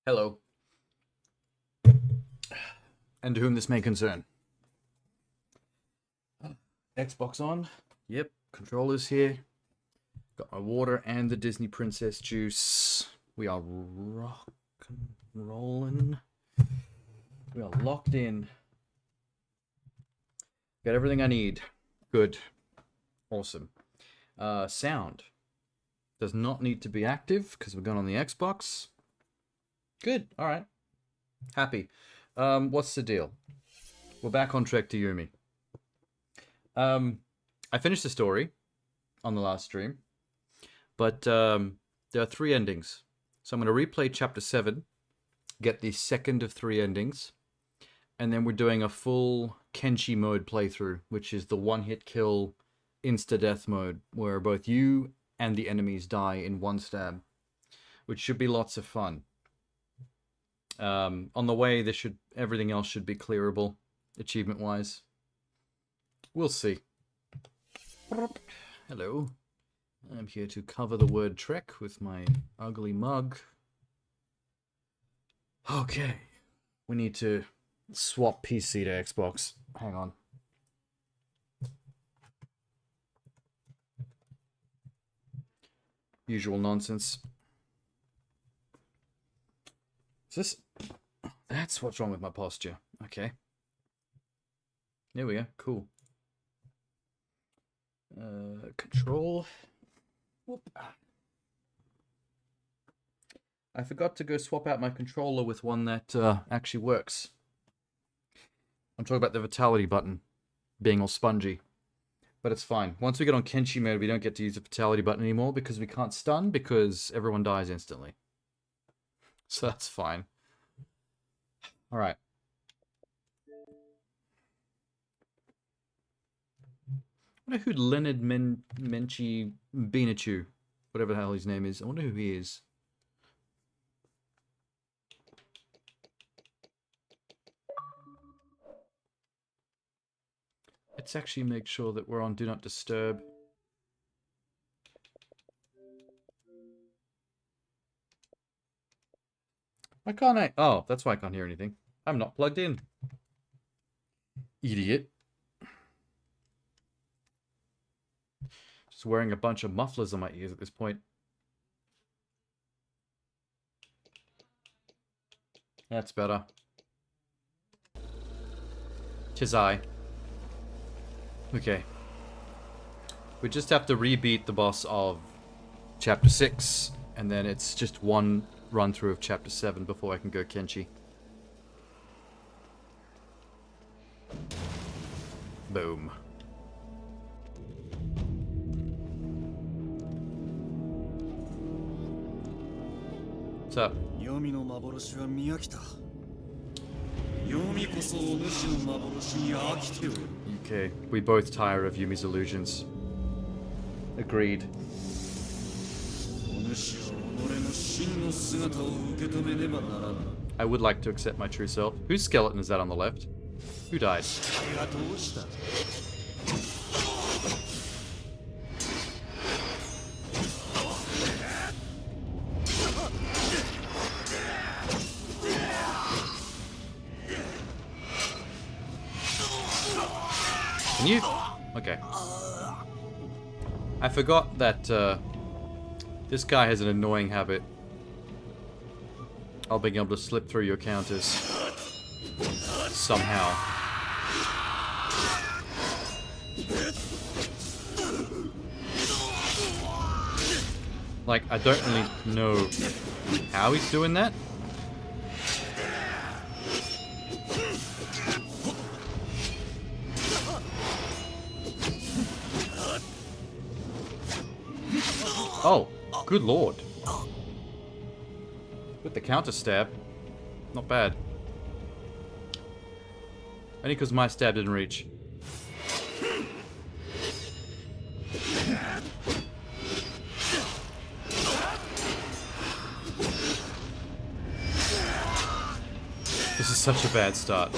Hello. And to whom this may concern. Xbox on. Yep. Controllers here. Got my water and the Disney Princess juice. We are rockin' rolling. We are locked in. Got everything I need. Good. Awesome. Sound. Does not need to be active because we're going on the Xbox. Good. All right. Happy. What's the deal? We're back on Trek to Yomi. I finished the story on the last stream, but there are 3 endings. So I'm going to replay Chapter 7, get the second of 3 endings, and then we're doing a full Kenshi mode playthrough, which is the one-hit kill, insta-death mode, where both you and the enemies die in one stab, which should be lots of fun. On the way, everything else should be clearable, achievement-wise. We'll see. Hello. I'm here to cover the word Trek with my ugly mug. Okay. We need to swap PC to Xbox. Hang on. Usual nonsense. Is this... That's what's wrong with my posture. Okay. There we go. Cool. Control. Whoop. I forgot to go swap out my controller with one that actually works. I'm talking about the vitality button being all spongy. But it's fine. Once we get on Kenshi mode, we don't get to use the vitality button anymore because we can't stun because everyone dies instantly. So that's fine. Alright. I wonder who Leonard Menchi Beanachu, whatever the hell his name is. I wonder who he is. Let's actually make sure that we're on Do Not Disturb. Why can't I? Oh, that's why I can't hear anything. I'm not plugged in. Idiot. Just wearing a bunch of mufflers on my ears at this point. That's better. Tis I. Okay. We just have to rebeat the boss of Chapter 6, and then it's just one run through of Chapter 7 before I can go Kenshi. Boom. What's up? Yomi no maboroshi wa miyakita. Yomi koso onushi no maboroshi ni akite oru. Okay, we both tire of Yumi's illusions. Agreed. I would like to accept my true self. Whose skeleton is that on the left? Who died? Can you? Okay. I forgot that this guy has an annoying habit of being able to slip through your counters somehow. Like, I don't really know how he's doing that. Oh, good lord. With the counter stab. Not bad. Only because my stab didn't reach. This is such a bad start.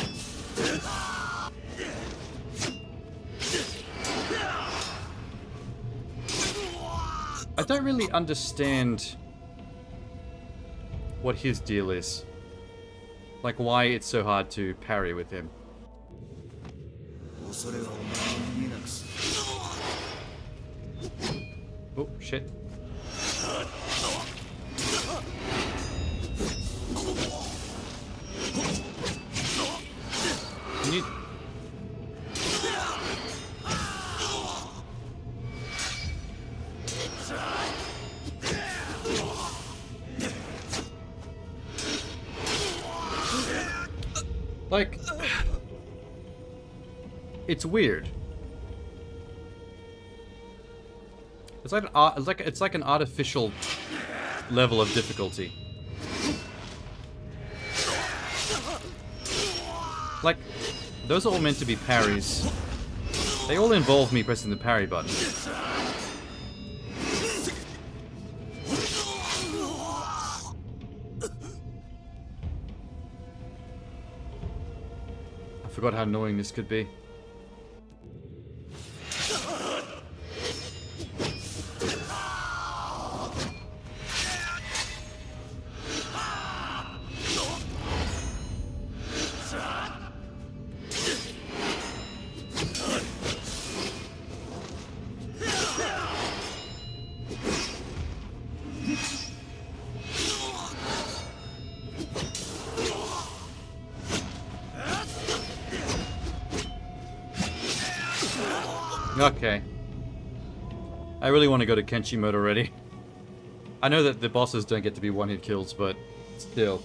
I don't really understand what his deal is. Like, why it's so hard to parry with him. Oh, shit. Can you... Like, it's weird. It's like it's like an artificial level of difficulty. Like, those are all meant to be parries. They all involve me pressing the parry button. I forgot how annoying this could be. Okay. I really want to go to Kenshi mode already. I know that the bosses don't get to be one-hit kills, but still.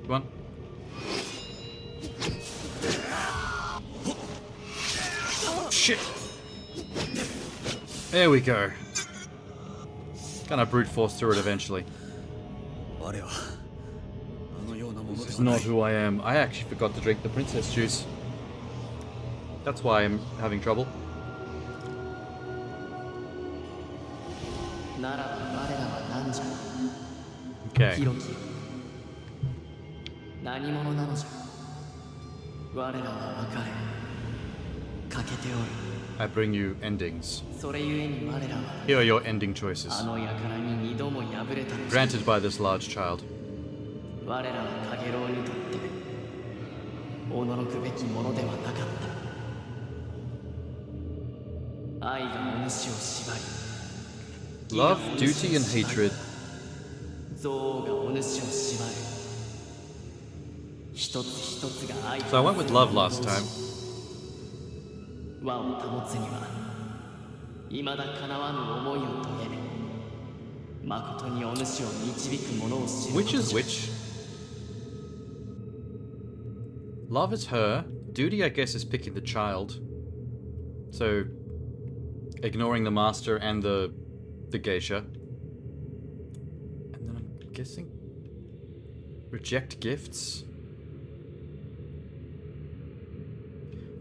Come on. shit! There we go. Gonna brute force through it eventually. This is not who I am. I actually forgot to drink the princess juice. That's why I'm having trouble. Okay. I bring you endings. Here are your ending choices. Granted by this large child. Love, duty, and hatred. So I went with love last time. Which is which? Love is her. Duty, I guess, is picking the child. So, ignoring the master and the geisha. And then I'm guessing... reject gifts?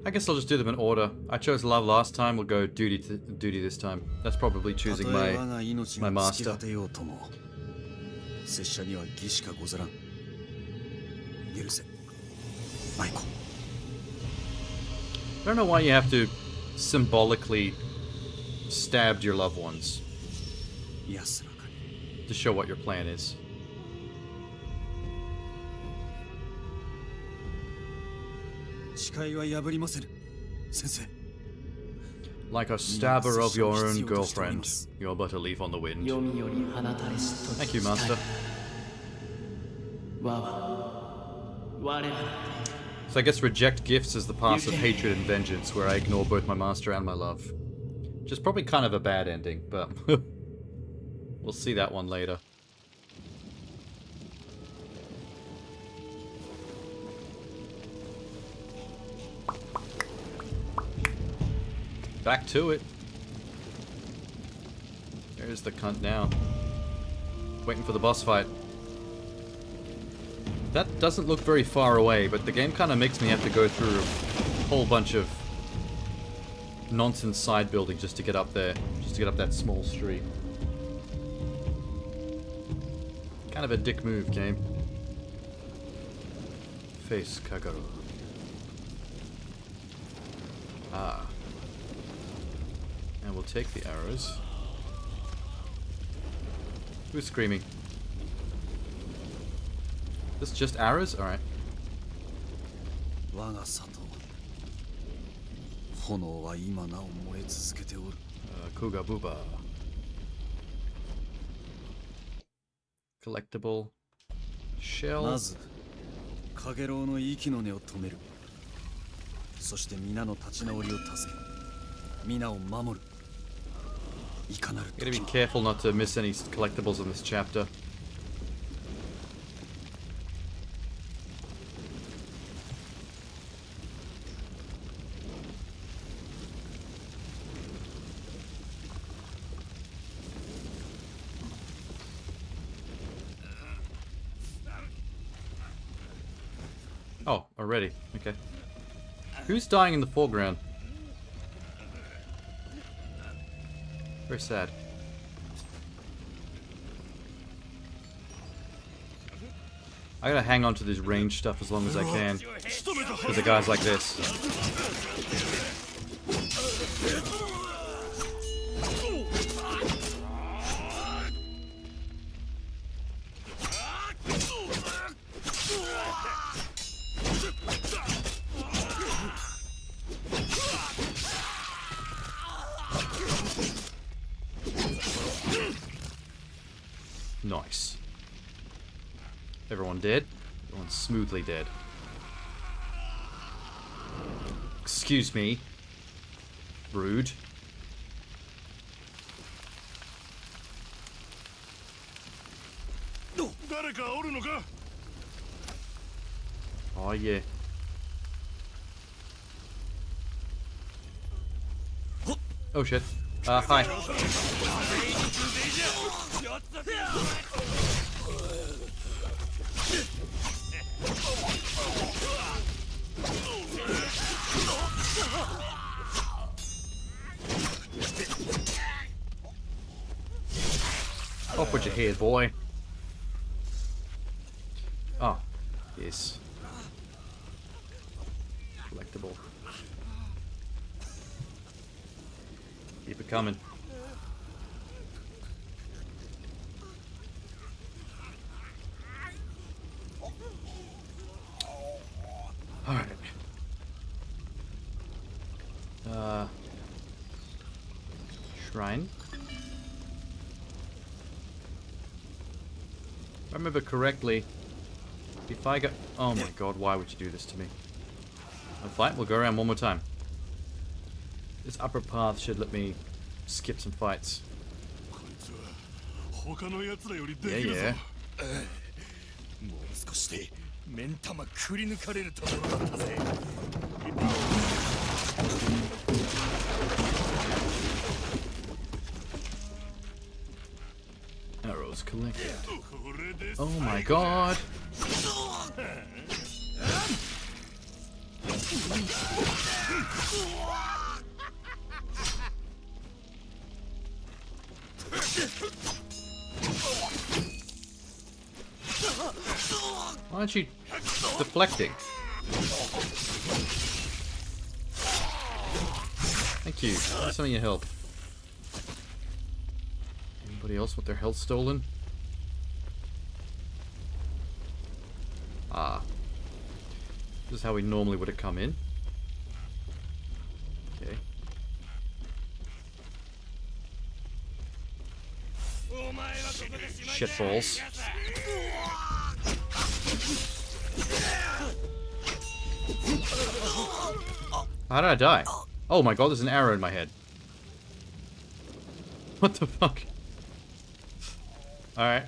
I guess I'll just do them in order. I chose love last time, we'll go duty this time. That's probably choosing my master. I don't know why you have to symbolically stab your loved ones. To show what your plan is. Like a stabber of your own girlfriend, you're but a leaf on the wind. Thank you, Master. So I guess reject gifts is the path of hatred and vengeance, where I ignore both my master and my love. Which is probably kind of a bad ending, but we'll see that one later. Back to it. There's the cunt now. Waiting for the boss fight. That doesn't look very far away, but the game kind of makes me have to go through a whole bunch of nonsense side building just to get up there. Just to get up that small street. Kind of a dick move, game. Face Kagero. Ah. And we'll take the arrows. Who's screaming? This just arrows? Alright. Kuga Booba. Collectible. Shell. Gotta be careful not to miss any collectibles in this chapter. Oh, already. Okay. Who's dying in the foreground? Very sad. I gotta hang on to this range stuff as long as I can. Because of guys like this. Nice. Everyone dead? Everyone's smoothly dead. Excuse me. Rude. Oh yeah. Oh shit. Hi. Off with your head, boy. Oh, yes. Collectible. Keep it coming. Alright. Shrine. If I remember correctly, if I go... Oh my god, why would you do this to me? I'm fine, we'll go around one more time. This upper path should let me skip some fights. Yeah, yeah. Arrows collected. Oh my god! Why aren't you deflecting? Thank you. That's some of your help. Anybody else with their health stolen? Ah. This is how we normally would have come in. Okay. Shitballs. How did I die? Oh my god, there's an arrow in my head. What the fuck? Alright.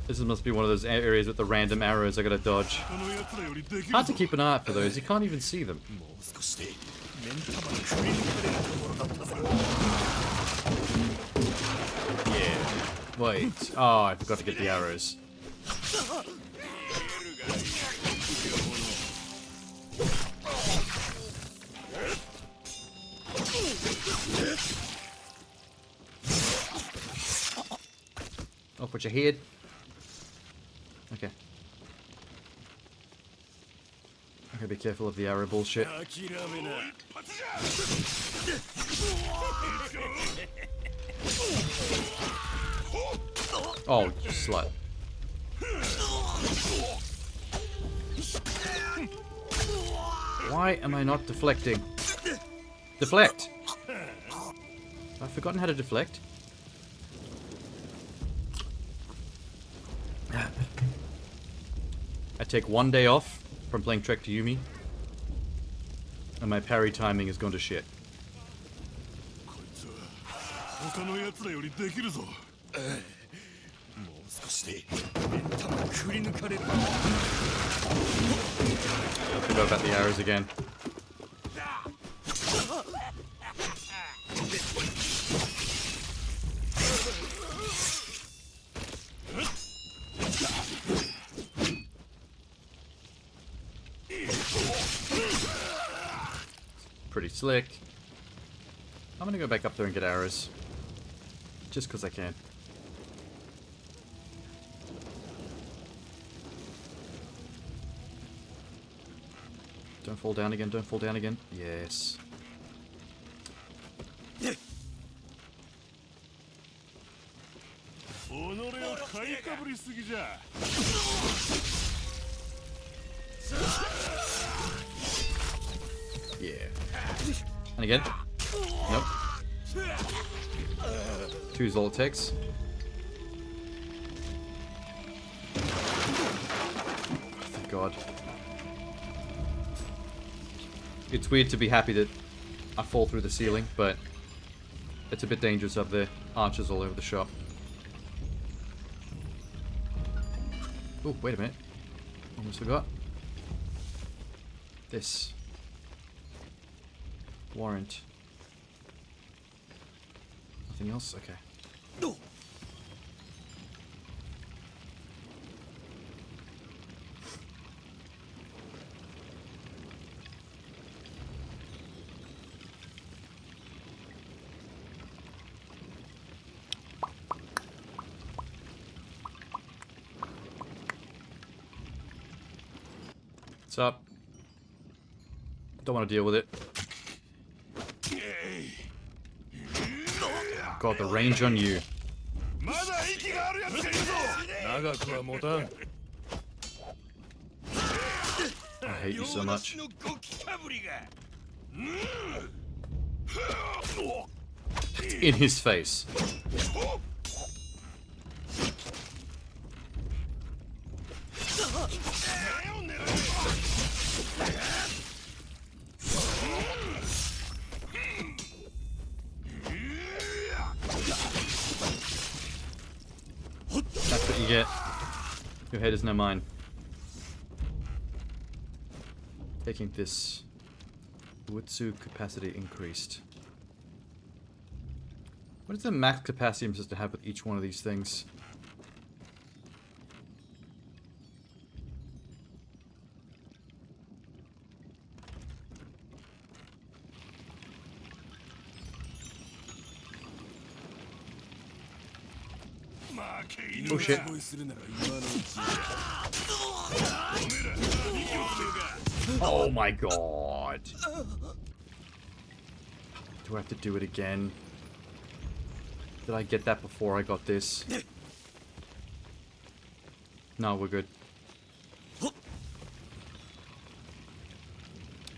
This must be one of those areas with the random arrows I gotta dodge. Hard to keep an eye out for those, you can't even see them. Yeah. Wait. Oh, I forgot to get the arrows. Oh, put your head. Okay. Okay, be careful of the arrow bullshit. Oh, you slut. Why am I not deflecting? Deflect! I've forgotten how to deflect. I take one day off from playing Trek to Yomi, and my parry timing has gone to shit. I forgot about the arrows again. Pretty slick. I'm gonna go back up there and get arrows. Just because I can. Don't fall down again, don't fall down again. Yes. Yeah. And again. Nope. 2 is all it takes. Thank God. It's weird to be happy that I fall through the ceiling, but it's a bit dangerous up there. Archers all over the shop. Oh, wait a minute. Almost forgot. This. warrant. Nothing else? Okay. What's up? Don't want to deal with it. God, the range on you. I hate you so much. In his face. That's what you get. Your head is now mine. Taking this Wutsu capacity increased. What is the max capacity I'm supposed to have with each one of these things? Oh shit. Oh my god. Do I have to do it again? Did I get that before I got this? No, we're good. I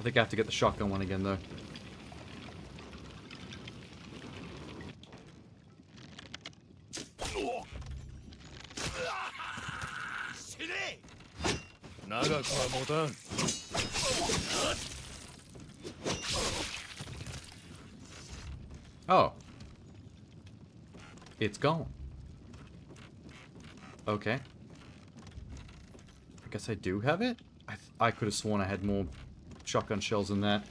think I have to get the shotgun one again though. Oh. It's gone. Okay. I guess I do have it? I could have sworn I had more shotgun shells than that.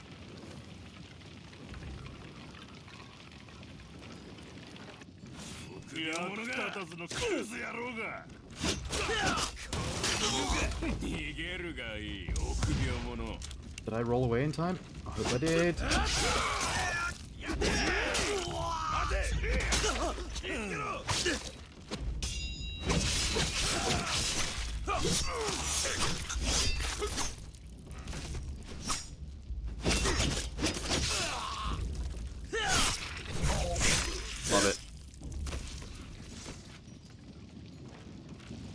Did I roll away in time? I hope I did. Love it.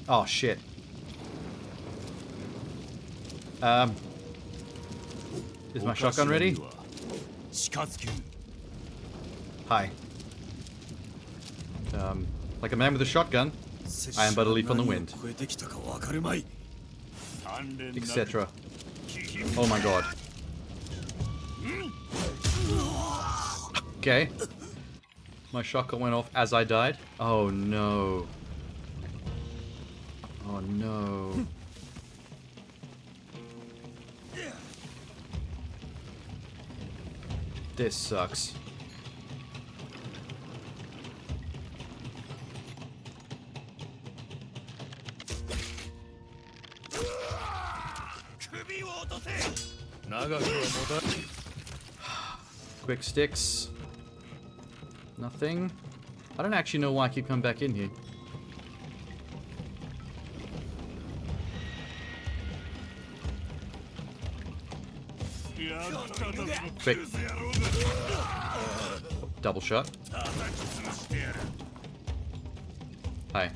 Oh shit. Is my shotgun ready? Hi. Like a man with a shotgun, I am but a leaf on the wind. Etc. Oh my god. Okay. My shotgun went off as I died. Oh no. Oh no. This sucks. Quick sticks. Nothing. I don't actually know why I keep coming back in here. Quick. Double shot. Hi.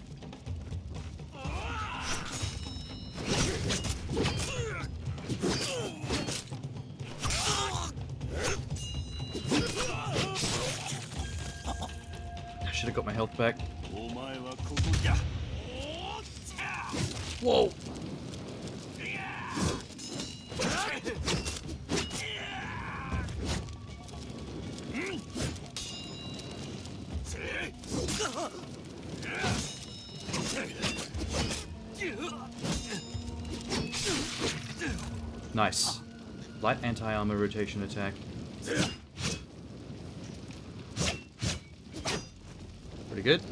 I should have got my health back. Whoa! Nice. Light anti-armor rotation attack. pretty good.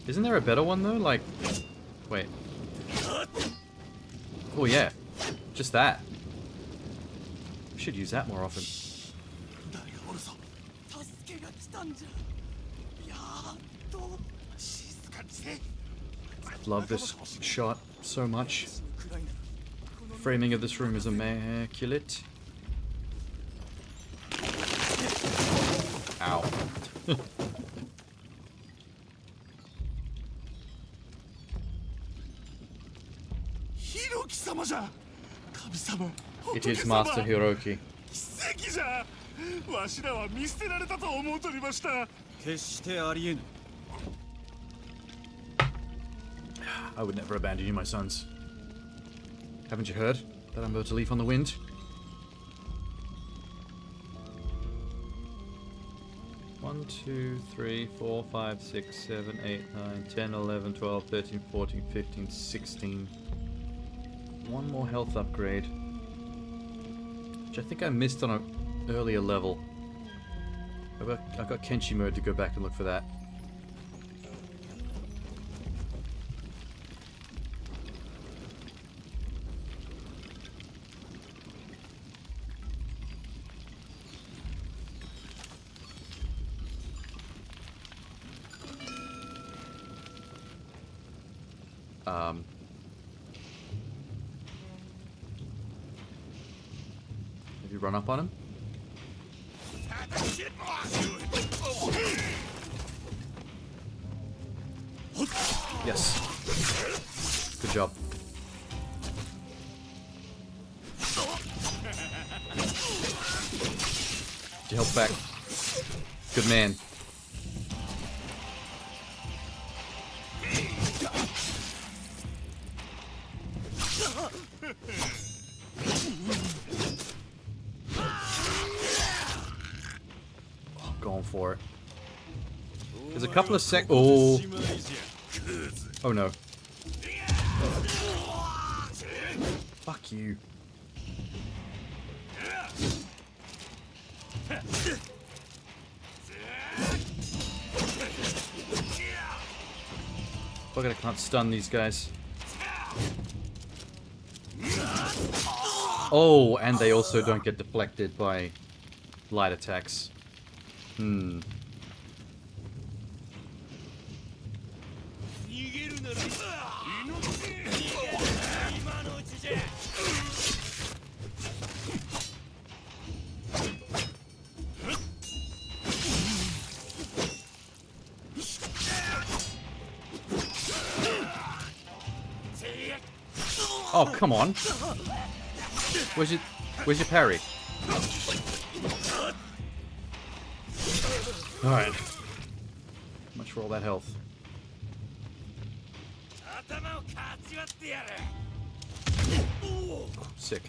Isn't there a better one though? Like, wait. Oh yeah, just that. We should use that more often. I love this shot so much. Framing of this room is immaculate. Ow. ひろき様じゃ。神様。 It is Master Hiroki. 奇跡じゃ。わしらは見捨てられたと思うとりました。決してありえぬ。 I would never abandon you, my sons. Haven't you heard that I'm about to leave on the wind? One, 2, 3, 4, 5, 6, 7, 8, 9, 10, 11, 12, 13, 14, 15, 16. One more health upgrade. Which I think I missed on an earlier level. I've got Kenshi mode to go back and look for that. Have you run up on him? Yes. Good job. Did you help back? Good man. Going for it. There's a couple of Oh. Oh no. Fuck you. Fuck it, I can't stun these guys. Oh, and they also don't get deflected by light attacks. Hmm. Oh, come on. Where's your parry? Alright. Much for all that health. Sick.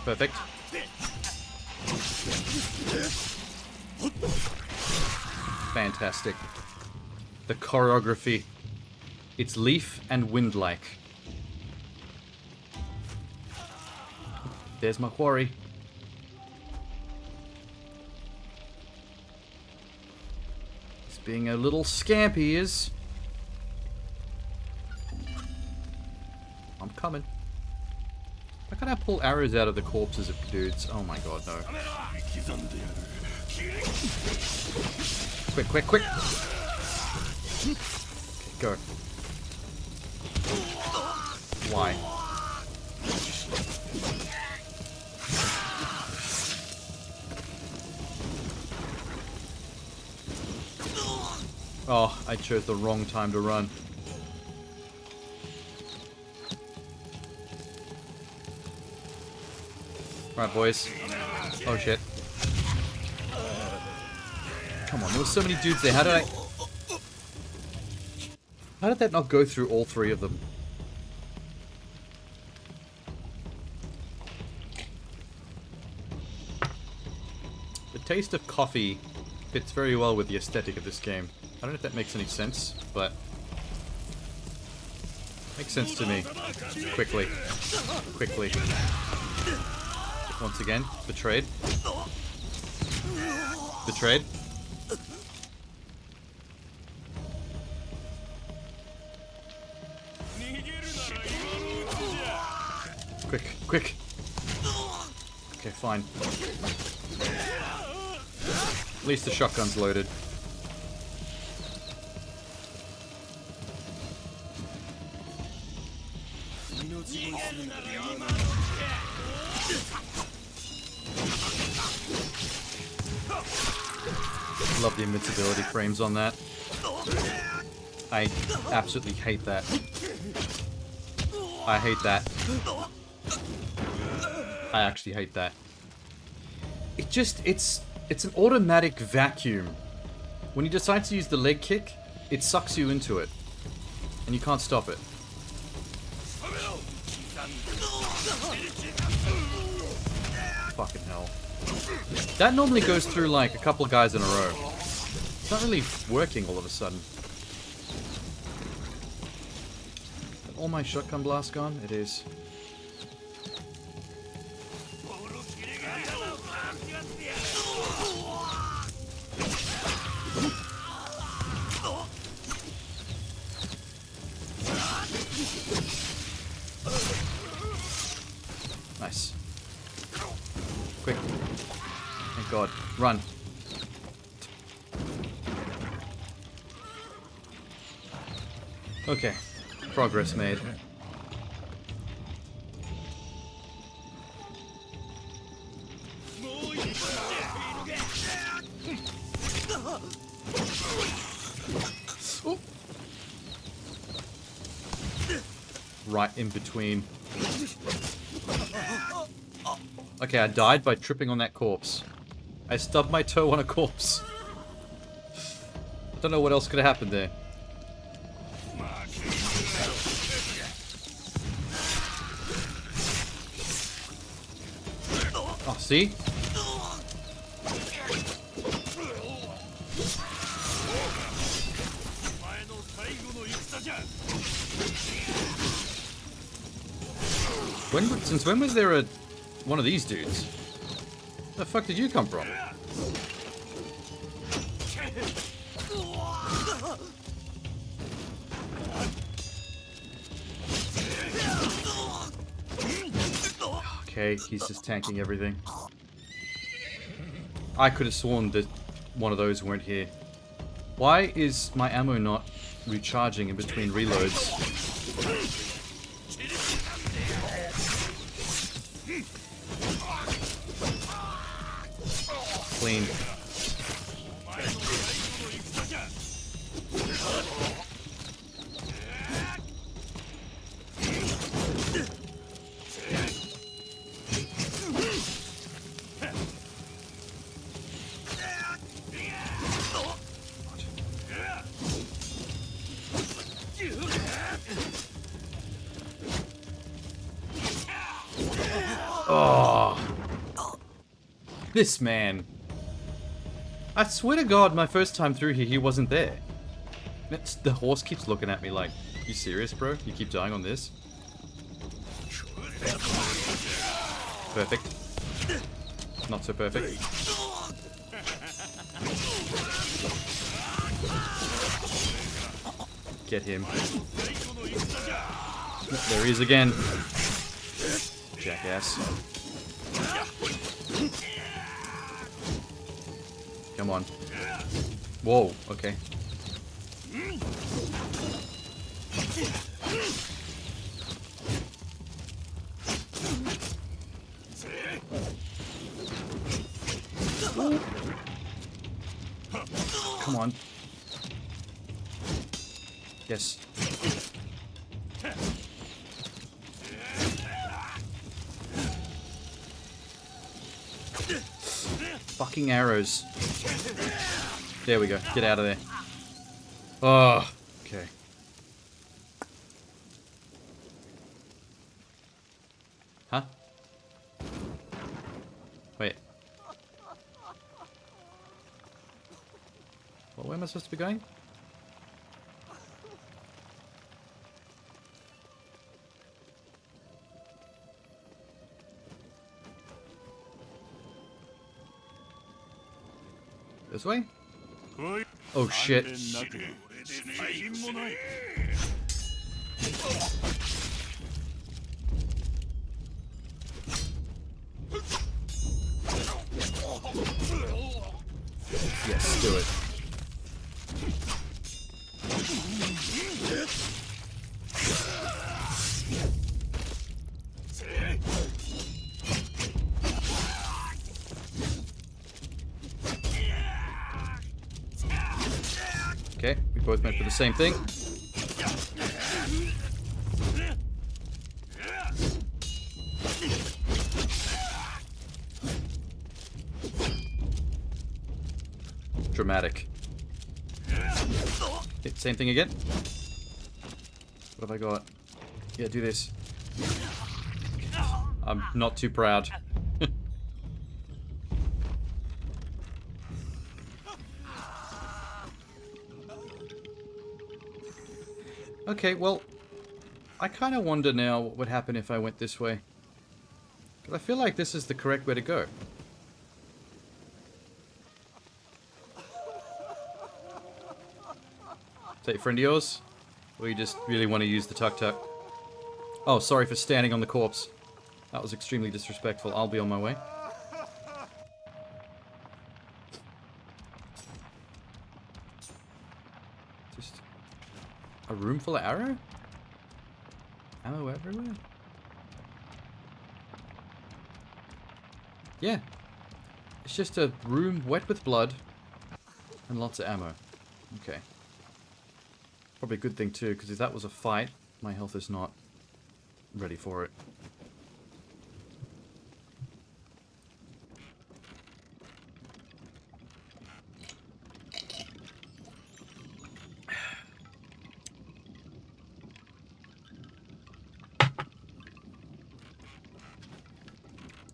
Perfect. Fantastic. The choreography. It's leaf and wind-like. There's my quarry. He's being a little scamp, he is. I'm coming. Why can't I pull arrows out of the corpses of dudes? Oh my god, no. Quick, quick, quick! Okay, go. Why? Oh, I chose the wrong time to run. Alright, boys. Oh shit. Come on, there were so many dudes there. How did that not go through all three of them? The taste of coffee fits very well with the aesthetic of this game. I don't know if that makes any sense, but makes sense to me. Quickly. Quickly. Once again, betrayed. Betrayed. Quick, quick. Okay, fine. At least the shotgun's loaded. Love the invincibility frames on that. I absolutely hate that. I hate that. I actually hate that. It just, it's an automatic vacuum. When you decide to use the leg kick, it sucks you into it. And you can't stop it. Fucking hell. That normally goes through like a couple of guys in a row. It's not really working all of a sudden. All my shotgun blasts gone? It is. Nice. Quick. Thank God. Run. Okay. Progress made. Ooh. Right in between. Okay, I died by tripping on that corpse. I stubbed my toe on a corpse. Don't know what else could have happened there. Oh, see? Since when was there one of these dudes? Where the fuck did you come from? Okay, he's just tanking everything. I could have sworn that one of those weren't here. Why is my ammo not recharging in between reloads? Clean. Oh, this man. I swear to God, my first time through here, he wasn't there. The horse keeps looking at me like, you serious, bro? You keep dying on this? Perfect. Not so perfect. Get him. There he is again. Jackass. Come on. Whoa, okay. Come on. Yes. Fucking arrows. There we go. Get out of there. Oh, okay. Huh? Wait. Well, where am I supposed to be going? This way? 来い Oh shit. 勘弁なく最近もない Yes, do it. Okay, we both went for the same thing. Dramatic. Okay, same thing again. What have I got? Yeah, do this. I'm not too proud. Okay, well, I kind of wonder now what would happen if I went this way. Because I feel like this is the correct way to go. Is that a friend of yours? Or you just really want to use the tuk-tuk? Oh, sorry for standing on the corpse. That was extremely disrespectful. I'll be on my way. Just a room full of arrow? Ammo everywhere? Yeah. It's just a room wet with blood and lots of ammo. Okay. Probably a good thing too, because if that was a fight, my health is not ready for it.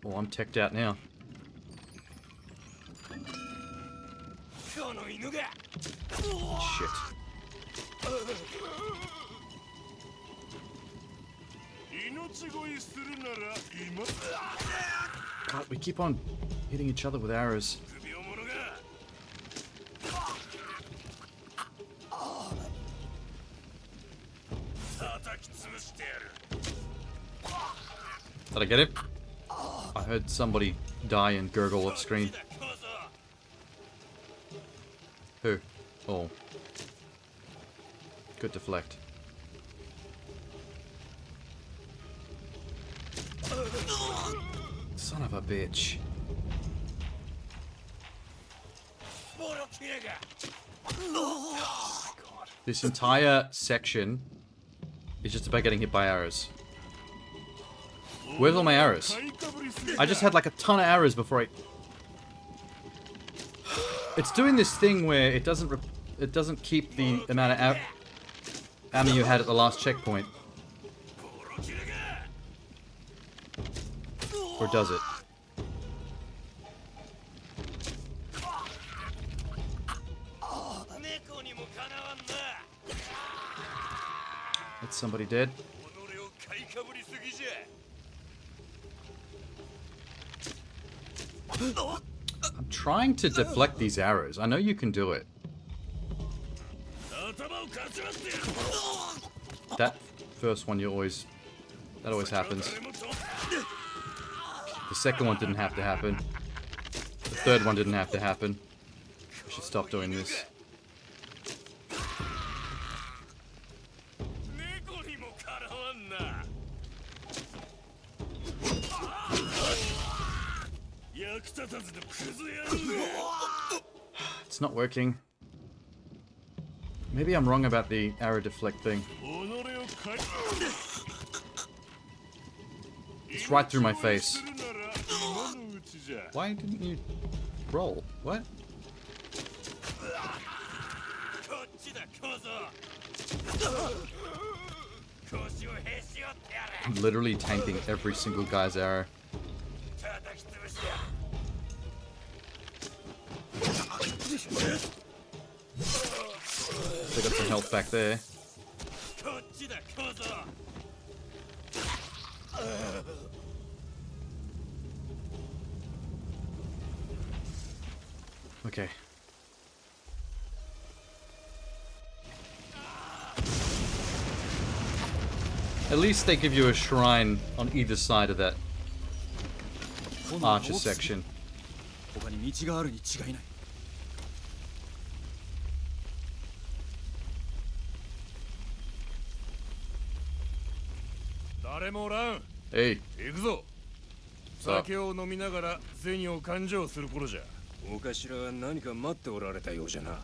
Oh, I'm teched out now. Shit. God, we keep on hitting each other with arrows. Did I get it? I heard somebody die and gurgle off screen. Who? Oh. Good deflect. Son of a bitch. Oh my god. This entire section is just about getting hit by arrows. Where's all my arrows? I just had like a ton of arrows before I... It's doing this thing where it doesn't keep the amount of ammo you had at the last checkpoint. Or does it? That's somebody dead. I'm trying to deflect these arrows. I know you can do it. That first one, that always happens. The second one didn't have to happen. The third one didn't have to happen. I should stop doing this. It's not working. Maybe I'm wrong about the arrow deflect thing. It's right through my face. Why didn't you roll? What? I'm literally tanking every single guy's arrow. They got some health back there. Okay. At least they give you a shrine on either side of that archer section. 他に道があるに違いない。誰もおらん。Hey. 行くぞ。酒を飲みながら銭を勘定する頃じゃ。お頭は何か待っておられたようじゃな。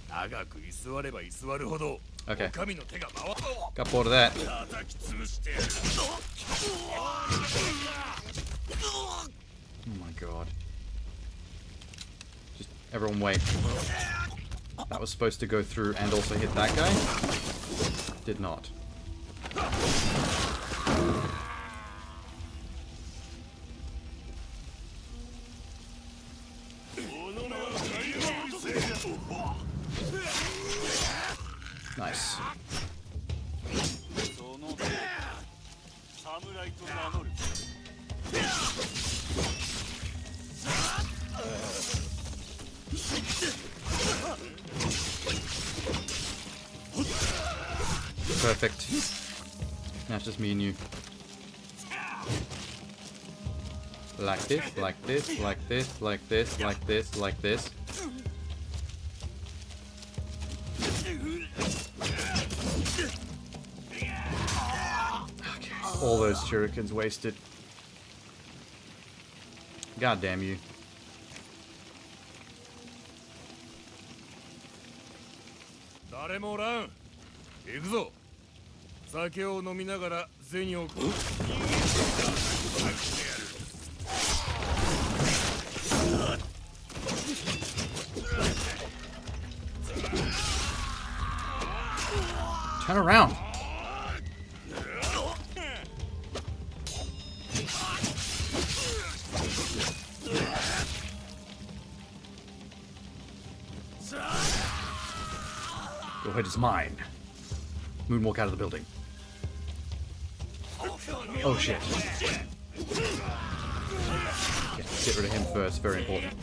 長く居座れば居座るほど。Okay. 神の手が回る。 Got bored of that. 叩き潰してやる。 Oh my god. Just everyone wait. That was supposed to go through and also hit that guy. Did not. Nice. Perfect. Now it's just me and you. Like this, like this, like this, like this, like this, like this. Okay, all those shurikens wasted. God damn you. 誰もおらん。行くぞ。酒を飲みながら銭を。Turn around. Your head is mine. Moonwalk out of the building. Oh shit. Okay, get rid of him first, very important.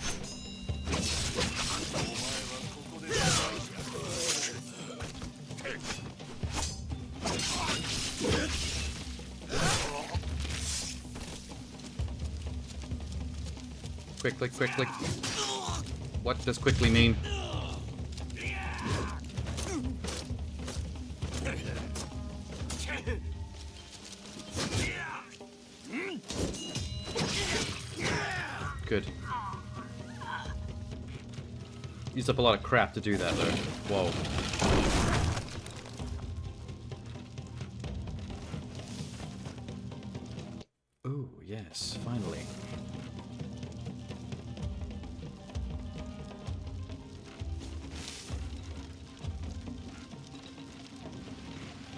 Quickly, quickly. What does quickly mean? Good. Used up a lot of crap to do that, though. Whoa. Ooh, yes, finally.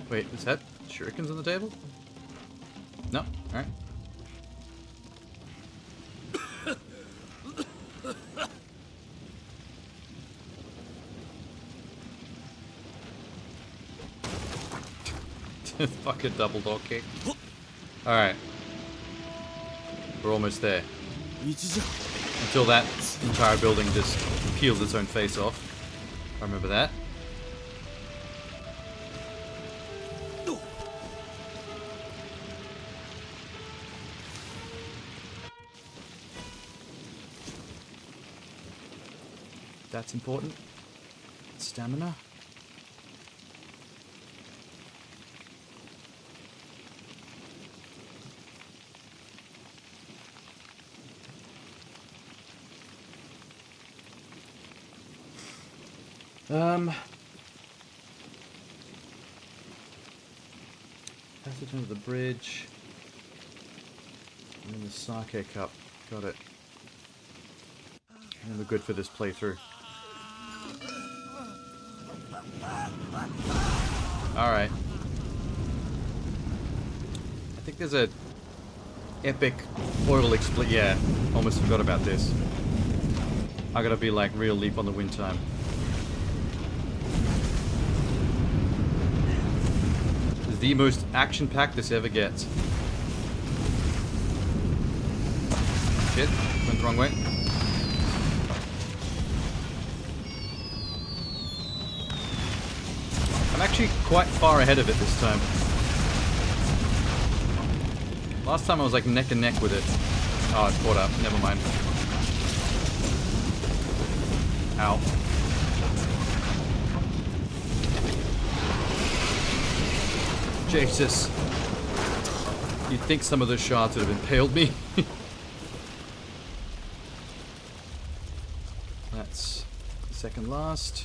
Wait, is that shurikens on the table? No? Alright. Fucking double dog kick. Alright. We're almost there. Until that entire building just peels its own face off. I remember that. That's important. Stamina. Passage under the bridge. And then the sake cup. Got it. And we're good for this playthrough. Alright. I think there's a epic oil explosion. Yeah, almost forgot about this. I gotta be like real leap on the wind time. This is the most action-packed this ever gets. Shit, went the wrong way. I'm actually quite far ahead of it this time. Last time I was like neck and neck with it. Oh, it's caught up. Never mind. Ow. Jesus. You'd think some of those shards would have impaled me. That's the second last.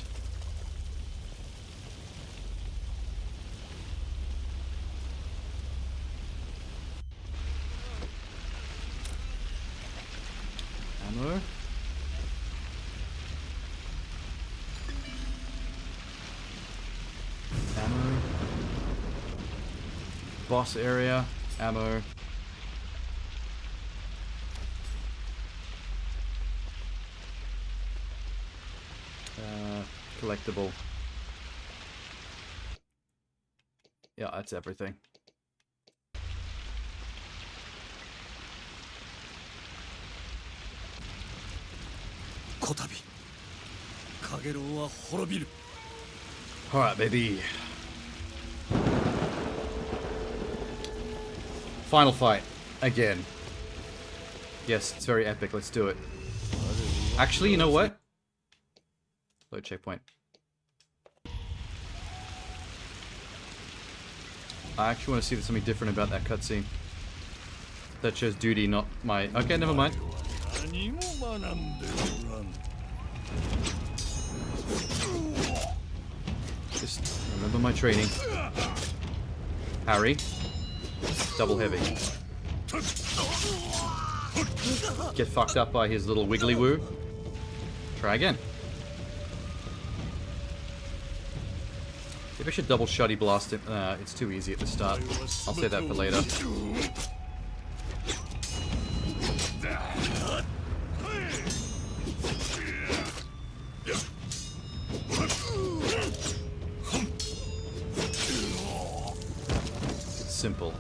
Ammo. Ammo. Boss area. Ammo. Collectible. Yeah, that's everything. Alright, baby. Final fight. Again. Yes, it's very epic. Let's do it. Actually, you know what? Load checkpoint. I actually want to see if there's something different about that cutscene. That shows duty, not my... Okay, never mind. Just remember my training. Harry. Double heavy. Get fucked up by his little wiggly woo. Try again. Maybe I should double shotty blast him. It's too easy at the start. I'll save that for later. It's simple.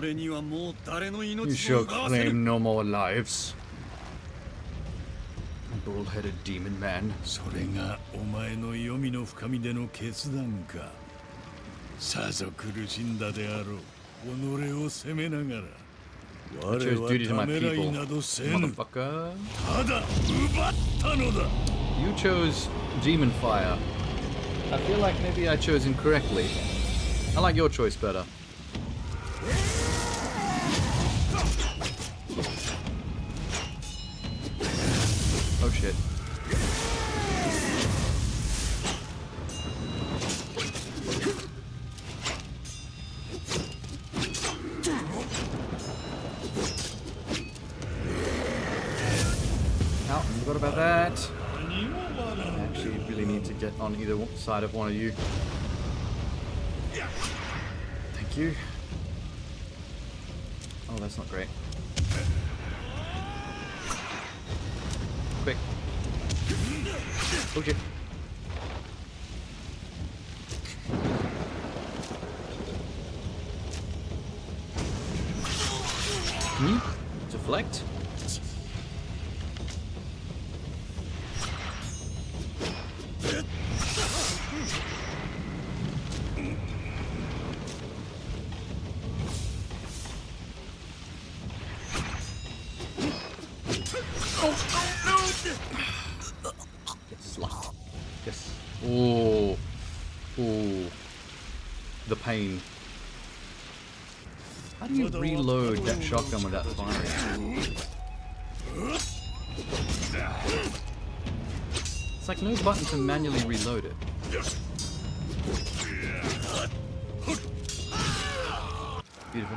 You shall claim no more lives. Bull-headed demon man. それがお前の黄泉の深みでの決断か。さぞ苦しんだであろう。己を責めながら。 I chose duty to my people, motherfucker. ただ奪ったのだ。 You chose demon fire. I feel like maybe I chose incorrectly. I like your choice better. Oh shit. Oh, forgot about that. I actually really need to get on either side of one of you. Thank you. Oh, that's not great. Quick. Oh shit. Can you deflect? Yes. Oh. Oh. The pain. How do you reload that shotgun without firing? It's like no button to manually reload it. Beautiful.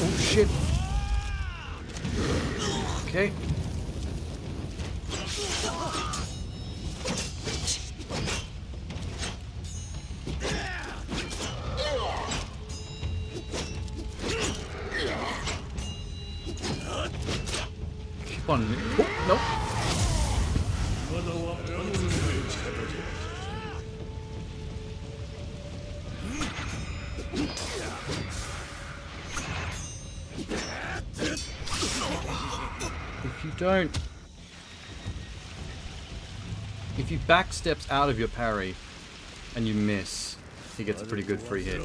Oh shit. Okay. Keep on. Oh, no. If you back steps out of your parry and you miss, he gets a pretty good free hit.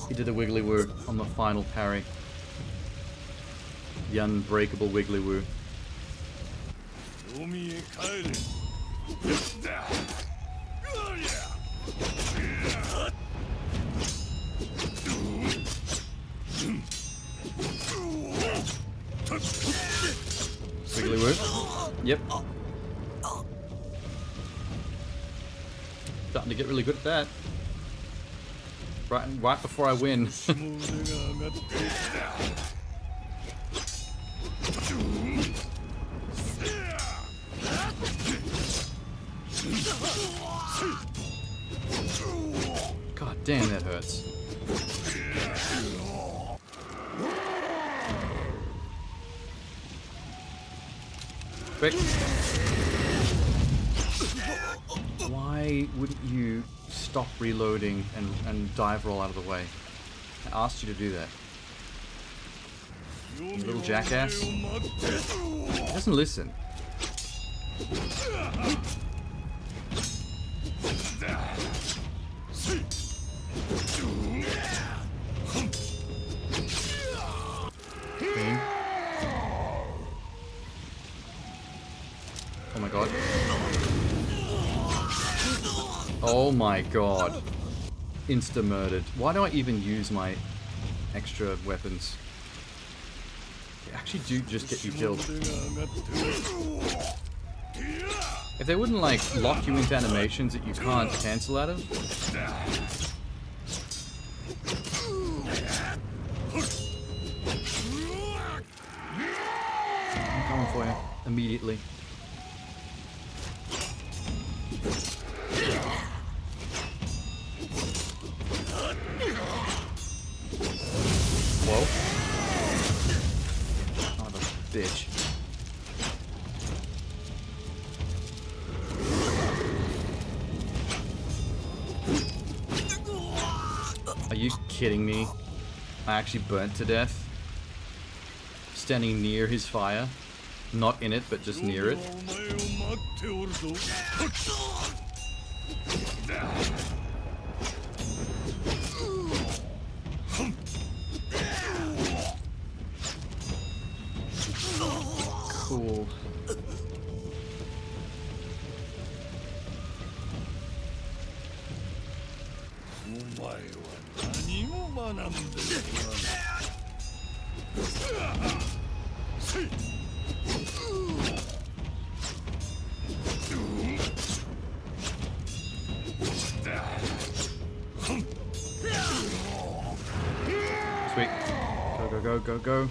He did a wiggly woo on the final parry. The unbreakable wiggly woo. Wiggly woo. Yep. Starting to get really good at that. Right before I win. God damn, that hurts. Quick. Why wouldn't you stop reloading and dive roll out of the way? I asked you to do that. You little jackass. He doesn't listen. Clean. Oh my god. Oh my god. Insta murdered. Why do I even use my extra weapons? They actually do just get you killed. If they wouldn't like lock you into animations that you can't cancel out of. I'm coming for you immediately. Whoa. Oh, the bitch. Are you kidding me? I actually burnt to death. Standing near his fire. Not in it, but just near it. Cool. Sweet. Go, go, go, go, go.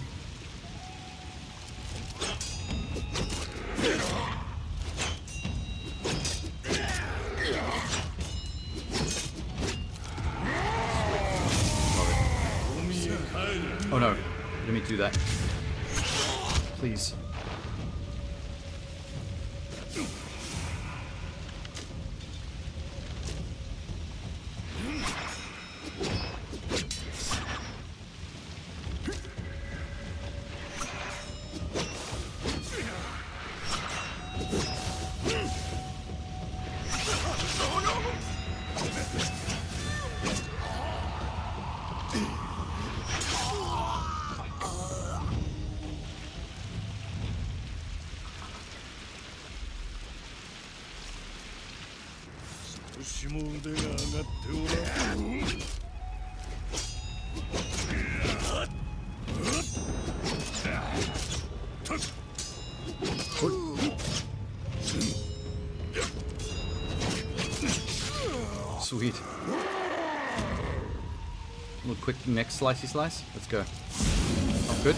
Oh no, let me do that. Please. Sweet. A little quick next slicey slice. Let's go. Oh, good.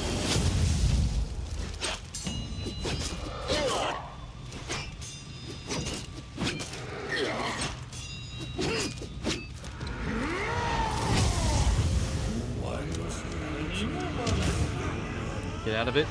Get out of it.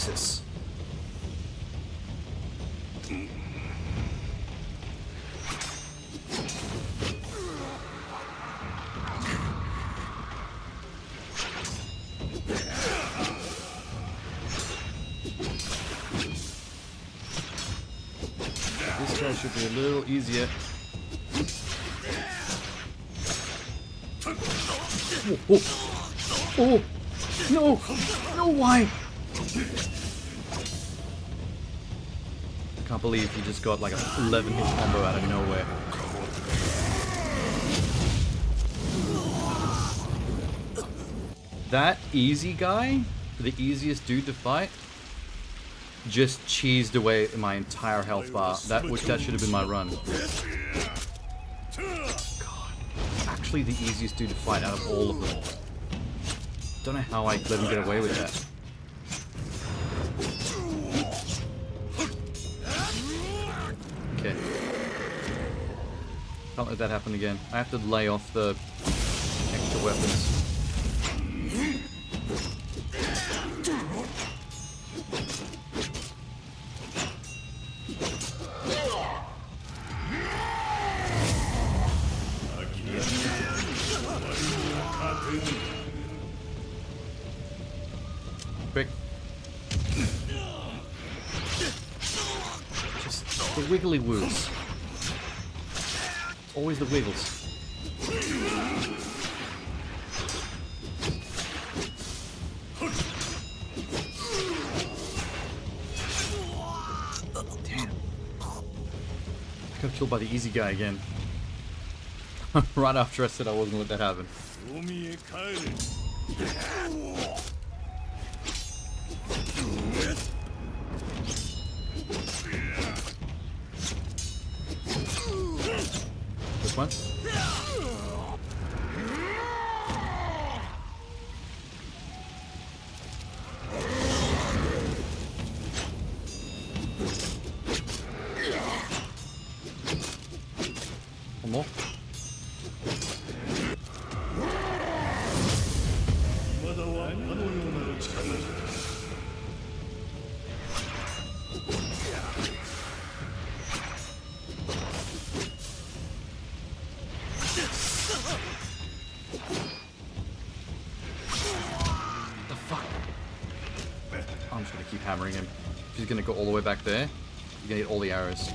Jesus. This guy should be a little easier. Oh, oh, oh, no, no, why? I can't believe he just got like an 11 hit combo out of nowhere. That easy guy, the easiest dude to fight, just cheesed away my entire health bar. That should have been my run. God, actually the easiest dude to fight out of all of them. Don't know how I let him get away with that. Okay. Can't let that happen again. I have to lay off the extra weapons. Quick. Just the wiggly woos. Always the wiggles. Damn. I got killed by the easy guy again. Right after I said I wasn't gonna let that happen. This one? One more? I'm just gonna keep hammering him. If he's gonna go all the way back there, you're gonna get all the arrows.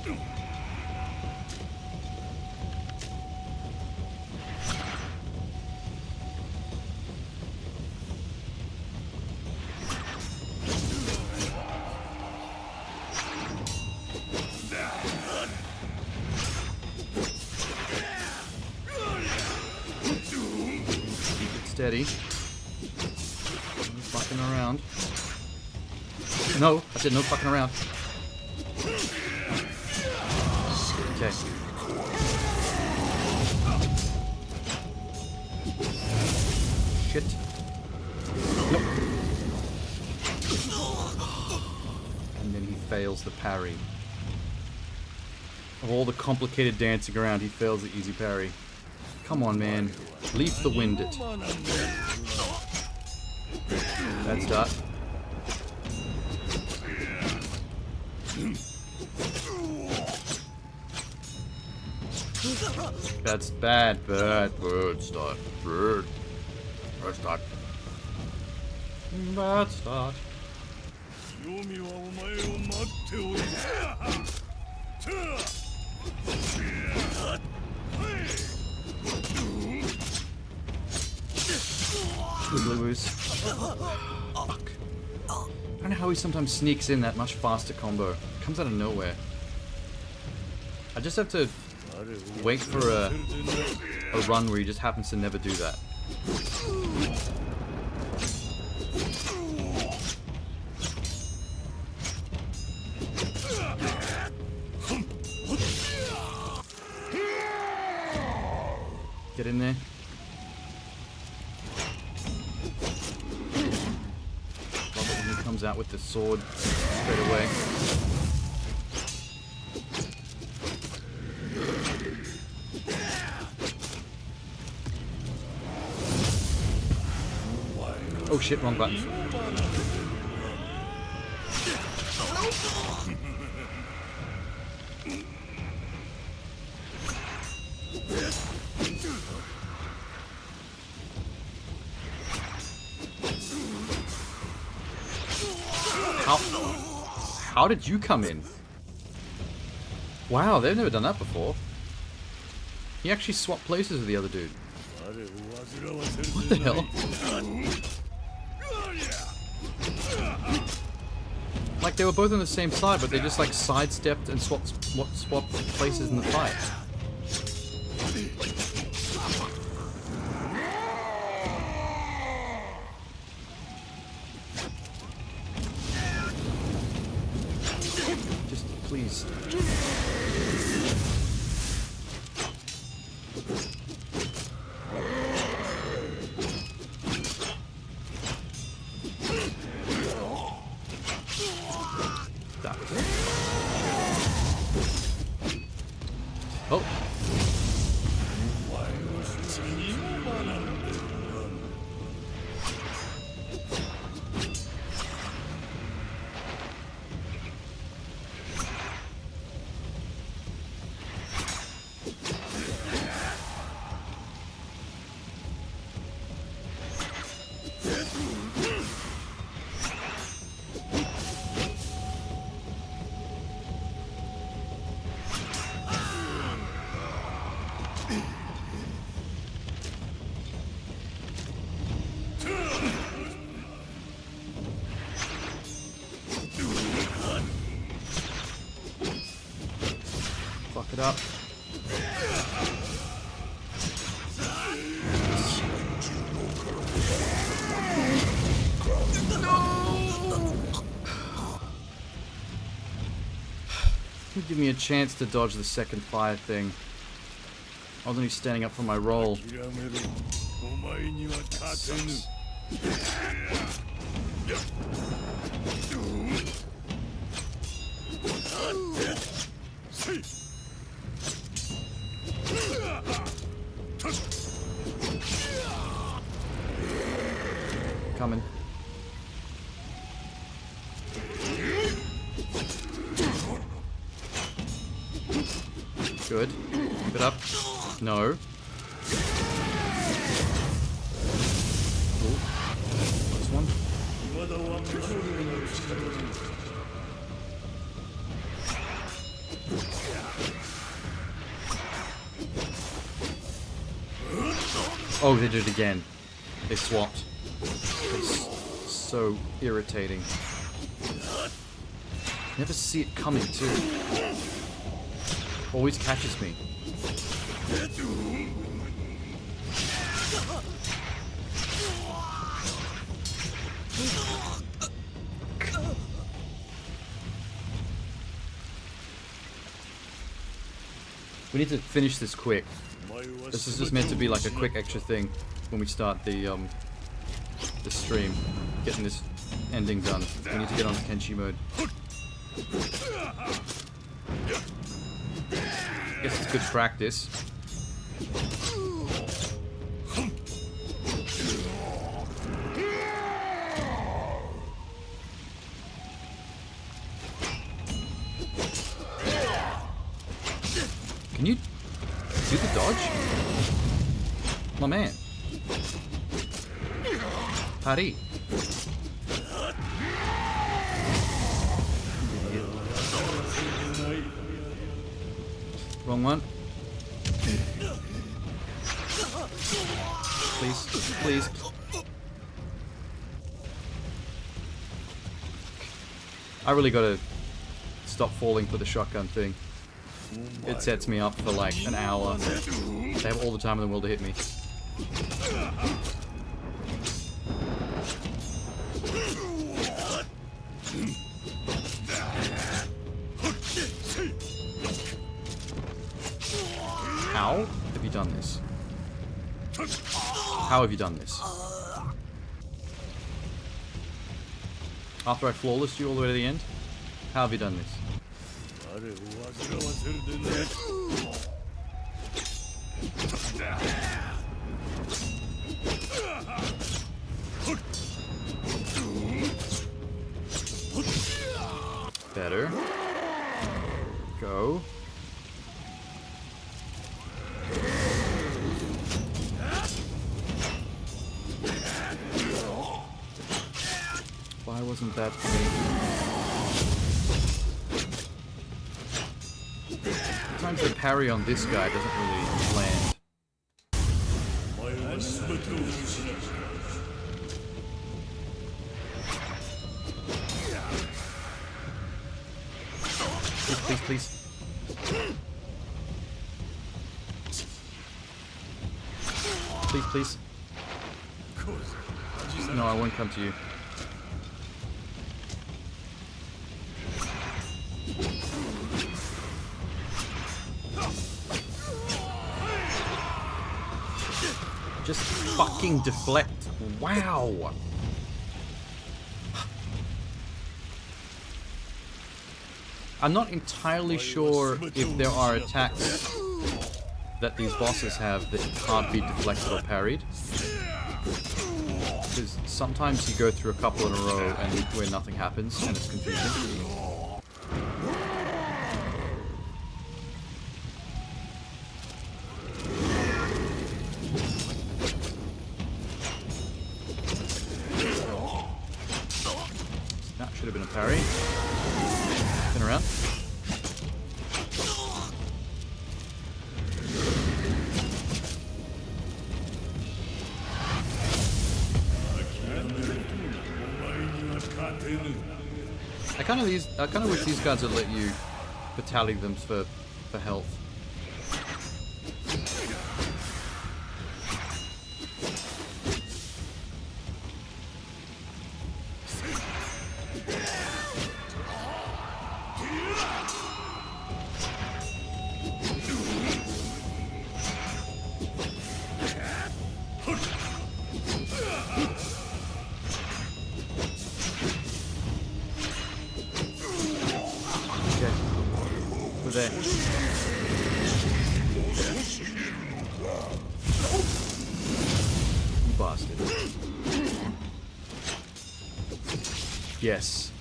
Keep it steady. No fucking around. No, I said no fucking around. Okay. Shit. Nope. And then he fails the parry. Of all the complicated dancing around, he fails the easy parry. Come on, man. Leaf the wind it. That's done. That's bad start. Bad start. Bad start. Yomi wa omae o matte oru. Wiggly-woos. Fuck. I don't know how he sometimes sneaks in that much faster combo. Comes out of nowhere. I just have to wait for a run where he just happens to never do that. Get in there. Love it when he comes out with the sword straight away. Oh shit, wrong button. How did you come in? Wow, they've never done that before. He actually swapped places with the other dude. What the hell? Like they were both on the same side, but they just like sidestepped and swapped places in the fight. Just please. That was it. Oh. Fuck it up. Give me a chance to dodge the second fire thing. I was only standing up for my roll. Sucks. Coming. Good. Keep it up. No. Ooh. This one. Oh, they did it again. They swapped. It's so irritating. Never see it coming too. Always catches me. We need to finish this quick. This is just meant to be like a quick extra thing when we start the stream. Getting this ending done. We need to get on Kenshi mode. Guess it's good practice. Can you do the dodge? My man. Party. Wrong one. Please, please. I really gotta stop falling for the shotgun thing. It sets me up for like an hour. They have all the time in the world to hit me. How have you done this? How have you done this? After I flawlessed you all the way to the end? How have you done this? Better. Go. Why wasn't that me? Sometimes the parry on this guy doesn't really land. Please, please. Please, please. No, I won't come to you. Just fucking deflect. Wow. I'm not entirely sure if there are attacks that these bosses have that can't be deflected or parried. Because sometimes you go through a couple in a row and where nothing happens and it's confusing. That should have been a parry. Spin around. I kind of wish these guys would let you battalion them for health. There. You bastard. Yes.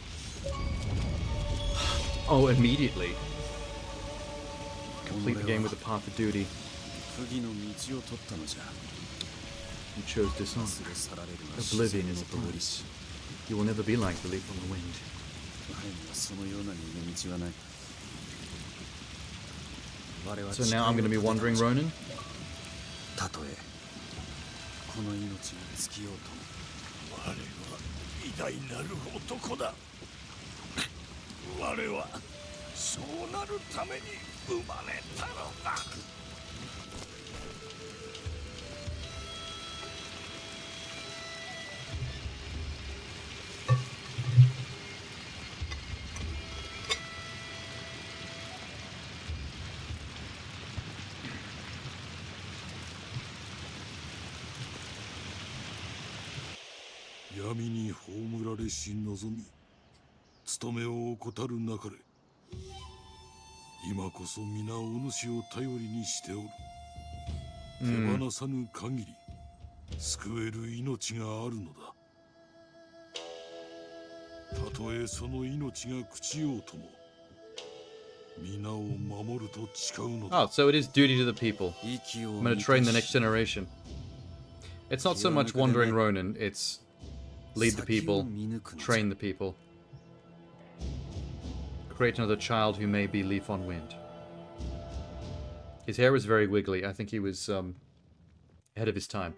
Oh, immediately. Complete the game with a path of duty. You chose dishonor. Oblivion is the price. You will never be like the leaf on the wind. So now I'm going to be wandering Ronin?闇に葬られし望み、務めを怠るなかれ。今こそ皆お主を頼りにしておる。手放さぬ限り、救える命があるのだ。たとえその命が朽ちようとも、皆を守ると誓うのだ。Oh, so it is duty to the people. I'm going to train the next generation. It's not so much wandering Ronin, it's lead the people, train the people. Create another child who may be Leaf on Wind. His hair was very wiggly. I think he was ahead of his time.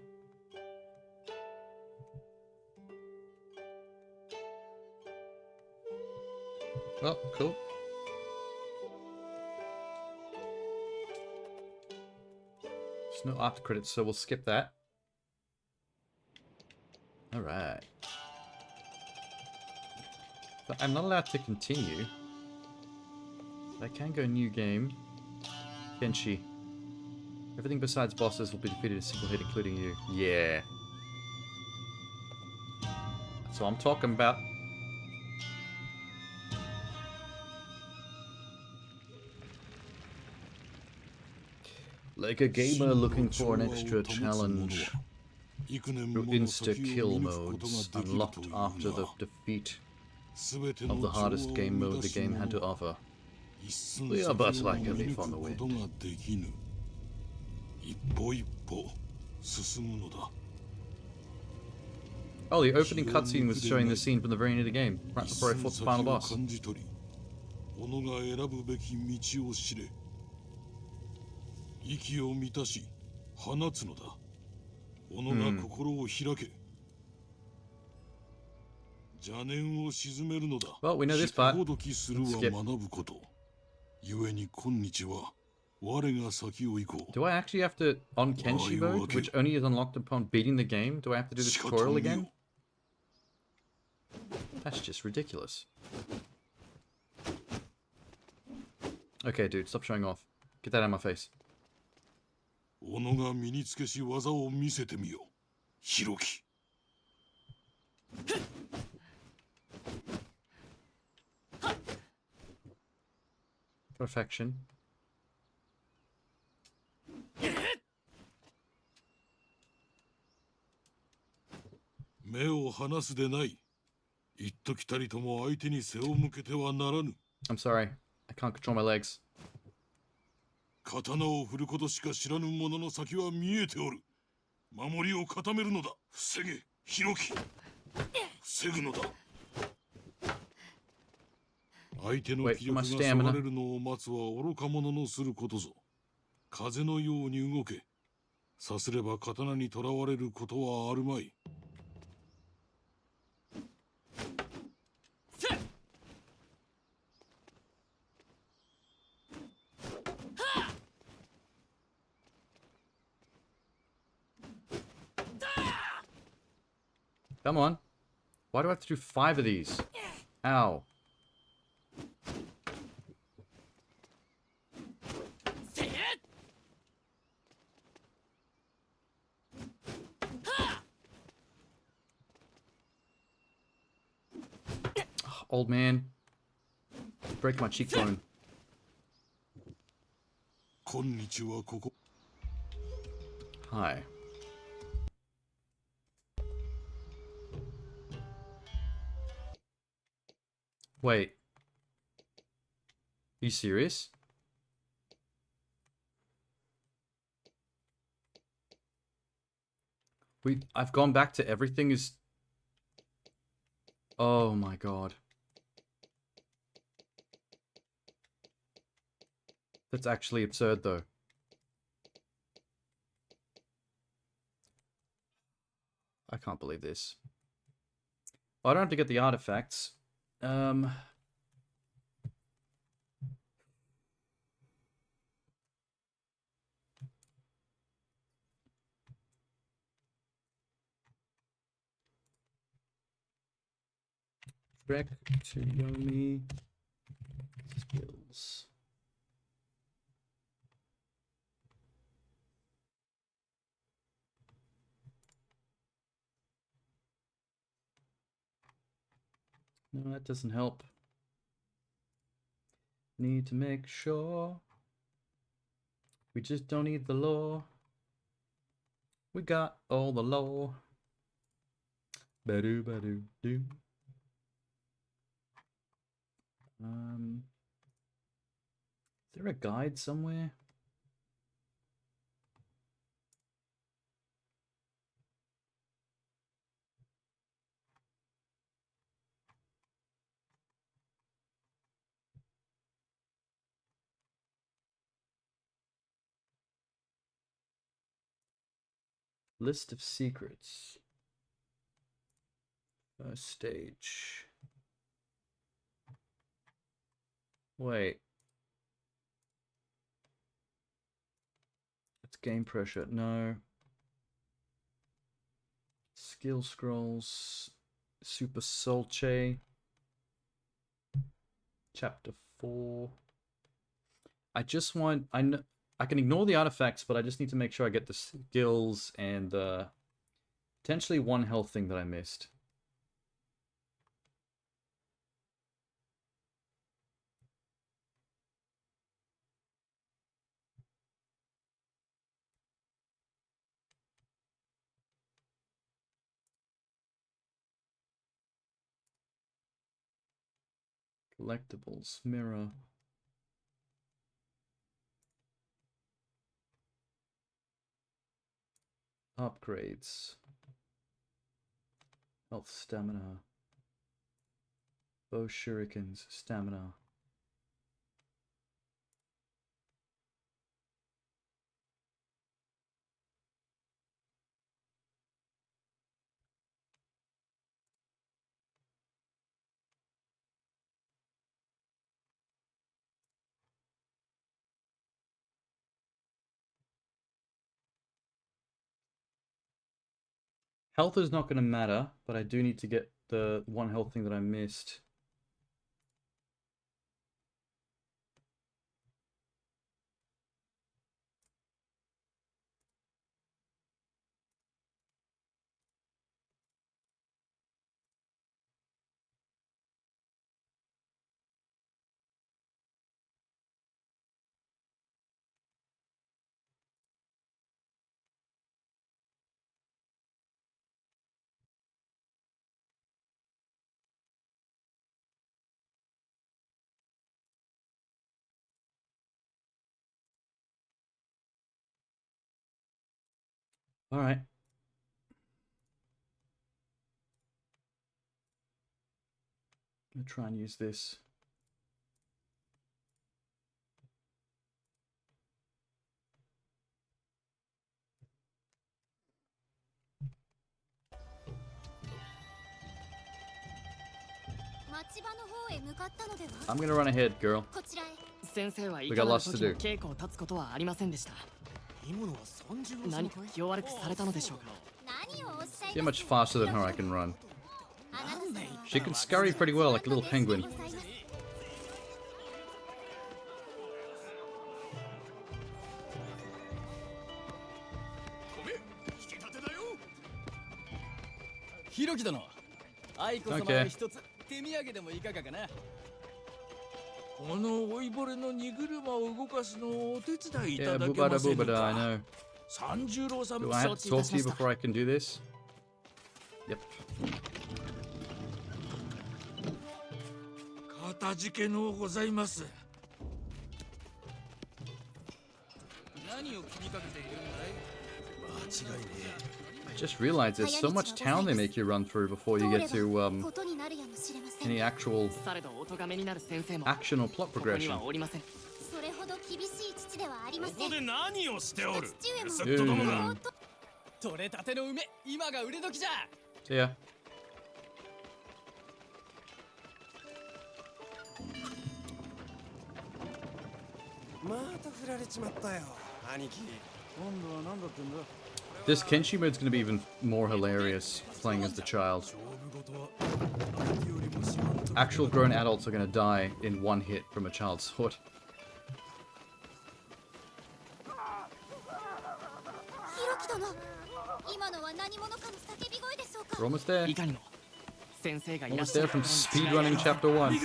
Well, cool. There's no after credits, so we'll skip that. Alright. But I'm not allowed to continue. I can go new game. Kenshi. Everything besides bosses will be defeated in a single hit, including you. Yeah. That's what I'm talking about. Like a gamer looking for an extra challenge. Through insta-kill modes, unlocked after the defeat of the hardest game mode the game had to offer. 一寸 We 先 are を but 見 like a 抜 leaf く on the こ wind. とができぬ。一歩一歩進むのだ。 Oh, the opening cutscene was showing the scene from the very end of the game, right 一 before I 寸 fought the 先 final を boss. 感じ取り、己が選ぶべき道を知れ。息を満たし、放つのだ。己が心を開け。邪念を鎮めるのだ。 Well, we know this part. ほどきするは学ぶこと。故に今日は我が先を行こう。 Do I actually have to, on Kenshi mode, which only is unlocked upon beating the game, do I have to do the tutorial again? That's just ridiculous. Okay, dude, stop showing off. Get that out of my face. 己が身につけし技を見せてみよ。ひろき。 Perfection. 目を離すでない。一時たりとも相手に背を向けてはならぬ。 I'm sorry. I can't control my legs. 刀を振ることしか知らぬ者の先は見えておる。守りを固めるのだ。防げ、ひろき。防ぐのだ。相手の気力がそがれるのを待つは愚か者のすることぞ。風のように動け。さすれば刀にとらわれることはあるまい。 Come on. Why do I have to do 5 of these? Ow. Old man. Break my cheekbone. 今日はここ。 Hi. Wait. Are you serious? I've gone back to everything is... Oh my god. That's actually absurd though. I can't believe this. Well, I don't have to get the artifacts. Trek to Yomi. Skills. No, that doesn't help. Need to make sure we just don't need the lore. We got all the lore. Ba-doo, ba-doo, doo. Is there a guide somewhere? List of secrets. First stage. Wait. It's game pressure. No. Skill scrolls. Super Solche. Chapter 4. I just want... I can ignore the artifacts, but I just need to make sure I get the skills and potentially one health thing that I missed. Collectibles, mirror. Upgrades. Health, stamina. Bow shurikens, stamina. Health is not going to matter, but I do need to get the one health thing that I missed. All right. I'm going to try and use this. I'm going to run ahead, girl. We got lots to do. See how much faster than her I can run. She can scurry pretty well, like a little penguin. Okay. この老いぼれの荷車を動かすのをお手伝いい Yeah, ただけません bubada, I か know. 三十郎さん Do も I have to talk to you before I can do this? Yep. かたじけのうございます。何を気にかけているんだい？間違いねえ。I just realized there's so much town they make you run through before you get to any actual action or plot progression. ここで何をしておる？セット殿が。取れたての梅、今が売れ時じゃ。See ya. また振られちまったよ、兄貴。今度は何だってんだ。 This Kenshi mode's going to be even more hilarious playing as the child. Actual grown adults are going to die in one hit from a child's sword. We're almost there. Almost there from speedrunning chapter 1.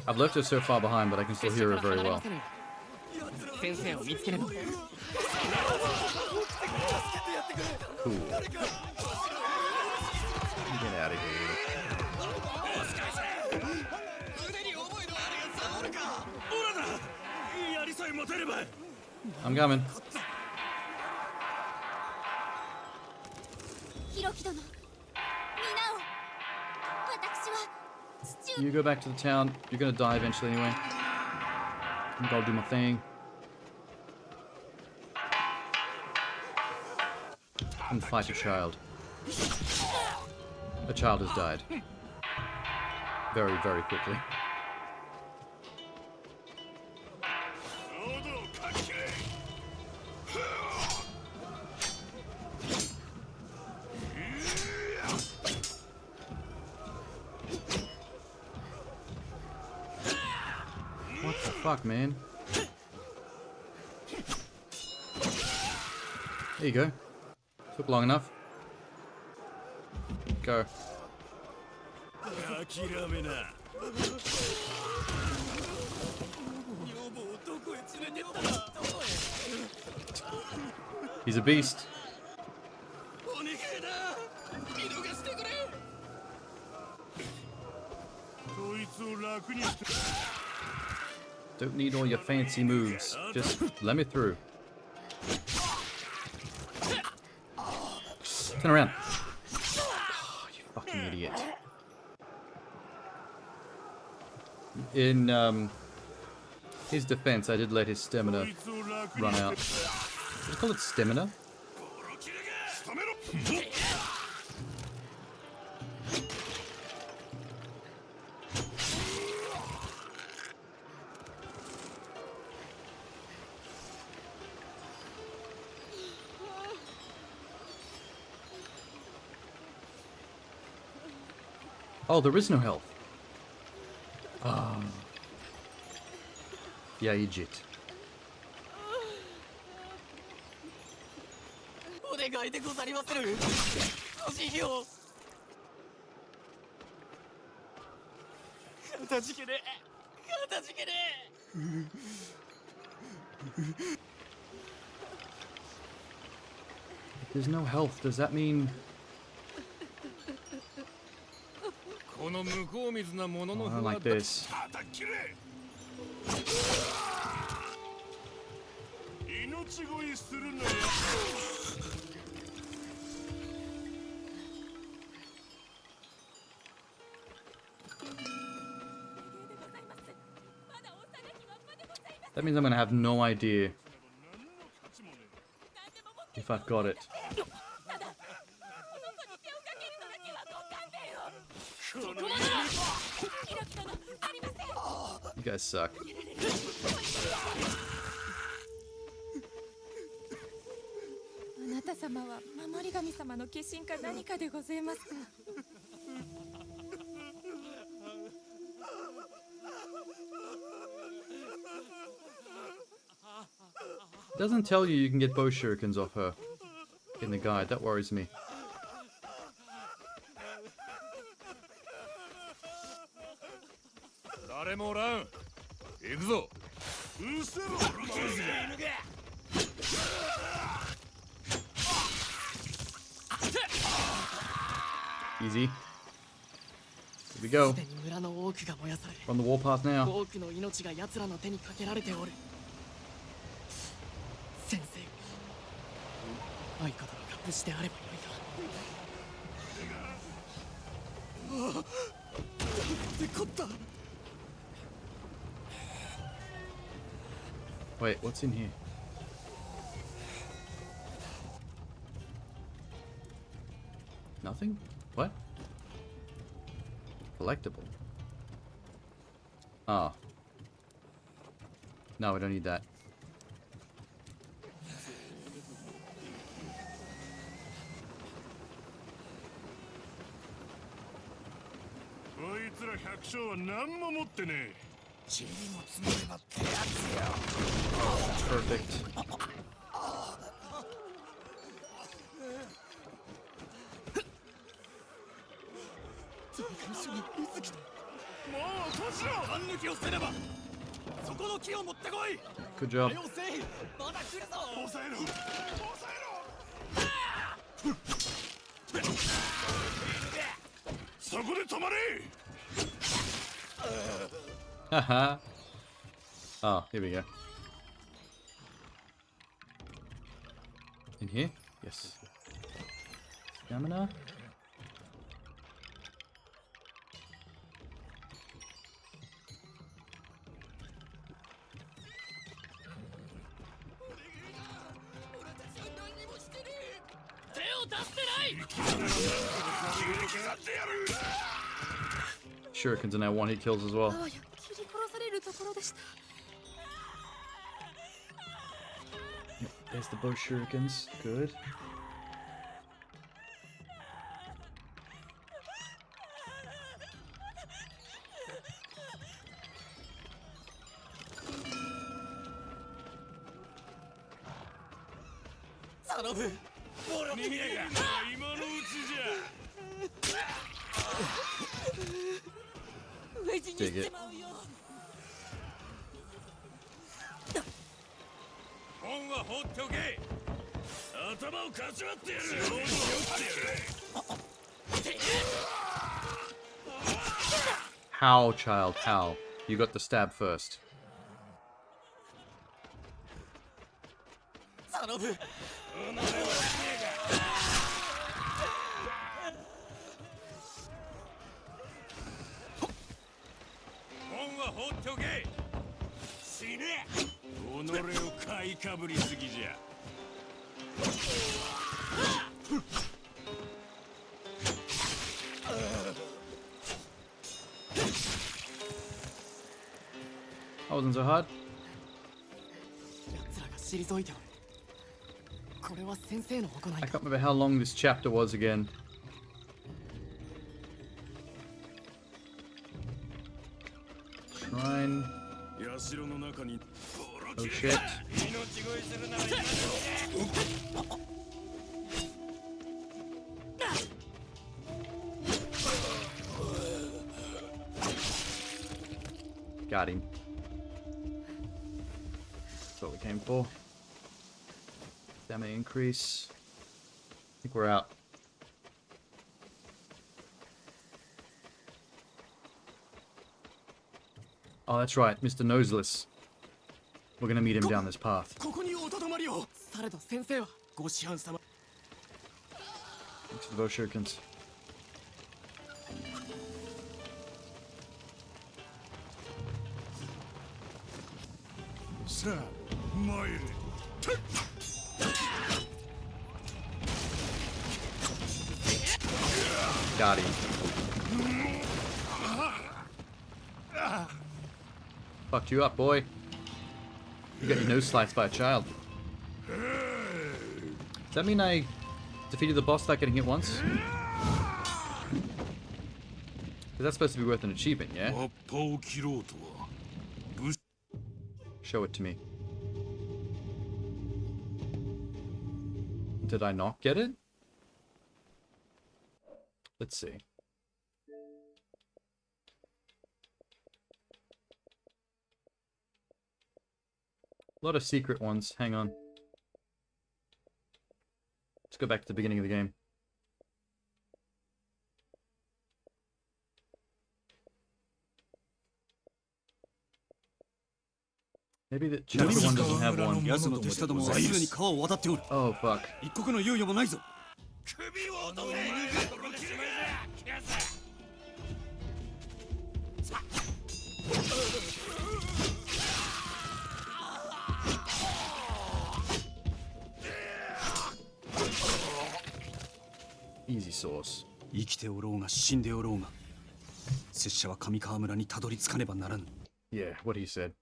I've left her so far behind, but I can still hear her very well. Cool. Get out of here. I'm coming. You go back to the town. You're gonna die eventually anyway. I'm gonna do my thing. And fight a child. A child has died. Very, very quickly. What the fuck, man? There you go. Took long enough. Go. He's a beast. Don't need all your fancy moves. Just let me through. Turn around. Oh, you fucking idiot. In his defense, I did let his stamina run out. Did you call it stamina? Oh, there is no health. Yeah, Ijit. お願いでござりまする。ご慈悲を。かたじけねえ。かたじけねえ。 If there's no health, does that mean... この向こう水なものの I 不 don't 和 like this. 叩き切れ。命乞いするなよ。That means I'm gonna have no idea if I've got it. You guys suck. あなた様は守り神様の化身か何かでございますか。 Doesn't tell you you can get bow shurikens off her in the guide. That worries me. 誰もおらん。行くぞ。うせろ。 Easy. Here we go. すでに村の多くが燃やされ、 On the warpath now. 多くの命が奴らの手にかけられておる。先生、相方が無事であればよいが。ああ、ってこった。 Wait, what's in here? Nothing? What? Collectible. Ah. No, we don't need that. こいつら百姓は何も持ってねえ。 Perfect. Good job. そこで止まれ。 Haha. Oh, here we go. In here? Yes. Stamina? Shurikens are now one-hit kills as well. ああ、切り殺されるところでした。 There's the bow shurikens. Good. Dig it. 本は放っておけ。頭をかち割ってやる。 How, child? How? You got the stab first. 頼む。門は放っておけ。死ね。己を買いかぶりすぎじゃ。That wasn't so hard. 奴らが退いておる。これは先生の行い I か。 can't remember how long this chapter was again. Shrine. 社の中に Oh shit. 命乞いするなら今のうち Got him. That's what we came for. Stamina increase. I think we're out. Oh, that's right, Mr. Noseless. We're gonna meet him down this path. ここにおとどまりを。されど先生はご師範様。 Thanks for the shurikens. さあ参れ。 Got him. Fucked you up, boy. You got your nose sliced by a child. Does that mean I defeated the boss without getting hit once? Because that's supposed to be worth an achievement, yeah? 葉っぱを切ろうとは武士 Show it to me. Did I not get it? Let's see. A lot of secret ones. Hang on. Let's go back to the beginning of the game. Maybe the chapter 1 doesn't have one. 奴の手下どもはすでに川を渡っておる。 Oh, fuck. 一刻の猶予もないぞ。首を落とせ。Easy sauce. 生きておろうが死んでおろうが、拙者は上川村にたどり着かねばならぬ。 Yeah, what he said.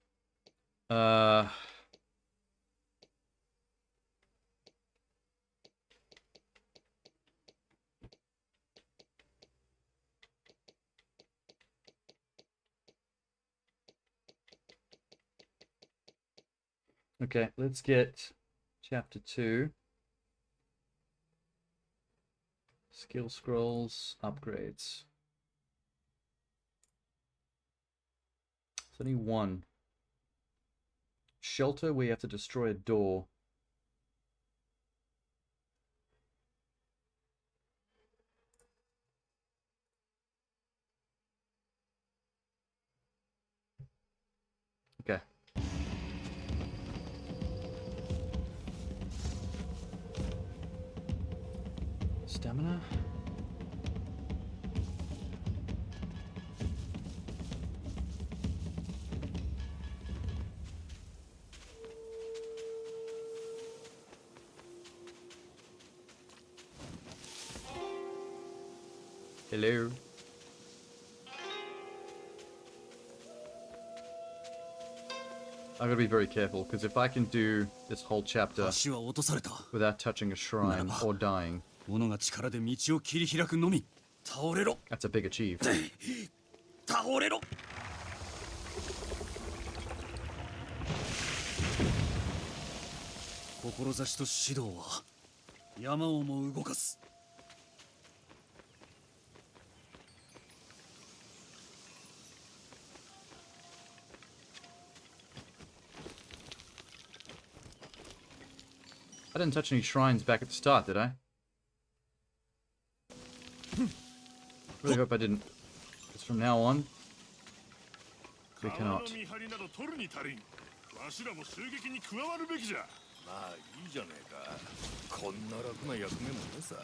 Okay, let's get chapter 2. Skill scrolls, upgrades. It's only one. Shelter, where you have to destroy a door. Okay. Stamina. Hello. I'm gonna be very careful, because if I can do this whole chapter 橋は落とされた。 without touching a shrine or dying, 斧が力で道を切り開くのみ。倒れろ。 that's a big achieve. 倒れろ。志と指導は山をも動かす。 I didn't touch any shrines back at the start, did I? Really hope I didn't. Because from now on, we 川 cannot. の見張りなど取るに足りん。わしらも襲撃に加わるべきじゃ。まあいいじゃねえか。こんな楽な役目もねさ。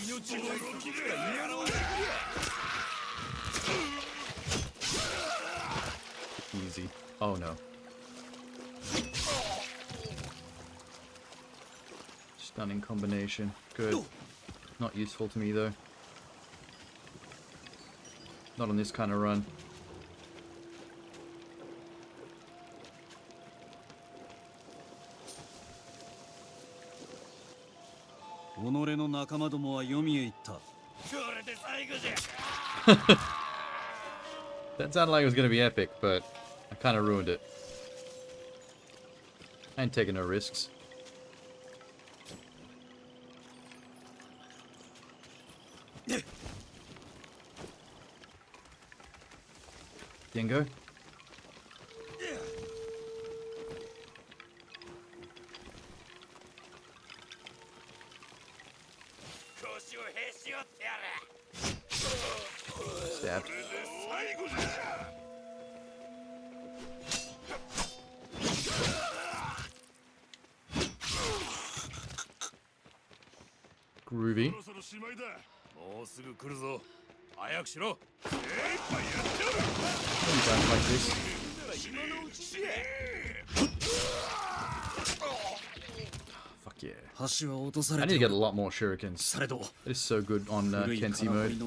命の動きがやろう。 Easy. Oh no. Stunning combination. Good. Not useful to me though. Not on this kind of run. That sounded like it was going to be epic, but I kind of ruined it. I ain't taking no risks. Dingo? Stabbed. Groovy. そろそろしまいだ。もうすぐ来るぞ。早くしろ。精一杯やってやる。 You guys like this? Fuck yeah. I need to get a lot more shurikens. It is so good on Kenshi mode.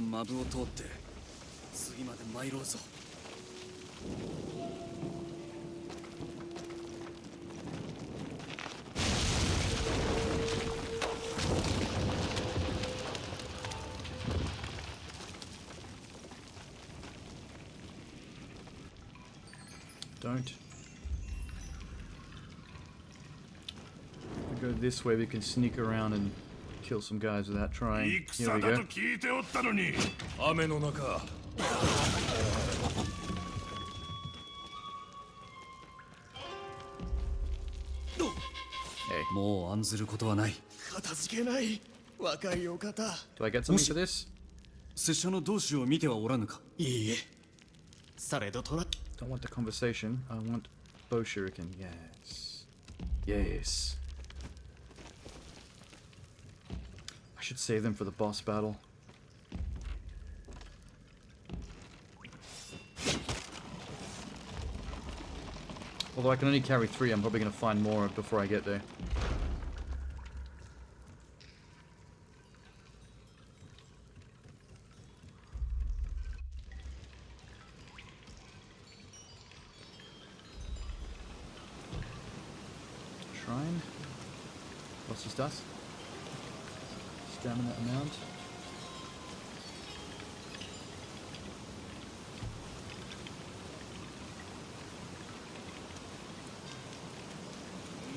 Don't. We go this way, we can sneak around and kill some guys without trying. Here we go. 聞いておったのに。雨の中。 Hey. もう案ずることはない。片付けない。若いお方。 Do I get something for this? 拙者の同志を見てはおらぬか。いいえ。されどとら。 Don't want the conversation. I want bow shuriken. Yes. Yes. I should save them for the boss battle. Although I can only carry 3, I'm probably going to find more before I get there. Shrine. What's his dust? Stamina amount.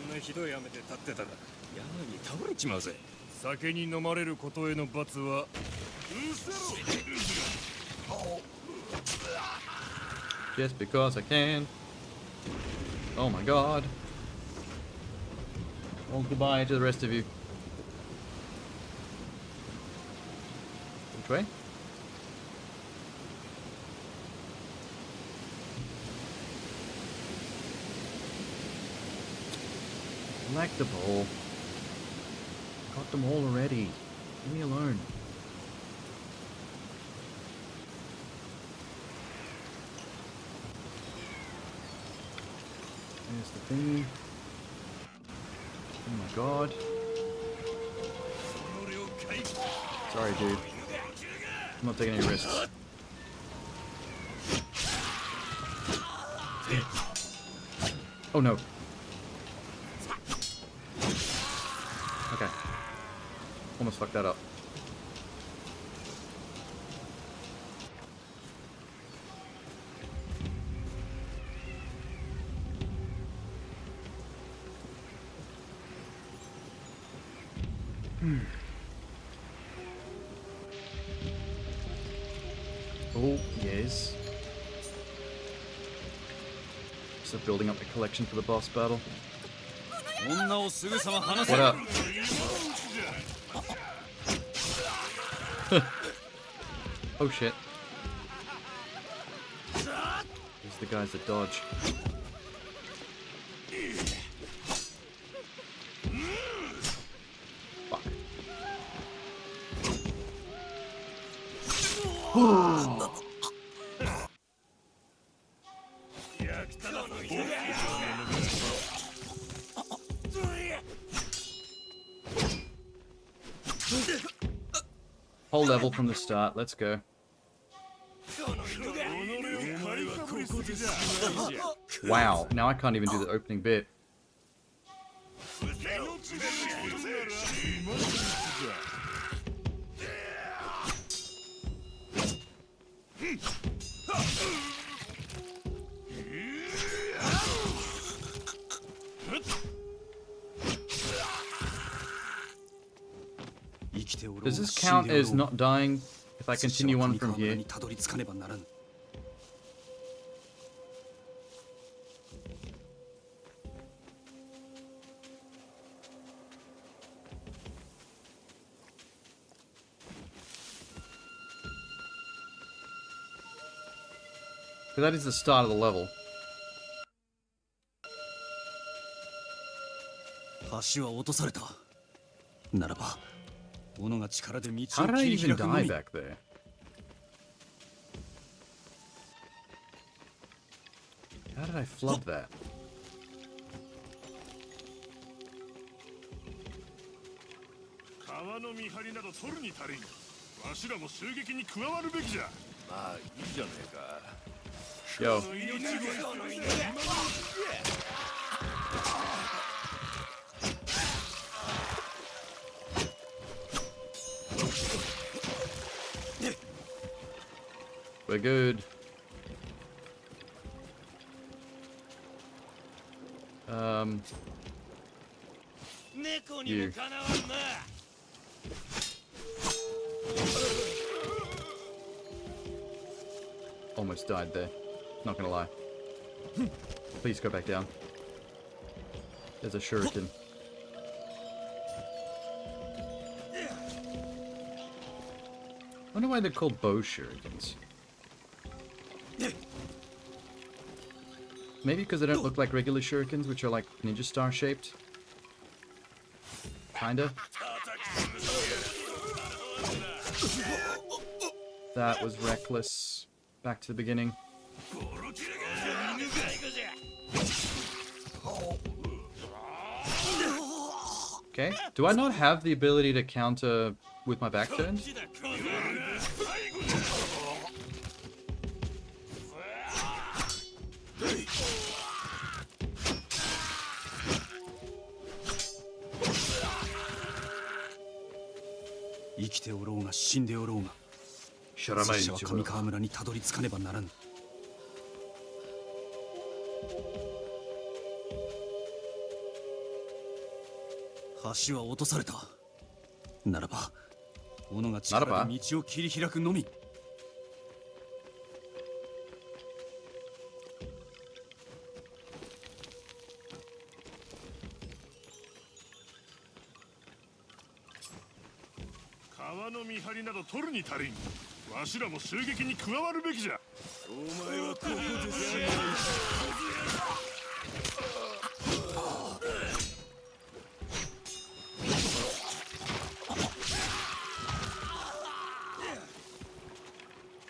こんなひどい雨で立ってたら山に倒れちまうぜ。酒に飲まれることへの罰はうせろ。 Just because I can. Oh my god. Well, goodbye to the rest of you. Which way? Like the ball. Got them all already. Leave me alone. There's the thingy. Oh my god. Sorry, dude. I'm not taking any risks. Oh no. Okay. Almost fucked that up. Oh, yes. Start building up the collection for the boss battle. What up? Oh shit. These are the guys that dodge. Whole level from the start. Let's go. Wow. Now I can't even do the opening bit. Does this count as not dying if I continue on from here? So that is the start of the level. How did I even die back there? How did I flub that? Yo. We're good. You. Almost died there. Not gonna lie. Please go back down. There's a shuriken. I wonder why they're called bow shurikens. Maybe because they don't look like regular shurikens, which are like ninja star shaped. Kinda. That was reckless. Back to the beginning. Okay. Do I not have the ability to counter with my back turned?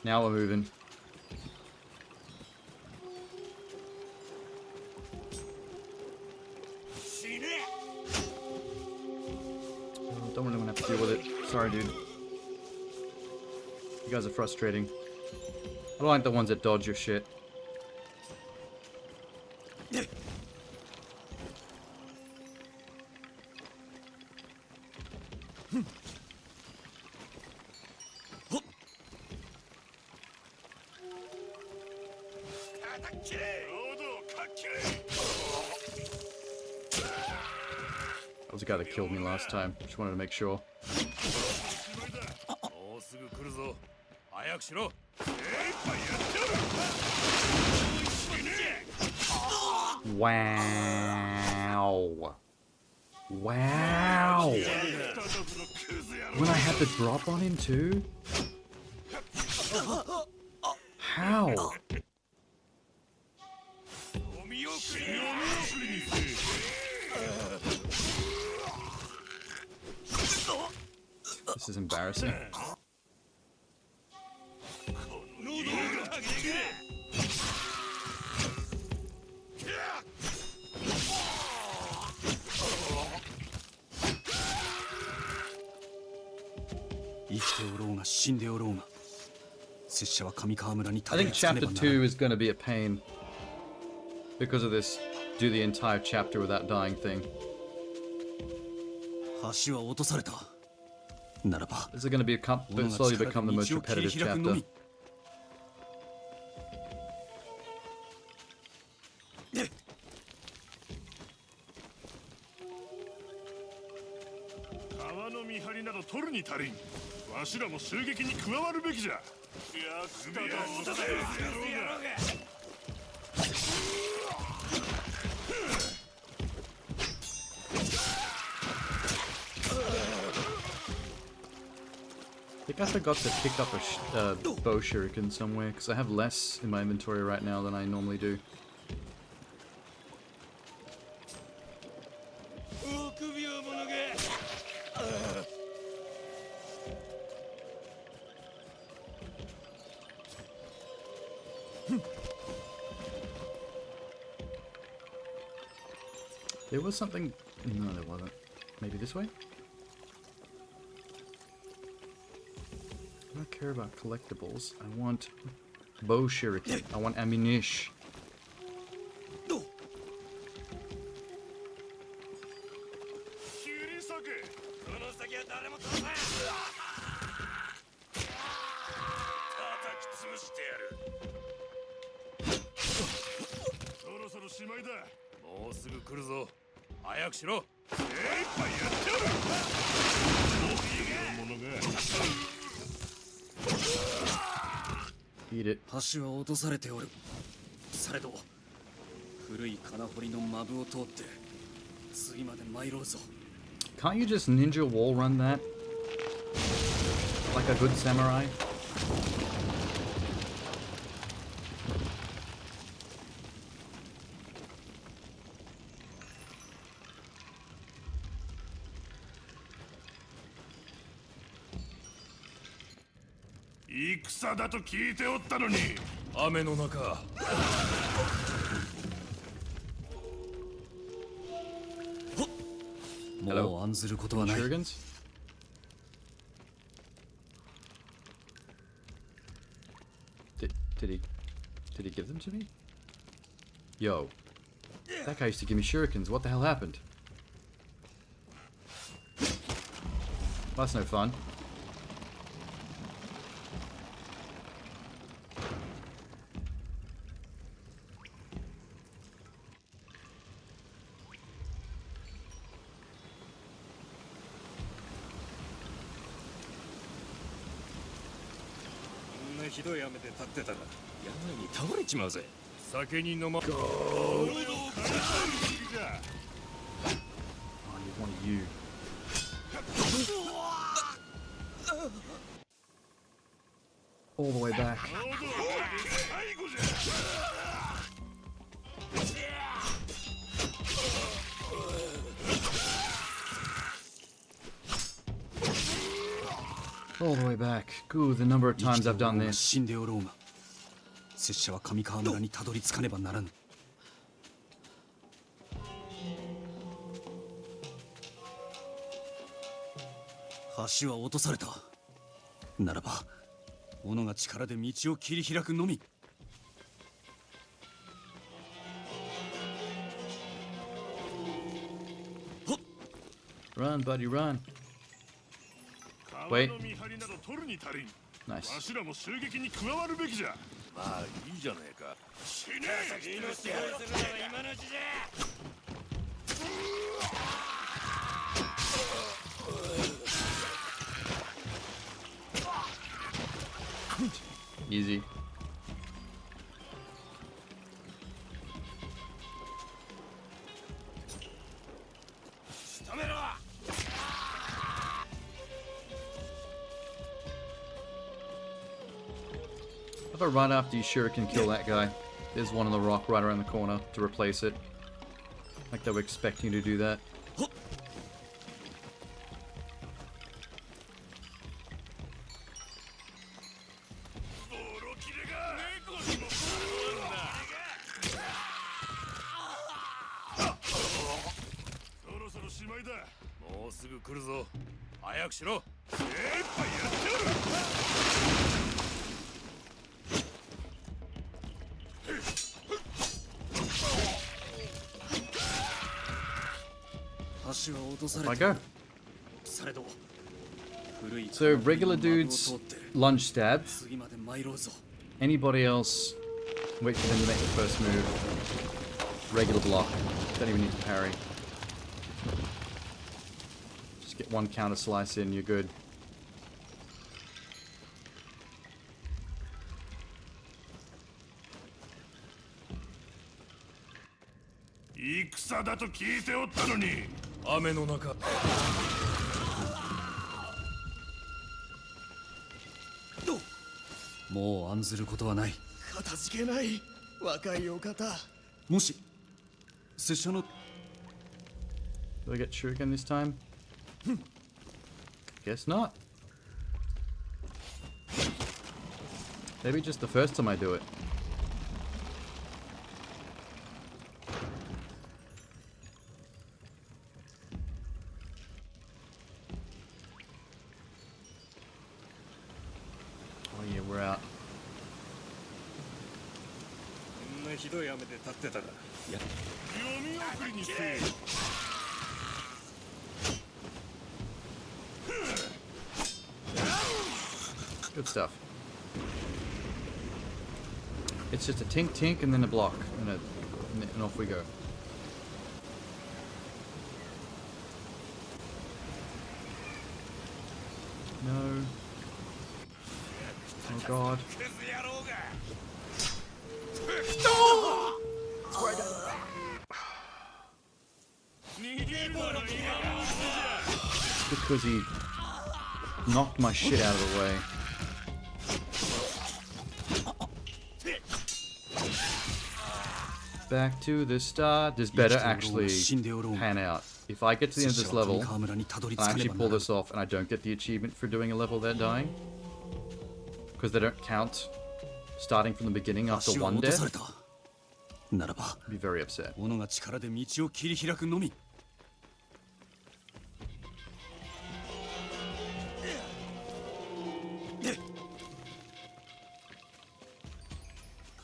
Now we're moving. Oh, don't really want to have to deal with it. Sorry, dude. You guys are frustrating. I don't like the ones that dodge your shit. That was the guy that killed me last time. Just wanted to make sure. Wow. Wow. When I had the drop on him too? How? This is embarrassing. I think chapter 2 is going to be a pain because of this. Do the entire chapter without dying thing. 橋は落とされた。ならば This is going to be slowly become the most repetitive chapter. 川の見張りなど取るに足りん。わしらも襲撃に加わるべきじゃ。役立たずだよ。 I think I forgot to pick up a bow shuriken somewhere, because I have less in my inventory right now than I normally do. There was something... No, there wasn't. Maybe this way? I don't care about collectibles. I want bow shuriken. I want ammunition. Eat it. 橋は落とされておる。されど古い金掘りのマブを通って次まで参ろうぞ。 Can't you just ninja wall run that? Like a good samurai? Hello? 戦だと聞いておったのに。雨の中。もう案ずることはない。 Shurikens? Did he give them to me? Yo. That guy used to give me shurikens. What the hell happened? Well, that's no fun. Oh, you want you. All the way back. All the way back. Ooh, the number of times I've done this. 死んでおろうが、拙者は上川村にたどり着かねばならぬ。橋は落とされた。ならば、斧が力で道を切り開くのみ。Run, buddy, run. Wait. Nice. わしらも襲撃に加わるべきじゃ。まあいいじゃねえか。死ねえ。命をするのは今のうちじゃ。 Easy. If I run after you, shuriken kill that guy. There's one on the rock right around the corner to replace it. Like they were expecting you to do that. 橋は落とさ Off れ I てお go. る。されど古い So 金堀 regular の窓を dudes 通って lunge stab. 次まで参ろうぞ。 Anybody else, wait for them to make the first move. Regular block. Don't even need to parry. Just get one counter slice in, you're good. – 戦だと聞いておったのに。雨の中。もう案ずることはない。かたじけない、若いお方。もし拙者の Do I get shuriken this time? Guess not. Maybe just the first time I do it. Oh yeah, we're out. こんなひどい雨で立ってたら。読み送りにせえ。 Good stuff. It's just a tink tink and then a block and off we go. No. Oh god. Because he knocked my shit out of the way. Back to the start. This better actually pan out. If I get to the end of this level, and I actually pull this off, and I don't get the achievement for doing a level they're dying, because they don't count starting from the beginning after 橋は one 落とさ death, れた。ならば I'd be very upset. 己が力で道を切り開くのみ。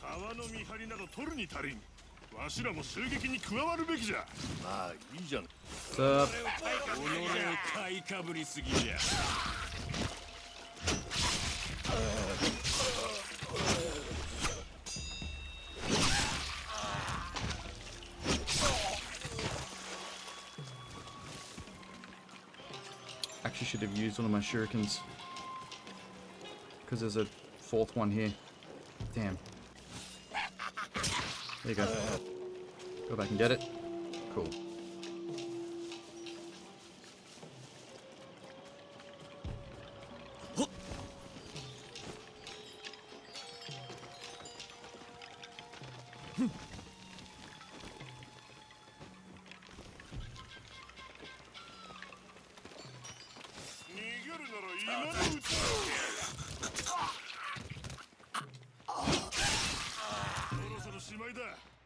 川の見張りなど取るに足りん。わしらも襲撃に加わるべきじゃ。まあいいじゃん。 What's up? 己を買いかぶりすぎじゃ。 Actually should have used one of my shurikens. Because there's a fourth one here. Damn. There you go. Go back and get it. Cool. Mo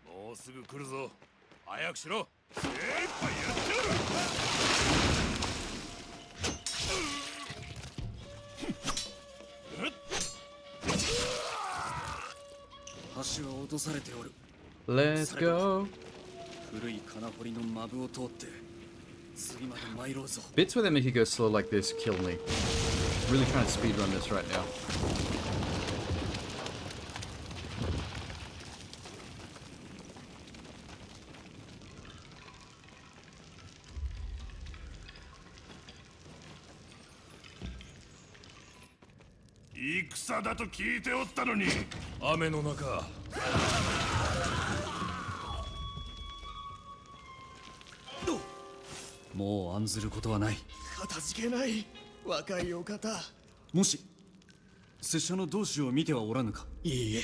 もうすぐ来るぞ。早くしろ。精一杯やって橋は落とされておる。 Let's go. 古い金堀のマブを通って次まで参ろうぞ。 Bits where they make you go slow like this kill me. Really trying to speedrun this right now. – 戦だと聞いておったのに。雨の中。もう案ずることはない。かたじけない、若いお方。もし拙者の同志を見てはおらぬか。いいえ。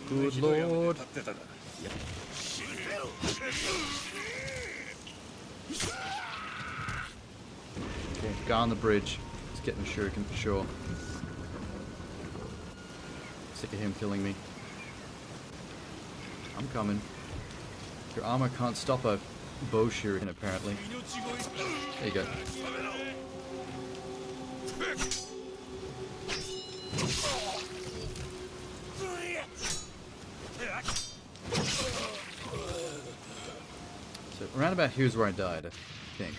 Good lord. 立ってたら。 Okay, guy on the bridge. Let's getting a shuriken for sure. Sick of him killing me. I'm coming. Your armor can't stop a bow shuriken, apparently. There you go. So, around about here's where I died, I think.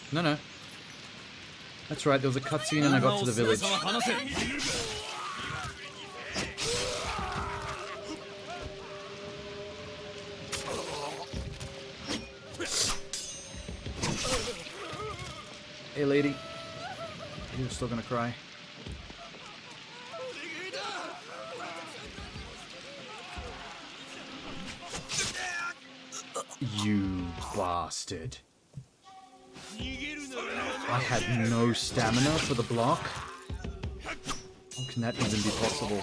No. That's right, there was a cutscene and I got to the village. Hey lady, you're still gonna cry. You bastard. I had no stamina for the block. How can that even be possible?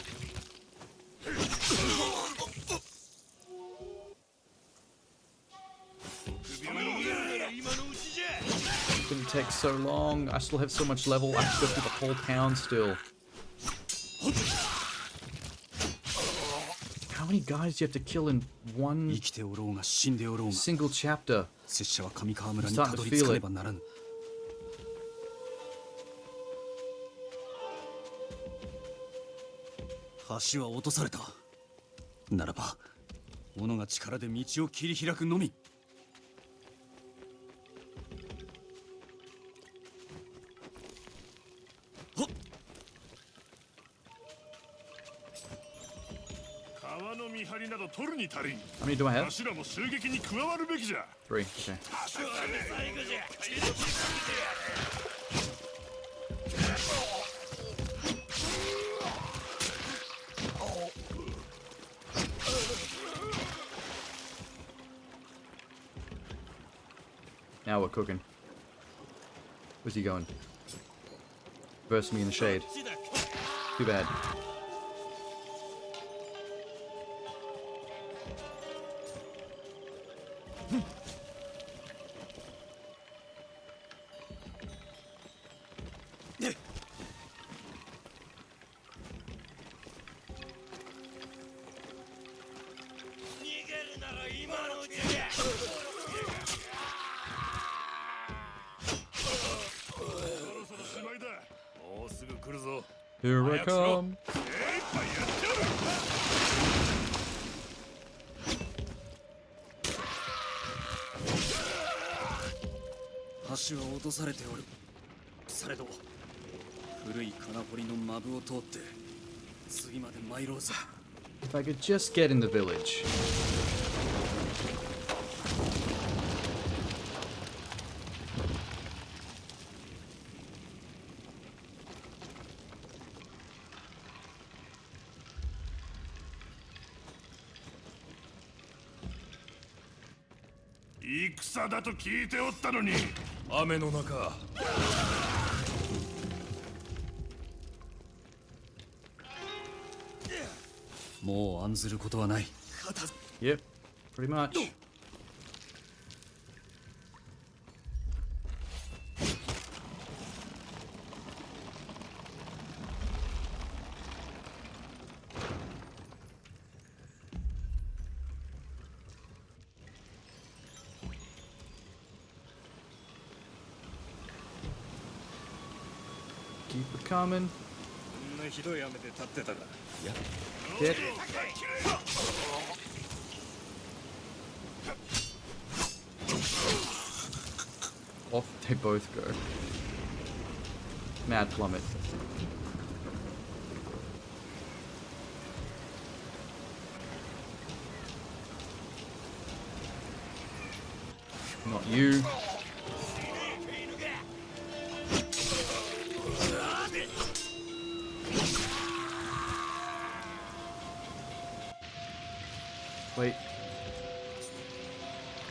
It didn't take so long. I still have so much level. I have to go through the whole town still. How many guys do you have to kill in one single chapter? I'm starting to feel it. 橋は落とされた。ならば、斧が力で道を切り開くのみ。川の見張りなど取るに足りん。 How many do I have? 柱も襲撃に加わるべきじゃ。 3. Okay. Now we're cooking. Where's he going? Burst me in the shade. Too bad. Here I come. If I could just get in the village. Yep. 戦だと聞いておったのに。雨の中。もう案ずることはない。 Yep, pretty much. Keep it coming. こんなひどい雨で立ってたか。Hit. Off they both go. Mad plummet. Not you. Wait.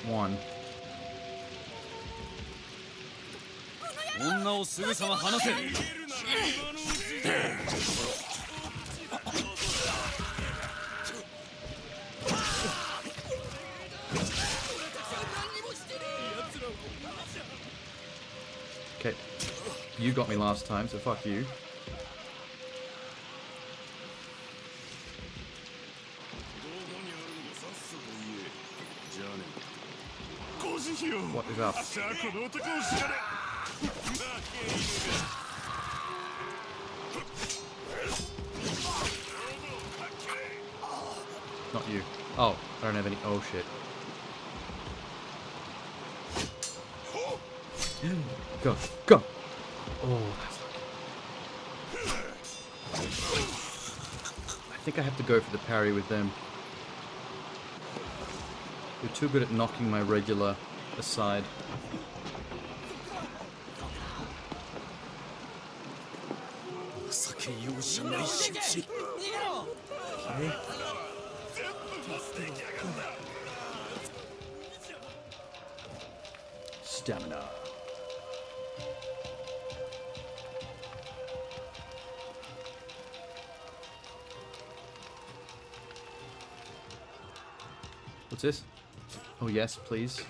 One. 女をすぐさま離せ。You got me last time, so fuck you. What is up? Not you. Oh, I don't have any. Oh shit. Go, go. Oh, I think I have to go for the parry with them. You're too good at knocking my regular aside. Okay. Stamina. What's this? Oh yes, please.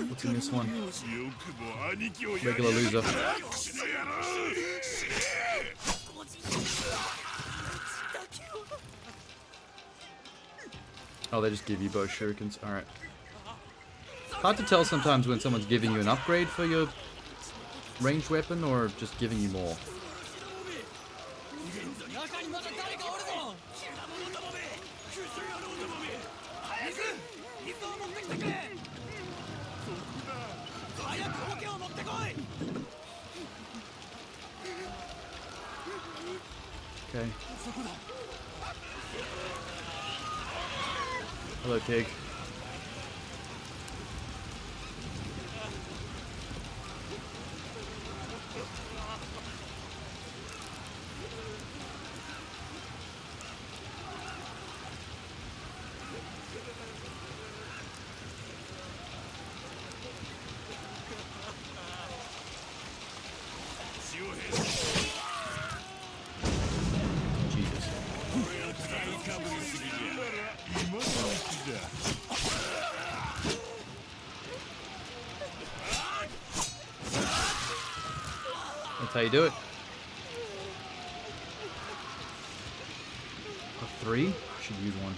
What's in this one? Regular loser. Oh, they just give you both shurikens. Alright. Hard to tell sometimes when someone's giving you an upgrade for your ranged weapon or just giving you more. Okay. Hello, pig. Jesus. That's how you do it. A 3? I should use one.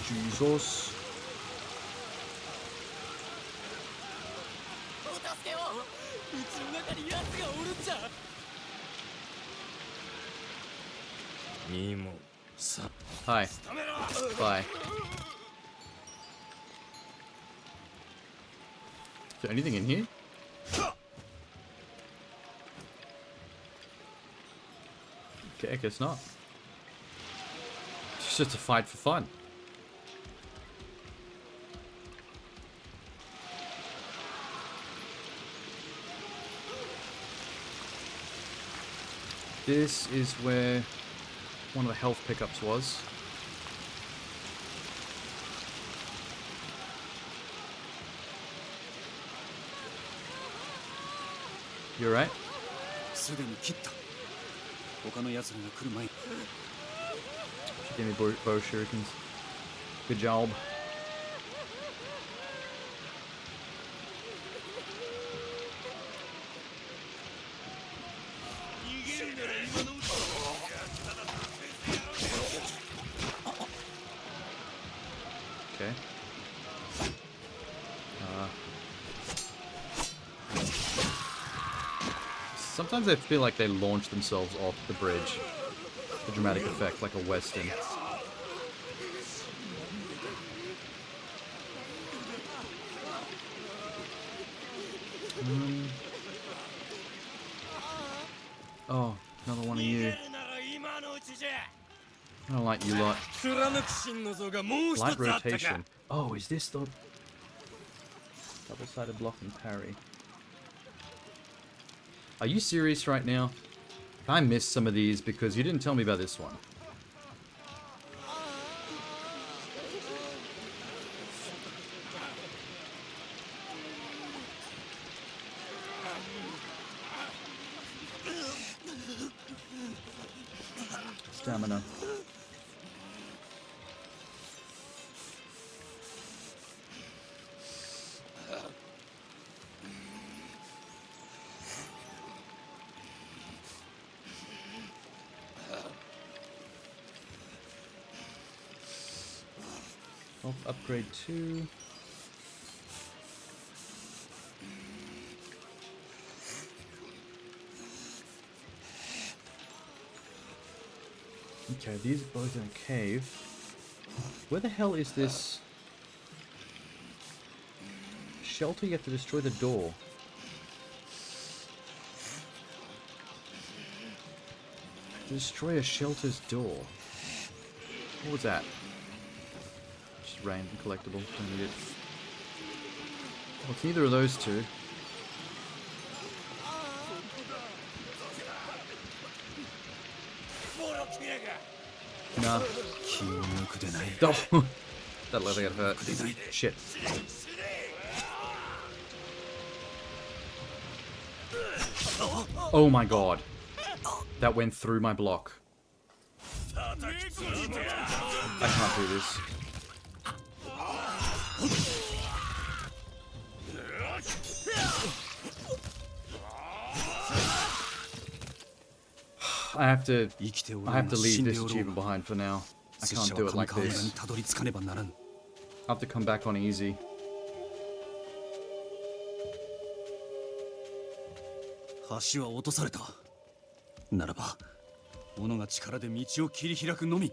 Jesus. Hi. Bye. Is there anything in here? Okay, I guess not. It's just a fight for fun. This is where one of the health pickups was. You alright? She gave me bow shurikens. Good job. Okay. Sometimes I feel like they launch themselves off the bridge. A dramatic effect, like a western. Oh, another one of you. I don't like you lot. Light rotation. Oh, is this the double-sided block and parry? Are you serious right now? I missed some of these because you didn't tell me about this one. stamina. Health upgrade 2. Okay, these are both in a cave. Where the hell is this shelter? You have to destroy the door. Destroy a shelter's door. What was that? Just random collectible. Don't need it. Well, it's neither of those two. Nah. Oh, that leather got hurt. Shit. Oh my god. That went through my block. I can't do this. I have to leave this achievement behind for now. I can't do it like this. I have to come back on easy. 橋は落とされた。ならば、斧が力で道を切り開くのみ。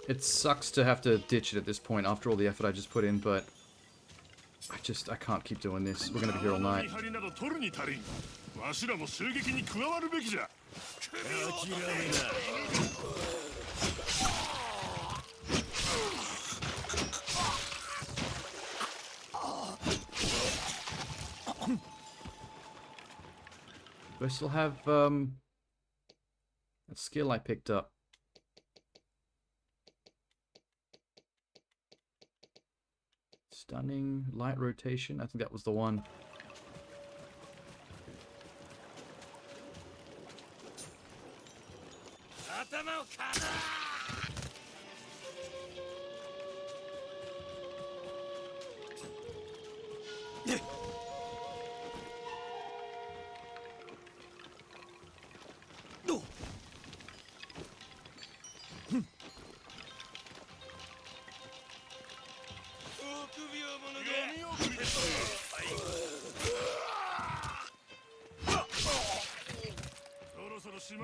It sucks to have to ditch it at this point after all the effort I just put in, but I can't keep doing this. We're gonna be here all night. Do I still have a skill I picked up? Stunning, light rotation. I think that was the one.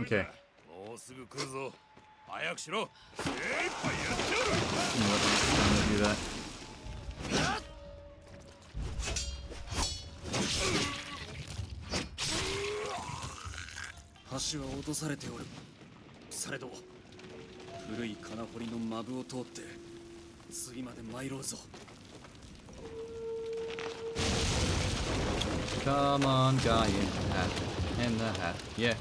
Okay. You know what, I'm gonna do that. Hashi wa otosarete oru. Saredo, furui kanahori no mabu o toutte, tsugi made mairou zo. Come on, guy in the hat. In the hat. Yeah.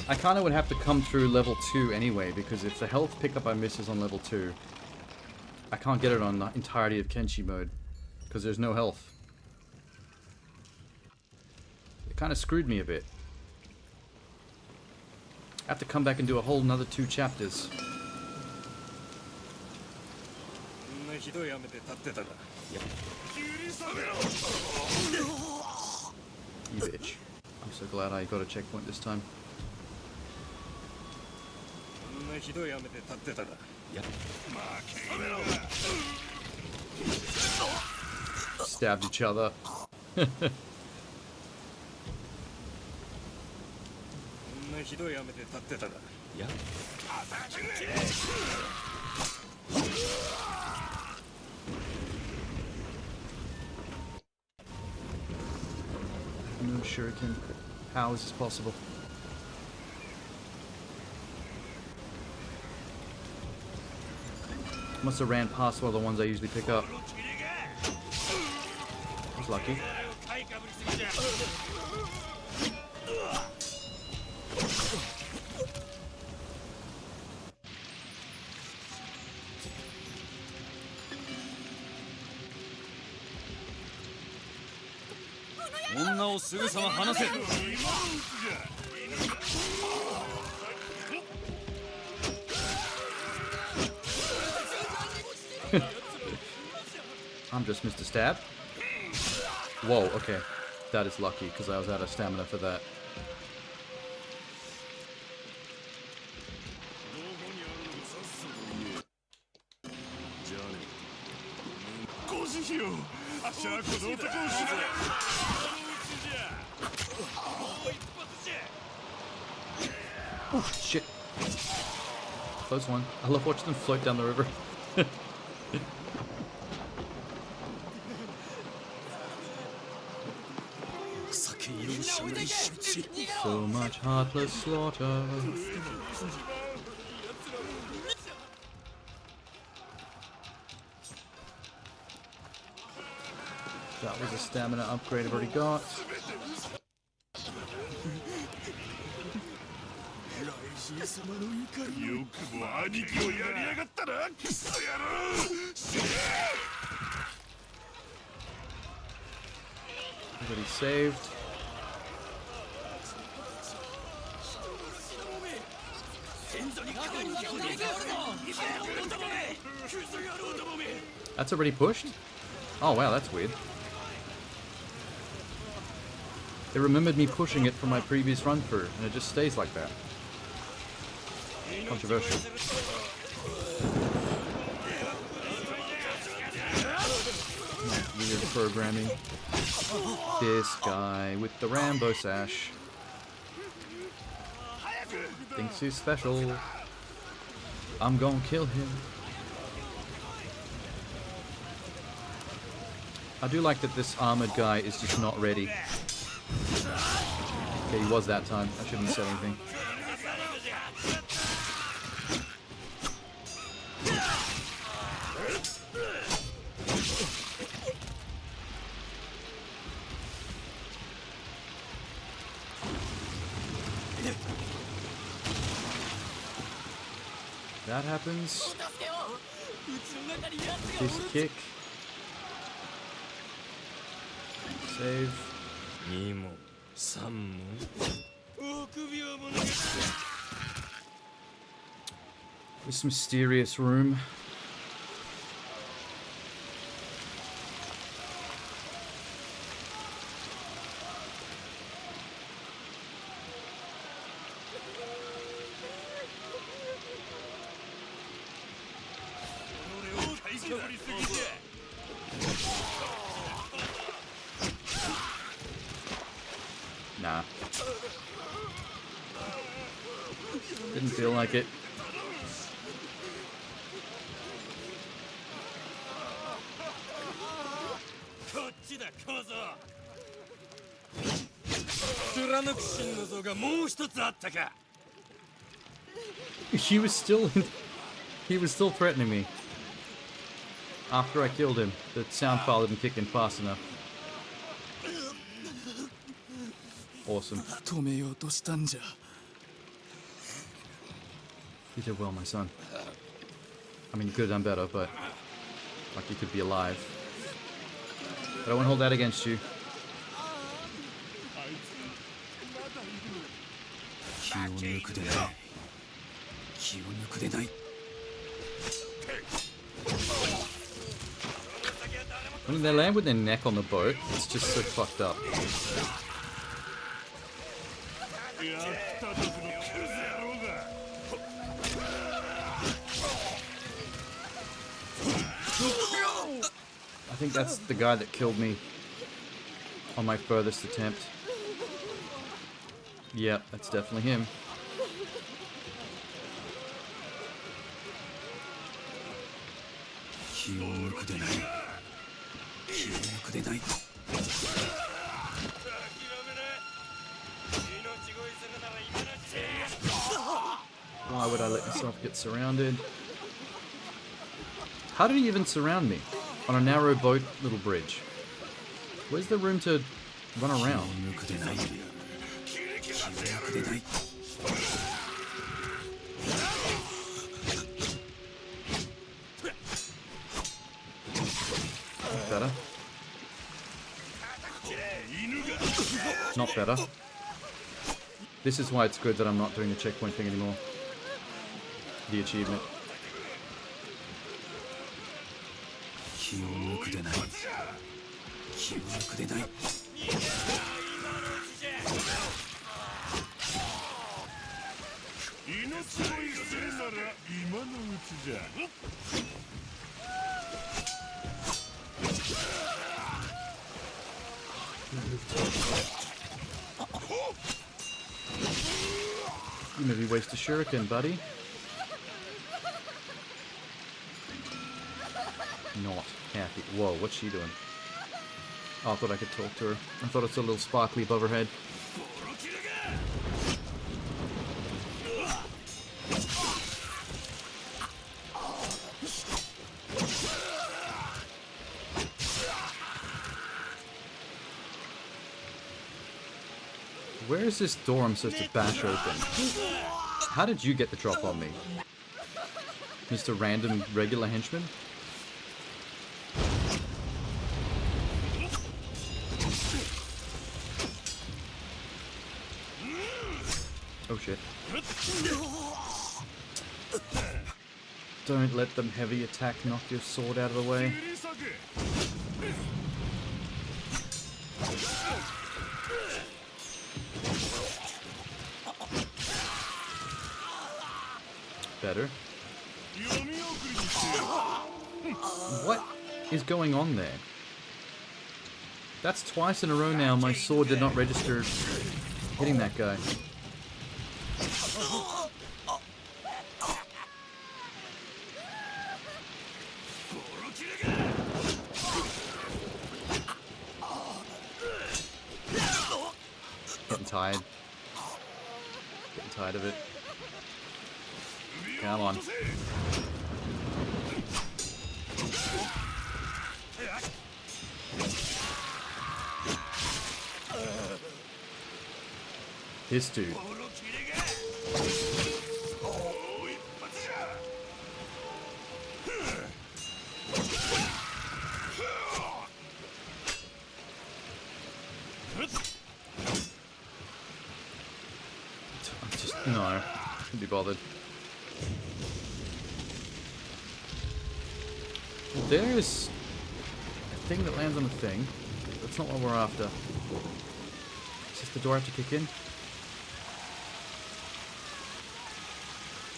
I kind of would have to come through level 2 anyway, because if the health pickup I miss is on level 2, I can't get it on the entirety of Kenshi mode, because there's no health. It kind of screwed me a bit. I have to come back and do a whole another 2 chapters. Yep. You bitch. I'm so glad I got a checkpoint this time. Yep. Stabbed each other. Yeah. No shuriken. How is this possible? Must have ran past one of the ones I usually pick up. I was lucky. I'm just Mr. Stab. Whoa, okay. That is lucky, because I was out of stamina for that. Oh, shit. Close one. I love watching them float down the river. So much heartless slaughter. That was a stamina upgrade I've already got. Everybody saved. That's already pushed? Oh wow, that's weird. It remembered me pushing it from my previous run through, and it just stays like that. Controversial. Weird programming. This guy with the Rambo sash thinks he's special. I'm gonna kill him. I do like that this armored guy is just not ready. Okay, he was that time. I shouldn't have said anything. That happens. This kick. Save. This mysterious room. Nah. Didn't feel like it. He was still threatening me. After I killed him, the sound file didn't kick in fast enough. Awesome. You did well, my son. I mean, you could have done better, but like you could be alive. But I won't hold that against you. When they land with their neck on the boat, it's just so fucked up. I think that's the guy that killed me on my furthest attempt. Yep, that's definitely him. Why would I let myself get surrounded? How did he even surround me? On a narrow boat little bridge. Where's the room to run around? Better. Not better. This is why it's good that I'm not doing the checkpoint thing anymore. The achievement. You maybe waste a shuriken, buddy. Not happy. Whoa, what's she doing? Oh, I thought I could talk to her. I thought it's a little sparkly above her head. Where is this door I'm supposed to bash open? How did you get the drop on me? Mr. Random Regular Henchman? Oh shit. Don't let them heavy attack knock your sword out of the way. Better. What is going on there? That's twice in a row now my sword did not register hitting that guy. Getting tired. Getting tired of it. Come on. This dude. No, couldn't be bothered. Well, there's a thing that lands on the thing. That's not what we're after. Is this the door I have to kick in?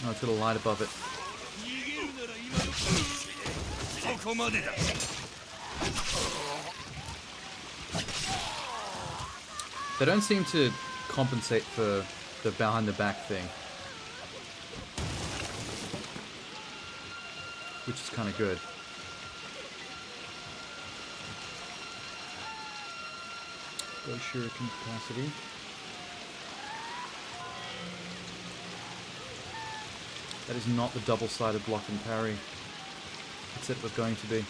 Oh, it's got a light above it. They don't seem to compensate for the behind the back thing, which is kind of good. Low shuriken capacity. That is not the double-sided block and parry. That's it was going to be.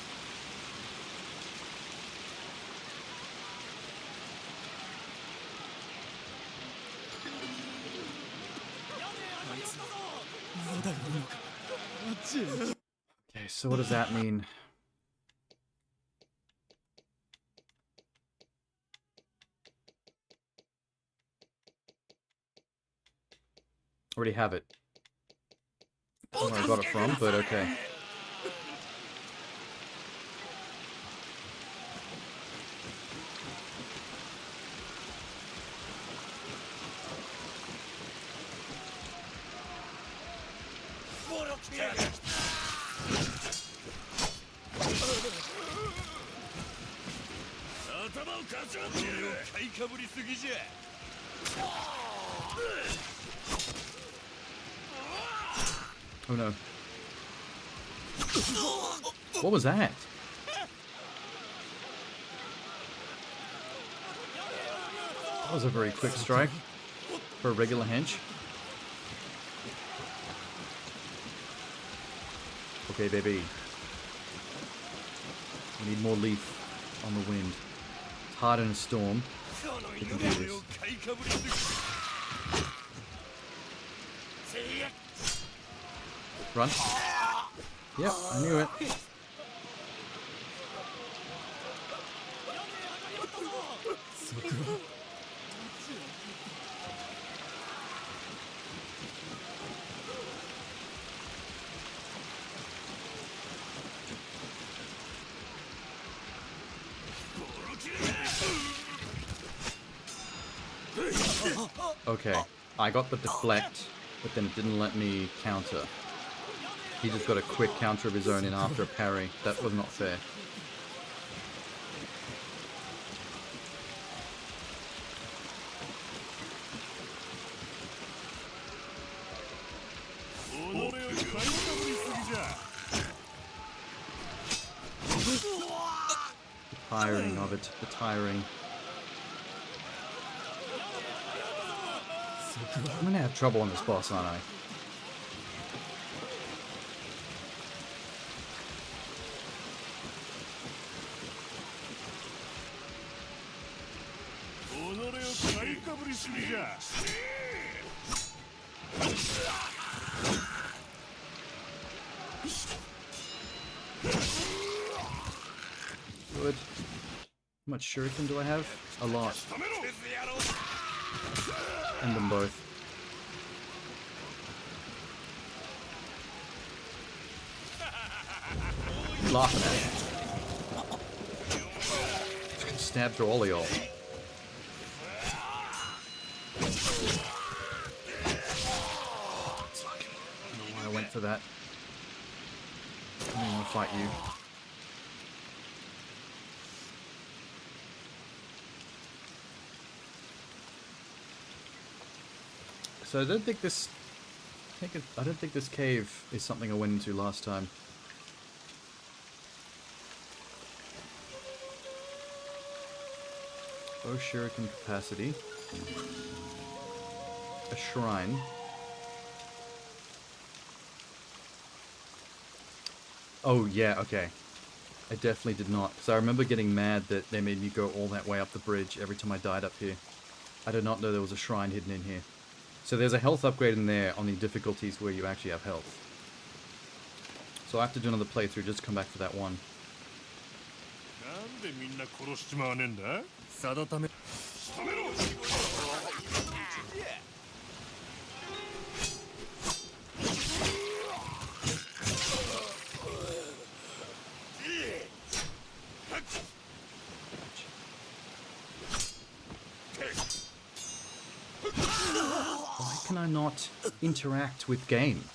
Okay, so what does that mean? Already have it. I don't know where I got it from, but okay. Oh no. What was that? That was a very quick strike for a regular hench. Okay, baby. We need more leaf on the wind. It's hard in a storm. We can do this. Run. Yep, I knew it. Okay, I got the deflect, but then it didn't let me counter. He just got a quick counter of his own in after a parry. That was not fair. The tiring of it, the tiring. I'm gonna have trouble on this boss, aren't I? Good. How much shuriken do I have? A lot. End them both. Laughing at it. Stab through all of y'all. I don't know why I went for that. I don't want to fight you. So I don't think this... I don't think this cave is something I went into last time. Bow shuriken capacity. A shrine. Oh yeah, okay. I definitely did not, because I remember getting mad that they made me go all that way up the bridge every time I died up here. I did not know there was a shrine hidden in here. So there's a health upgrade in there on the difficulties where you actually have health. So I have to do another playthrough, just come back for that one. Why can I not interact with game?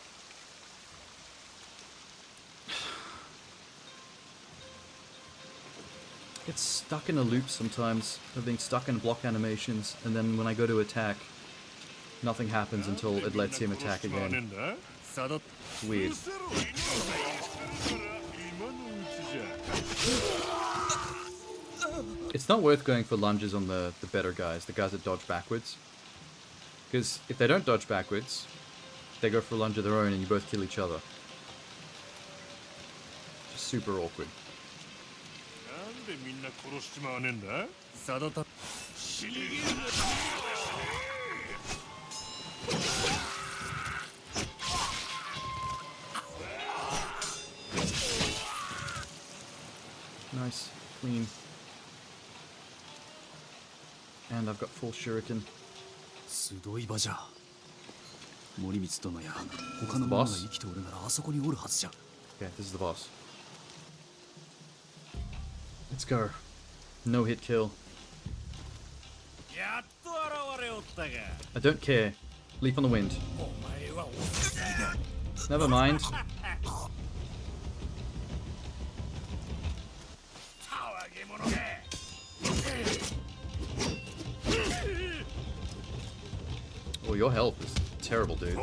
I get stuck in a loop sometimes of being stuck in block animations, and then when I go to attack, nothing happens until it lets him attack again. It's weird. It's not worth going for lunges on the better guys, the guys that dodge backwards. Because if they don't dodge backwards, they go for a lunge of their own and you both kill each other. Just super awkward. Nice, clean. And I've got full shuriken. Okay, this is the boss. Let's go. No hit kill. I don't care. Leap on the wind. Never mind. Oh, your health is terrible, dude.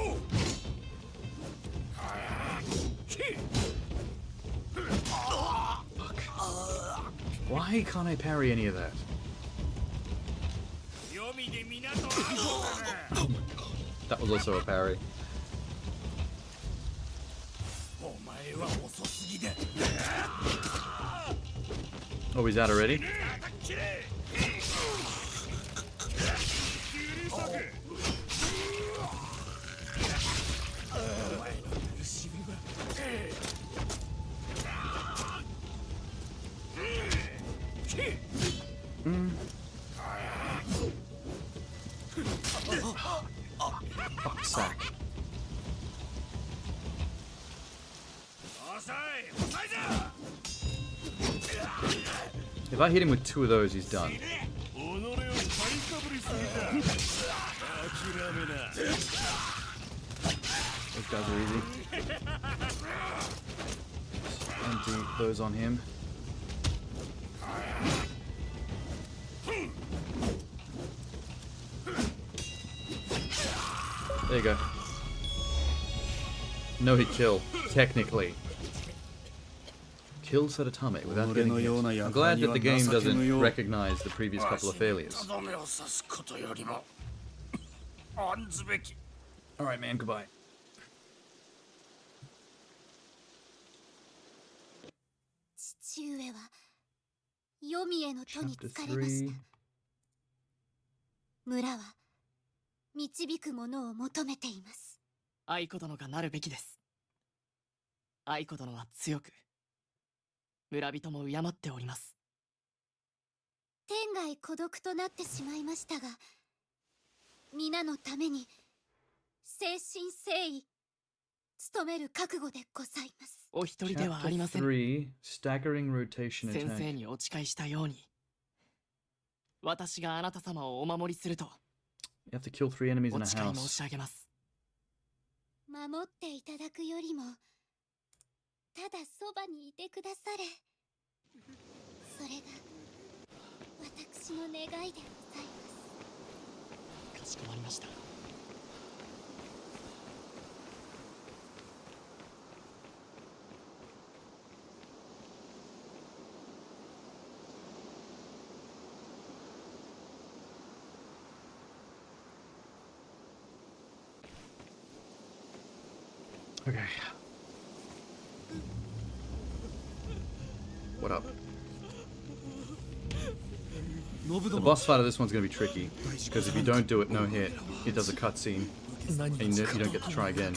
Fuck. Why can't I parry any of that? Oh my god. That was also a parry. Oh, he's out already? Fuck's sake. If I hit him with 2 of those, he's done. Those guys are easy. Empty those on him. There you go. No hit kill, technically. Kill Sadatame without getting hit. I'm glad that the game doesn't recognize the previous couple of failures. Alright man, goodbye. Chapter 3. 村は導くものを求めています。愛子殿がなるべきです。愛子殿は強く、村人も敬っております。天涯孤独となってしまいましたが、皆のために誠心誠意努める覚悟でございます。お一人ではありません。3, staggering rotation 先生 attack. にお誓いしたように、私があなた様をお守りすると You have to kill 3 enemies お in a 誓い申 house. し上げます。守っていただくよりも、ただそばにいてくだされ。それが私の願いでございます。かしこまりました。Okay. What up? The boss fight of this one's gonna be tricky, because if you don't do it, no hit, it does a cutscene, and you don't get to try again.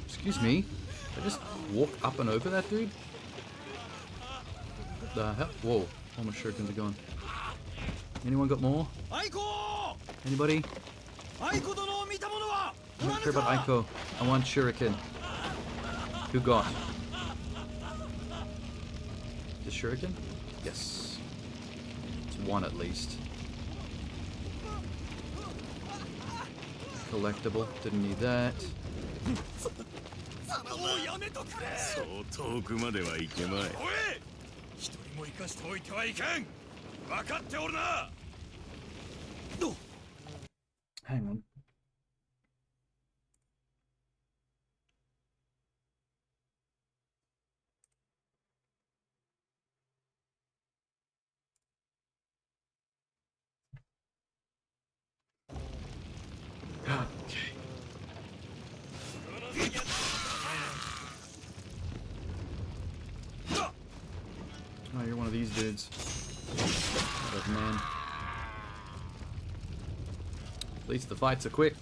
Excuse me? Did I just walk up and over that dude? The hell? Whoa, all my shurikens are gone. Anyone got more? Anybody? I don't care about Aiko. I want shuriken. Who got? The shuriken? Yes. It's one at least. Collectible. Didn't need that. そう遠くまでは行けまい。おい、一人も生かしておいてはいかん。分かっておるな。Hang on. Okay. Oh, you're one of these dudes. Like, man. At least the fights are quick.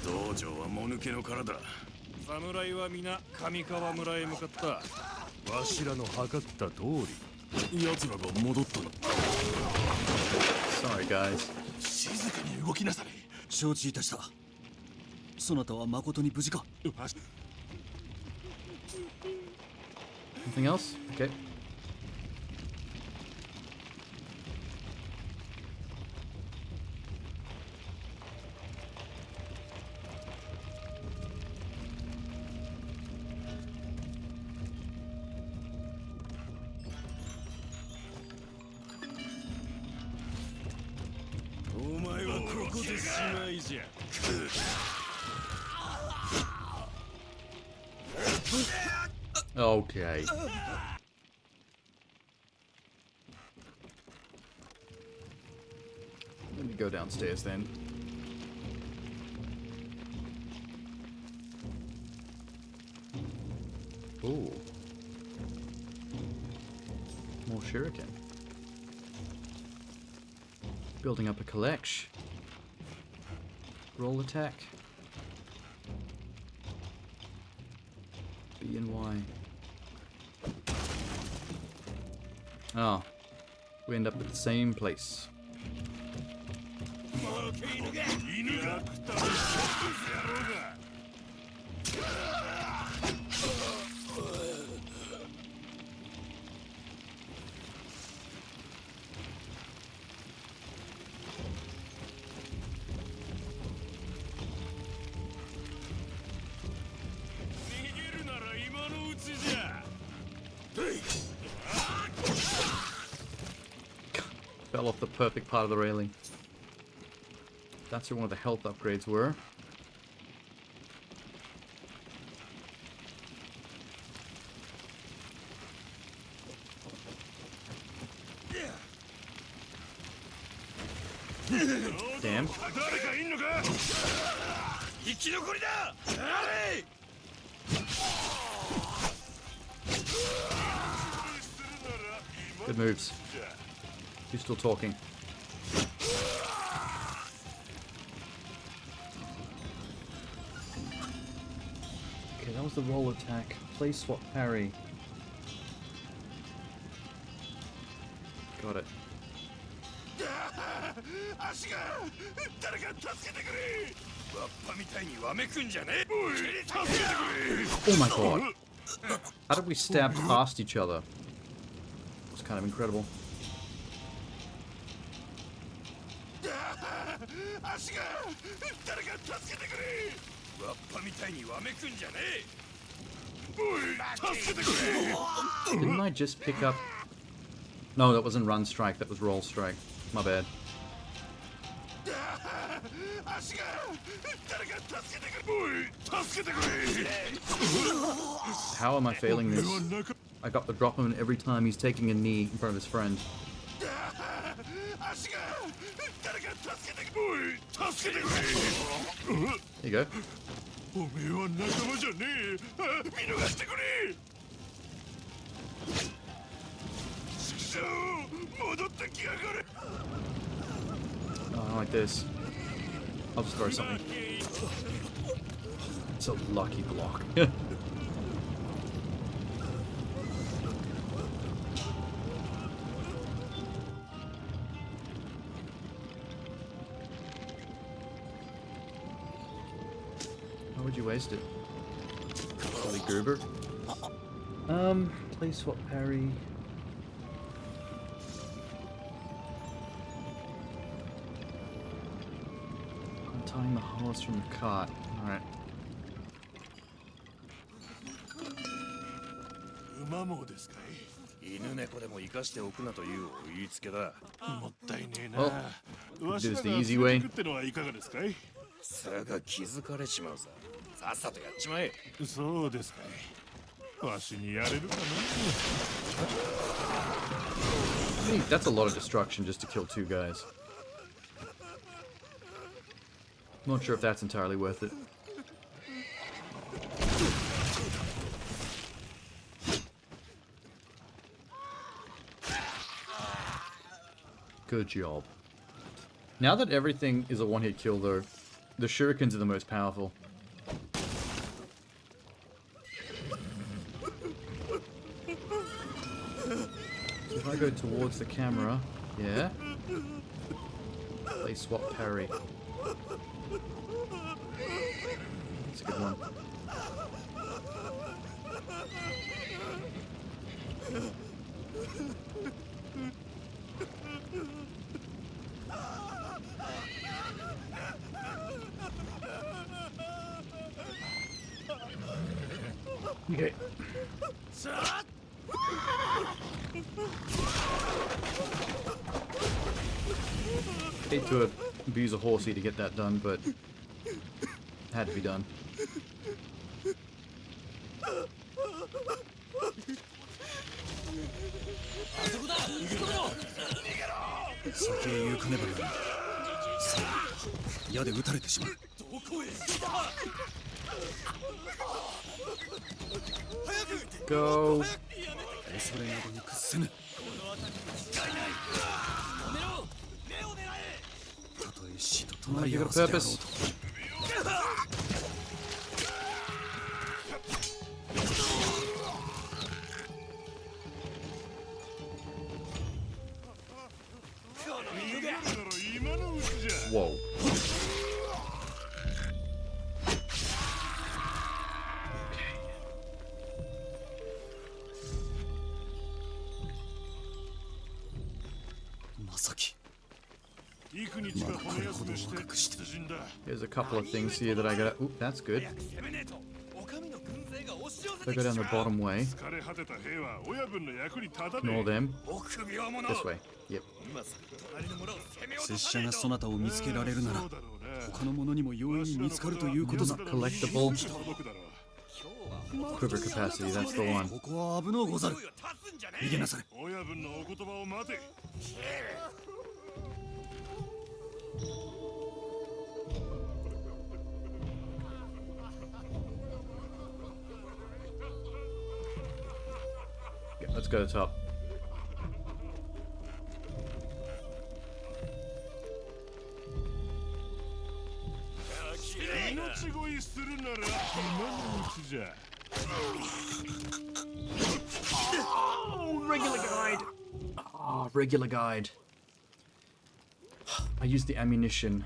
Dojoはもぬけの殻だ。侍は皆上川村へ向かった。わしらの計った通り、奴らが戻ったの。Sorry, guys. 静かに動きなされ。承知いたした。そなたは誠に無事か。 Anything else? Okay. Okay. Let me go downstairs then. Ooh. More shuriken. Building up a collection. Roll attack. B and Y. Oh. We end up at the same place. Fell off the perfect part of the railing. That's where one of the health upgrades were. Damn. Good moves. Who's still talking? Okay, that was the roll attack. Play swap parry. Got it. Oh my god. How did we stab past each other? It was kind of incredible. Didn't I just pick up... No, that wasn't run strike, that was roll strike. My bad. How am I failing this? I got the drop him every time he's taking a knee in front of his friend. There you go. Oh, I don't like this. I'll just throw something. It's a lucky block. Why would you waste it? Silly goober. Play swap parry. Untying the horse from the cart. Alright. Oh, do this the easy way. Hey, that's a lot of destruction just to kill two guys. Not sure if that's entirely worth it. Good job. Now that everything is a one-hit kill though, the shurikens are the most powerful. So if I go towards the camera, yeah. Play swap parry. That's a good one. Okay. Hate to abuse a horsey to get that done, but it had to be done. 先へ行かねばならない。さあ矢で撃たれてしまう。どこへ。 Go. 恐れなどに屈せぬ。たとえ死と隣り合わせであろうと。 Whoa. There's a couple of things here that I gotta. Oop, that's good. If I go down the bottom way, ignore them. This way. Yep. 拙者がそなたを見つけられるなら、他の者にも容易に見つかるということだ。 Collectible quiver capacity. That's the one. ここは危のうござる。逃げなされ。 Okay, let's go to the top. Oh, regular guide. Oh, regular guide. I used the ammunition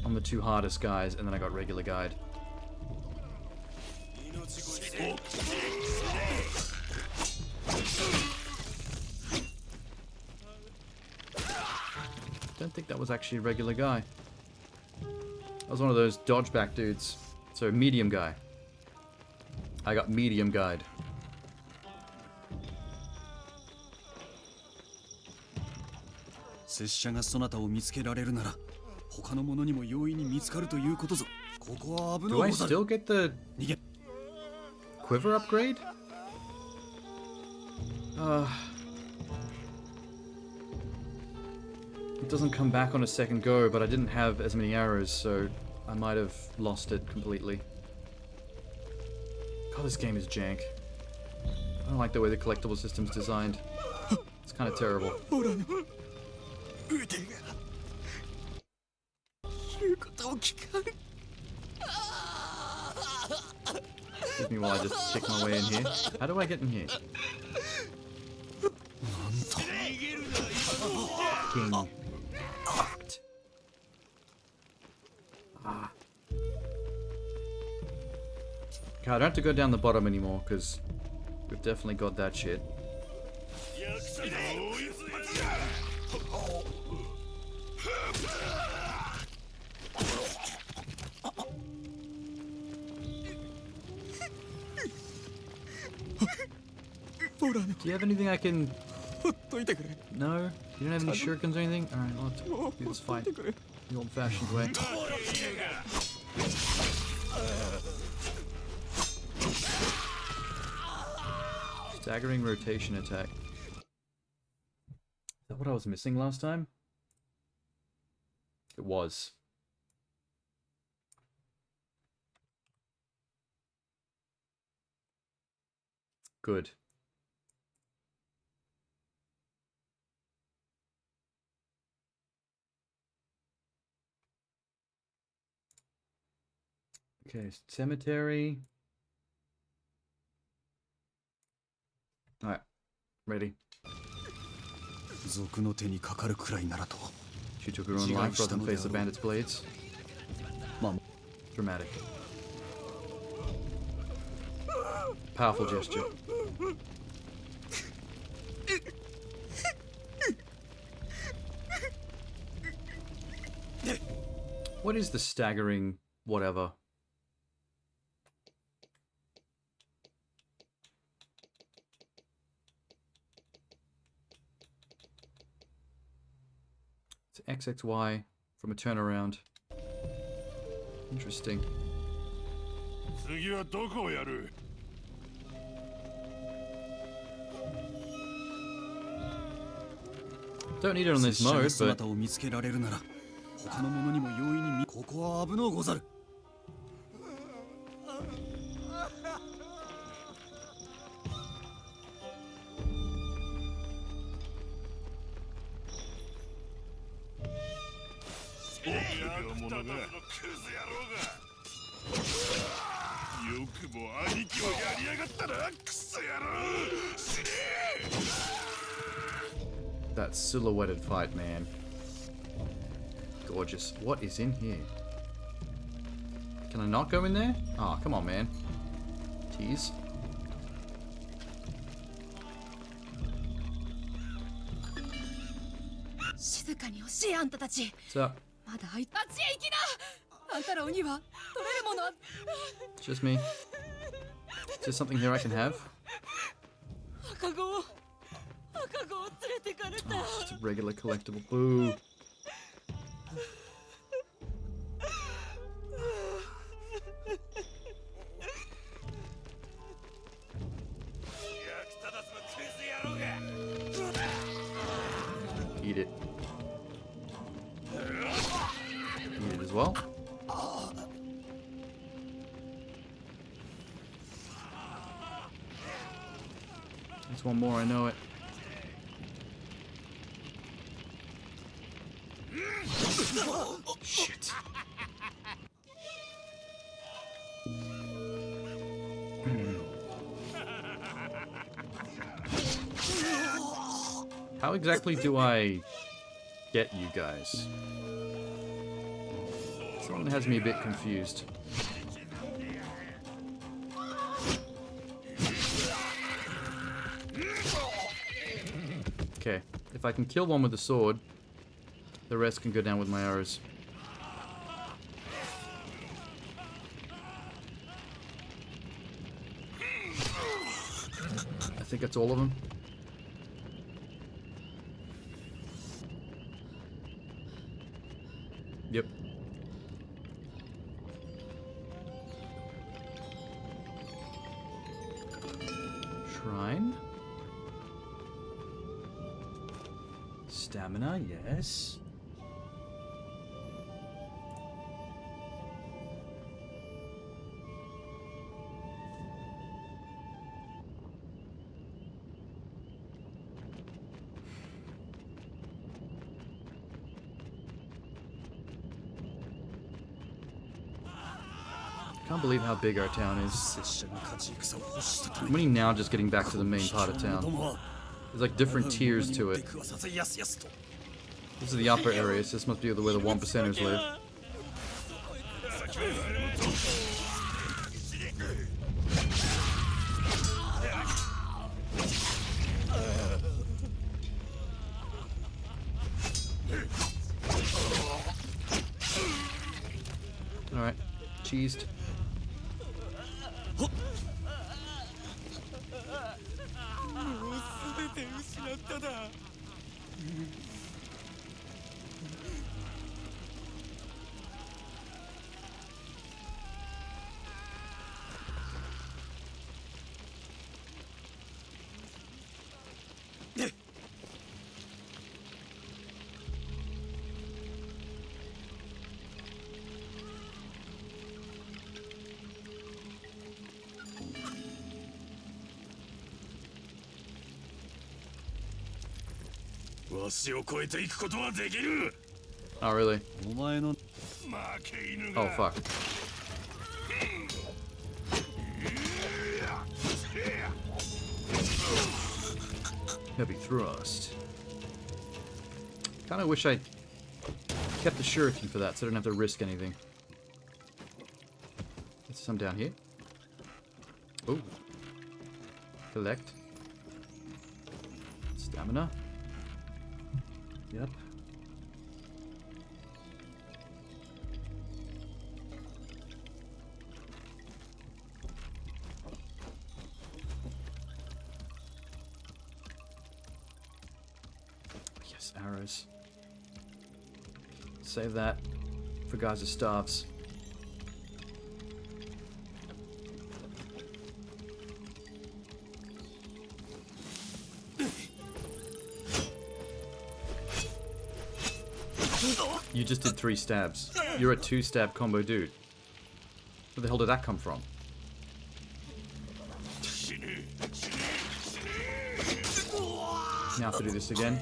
on the two hardest guys, and then I got regular guide. Don't think that was actually a regular guy. That was one of those dodgeback dudes. So, medium guy. I got medium guide. 拙者がそなたを見つけられるなら、他の者にも容易に見つかるということぞ。ここは危の Do う I ござる。 still get the 逃げ。 quiver upgrade? It doesn't come back on a second go, but I didn't have as many arrows, so I might have lost it completely. God, this game is jank. I don't like the way the collectible system's designed. It's kind of terrible. Excuse me while I just pick my way in here. How do I get in here? Fucking fucked. Ah. Okay, I don't have to go down the bottom anymore, because we've definitely got that shit. Do you have anything I can... No? You don't have any shurikens or anything? Alright, I'll have to do this fight the old-fashioned way. Staggering rotation attack. Is that what I was missing last time? It was. Good. Okay, cemetery. Alright, ready. She took her own life rather than face the bandits' blades. Mom. Dramatic. Powerful gesture. What is the staggering whatever? It's XXY from a turnaround. Interesting. Don't need it on this mode, but 姿を見つけられるなら他の者にも容易にここは危のうござる。よくも兄貴をやりやがったな、クソ野郎。死ねえ。 that silhouetted fight, man. Gorgeous. What is in here? Can I not go in there? Oh, come on, man. Tease. 静かに欲しいあんたたち。 What's up? まだあいつあっちへ行きな。あんたら鬼は取れるもの。 It's just me. Is there something here I can have? 赤子を連れてかれた。 Oh, it's just a regular collectible. Boo. Eat it. Eat it as well. There's one more, I know it. Shit. How exactly do I get you guys? Someone has me a bit confused. Okay, if I can kill one with the sword, the rest can go down with my arrows. I think that's all of them. Yep. Shrine. Stamina, yes. Can't believe how big our town is. 拙者が勝ち戦を欲したため I'm only now just getting back to the main part of town. There's like different tiers to it. 出くわさずやすやすと This is the upper area, so this must be where the 1%ers live. Alright, cheesed. 全て失っただ わしを超えていくことはできる。 Oh, really? お前の負け犬が。 Oh, fuck. Heavy thrust. Kinda wish I kept the shuriken for that so I didn't have to risk anything. There's some down here. Oh. Collect. Stamina. Yep. Yes, arrows. Save that for guys with staffs. You just did 3 stabs. You're a 2-stab combo dude. Where the hell did that come from? Now I have to do this again.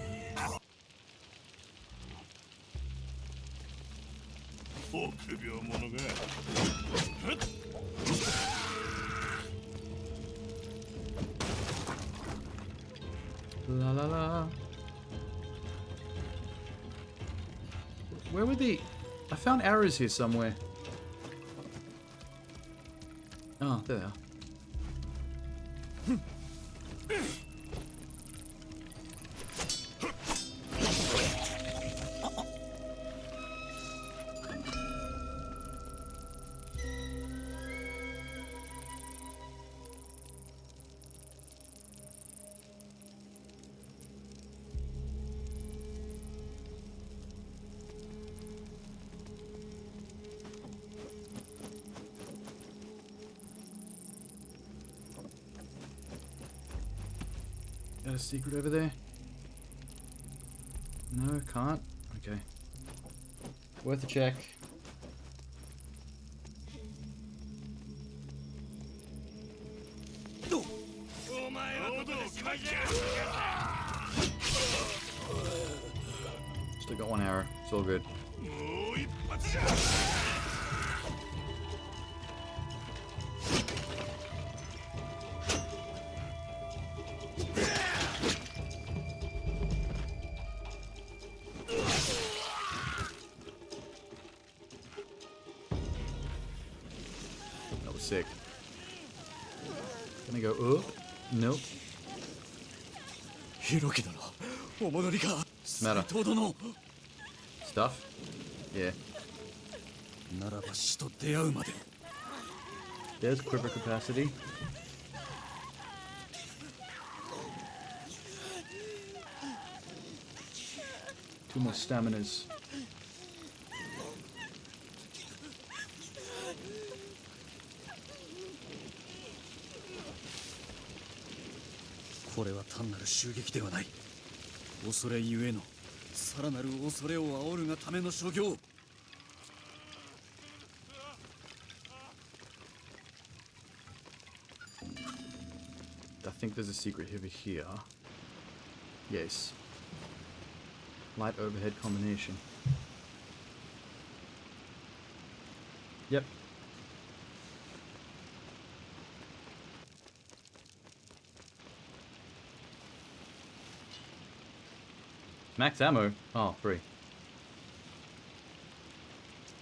La la la. Where were the... I found arrows here somewhere. Oh, there they are. Got a secret over there? No, can't? Okay. Worth a check. Still got 1 arrow. It's all good. That was sick. Can I go up? Nope. What's the matter? Stuff? Yeah. There's quiver capacity. Two more staminas. I think there's a secret over here. Yes. Light overhead combination. Yep. Max ammo? Oh, free.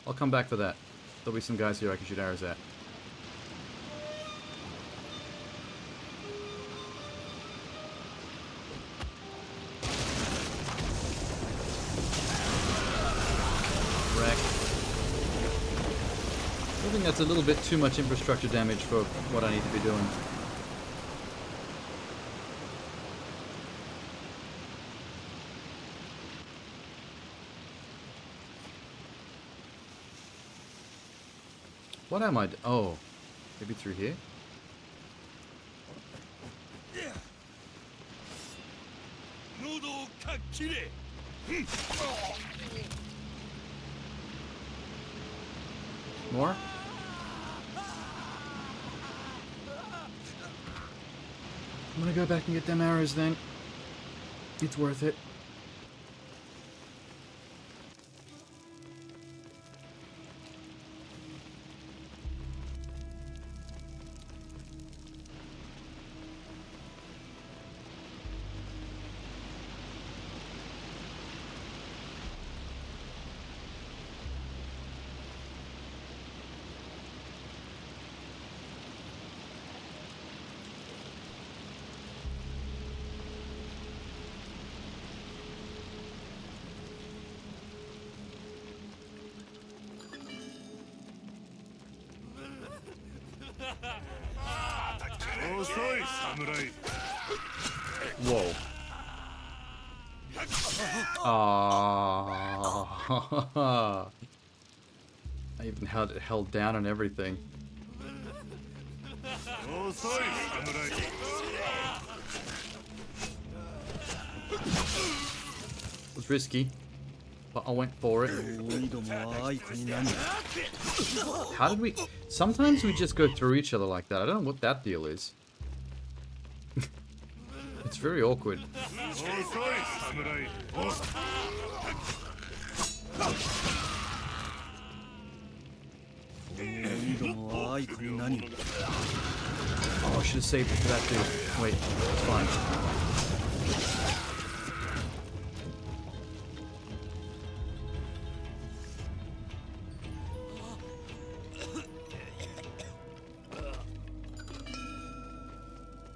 I'll come back for that. There'll be some guys here I can shoot arrows at. Wreck. I think that's a little bit too much infrastructure damage for what I need to be doing. What am I? Oh, maybe through here? More? I'm gonna go back and get them arrows then. It's worth it. Whoa. Ah. I even had it held down and everything. It was risky. but I went for it. 鬼どもは愛子に何 How did we... Sometimes we just go through each other like that. I don't know what that deal is. It's very awkward. 遅い侍 鬼どもは愛子に何 Oh, I should have saved it for that dude. Wait, it's fine.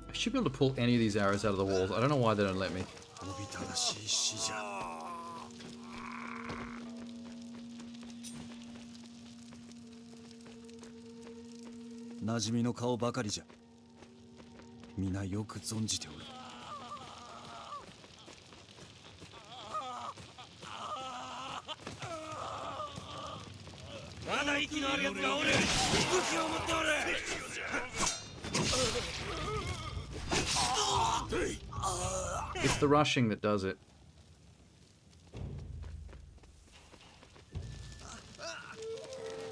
I should be able to pull any of these arrows out of the walls. I don't know why they don't let me. おびただしい死者馴染みの顔ばかりじゃ皆よく存じておるまだ息のあるやつがおる武器を持っておる It's the rushing that does it.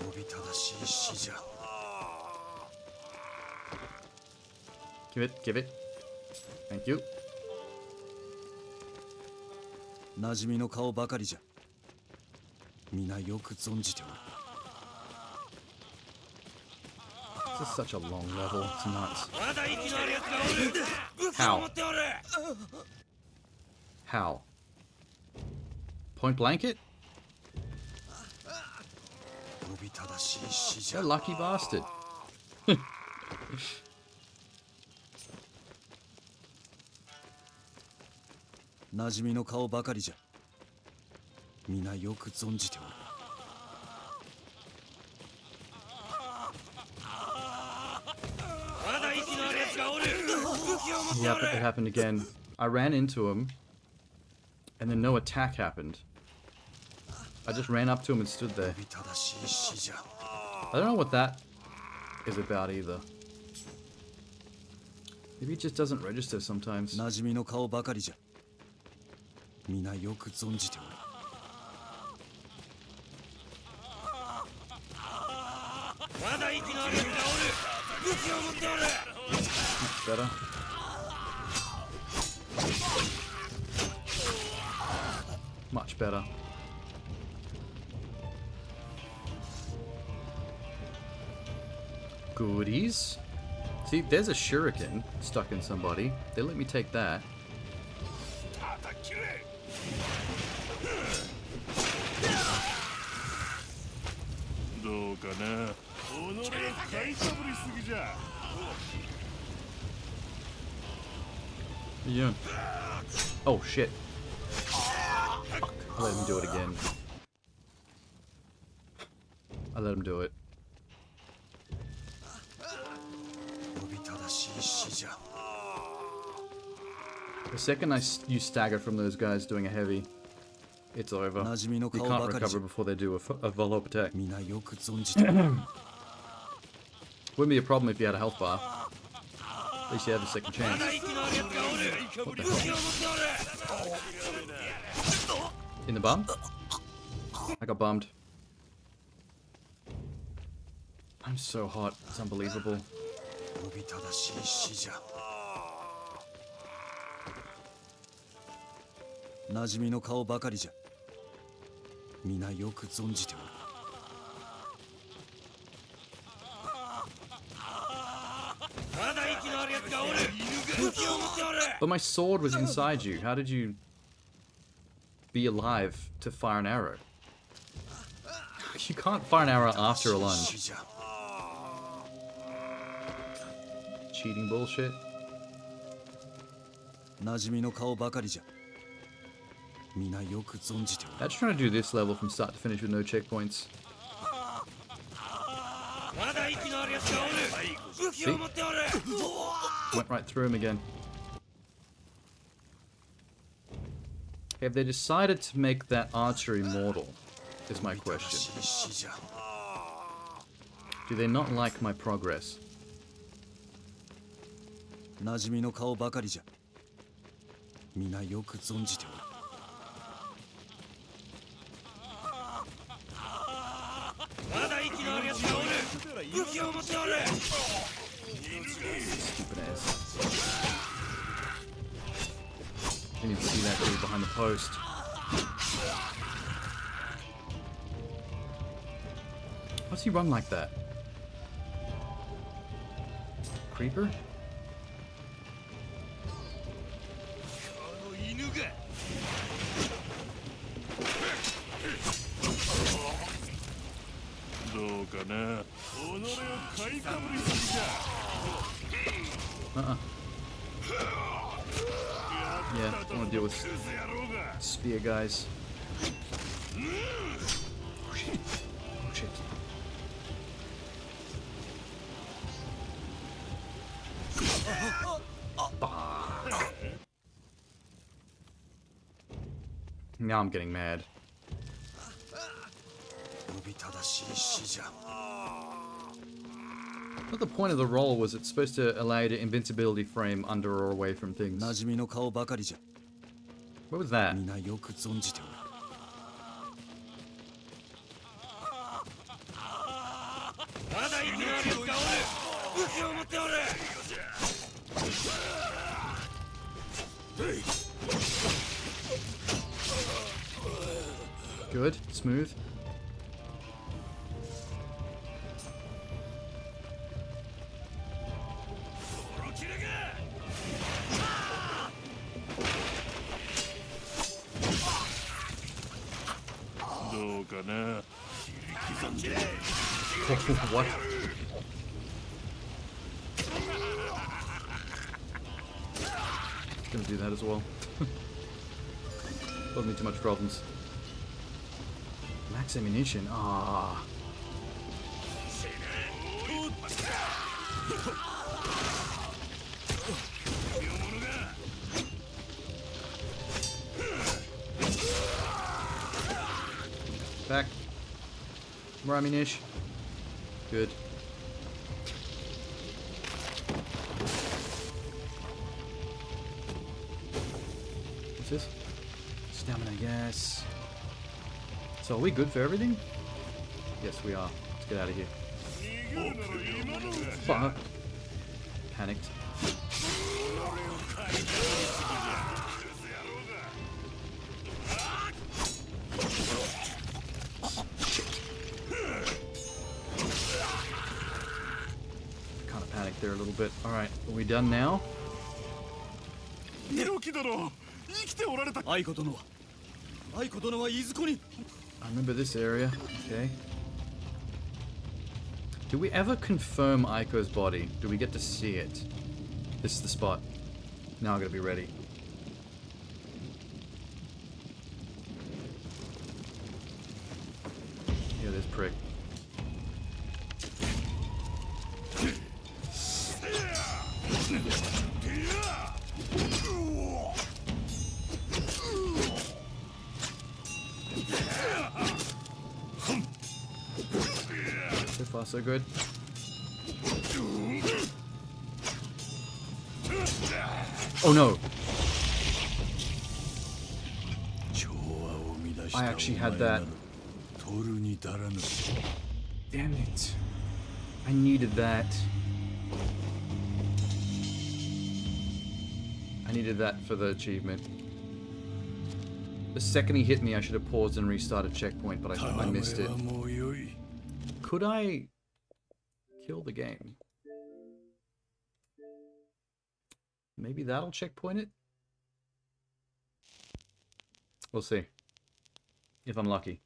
おびただしい死者 Give it, give it. Thank you. 馴染みの顔ばかりじゃ皆よく存じておる This is such a long level. It's nuts. まだ息のあるやつがおる武器を持っておる How? Point blanket? おびただしい死 You're 者 a lucky bastard. 馴染みの顔ばかりじゃ皆よく存じておる まだ息のあるやつがおる武器を持って Yeah, お but it る happened again. I ran into him, and then no attack happened. I just ran up to him and stood there. おびただしい死者 I don't know what that is about either. Maybe it just doesn't register sometimes. 馴染みの顔ばかりじゃ皆よく存じておる まだ息のあるやつがおる武器を持っておる Better. Much better. Goodies. See, there's a shuriken stuck in somebody. They let me take that. 叩き切れ どうかな己を買いかぶりすぎじゃ What are you doing? Oh shit. Fuck. I let him do it again. I let him do it. おびただしい死者 The second you stagger from those guys doing a heavy, it's over. 馴染みの You 顔 can't ばかりじ recover ゃ before they do a follow-up attack. 皆よく存じておる Wouldn't be a problem if you had a health bar. At least you have a second ま chance. だ息のあるやつがおる武器を持っておる In the bum? I got bummed. I'm so hot. It's unbelievable. おびただしい死者馴染みの顔ばかりじゃ皆よく存じておる まだ息のあるやつがおる武器を持っておる But my sword was inside you. How did you be alive to fire an arrow? You can't fire an arrow after a lunge. 死者 Cheating bullshit. 馴染みの顔ばかりじゃ皆よく存じておる That's trying to do this level from start to finish with no checkpoints. まだ息のあるやつがおる武器を持っておる Went right through him again. Have they decided to make that archer immortal? Is my おびただ question. しい死者 Do they not like my progress? 馴染みの顔ばかりじゃ皆よく存じておる Stupid ass. Didn't even see that dude behind the post. Why's he run like that? Creeper? どうかな。己を買いかぶりすぎじゃ。Yeah, I don't want to deal with spear guys. Oh shit. Oh shit. Now I'm getting mad. But the point of the roll was it's supposed to allow you to invincibility frame under or away from things. 馴染みの顔ばかりじゃ。 What was that? 皆よく存じておる。まだいきなり使おう。武器を持っておる。 Good, smooth. What? Gonna do that as well. Caused me too much problems. Max ammunition. Ah. Back. More ammunition. Good. What's this? Stamina, yes. So are we good for everything? Yes, we are. Let's get out of here. Fuck. Panicked. Kind of panicked there a little bit. Alright, are we done now? 良き殿、生きておられた。愛子殿は。愛子殿はいずこに。 I remember this area. Okay. Do we ever confirm Aiko's body? Do we get to see it? This is the spot. Now I gotta be ready. Yeah, there's prick. So far, so good. Oh no! I actually had that. Damn it. I needed that. I needed that for the achievement. The second he hit me, I should have paused and restarted checkpoint, but I missed it. Could I kill the game? Maybe that'll checkpoint it? We'll see. If I'm lucky.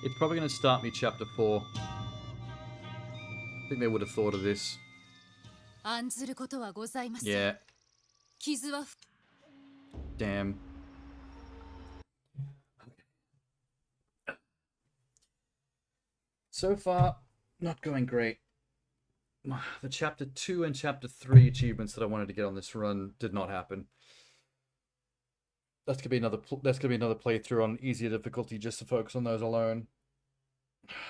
It's probably going to start me chapter 4. I think they would have thought of this. 案ずることはございません。 Yeah. 傷は Damn. So far, not going great. The chapter 2 and chapter 3 achievements that I wanted to get on this run did not happen. That's gonna be another playthrough on easier difficulty just to focus on those alone,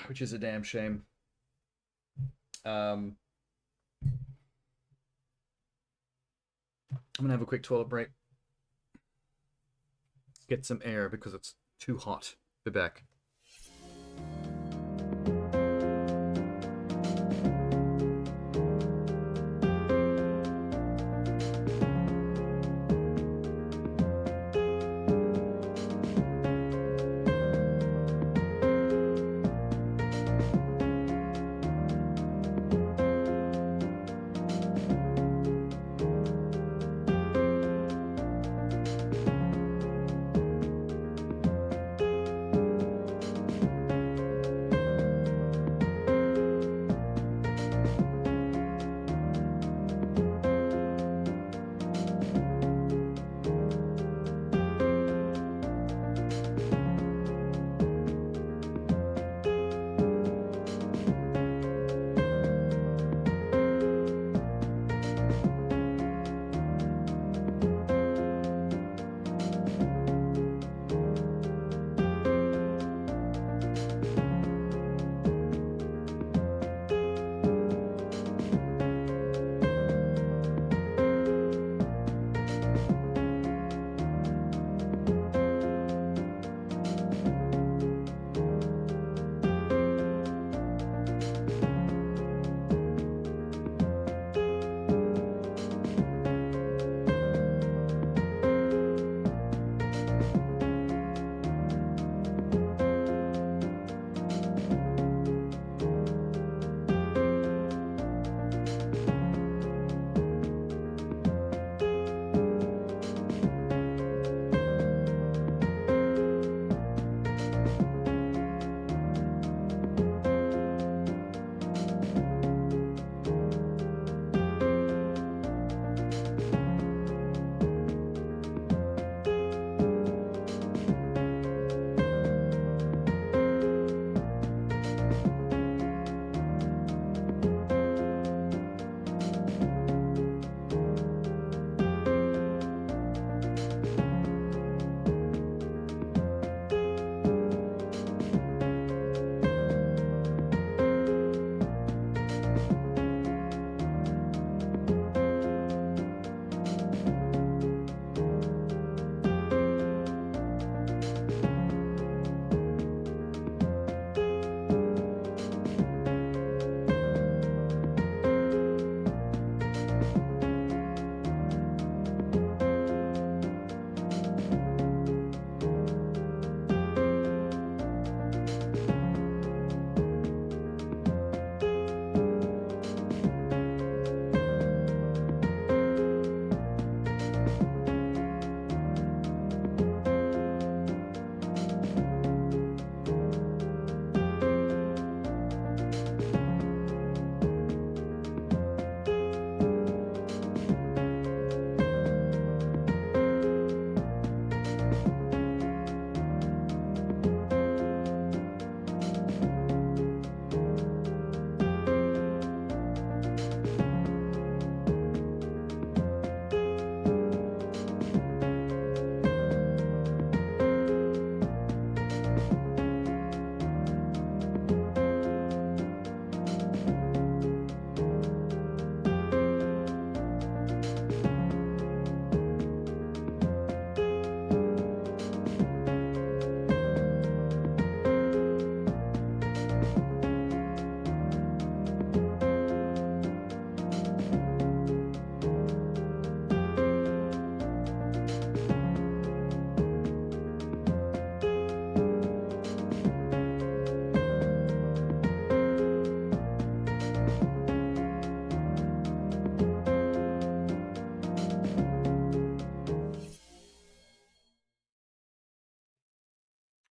which is a damn shame. I'm gonna have a quick toilet break. Get some air because it's too hot. Be back.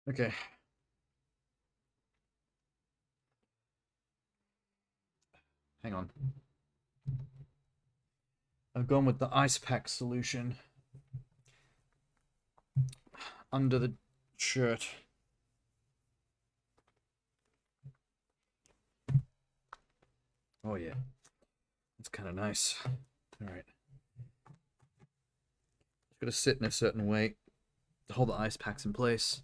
Okay. Hang on. I've gone with the ice pack solution under the shirt. Oh yeah. It's kind of nice. Alright. Just gotta sit in a certain way to hold the ice packs in place.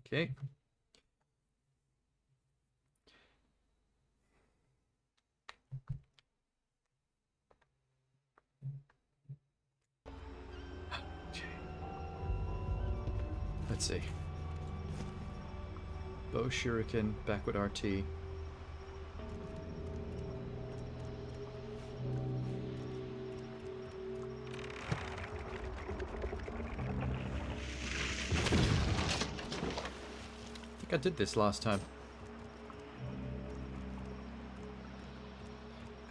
Okay. Okay. Let's see. Bow Shuriken, backward RT. I think I did this last time.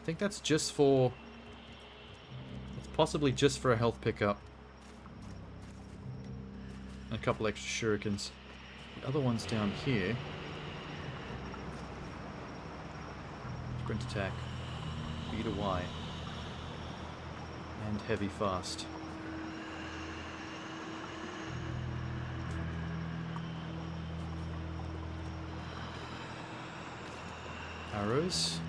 I think that's just for... It's possibly just for a health pickup. And a couple extra shurikens. The other one's down here. Sprint attack. B to Y. And heavy fast. Arrows.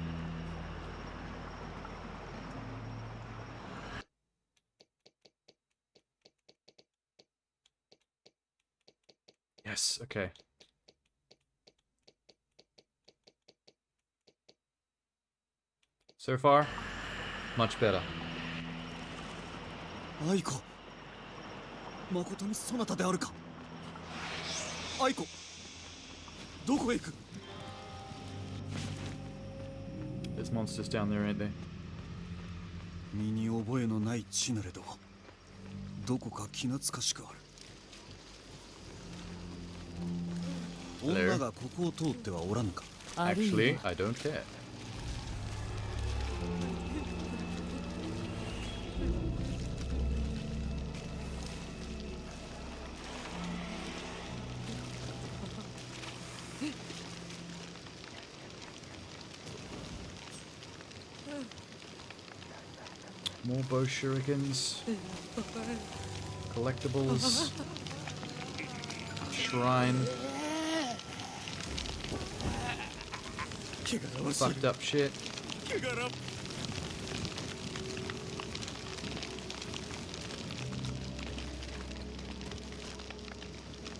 Yes, okay. So far, much better. 愛子誠にそなたであるか愛子どこへ行く There's monsters down there, ain't they? 身に覚えのない地なれどどこか気懐かしくある Hello. 女がここを通ってはおらぬか Actually, I don't care. More bow shurikens. Collectibles. Shrine. Fucked up shit.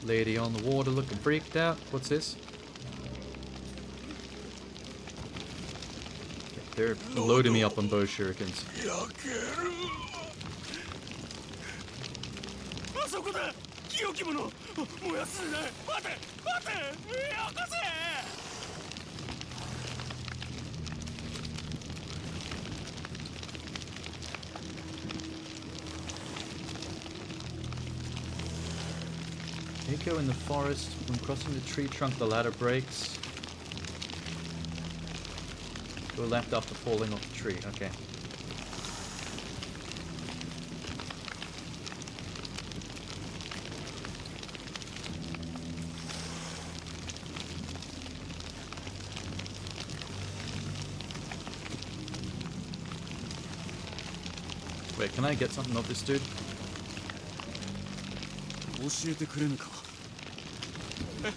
Lady on the water looking freaked out. What's this? They're loading me up on bow shurikens. あそこだ清き者燃やすんだ待て待てよこせ Echo in the forest. When crossing the tree trunk, the ladder breaks. Go left after falling off the tree. Okay. Wait, can I get something off this dude? 教えてくれぬか I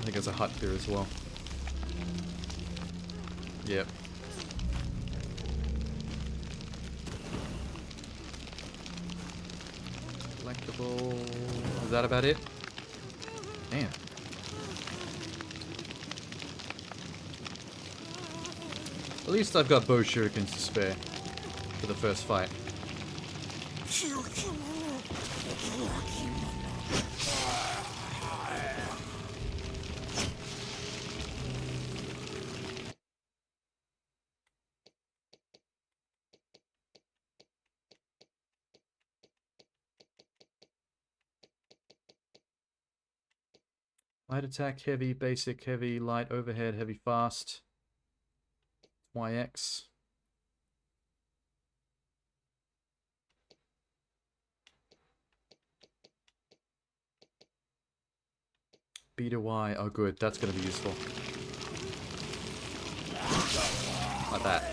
think there's a hut here as well. Yep. Collectible. Is that about it? Damn. At least I've got bow shurikens to spare for the first fight. Light attack, heavy, basic, heavy, light, overhead, heavy, fast. YX. B to Y. Oh, good. That's going to be useful. Like that.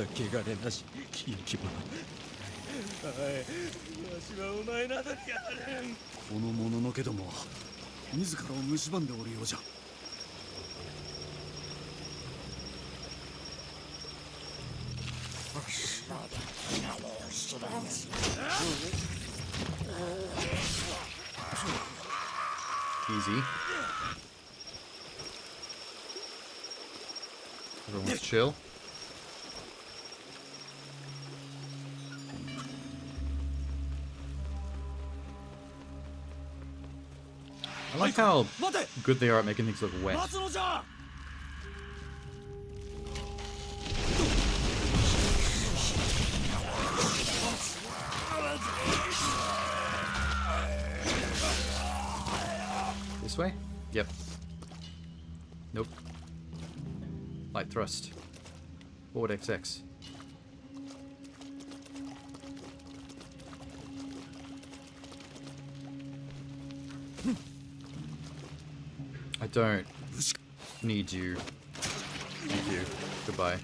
った汚れなし清き者。おい、わしはお前などにあれん。この者のけども自らを蝕んでおるようじゃ。Easy. Everyone's chill. I like how 待て good they are at making things look wet. 待つのじゃ。 This way? Yep. Nope. Light thrust. Forward XX. I don't need you. Thank you. Goodbye.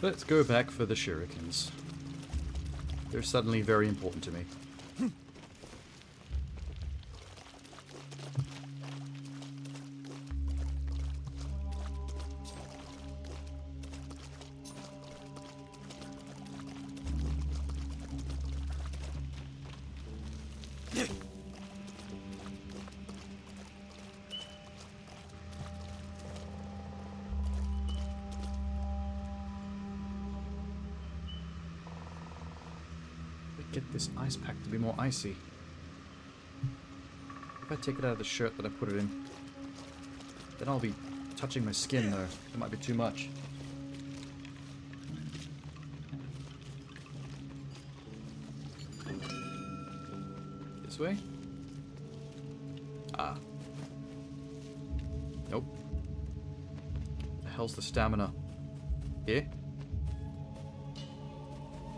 Let's go back for the shurikens. They're suddenly very important to me. Get this ice pack to be more icy. If I take it out of the shirt that I put it in, then I'll be touching my skin though. It might be too much. This way? Ah. Nope. The hell's the stamina? Here?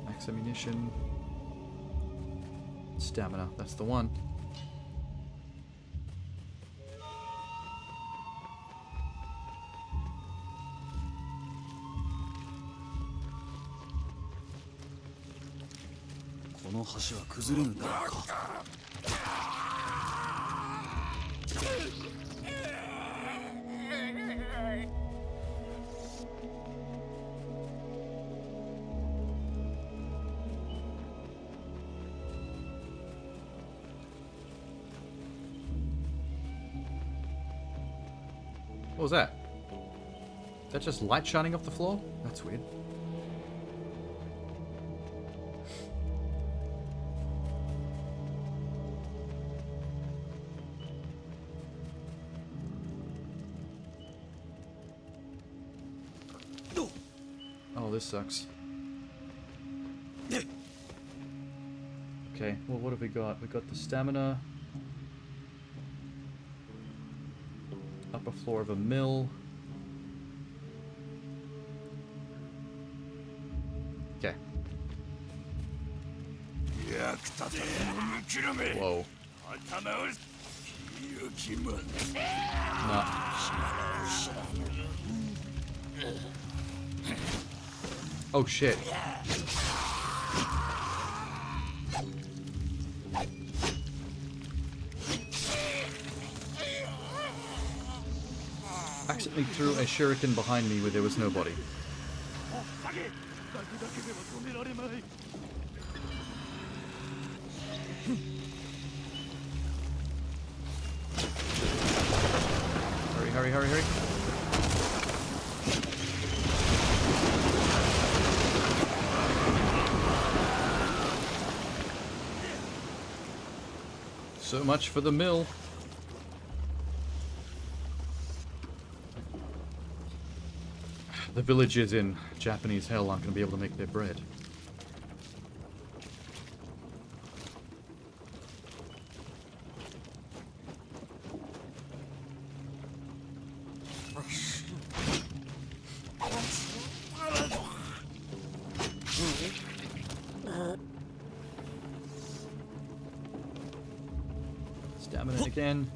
Max ammunition. Stamina, that's the one. What was that? Is that just light shining off the floor? That's weird. Oh, this sucks. Okay, well, what have we got? We got the stamina. Upper floor of a mill. Okay. Whoa. Nah. Oh shit. Accidentally threw a shuriken behind me where there was nobody. Hurry, hurry, hurry, hurry. So much for the mill. The villagers in Japanese hell aren't going to be able to make their bread. Stamina again.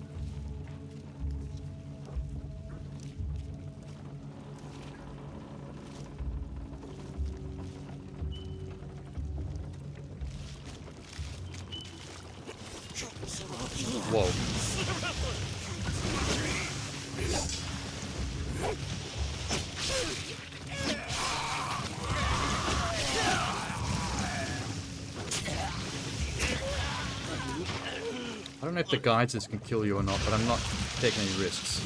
Whoa. I don't know if the guides can kill you or not, but I'm not taking any risks.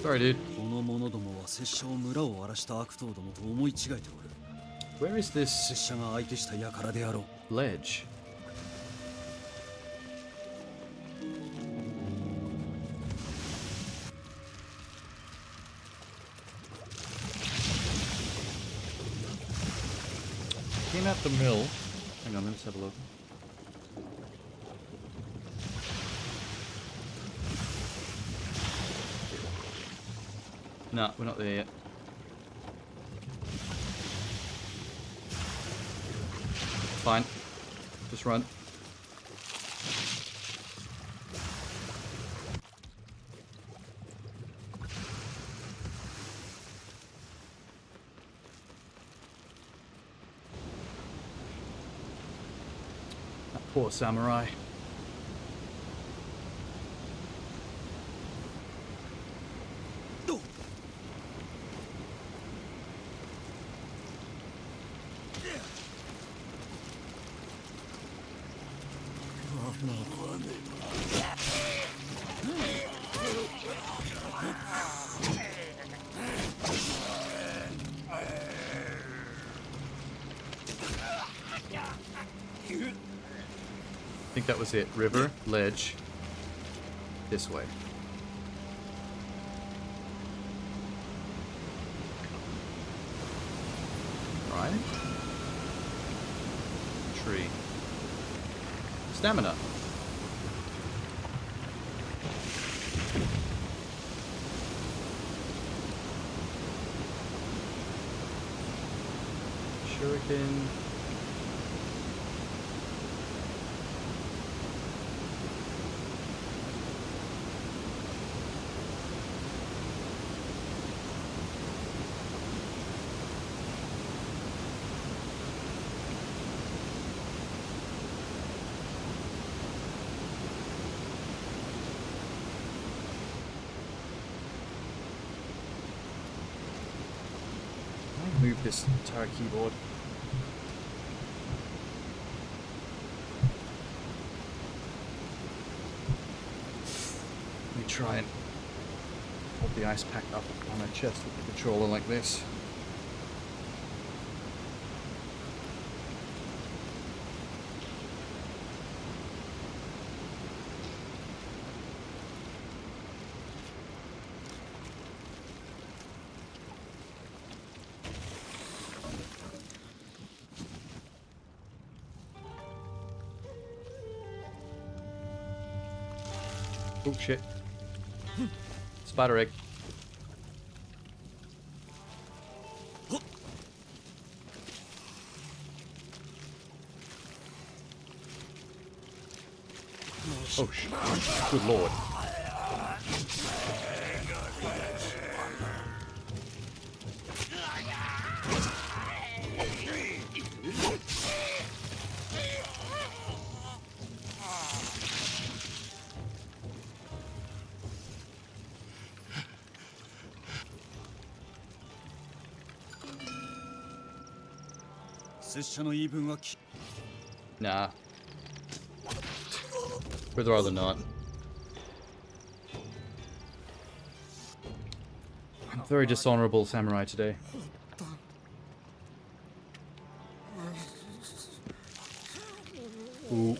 Sorry, dude. Where is this ledge? Came out the mill. Hang on, let's have a look. No, we're not there yet. Fine. Just run. That poor samurai. I think that was it. River, ledge, this way. Right. Tree. Stamina. Shuriken. Move this entire keyboard. Let me try and hold the ice pack up on my chest with the controller like this. Oh shit. Spider egg. Oh shit. Good lord. 拙者の言い分はき Nah. Would rather not. I'm very dishonorable samurai today. Ooh.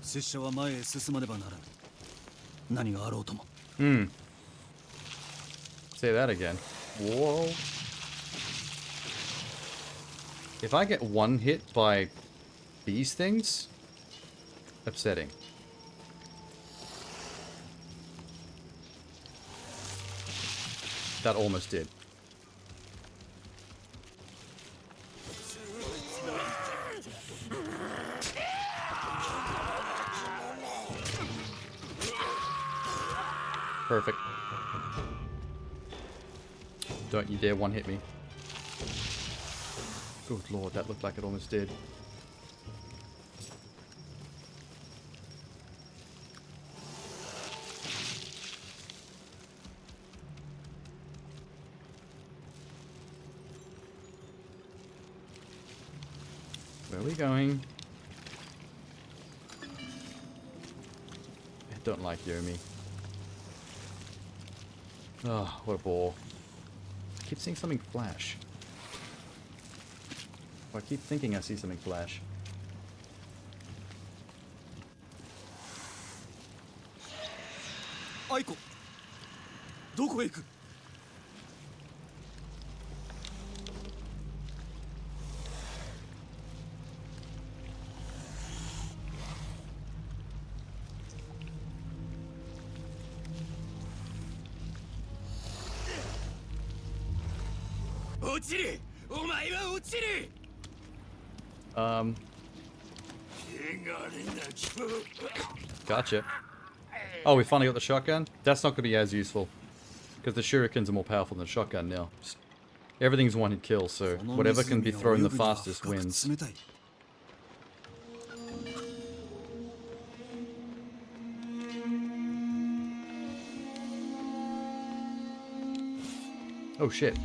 拙者は前へ進まねばならぬ。何があろうとも。Hmm. Say that again. Whoa. If I get one hit by these things, upsetting. That almost did. Perfect. Don't you dare one-hit me. Good lord, that looked like it almost did. Where are we going? I don't like Yomi. Oh, what a bore. I keep seeing something flash. Or I keep thinking I see something flash. Aiko! どこへ行く? Gotcha. Oh, we finally got the shotgun? That's not going to be as useful. Because the shurikens are more powerful than the shotgun now. Everything's one hit kill, so whatever can be thrown the fastest wins. Oh shit.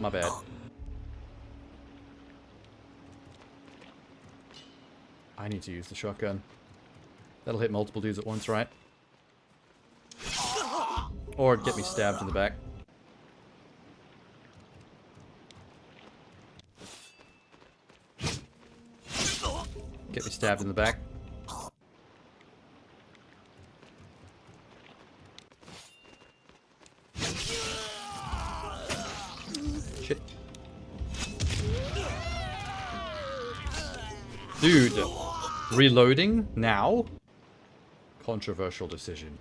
My bad. I need to use the shotgun. That'll hit multiple dudes at once, right? Or get me stabbed in the back. Get me stabbed in the back. Shit. Dude, reloading now? Controversial decision.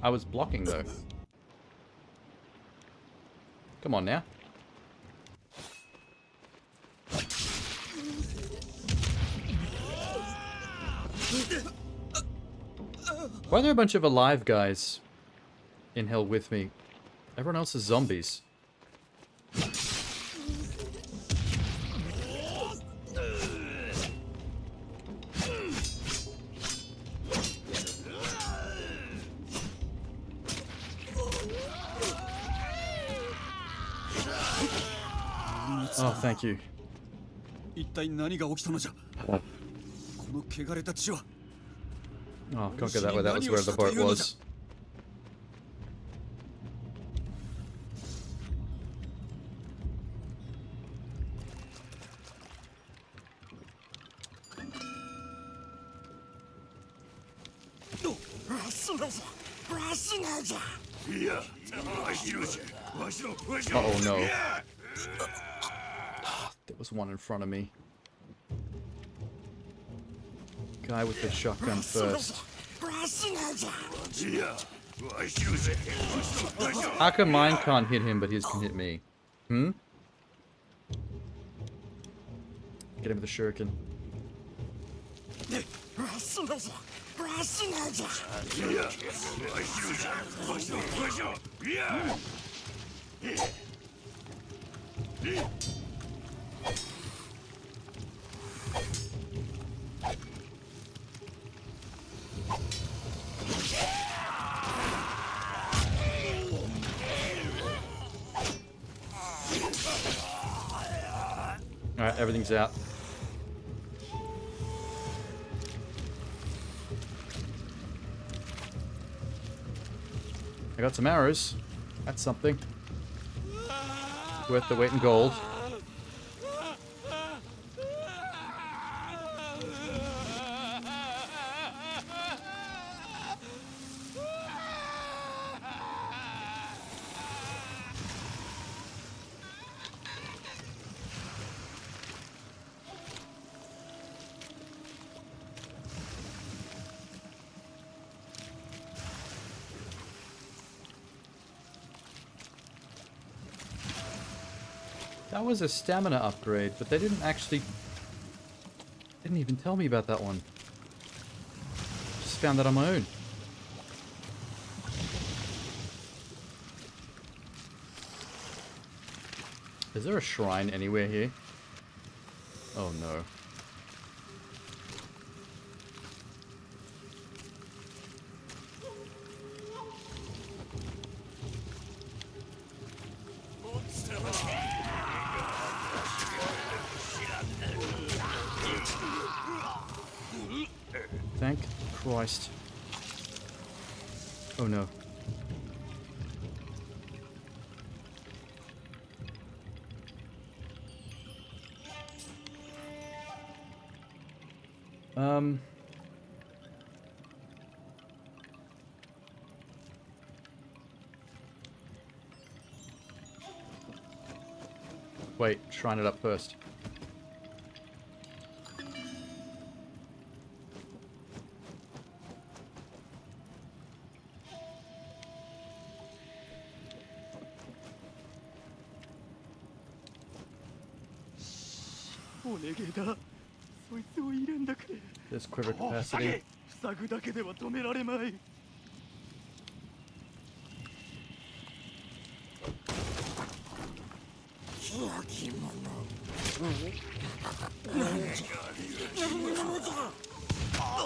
I was blocking though. Come on now. Why are there a bunch of alive guys in hell with me? Everyone else is zombies. Oh, thank you. 一体何が起きたのじゃ? この汚れた血は? Oh, can't get that way. That was where the boat was. Uh-oh, no. There was one in front of me. Guy with the shotgun first. How come mine can't hit him, but his can hit me? Hmm? Get him with the shuriken. Alright, everything's out. I got some arrows. That's something. Worth the weight in gold. That was a stamina upgrade, but they didn't even tell me about that one. Just found that on my own. Is there a shrine anywhere here? Oh no. Thank Christ. Oh no. Wait, shrine it up first. There's quiver capacity.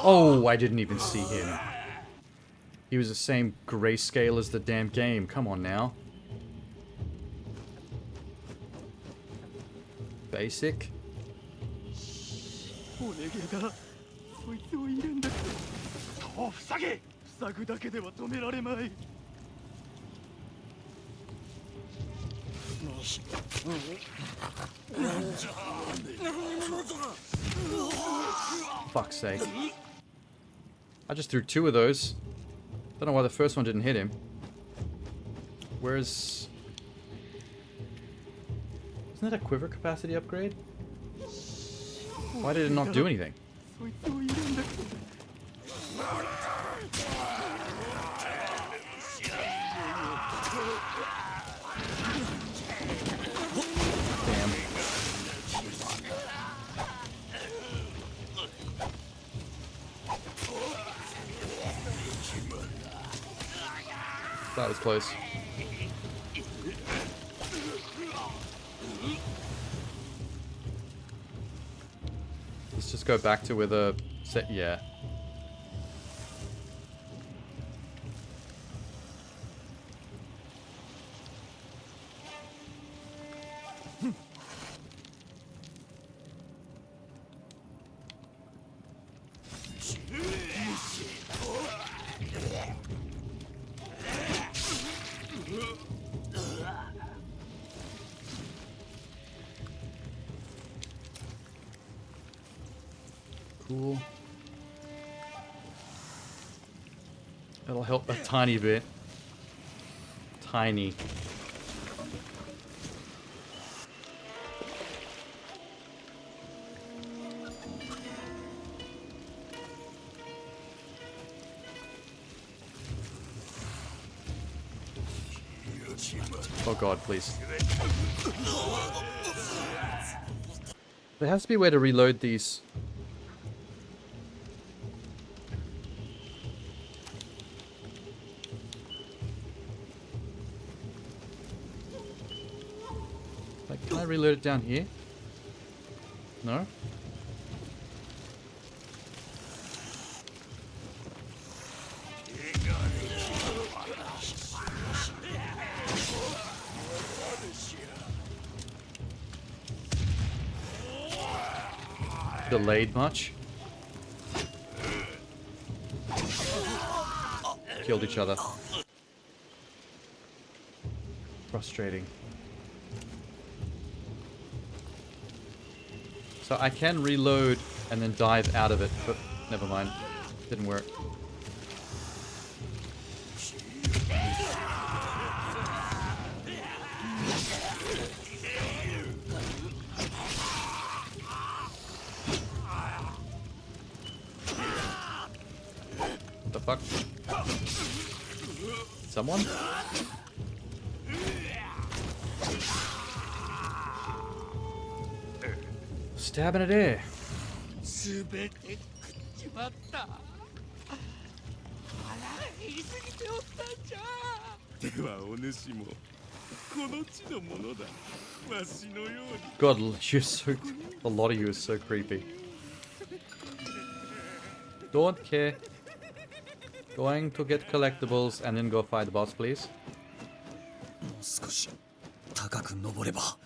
Oh, I didn't even see him. He was the same grayscale as the damn game. Come on now. Basic. Fuck's sake. I just threw two of those. Don't know why the first one didn't hit him. Where's... Isn't that a quiver capacity upgrade? Why did it not do anything? Damn. That was close. Let's just go back to where the set. Yeah. Cool. That'll help a tiny bit. tiny. Oh god, please. There has to be a way to reload these. Like, can I reload it down here? No? Delayed much? Killed each other. Frustrating. So I can reload and then dive out of it, but never mind. Didn't work. What the fuck? Someone? Stabbing it air. 全て食っちまった腹が減りすぎておったんじゃではお主もこの地のものだわしのように God, you're so... A lot of you is so creepy. Don't care. Going to get collectibles and then go fight the boss, please. もう少し高く登れば。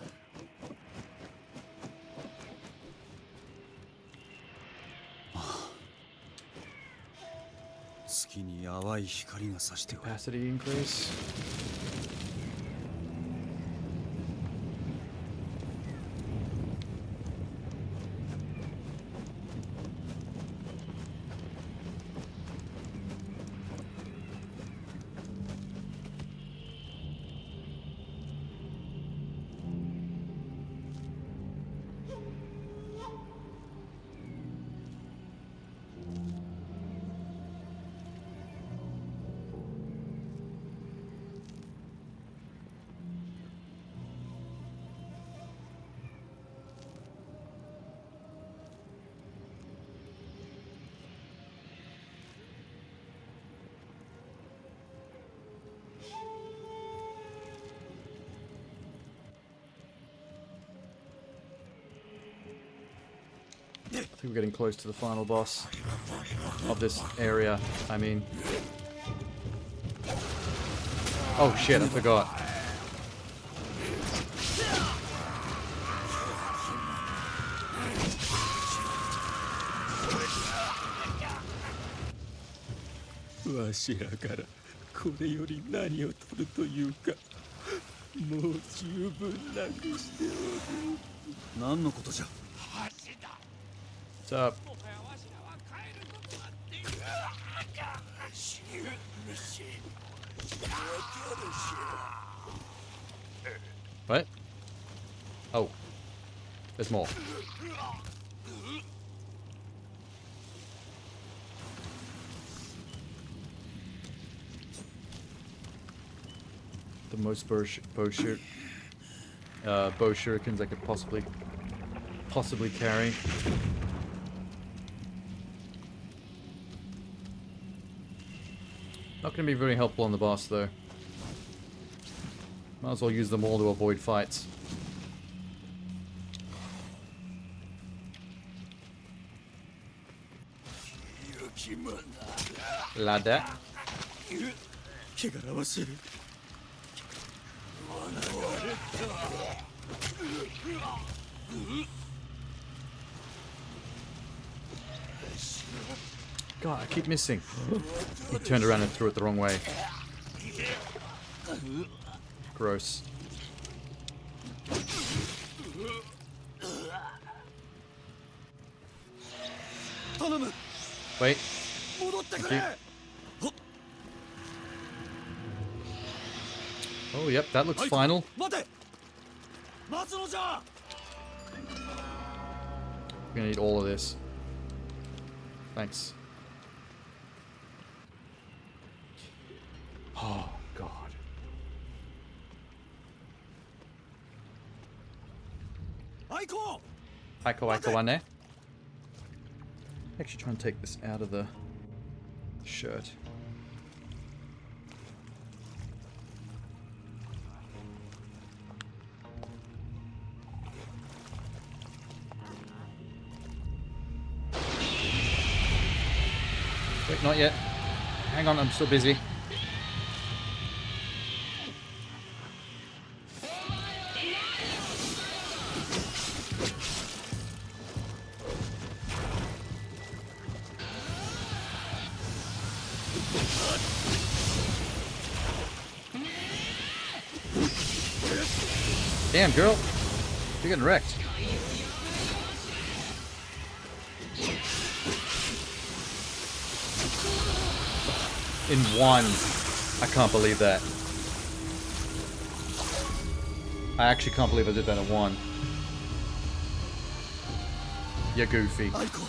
月に淡い光が差しておる。 Capacity increase. I think we're getting close to the final boss of this area, I mean. Oh shit, I forgot.わしらからこれより何を取るというかもう十分なくしておる。何のことじゃ。 What's up? What? Oh. There's more. The most bow shurikens I could possibly carry. Not going to be very helpful on the boss though. Might as well use them all to avoid fights. Ladder. God, I keep missing. He turned around and threw it the wrong way. Gross. Wait. Thank you. Oh, yep, that looks final. 待て待つのじゃ We're gonna need all of this. Thanks. Oh, God. Aiko! Aiko wane. Actually try and take this out of the shirt. Wait, not yet. Hang on, I'm still busy. Damn, girl. You're getting wrecked. In one. I can't believe that. I actually can't believe I did that in one. You're goofy. アイコ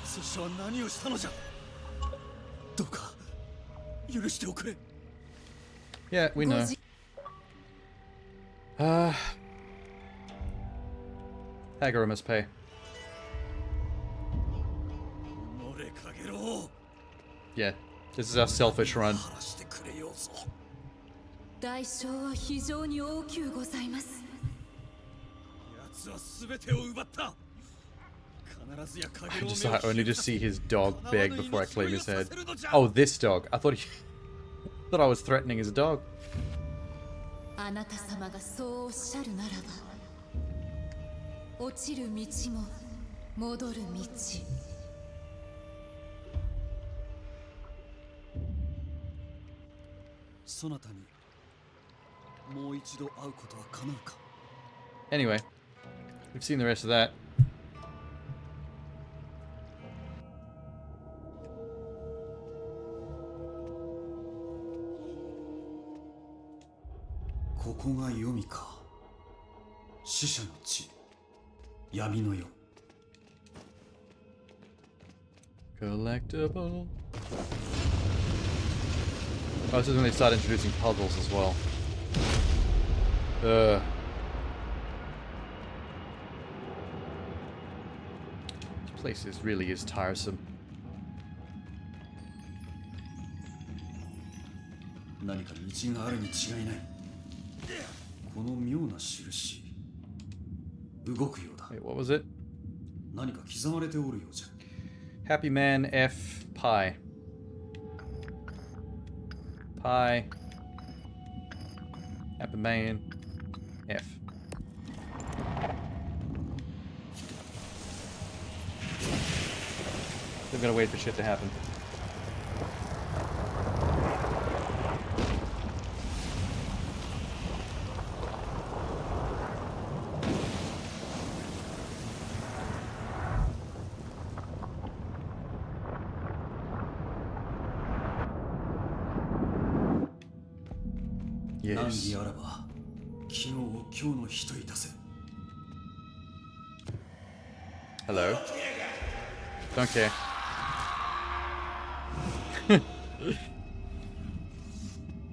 拙者は何をしたのじゃどうか許しておくれ Yeah, we know. Hagura must pay. 己かげろ Yeah, this is our selfish run. 晴らしてくれようぞ代償は非常に大きゅうございます。奴は全てを奪った必ずやかげろう I only just see his dog beg before I claim his head. Oh, this dog. I thought thought I was threatening his dog. あなた様がそうおっしゃるならば、落ちる道も戻る道。そなたにもう一度会うことは叶うか Anyway, we've seen the rest of that. ここが読みか死者の地闇の世 Collectible. Oh, this is when they start introducing puzzles as well. This place really is tiresome. 何か道があるに違いないこの妙な印動くようだ Wait, what was it? 何か刻まれておるようじゃ Happy man F pi. Pi. Happy man F. They're gonna wait for shit to happen. Yes. 難儀あらば昨日を今日の日といたせ Hello. Don't care.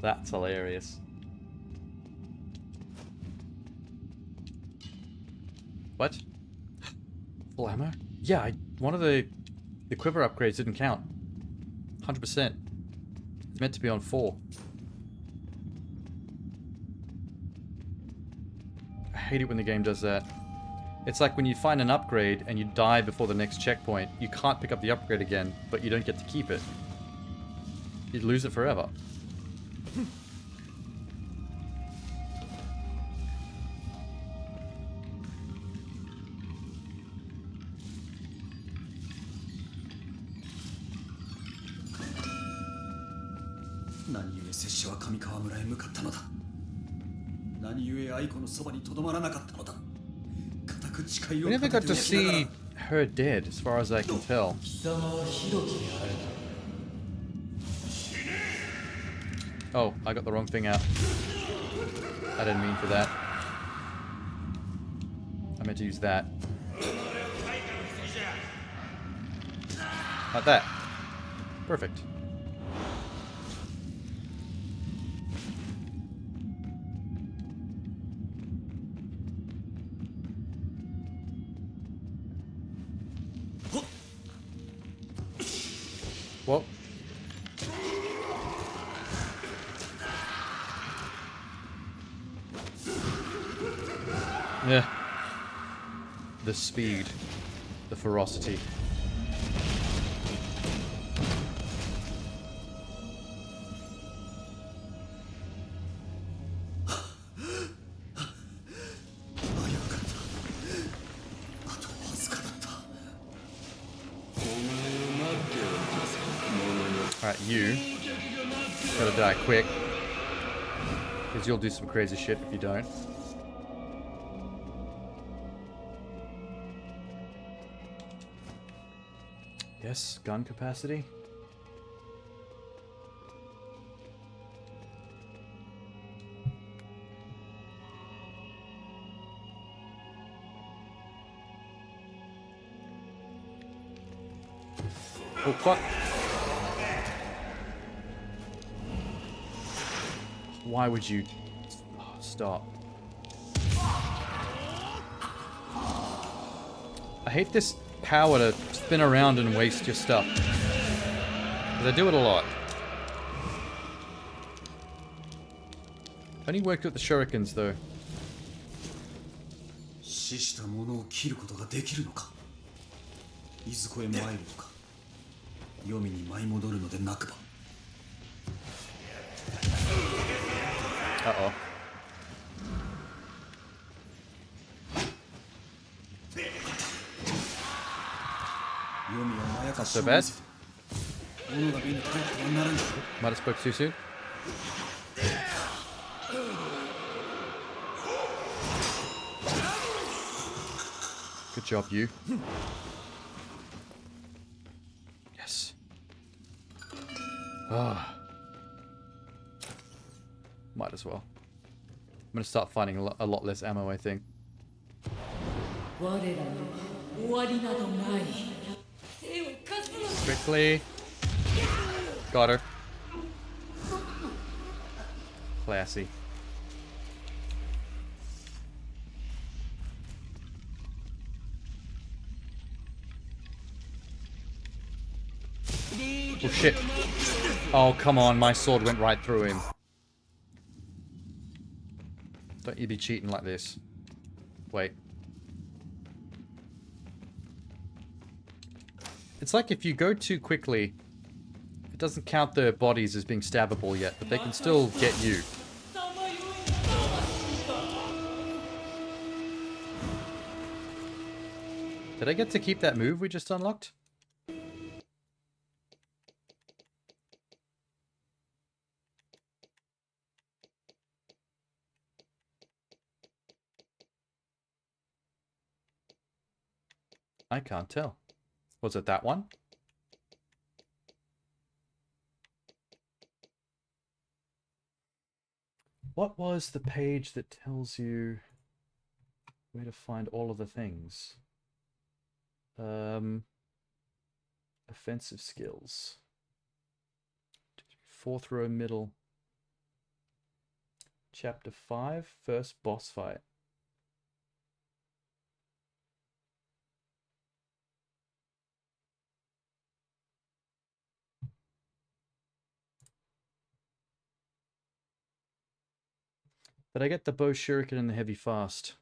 That's hilarious. What? Full ammo? Yeah, one of the quiver upgrades didn't count. 100%. It's meant to be on 4. I hate it when the game does that. It's like when you find an upgrade and you die before the next checkpoint, you can't pick up the upgrade again, but you don't get to keep it. You'd lose it forever. We never got to see her dead, as far as I can tell. Oh, I got the wrong thing out. I didn't mean for that. I meant to use that. Like that. Perfect. Whoa. Yeah. The speed. The ferocity. Alright, you gotta die quick. Because you'll do some crazy shit if you don't. Yes, gun capacity. Oh, fuck. Why would you... Oh, stop. I hate this power to spin around and waste your stuff. Because I do it a lot. Only worked with the shurikens, though. 死した者を切ることができるのか。いずこへ参るのか。黄泉に舞い戻るのでなくば。Uh-oh. Not so bad. Might have spoke too soon. Good job, you. Yes. Ah. Might as well. I'm gonna start finding a lot less ammo, I think. Quickly. Got her. Classy. Oh shit. Oh, come on, my sword went right through him. Don't you be cheating like this. Wait. It's like if you go too quickly, it doesn't count the bodies as being stabbable yet, but they can still get you. Did I get to keep that move we just unlocked? I can't tell. Was it that one? What was the page that tells you where to find all of the things? Offensive skills. Fourth row middle. Chapter 5, first boss fight. Did I get the bow shuriken and the heavy fast?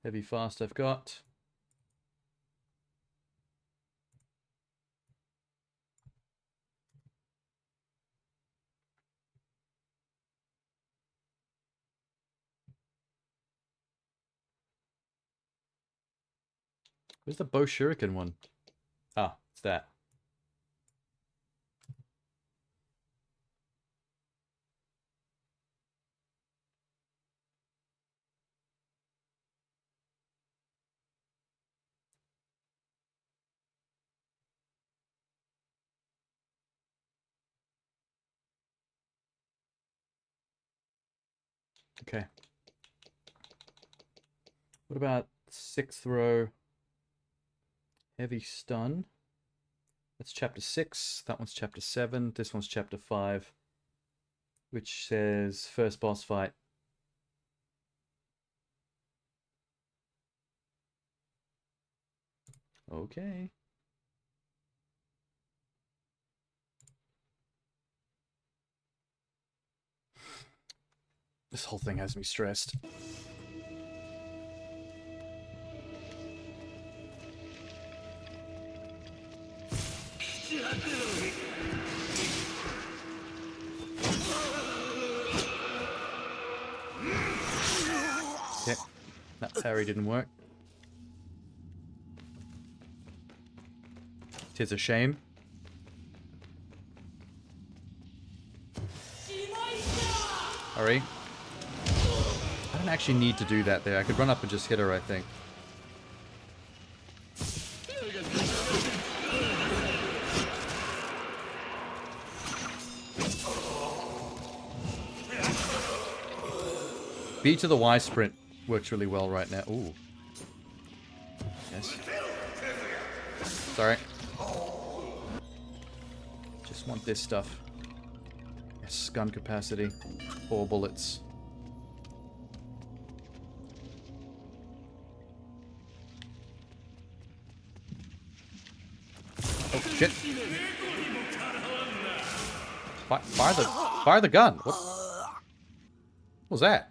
Heavy fast I've got. Where's the bow shuriken one? Ah, it's that. Okay. What about 6th row? Heavy stun. That's chapter 6. That one's chapter 7. This one's chapter 5. Which says first boss fight. Okay. This whole thing has me stressed. Okay, that parry didn't work. Tis a shame. Hurry. I don't actually need to do that there. I could run up and just hit her, I think. B to the Y sprint works really well right now. Ooh. Yes. Sorry. Just want this stuff. Yes, gun capacity. 4 bullets. Oh shit! Fire the gun. What was that?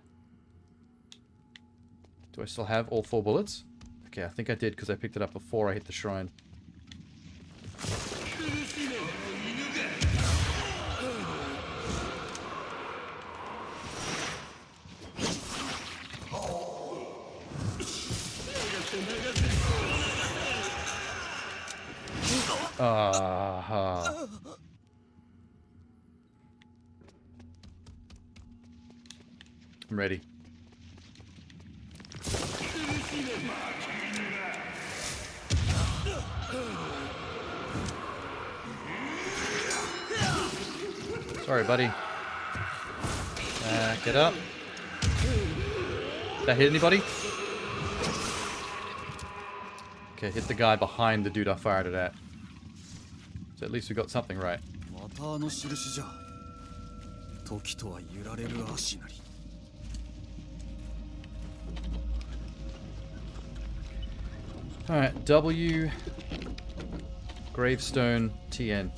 Do I still have all 4 bullets? Okay, I think I did because I picked it up before I hit the shrine. I'm ready. Sorry, buddy. Get up. Did that hit anybody? Okay, hit the guy behind the dude I fired it at. So at least we got something right. Alright, W, Gravestone, TN.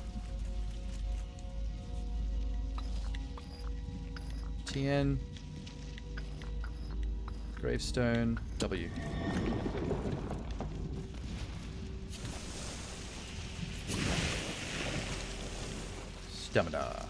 TN, Gravestone, W. Stamina.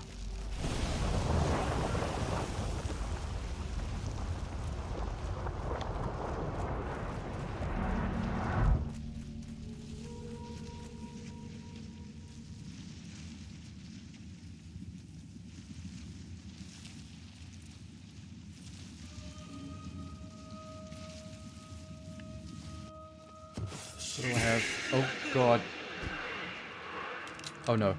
What do I have? Oh, God. Oh, no.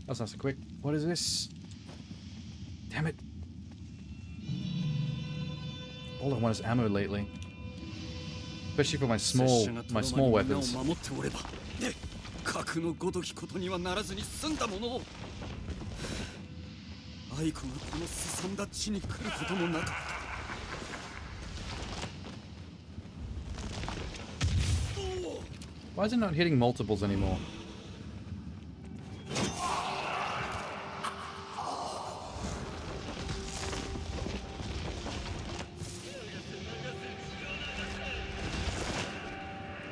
That's not so quick. What is this? Damn it. All I want is ammo lately. Especially for my small weapons. Why is it not hitting multiples anymore?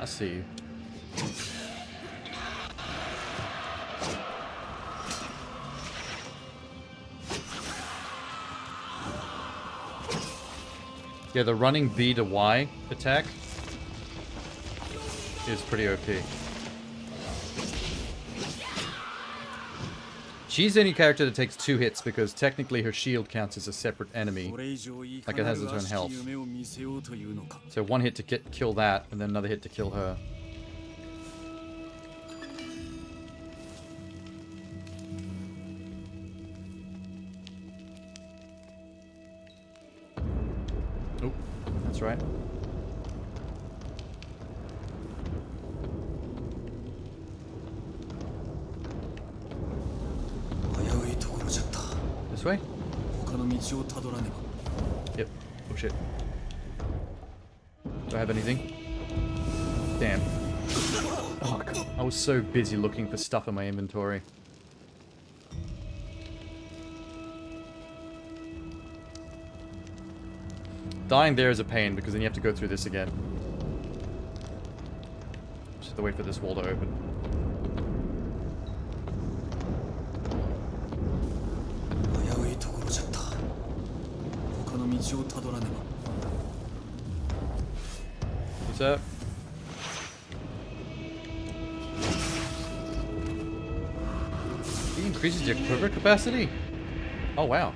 I see you. Yeah, the running B to Y attack is pretty OP. She's the only character that takes 2 hits because technically her shield counts as a separate enemy. これ以上いい Like it has its own らしき health. 夢を見せようというのか So 1 hit to kill that, and then another hit to kill her. Oh, that's right. This way? 他の道をたどらねば Yep. Oh shit. Do I have anything? Damn. Oh, God. I was so busy looking for stuff in my inventory. Dying there is a pain because then you have to go through this again. Just have to wait for this wall to open. 危ういところじゃった他の道をたどらねば What's up? He increases your quiver capacity? Oh wow.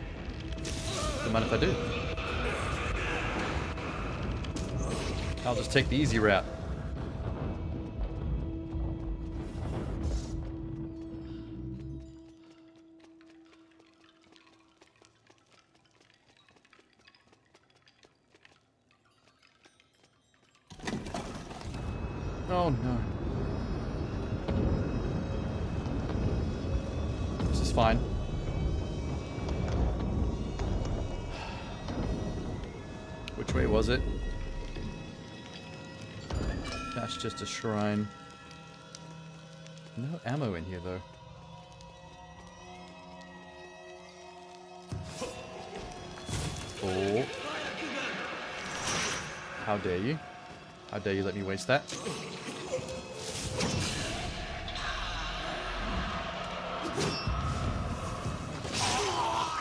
Don't mind if I do. I'll just take the easy route. Oh no. This is fine. Which way was it? That's just a shrine. No ammo in here though. Oh. How dare you? How dare you let me waste that?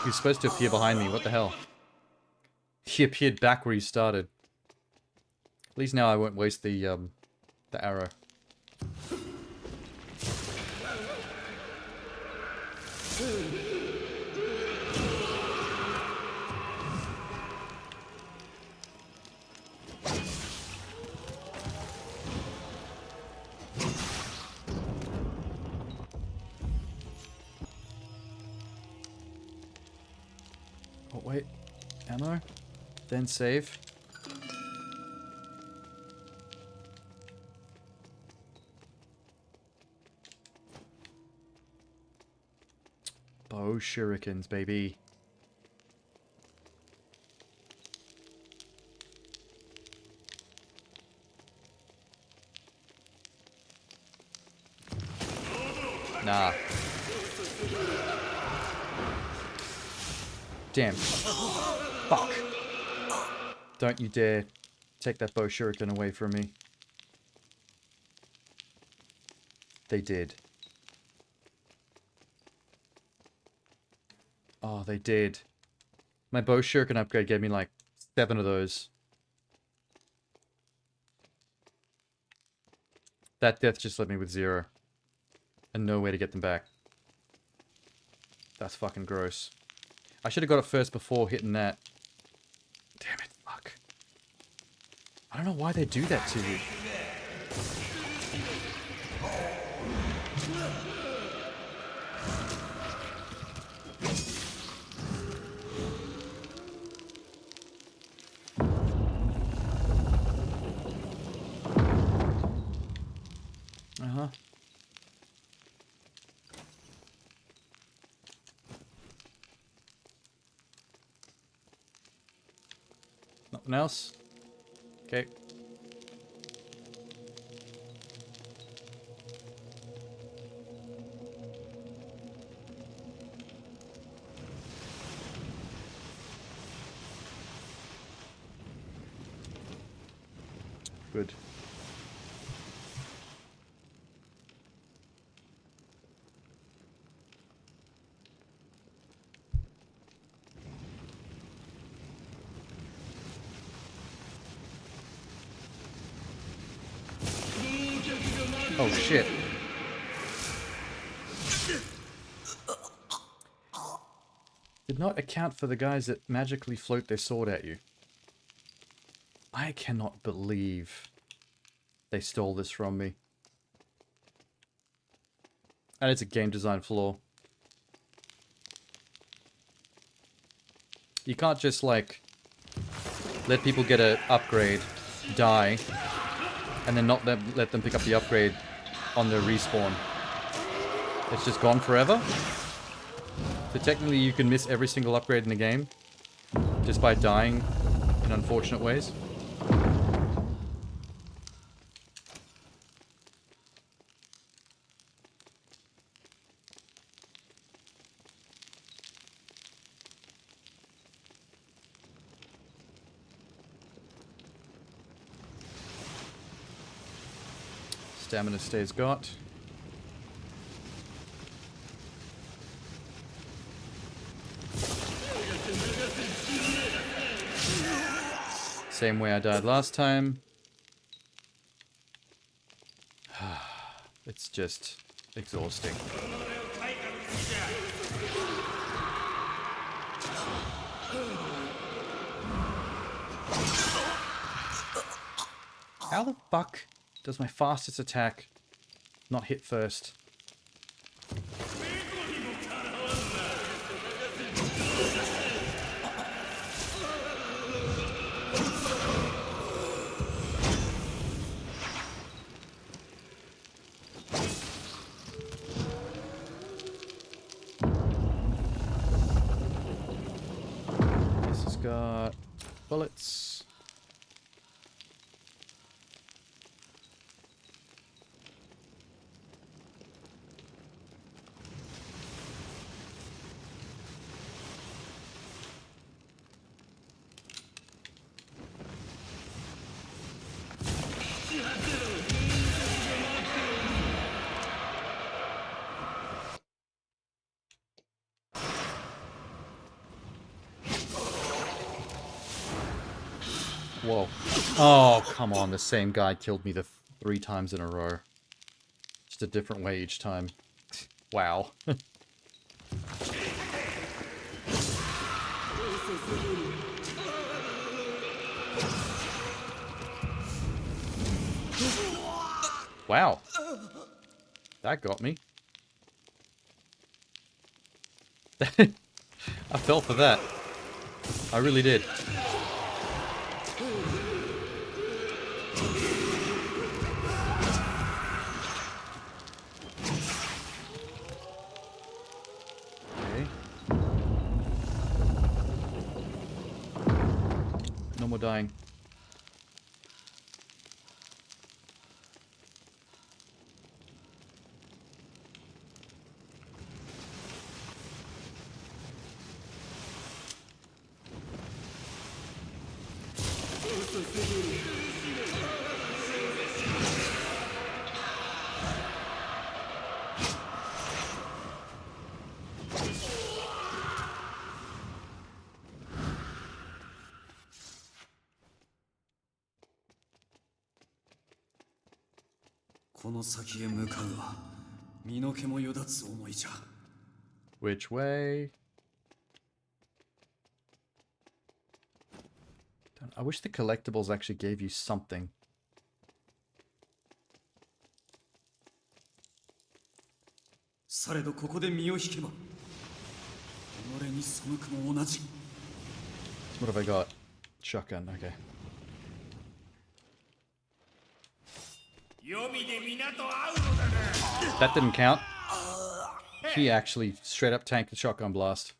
He's supposed to appear behind me. What the hell? He appeared back where he started. At least now I won't waste the arrow. Oh wait, ammo, then save. Bow shurikens, baby. Nah. Damn. Fuck. Don't you dare take that bow shuriken away from me. They did. Oh, they did. My bow shuriken upgrade gave me like 7 of those. That death just left me with 0. And no way to get them back. That's fucking gross. I should have got it first before hitting that. Damn it, fuck. I don't know why they do that to you. Uh-huh. Nothing else? Okay. Good. Oh shit. did not account for the guys that magically float their sword at you. I cannot believe they stole this from me. And it's a game design flaw. You can't just, like, let people get an upgrade, die, and then not let them pick up the upgrade on their respawn. It's just gone forever. So technically you can miss every single upgrade in the game just by dying in unfortunate ways. Stamina stays got. Same way I died last time. It's just exhausting. How the fuck does my fastest attack not hit first? This has got bullets. Whoa. Oh, come on. The same guy killed me the 3 times in a row. Just a different way each time. Wow. Wow. That got me. I fell for that. I really did. Okay. No more dying. Which way? I wish the collectibles actually gave you something. What have I got? Shotgun, okay. That didn't count. He actually straight up tanked the shotgun blast.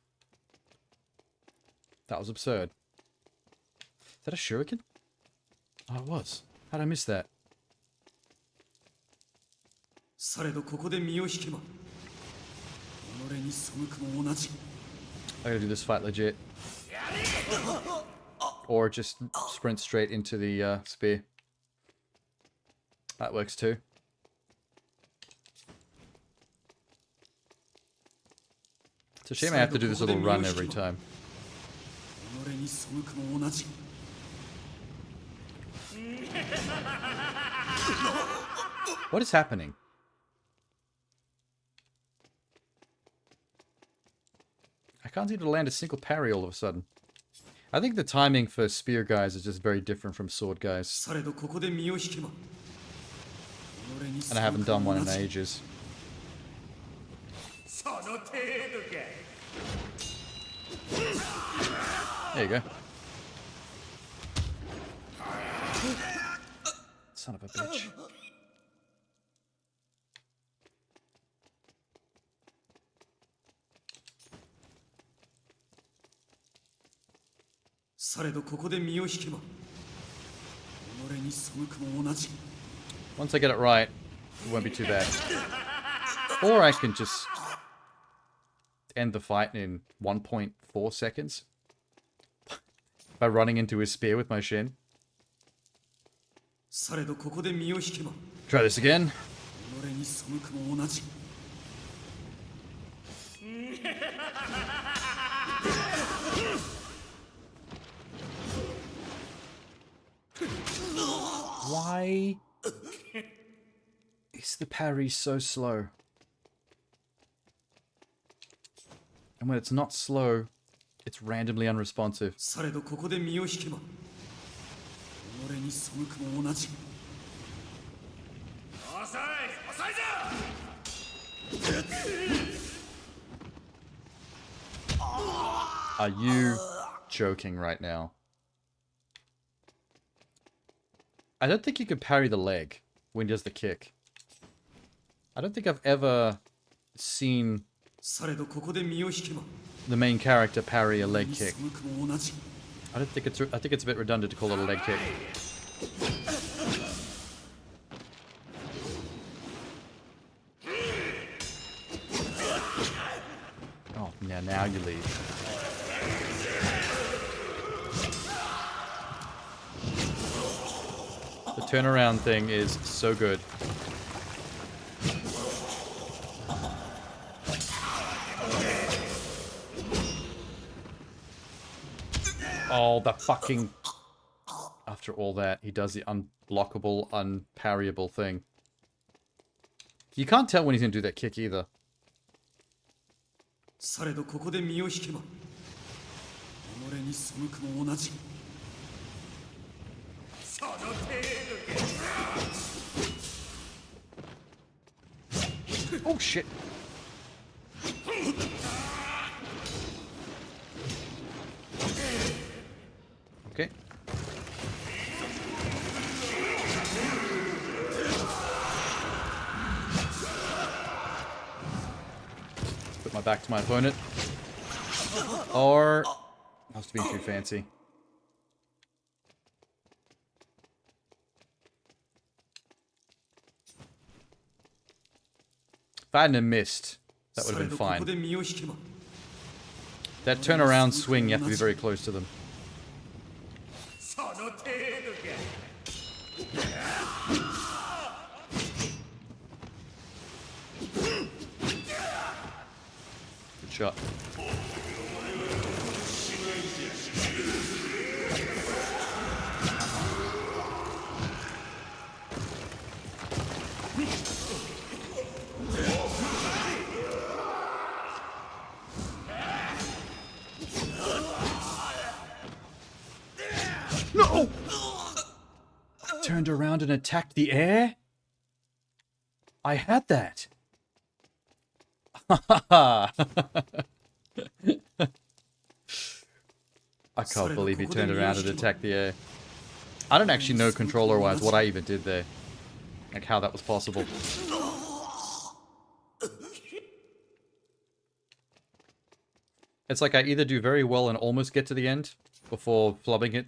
That was absurd. Is that a shuriken? Oh, it was. How'd I miss that? I gotta do this fight legit. Or just sprint straight into the spear. That works too. It's a shame I have to do this little run every time. What is happening? I Can't seem to land a single parry all of a sudden. I think the timing for spear guys is just very different from sword guys. And I haven't done one in ages. There you go. Son of a bitch. Once I get it right, it won't be too bad. Or I can just end the fight in 1.4 seconds by running into his spear with my shin. Try this again. Why is the parry so slow? And when it's not slow, it's randomly unresponsive. Are you joking right now? I don't think you could parry the leg when he does the kick. I don't think I've ever seen the main character parry a leg kick. I think it's a bit redundant to call it a leg kick. Oh, yeah, now you leave. The turnaround thing is so good. Oh, the fucking... After all that, he does the unblockable, unparryable thing. You can't tell when he's going to do that kick either. Oh, shit. Okay. Put my back to my opponent. Or... Must be too fancy. If I hadn't missed, that would have been fine. That turnaround swing, you have to be very close to them. Good shot. No! Turned around and attacked the air? I had that. I can't believe he turned around and attacked the air. I don't actually know controller-wise what I even did there. Like how that was possible. It's like I either do very well and almost get to the end before flubbing it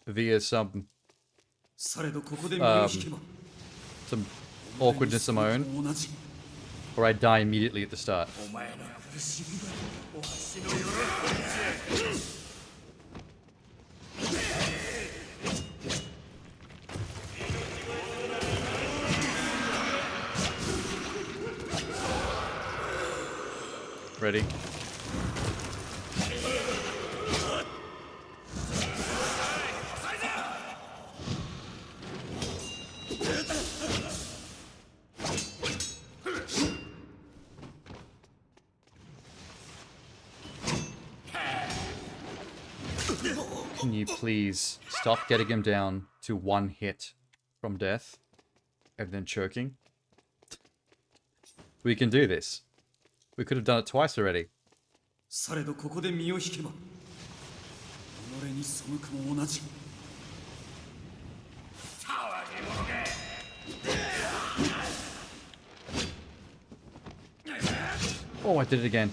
via some awkwardness of my own, or I die immediately at the start. Ready? Can you please stop getting him down to 1 hit from death and then choking? We can do this. We could have done it twice already. されどここで身を引けば己に背くも同じ Oh, I did it again.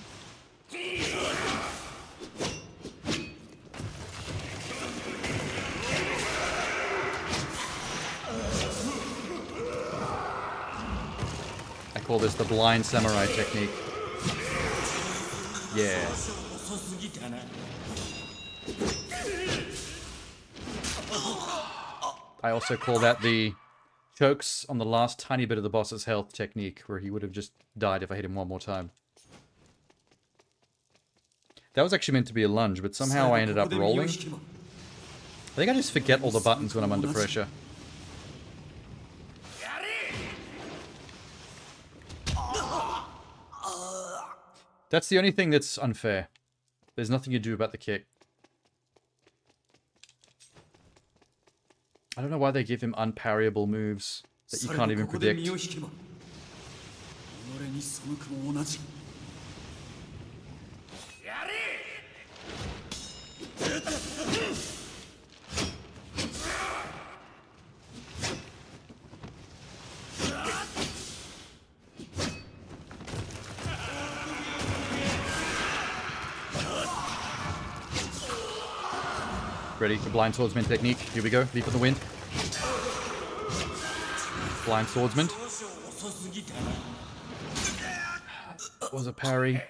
I call this the blind samurai technique. Yeah. I also call that the chokes on the last tiny bit of the boss's health technique, where he would have just died if I hit him one more time. That was actually meant to be a lunge, but somehow I ended up rolling. I think I just forget all the buttons when I'm under pressure. That's the only thing that's unfair. There's nothing you do about the kick. I don't know why they give him unparryable moves that you can't even predict. Ready for blind swordsman technique. Here we go. Leap of the wind. Blind swordsman. That was a parry.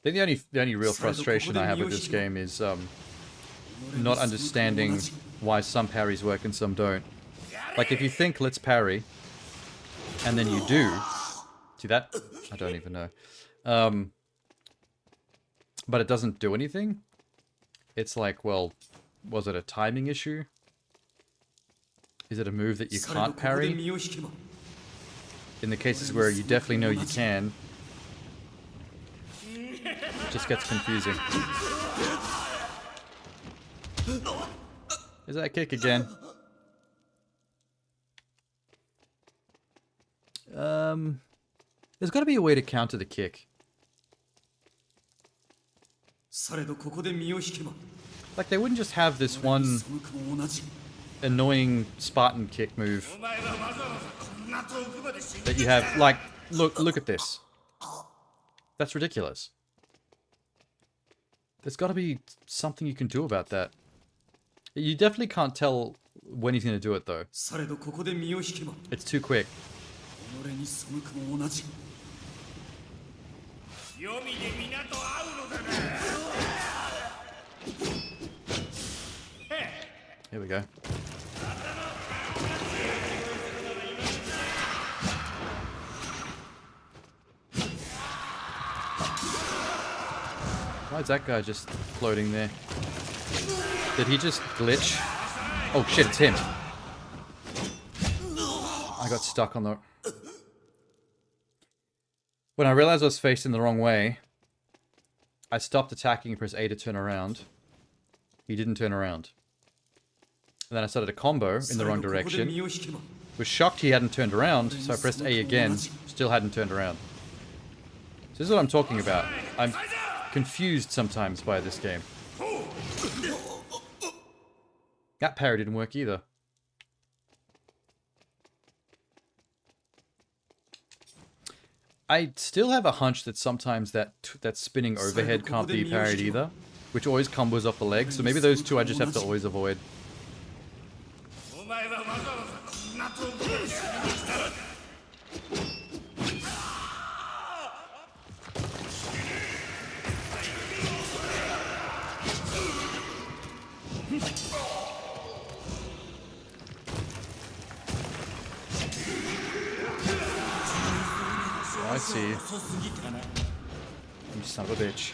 I think the only real frustration I have with this game is not understanding why some parries work and some don't. Like if you think let's parry, and then you do. See that? I don't even know. But it doesn't do anything. It's like, well, was it a timing issue? Is it a move that you can't parry? In the cases where you definitely know you can, it just gets confusing. Is that kick again? There's got to be a way to counter the kick. Like, they wouldn't just have this one annoying Spartan kick move that you have. Like, look at this. That's ridiculous. There's got to be something you can do about that. You definitely can't tell when he's going to do it, though. It's too quick. Here we go. Why is that guy just floating there? Did he just glitch? Oh shit, it's him. I got stuck on the... When I realized I was facing the wrong way, I stopped attacking and pressed A to turn around. He didn't turn around. And then I started a combo in the wrong direction. Was shocked he hadn't turned around, so I pressed A again, still hadn't turned around. So this is what I'm talking about. I'm confused sometimes by this game. That parry didn't work either. I still have a hunch that sometimes that spinning overhead can't be parried either, which always combos off the legs, so maybe those two I just have to always avoid. I see you. You son of a bitch.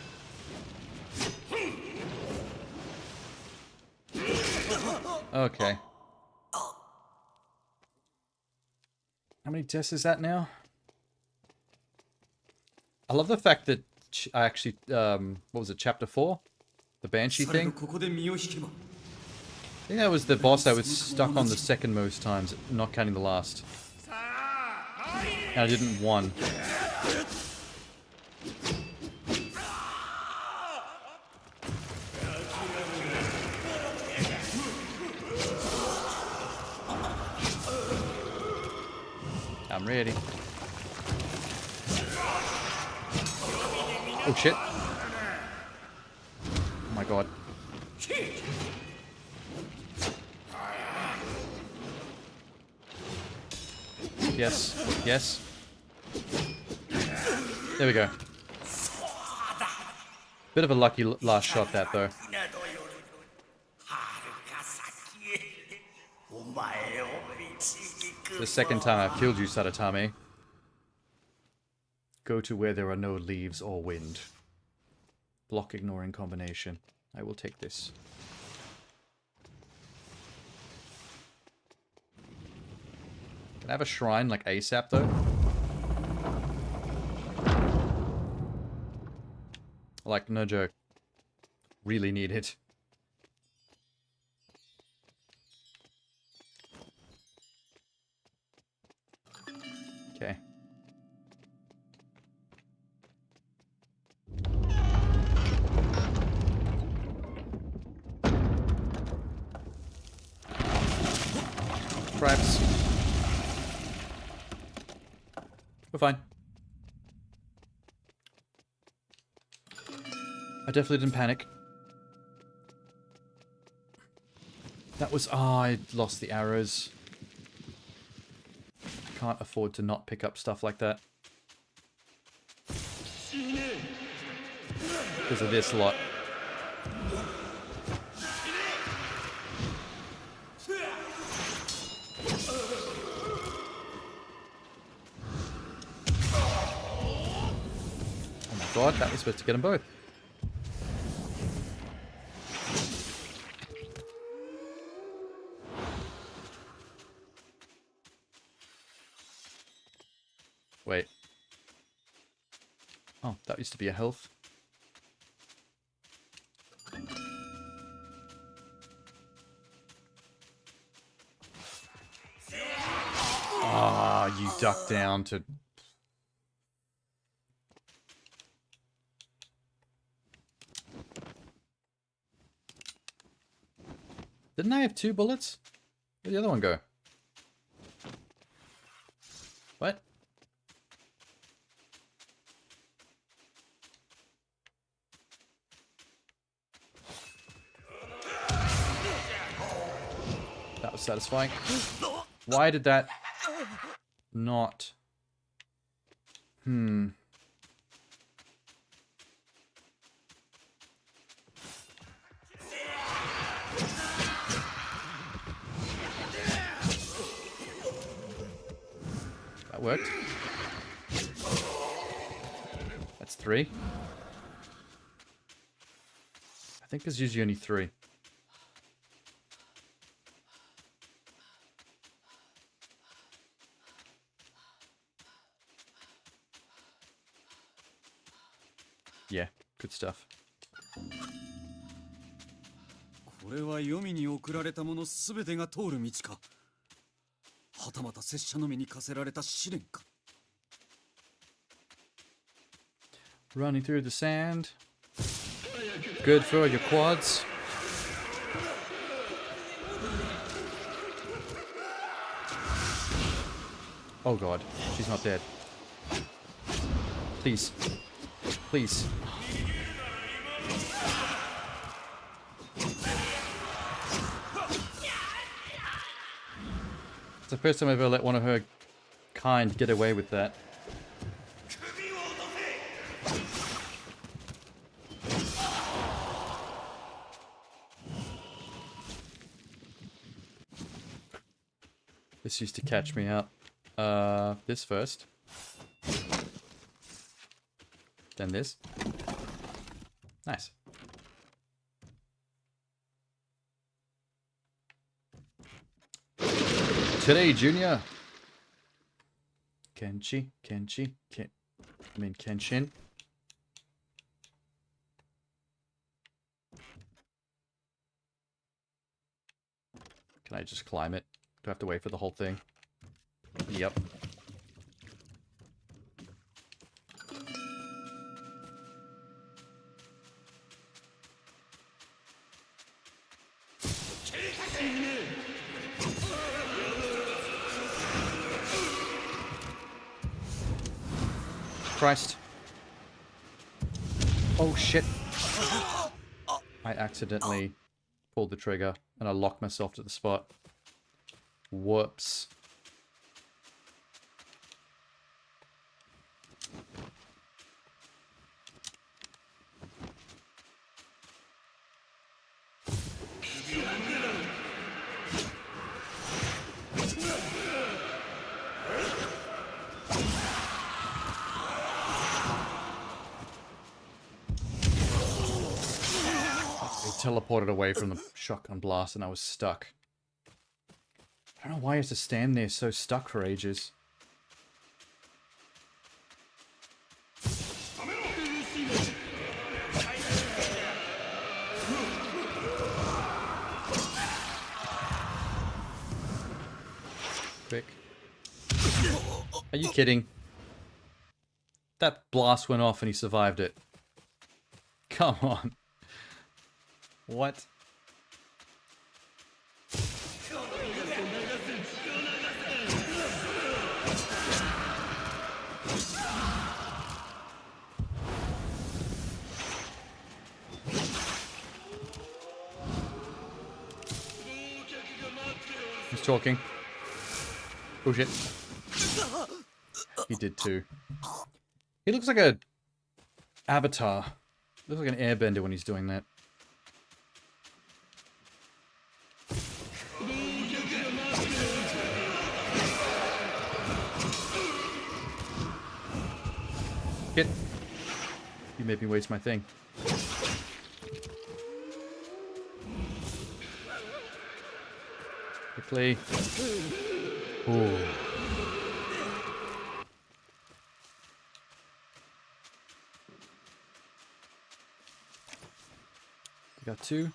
Okay. How many deaths is that now? I love the fact that I actually, what was it, chapter 4? The Banshee thing? I think that was the boss I was stuck on the second most times, not counting the last. And I didn't won. I'm ready. Oh shit. Oh my god. Yes. Yes. There we go. Bit of a lucky last shot that though. The second time I've killed you, Sadatame. Go to where there are no leaves or wind. Block ignoring combination. I will take this. Can I have a shrine like ASAP though? Like, no joke. Really need it. Okay. Perhaps. We're fine. I definitely didn't panic. That was... Ah, I lost the arrows. Can't afford to not pick up stuff like that. Because of this lot. Oh my god, that was supposed to get them both. Wait. Oh, that used to be a health. Ah, you ducked down to... Didn't I have 2 bullets? Where'd the other one go? What? That was satisfying. Why did that not... That worked. That's 3. I think there's usually only 3. Yeah, good stuff. これはYomiに送られたものすべてが通る道か。はたまた拙者のみに課せられた試練か。Running through the sand. Good for your quads. Oh god, she's not dead. Please. Please. It's the first time I've ever let one of her kind get away with that. This used to catch me out. This first. Then this. Nice. Today, Junior. Kenshin. Kenshin. Can I just climb it? Do I have to wait for the whole thing? Yep. Christ. Oh shit. I accidentally pulled the trigger and I locked myself to the spot. Whoops. Teleported away from the shotgun blast and I was stuck. I don't know why I have to stand there so stuck for ages. Quick. Are you kidding? That blast went off and he survived it. Come on. What? He's talking. Oh shit. He did too. He looks like a avatar. Looks like an airbender when he's doing that. Shit. You made me waste my thing. Quickly. Ooh. We got two.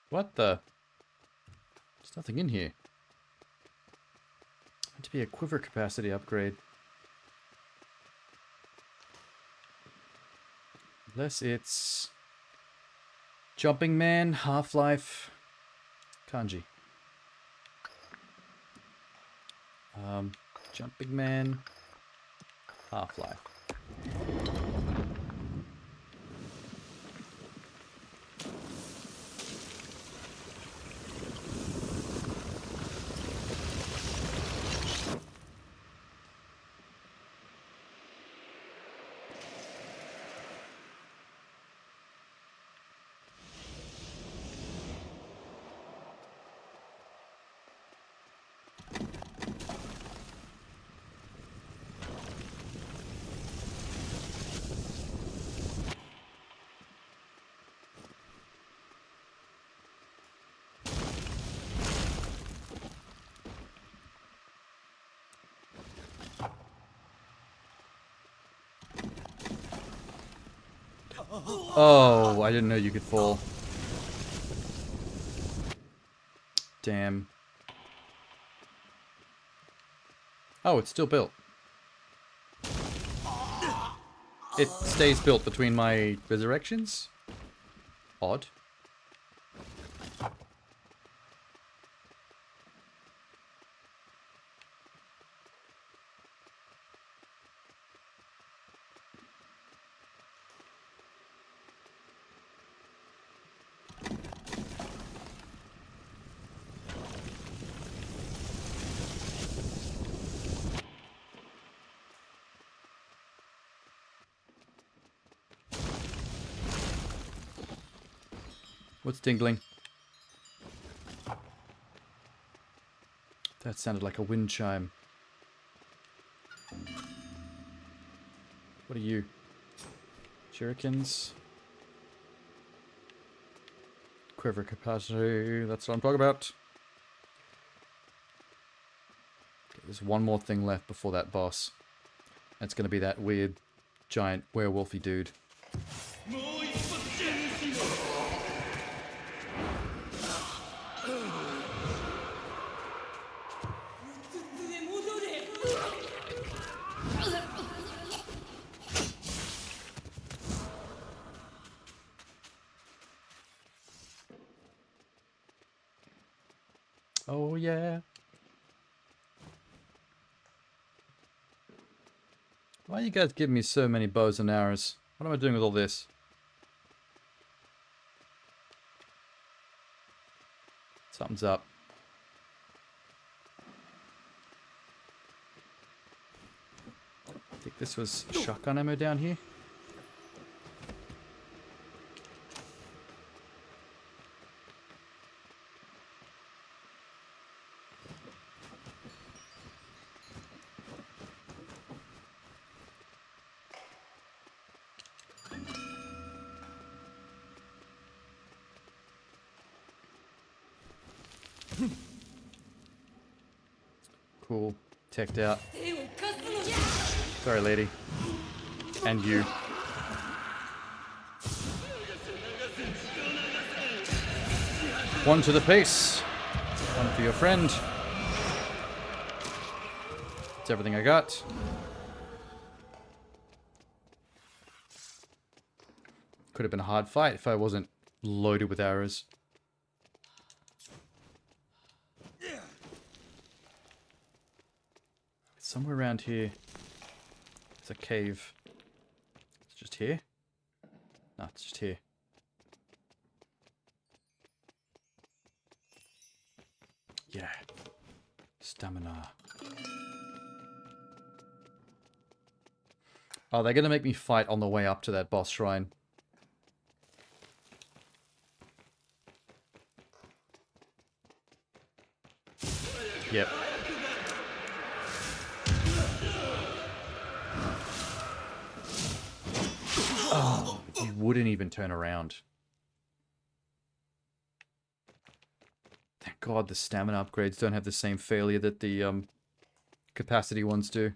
What the? There's nothing in here. Meant to be a quiver capacity upgrade. Unless it's Jumping Man, Half-Life, Kanji. Jumping Man, Half-Life. Oh, I didn't know you could fall. Damn. Oh, it's still built. It stays built between my resurrections? Odd. What's dingling? That sounded like a wind chime. What are you? Shurikens? Quiver capacity, that's what I'm talking about. Okay, there's one more thing left before that boss. That's gonna be that weird, giant werewolfy dude. Oh yeah. Why are you guys giving me so many bows and arrows? What am I doing with all this? Something's up. I think this was shotgun ammo down here. Cool. Teched out. Sorry, lady. And you. One to the face. One for your friend. That's everything I got. Could have been a hard fight if I wasn't loaded with arrows. Somewhere around here. There's a cave. It's just here? No, it's just here. Yeah. Stamina. Oh, they're gonna make me fight on the way up to that boss shrine. Yep. Oh, you wouldn't even turn around. Thank God the stamina upgrades don't have the same failure that the capacity ones do.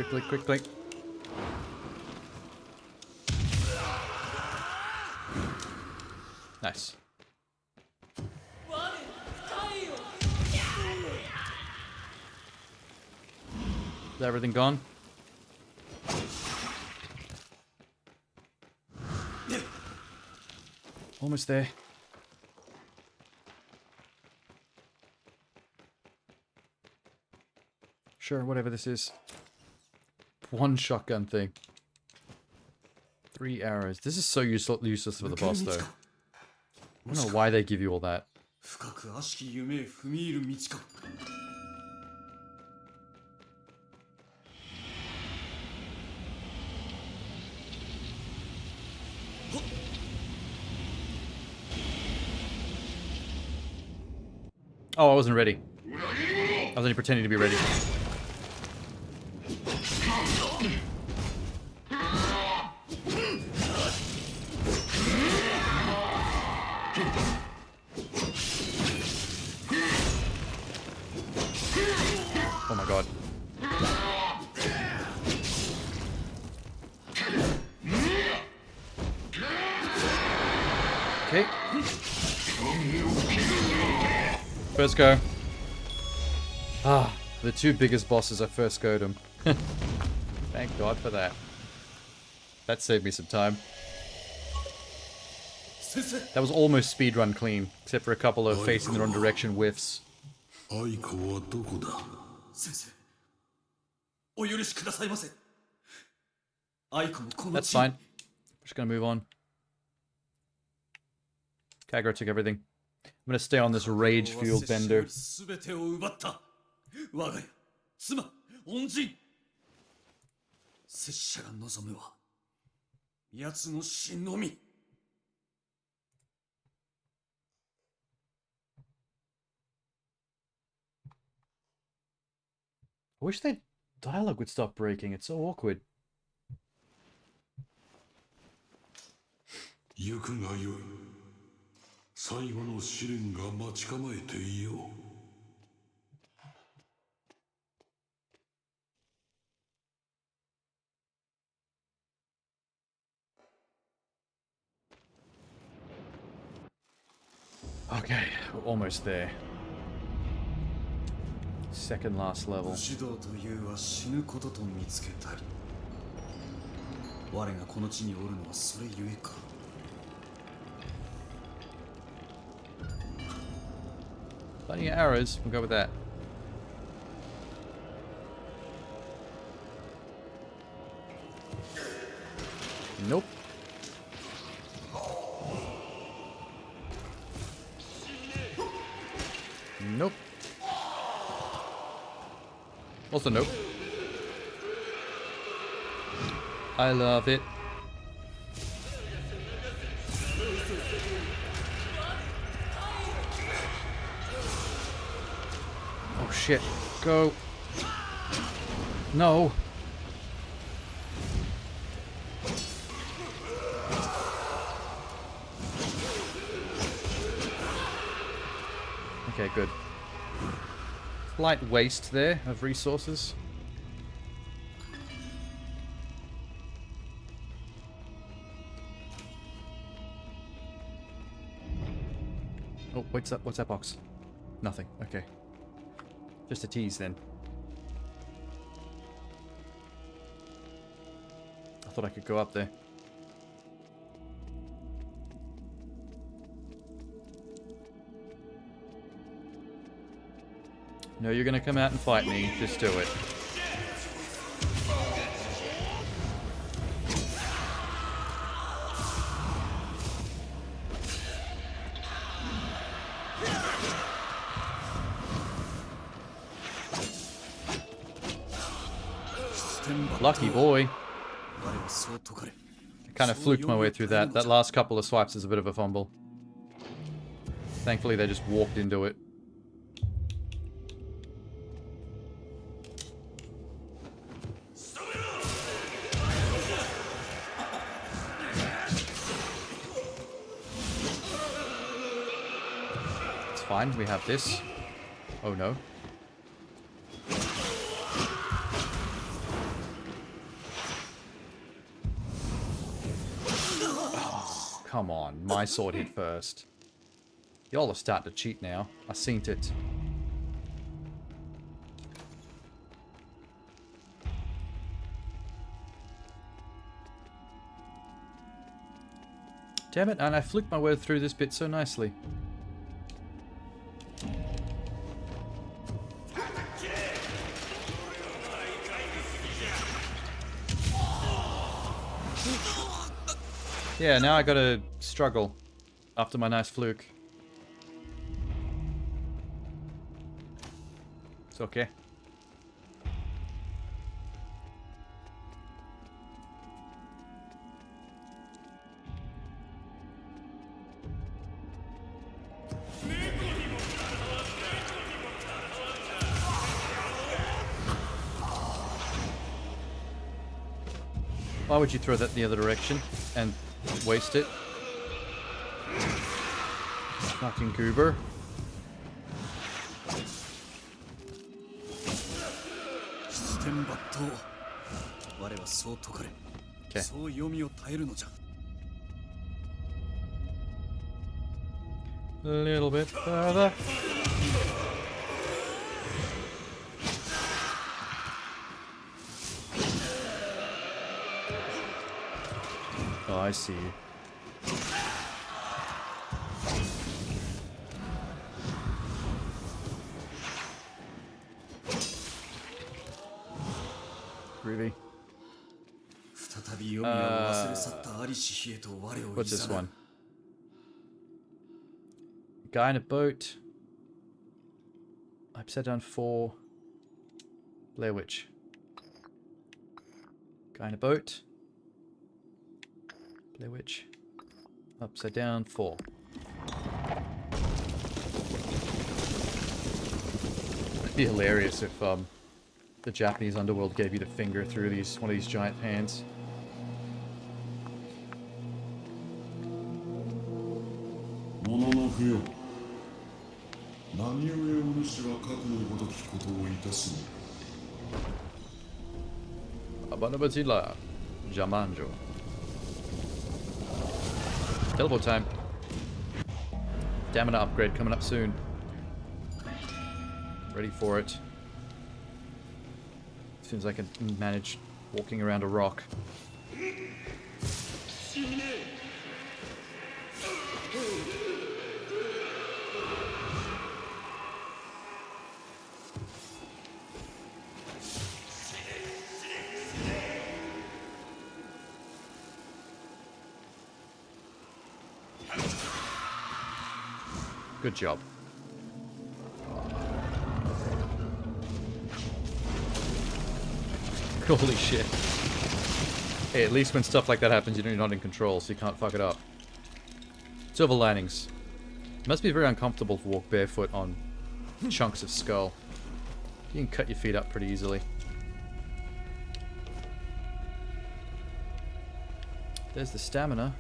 Quickly, quickly. Nice. Is everything gone? Almost there. Sure, whatever this is. One shotgun thing. 3 arrows. This is so useless for the boss, though. I don't know why they give you all that. Oh, I wasn't ready. I was only pretending to be ready. Oh my god. Okay. First go. Ah, the 2 biggest bosses I first go'd them. Thank God for that. That saved me some time. That was almost speedrun clean, except for a couple of facing the wrong direction whiffs. アイコはどこだ？お許しくださいませ。愛子もこの That's 地に fine. Just gonna move on. Kagura took everything. I'm gonna stay on this rage-fueled bender. 全てを奪った。我が家、妻、恩人。拙者が望むは、奴の死のみ。I wish that dialogue would stop breaking. It's so awkward. 行くがよい。最後の試練が待ち構えていよう。Okay, we're almost there. Second last level. 武士道というは死ぬことと見つけたり。我がこの地におるのはそれゆえか。Plenty of arrows. We'll go with that. Nope. Nope. Also nope. I love it. Oh shit. Go. No. Okay, good. Slight waste there of resources. Oh, what's that? What's that box? Nothing. Okay. Just a tease then. I thought I could go up there. No, you're gonna come out and fight me. Just do it. Lucky boy. I kind of fluked my way through that. That last couple of swipes is a bit of a fumble. Thankfully, they just walked into it. It's fine. We have this. Oh no. Come on, my sword hit first. Y'all are starting to cheat now. I seen it. Damn it, and I flicked my way through this bit so nicely. Yeah, now I gotta struggle after my nice fluke. It's okay. Why would you throw that the other direction and waste it? Fucking goober. Okay. A little bit further. Oh, I see you. groovy. 再び読みを忘れ去ったありし日へと我を What's this 誘う one? Guy in a boat. Upside down 4. Blair Witch. Guy in a boat. Blair Witch. Upside down 4. It'd be hilarious if the Japanese underworld gave you the finger through one of these giant hands. ものの不要。何故お主は過去のごときことをいたすの Abanabatila. Jamanjo. Teleport time. Stamina upgrade coming up soon. Ready for it. As soon as I can manage walking around a rock. Good job. Holy shit. Hey, at least when stuff like that happens, you're not in control, so you can't fuck it up. Silver linings. It must be very uncomfortable to walk barefoot on chunks of skull. You can cut your feet up pretty easily. There's the stamina.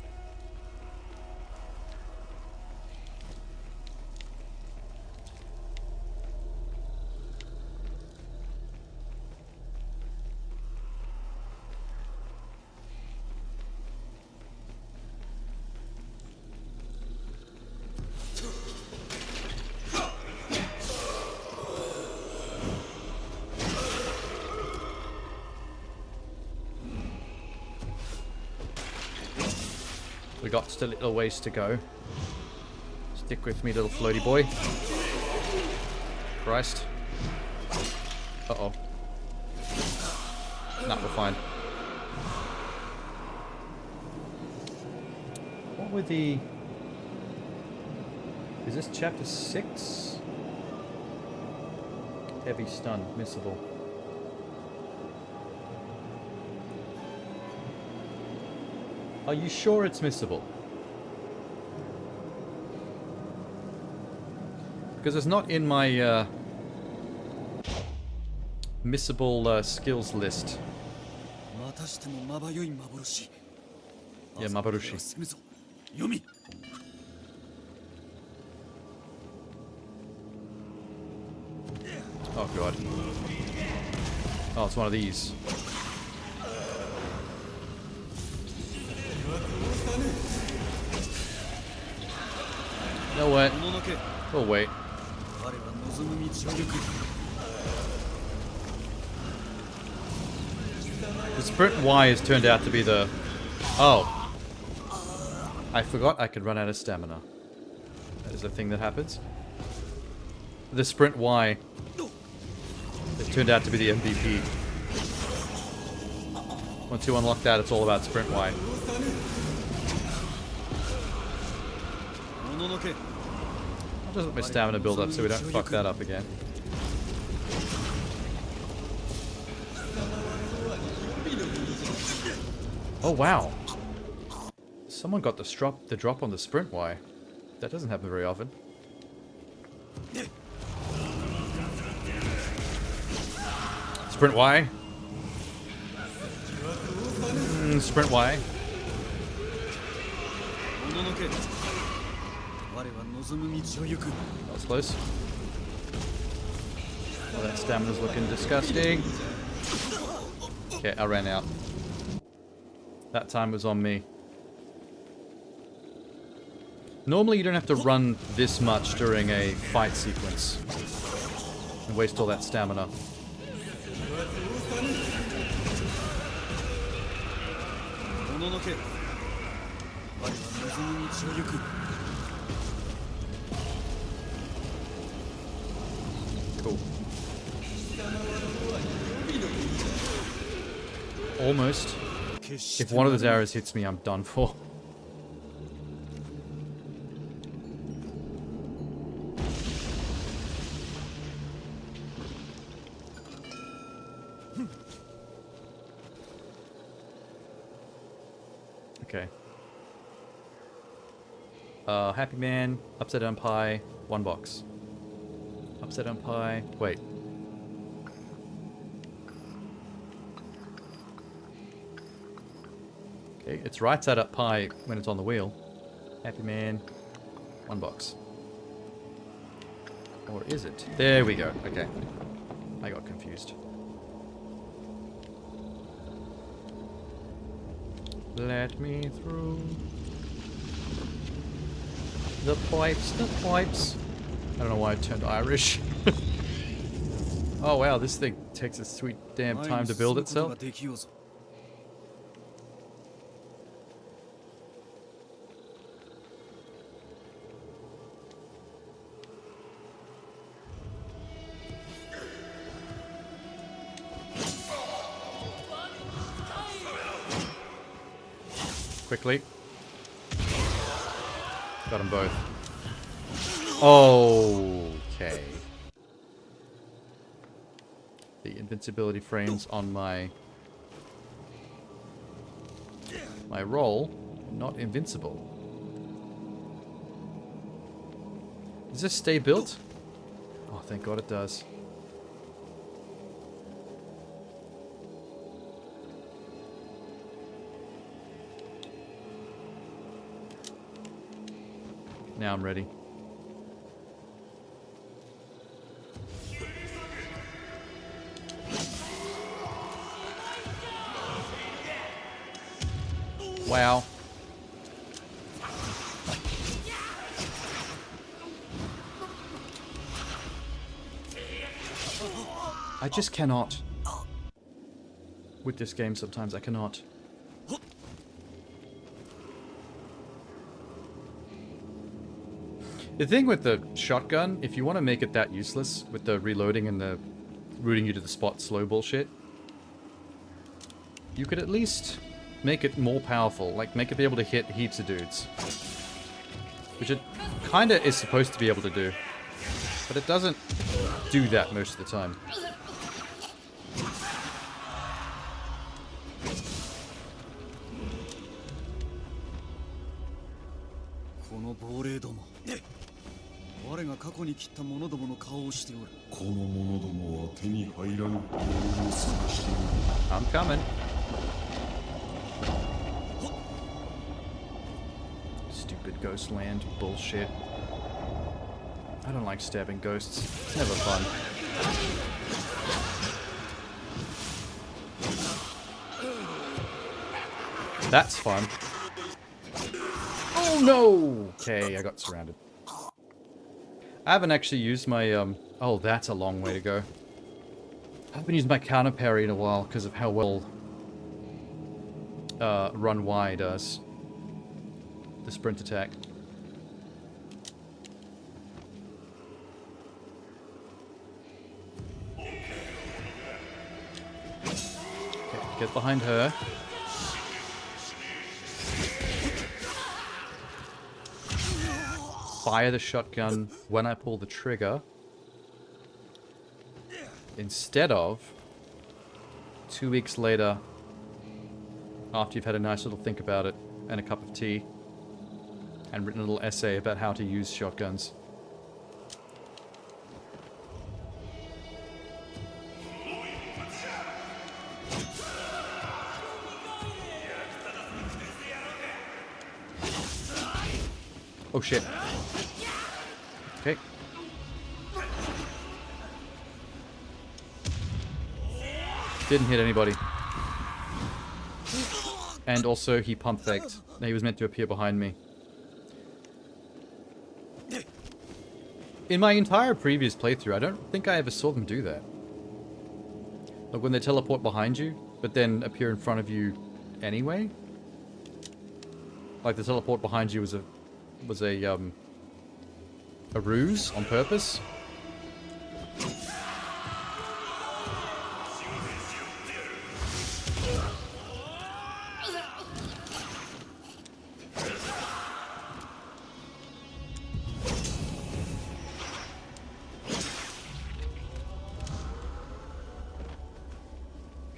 We got still a little ways to go. Stick with me, little floaty boy. Christ. Uh-oh. Nah, we're fine. What were the... Is this chapter 6? Heavy stun, missable. Are you sure it's missable? Because it's not in my missable skills list. Yeah, Mabarushi. Yomi. Oh god. Oh, it's one of these. No way. Oh wait. The sprint Y has turned out to be the... Oh. I forgot I could run out of stamina. That is a thing that happens. The sprint Y. It turned out to be the MVP. Once you unlock that, it's all about sprint Y. I'll just let my stamina build up so we don't fuck that up again. Oh wow. Someone got the drop on the sprint Y. That doesn't happen very often. Sprint Y. Sprint Y. That was close. Oh, that stamina's looking disgusting. Okay, I ran out. That time was on me. Normally you don't have to run this much during a fight sequence and waste all that stamina. Cool. almost. If one of those arrows hits me, I'm done for. Okay. Happy Man, upside down pie, 1 box. Upside down pie, wait. Okay, it's right side up pie when it's on the wheel. Happy Man, 1 box. Or is it? There we go, okay. I got confused. Let me through. The pipes, the pipes. I don't know why I turned Irish. Oh wow, this thing takes a sweet damn time to build itself. Quickly. Got them both. Okay. The invincibility frames on my roll are not invincible. Does this stay built? Oh, thank God it does. Now I'm ready. Wow. I just cannot. With this game sometimes I cannot. The thing with the shotgun, if you want to make it that useless, with the reloading and the rooting you to the spot slow bullshit, you could at least make it more powerful, like make it be able to hit heaps of dudes. Which it kinda is supposed to be able to do. But it doesn't do that most of the time. I'm coming. Stupid Ghostland bullshit. I don't like stabbing ghosts. It's never fun. That's fun. Oh no! Okay, I got surrounded. I haven't actually used my, oh, that's a long way to go. I haven't used my counter parry in a while because of how well Run Y does. The sprint attack. Okay, get behind her. Fire the shotgun when I pull the trigger. Instead of 2 weeks later, after you've had a nice little think about it and a cup of tea and written a little essay about how to use shotguns. Oh shit. Okay. Didn't hit anybody. And also he pump faked. He was meant to appear behind me. In my entire previous playthrough, I don't think I ever saw them do that. Like when they teleport behind you, but then appear in front of you anyway. Like the teleport behind you was a ruse on purpose.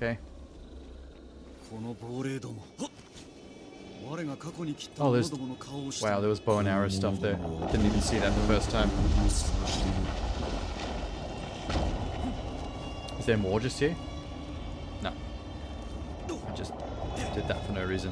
Okay. この亡霊ども。我が過去に切った Oh, 者 there's... どもの顔をして Wow, there was bow and arrow stuff there. Didn't even see that the first time. Is there more just here? No. I just did that for no reason.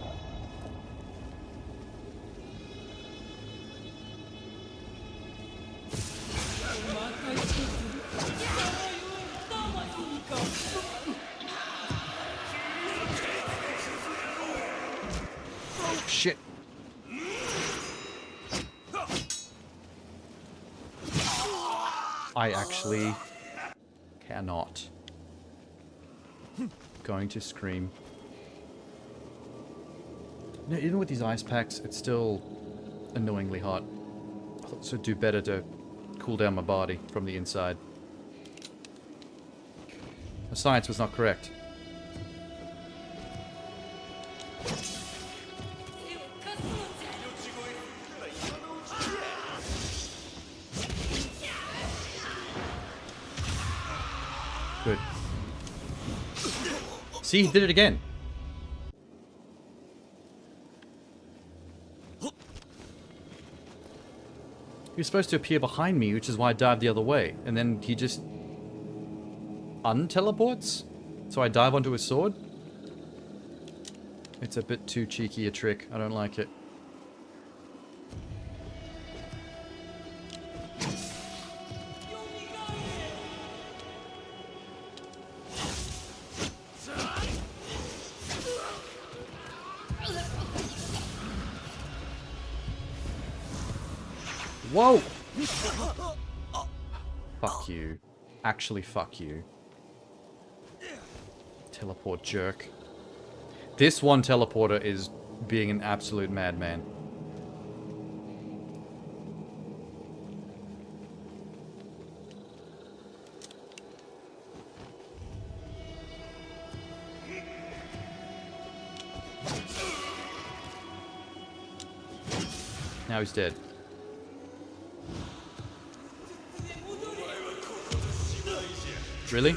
Shit. I actually cannot. Going to scream. You know, even with these ice packs, it's still annoyingly hot. I thought this would do better to cool down my body from the inside. The science was not correct. Good. See, he did it again. He was supposed to appear behind me, which is why I dived the other way. And then he just unteleports? So I dive onto his sword? It's a bit too cheeky a trick. I don't like it. Whoa! Fuck you. Actually, fuck you. Teleport jerk. This one teleporter is being an absolute madman. Now he's dead. Really?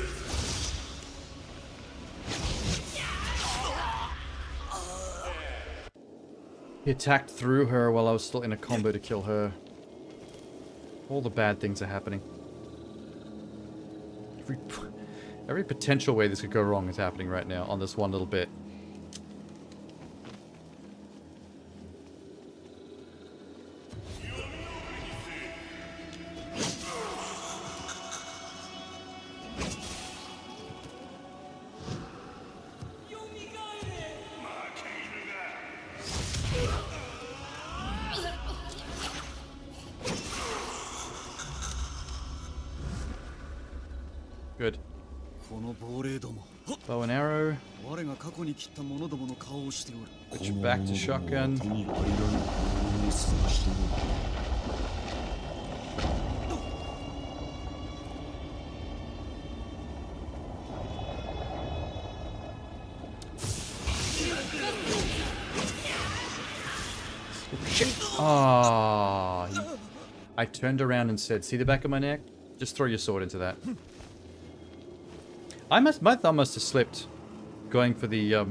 He attacked through her while I was still in a combo to kill her. All the bad things are happening. Every potential way this could go wrong is happening right now on this one little bit. Good. Bow and arrow. Put you back to shotgun. Ah, I turned around and said, "See the back of my neck? Just throw your sword into that." My thumb must have slipped, going for the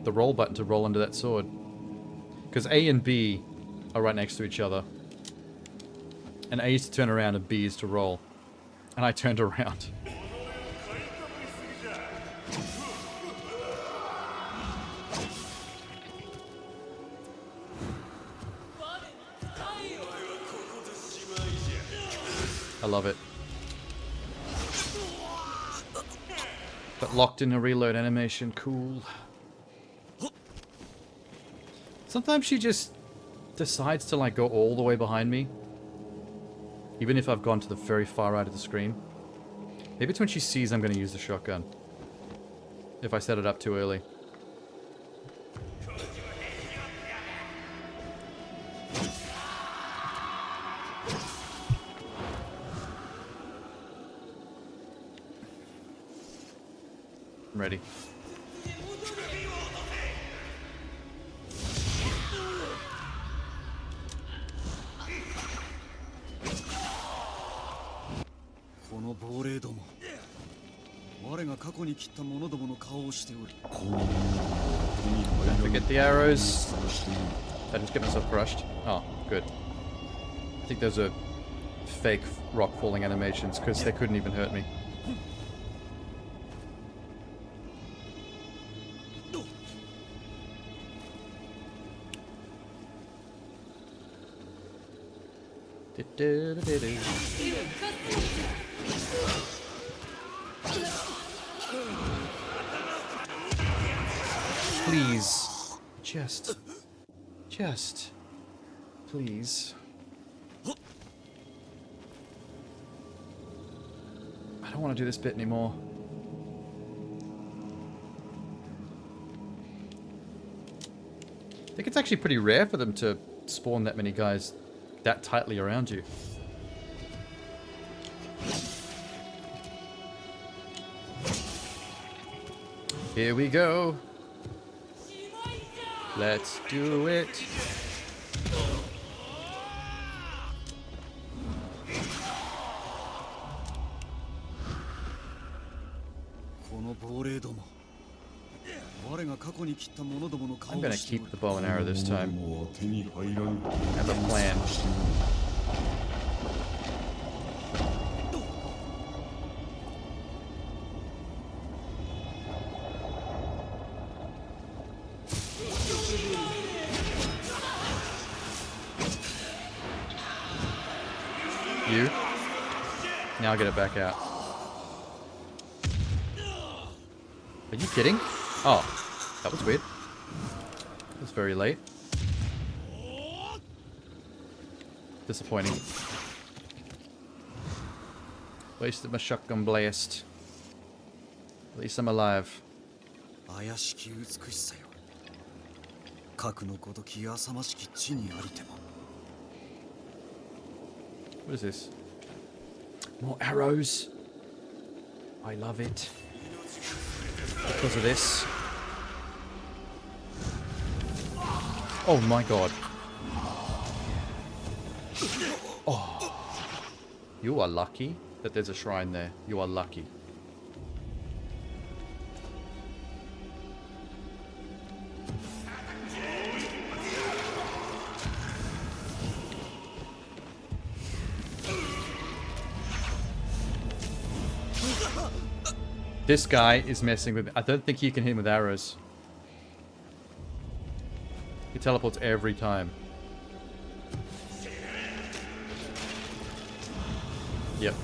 roll button to roll under that sword, because A and B are right next to each other, and A is to turn around and B is to roll, and I turned around. I love it. But locked in a reload animation, cool. Sometimes she just decides to like go all the way behind me. Even if I've gone to the very far right of the screen. Maybe it's when she sees I'm going to use the shotgun. If I set it up too early. I'm ready. 我が過去に切った者どもの顔をしておる。 Don't forget the arrows. I just get myself crushed. Oh, good. I think those are fake rock falling animations because they couldn't even hurt me. Please. Just. Please. I don't want to do this bit anymore. I think it's actually pretty rare for them to spawn that many guys that tightly around you. Here we go. Let's do it. この亡霊ども。我が過去に切った者どもの顔 I'm を gonna してお keep る。 the bow and arrow this time. もう手に入らぬ I have a plan. You? Now get it back out. Are you kidding? Oh, that was weird. It was very late. Disappointing. Wasted my shotgun blast. At least I'm alive. 怪しき美しさよ。核のごとき浅ましき地にありても。 What is this? More arrows. I love it. Because of this. Oh my god. Oh. You are lucky that there's a shrine there. You are lucky. This guy is messing with me. I don't think you can hit him with arrows. He teleports every time. Yep.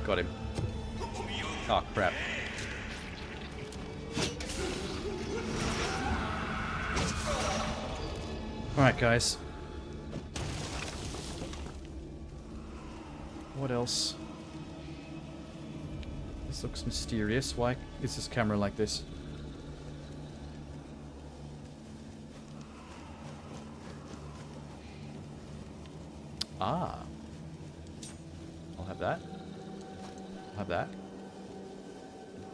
Got him. Oh, crap. Alright, guys. What else? This looks mysterious. Why is this camera like this? Ah. I'll have that. I'll have that.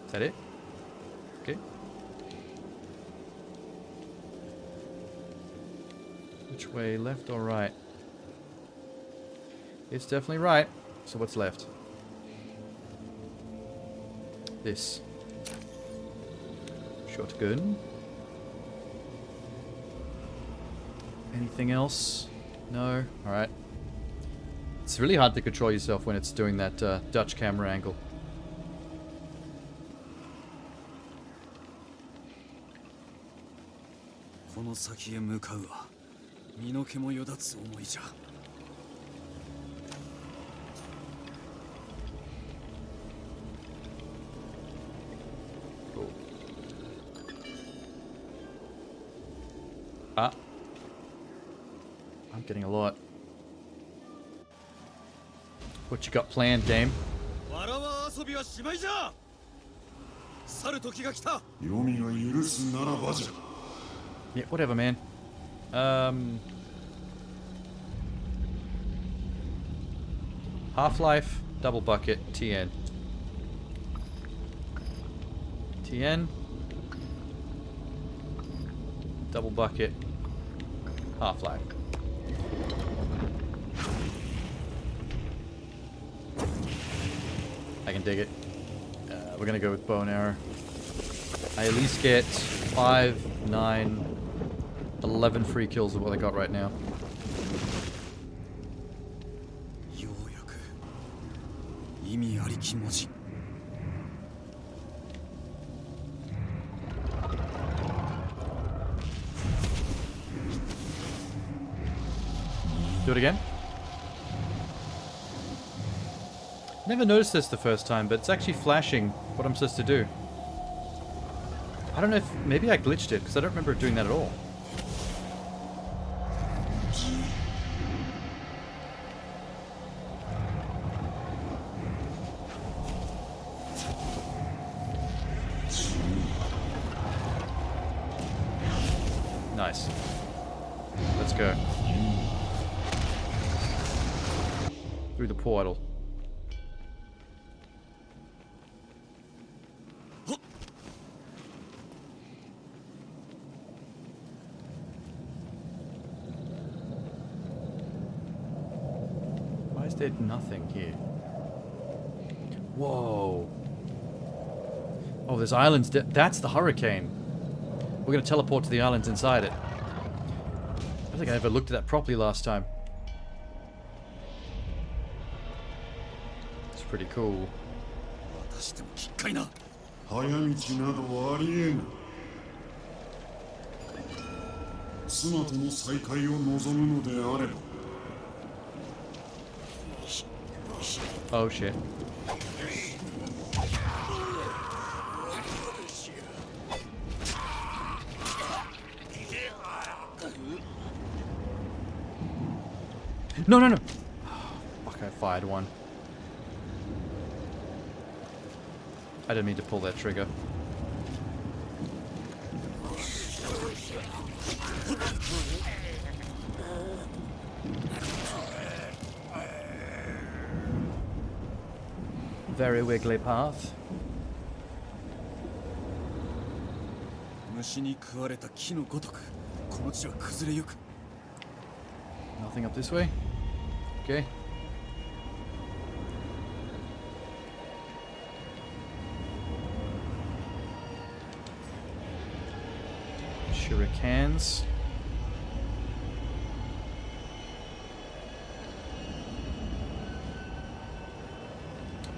Is that it? Okay. Which way? Left or right? It's definitely right. So what's left? This. Shotgun. Anything else? No? Alright. It's really hard to control yourself when it's doing that Dutch camera angle. Cool. Ah. I'm getting a lot. What you got planned, Dame? 黄泉が許すならばじゃ Yeah, whatever, man. Half-Life, double bucket, TN. TN. Double bucket, Half-Life. I can dig it. We're gonna go with bow and arrow. I at least get 5, 9, 11 free kills of what I got right now. Do it again. Never noticed this the first time, but it's actually flashing what I'm supposed to do. I don't know if... maybe I glitched it, because I don't remember doing that at all. Nice. Let's go. Through the portal. Why is there nothing here? Whoa. Oh, there's islands. That's the hurricane. We're going to teleport to the islands inside it. I don't think I ever looked at that properly last time. It's pretty cool. 早道などありえぬ。妻との再会を望むのであれば。Oh shit. No, no, no. Fuck, I fired one. I didn't mean to pull that trigger. Very wiggly path. Nothing up this way? Okay. Shurikens.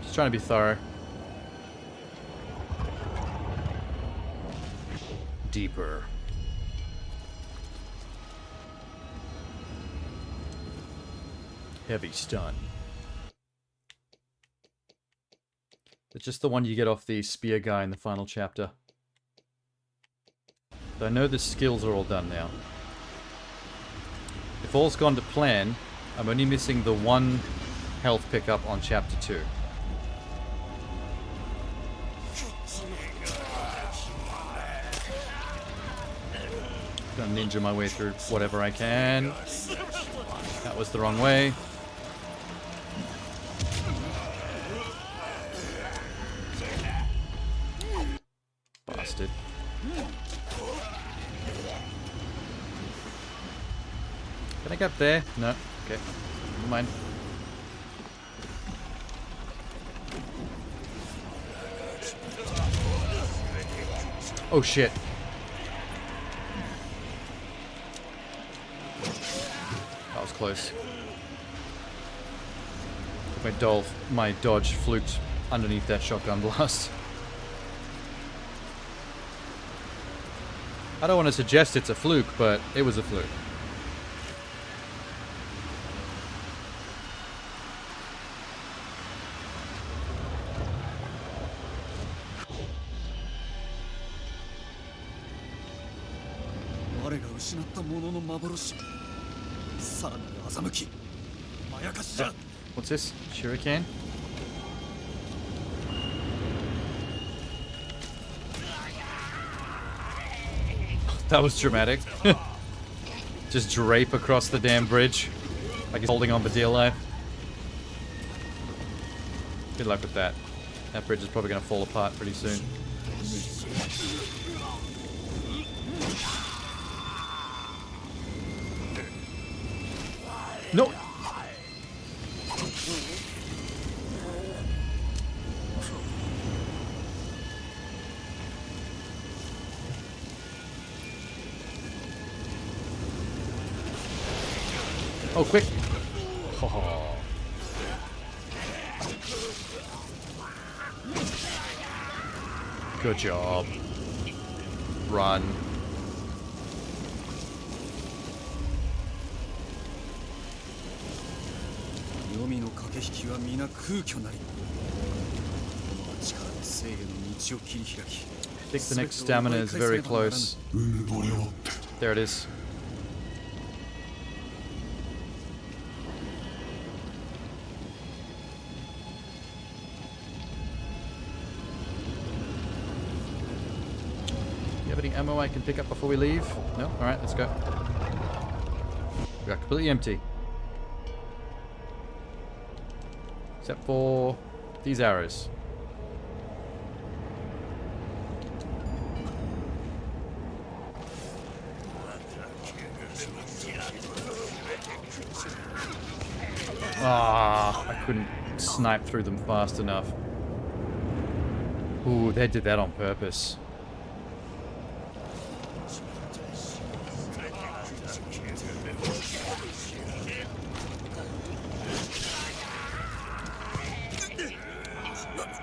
Just trying to be thorough. Deeper. Heavy stun. It's just the one you get off the spear guy in the final chapter. But I know the skills are all done now. If all's gone to plan, I'm only missing the one health pickup on chapter 2. Gonna ninja my way through whatever I can. That was the wrong way. Bastard. Can I get up there? No. Okay. Never mind. Oh shit. That was close. My dodge fluked underneath that shotgun blast. I don't want to suggest it's a fluke, but it was a fluke. What's this? Shuriken? That was dramatic. Just drape across the damn bridge. Like he's holding on for dear life. Good luck with that. That bridge is probably going to fall apart pretty soon. No! Oh, quick! Oh. Good job. Run. Yomiの駆け引きは皆空虚なり。この力で正義の道を切り開き。I think the next stamina is very close. There it is. You have any ammo I can pick up before we leave? No? Alright, let's go. We are completely empty. Except for these arrows. Ah, I couldn't snipe through them fast enough. Ooh, they did that on purpose.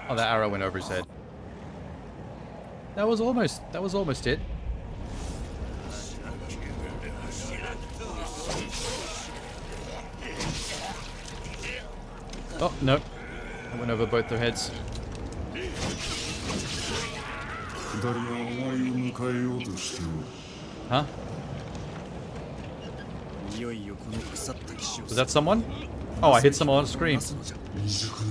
Oh, that arrow went over his head. That was almost it. Oh, no. I went over both their heads. Huh? Was that someone? Oh, I hit someone on screen.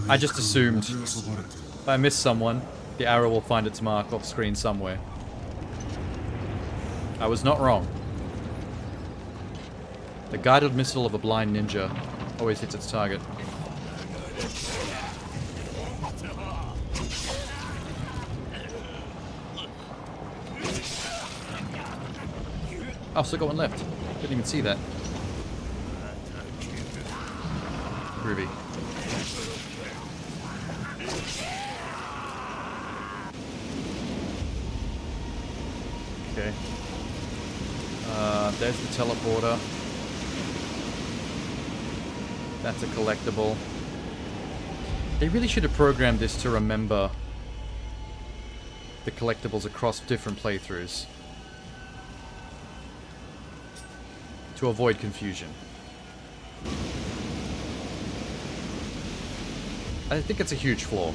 I just assumed. If I miss someone, the arrow will find its mark off screen somewhere. I was not wrong. The guided missile of a blind ninja always hits its target. Oh, still got one left. Didn't even see that. Ruby. Okay. There's the teleporter. That's a collectible. They really should have programmed this to remember the collectibles across different playthroughs. To avoid confusion. I think it's a huge flaw.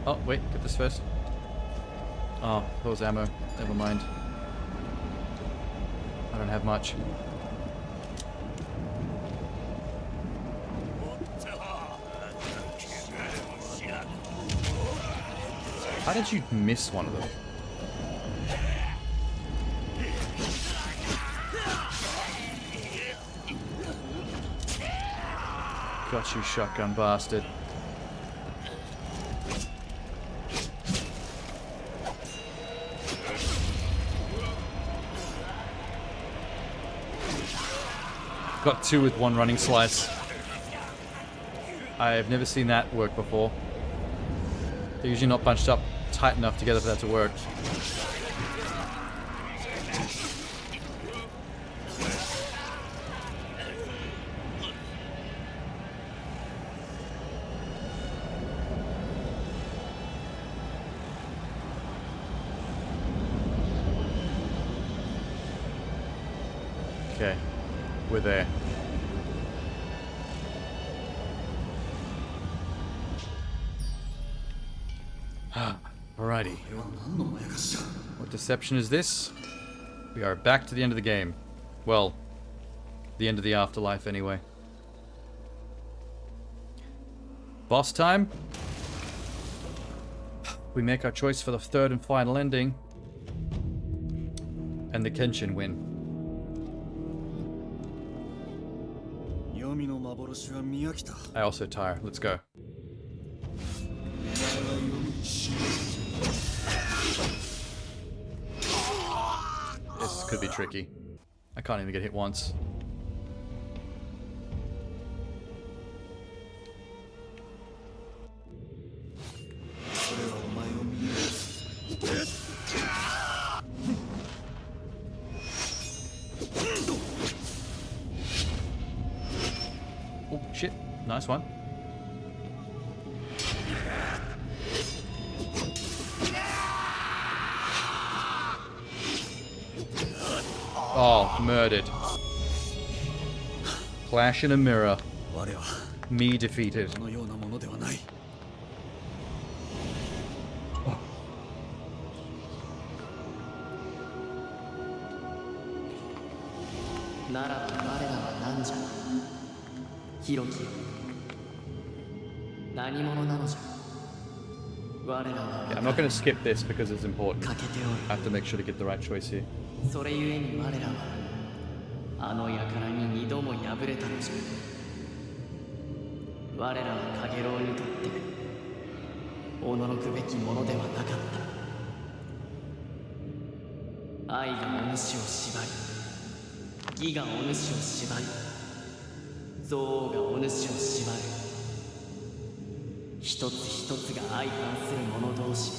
Oh, wait, get this first. Oh, that was ammo. Never mind. I don't have much. How did you miss one of them? Got you, shotgun bastard. Got two with one running slice. I've never seen that work before. They're usually not bunched up tight enough together for that to work. Okay, we're there. Alrighty. What deception is this? We are back to the end of the game. Well, the end of the afterlife anyway. Boss time. We make our choice for the third and final ending. And the Kenshin win. I also tire. Let's go. This could be tricky. I can't even get hit once. Oh, shit. Nice one. Oh, murdered. Clash in a mirror. 我は Me defeated. このようなものではない。ならば我らは何じゃ。ヒロキよ。何者なのじゃ。我らは Yeah, I'm not going to skip this because it's important. 欠けておる。 I have to make sure to get the right choice here. それゆえに我らはあの輩に二度も敗れたのじゃ。我らはカゲロウにとって驚くべきものではなかった。愛がお主を縛り、義がお主を縛り、憎悪がお主を縛る。一つ一つが相反する者同士。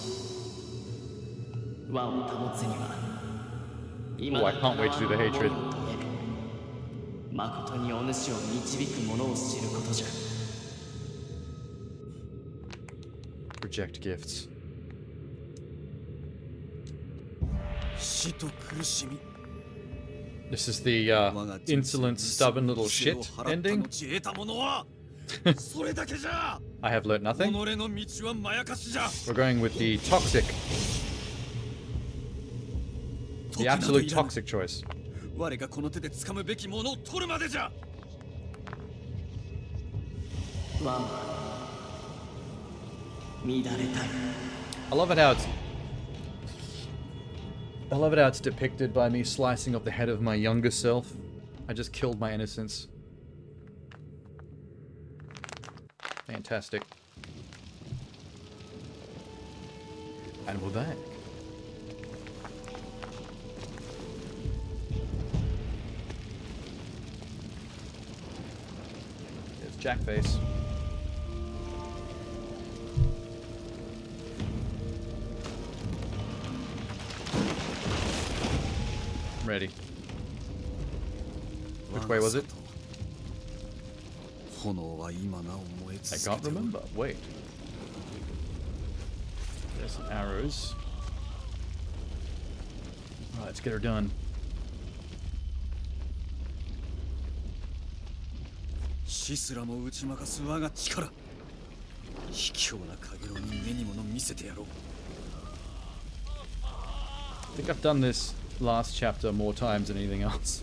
和を保つには Oh, I can't wait to do the hatred. 誠にお主を導く者を知ることじゃ。 Reject gifts. 死と苦しみ。 This is the insolent, stubborn little shit ending. 得たものはそれだけじゃ。 I have learnt 己 nothing. の道はまやかしじゃ。 We're going with the toxic. The absolute toxic choice. 我がこの手で掴むべきものを取るまでじゃ。ワンは乱れたい。 I love it how it's. I love it how it's depicted by me slicing off the head of my younger self. I just killed my innocence. Fantastic. And we're back. There's Jackface. Ready. Which way was it? 炎は今なお燃え I 続け can't ておる。 remember. Wait. There's some arrows. Right, let's get her done. 死すらも打ち負かす我が力。卑怯なカゲロウに目に物見せてやろう。 I think I've done this last chapter more times than anything else.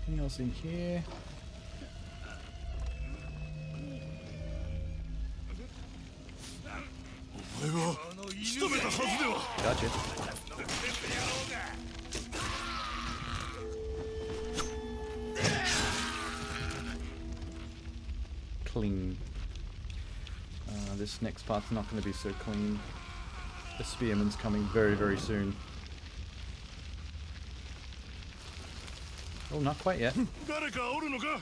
Anything else in here? Gotcha. Clean. This next part's not going to be so clean. The spearman's coming very, very soon. Oh, not quite yet. 誰かおるのか。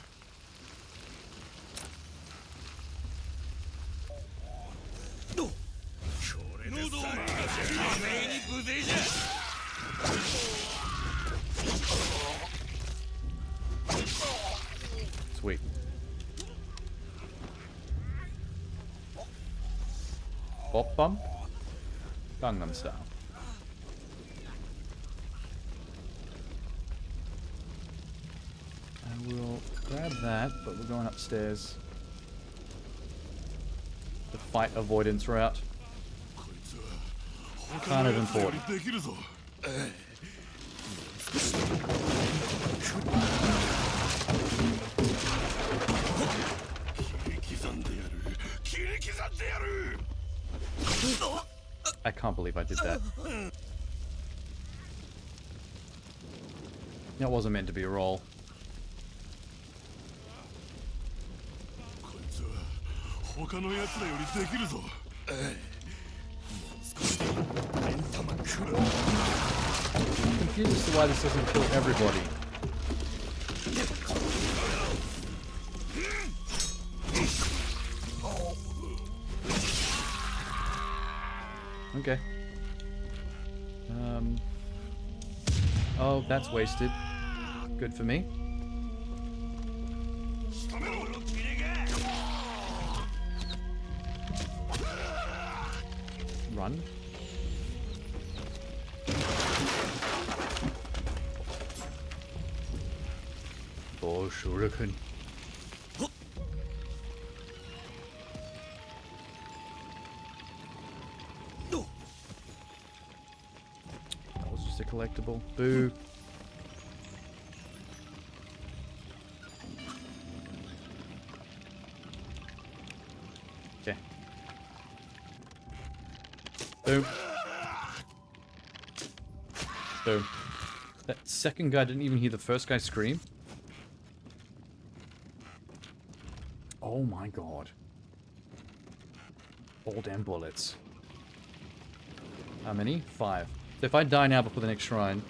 Sweet. Bop bump. Gangnam style. I will grab that, but we're going upstairs. The fight avoidance route. Kind of important. できるぞ。 I can't believe I did that. That wasn't meant to be a roll. こいつは他の奴らよりできるぞ。 I'm confused as to why this doesn't kill everybody. Okay. Oh, that's wasted. Good for me. Run. Oh, shuriken. That was just a collectible. Boo. Okay. Boom. Boom. That second guy didn't even hear the first guy scream. Oh my god. All damn bullets. How many? 5. So if I die now before the next shrine,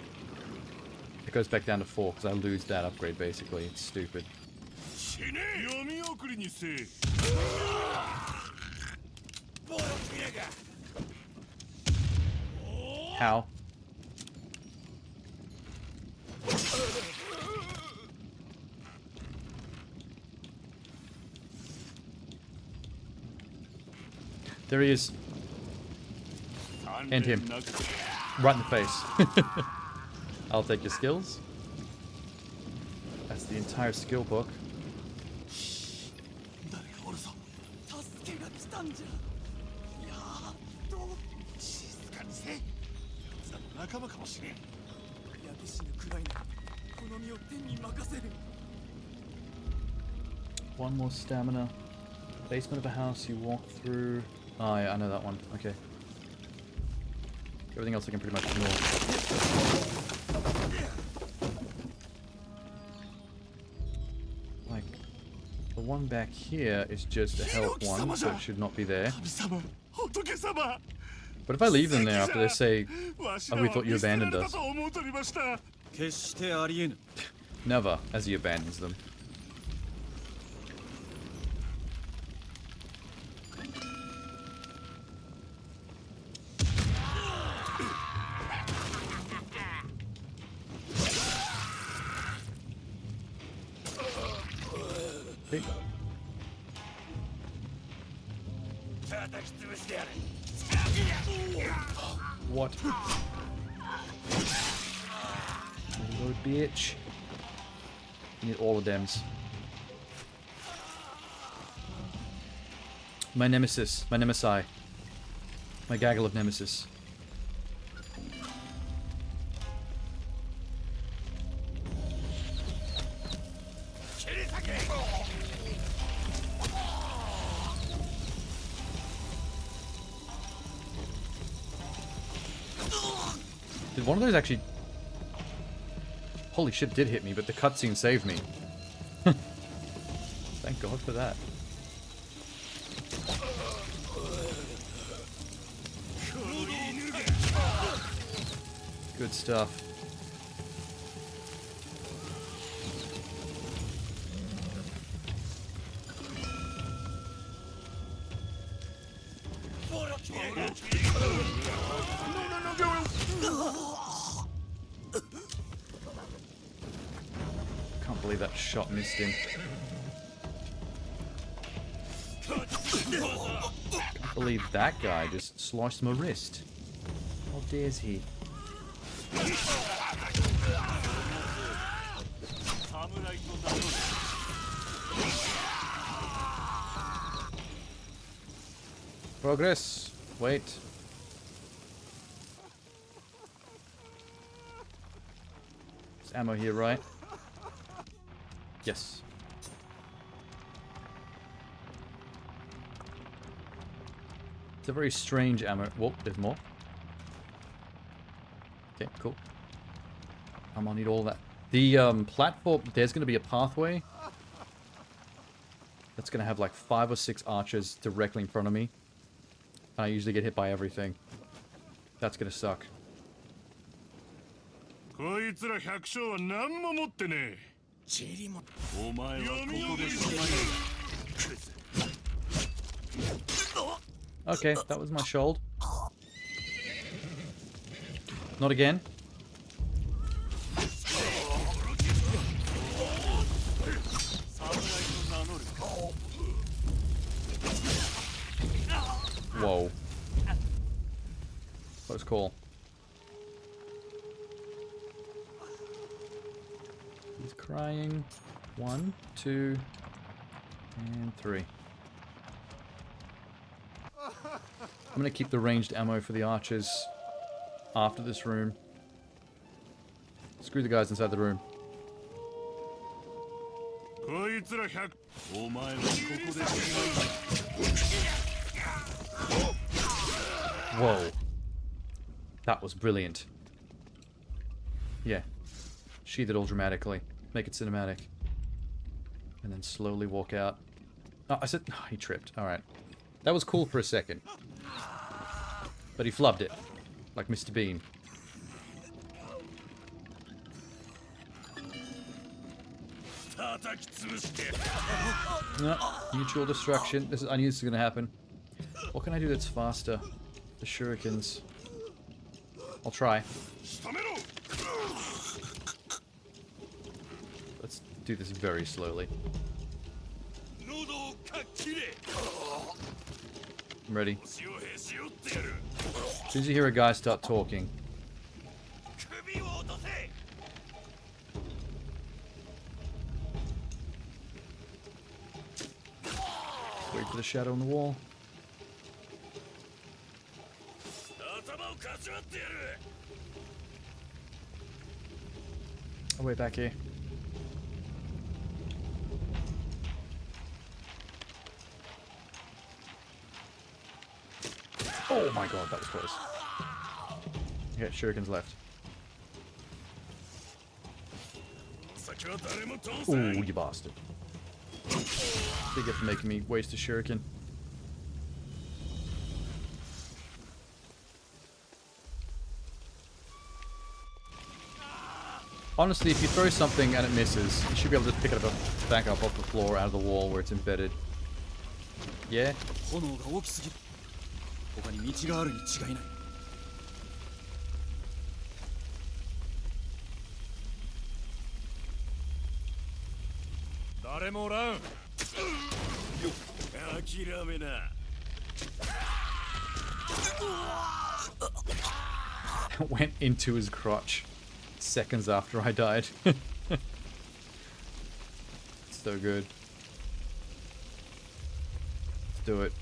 it goes back down to 4 because I lose that upgrade basically. It's stupid. How? There he is. And him. Right in the face. I'll take your skills. That's the entire skill book. 誰かおるぞ。助けが来たんじゃ。やっと静かにせい。奴らの仲間かもしれん。焼け死ぬくらいならこの身を天に任せる。 One more stamina. Basement of a house you walk through. Oh yeah, I know that one. Okay. Everything else I can pretty much ignore. Like, the one back here is just a health one, so it should not be there. But if I leave them there after they say, oh, we thought you abandoned us. 決してありえぬ。 Never, as he abandons them. Okay. What? Reload, bitch. You need all of them. My nemesis. My nemesi. My gaggle of nemesis. Did one of those actually... Holy shit, it did hit me, but the cutscene saved me. Thank God for that. Good stuff. Can't believe that shot missed him. Can't believe that guy just sliced my wrist. How dares he? Progress. Wait. There's ammo here, right? Yes. It's a very strange ammo. Whoa, there's more. Okay, cool. I'm gonna need all that. The platform, there's gonna be a pathway that's gonna have like 5 or 6 archers directly in front of me. I usually get hit by everything. That's gonna suck. こいつら百姓は何も持ってねえ。チリも。お前はここでしまい。 Okay, that was my shoulder. Not again. Whoa. Close call. He's crying. 1, 2, and 3. I'm gonna keep the ranged ammo for the archers after this room. Screw the guys inside the room. Whoa. That was brilliant. Yeah. Sheath it all dramatically. Make it cinematic. And then slowly walk out. Oh, I said... Oh, he tripped. Alright. That was cool for a second. But he flubbed it. Like Mr. Bean. No, mutual destruction. I knew this was going to happen. What can I do that's faster? The shurikens. I'll try. Let's do this very slowly. I'm ready. As soon as you hear a guy start talking. Wait for the shadow on the wall. Oh, wait, back here. Oh my god, that was close. Okay, shurikens left. Ooh, you bastard. Big for making me waste a shuriken. Honestly, if you throw something and it misses, you should be able to pick it up back up off the floor out of the wall where it's embedded. Yeah? Went into his crotch seconds after I died. So good. Let's do it.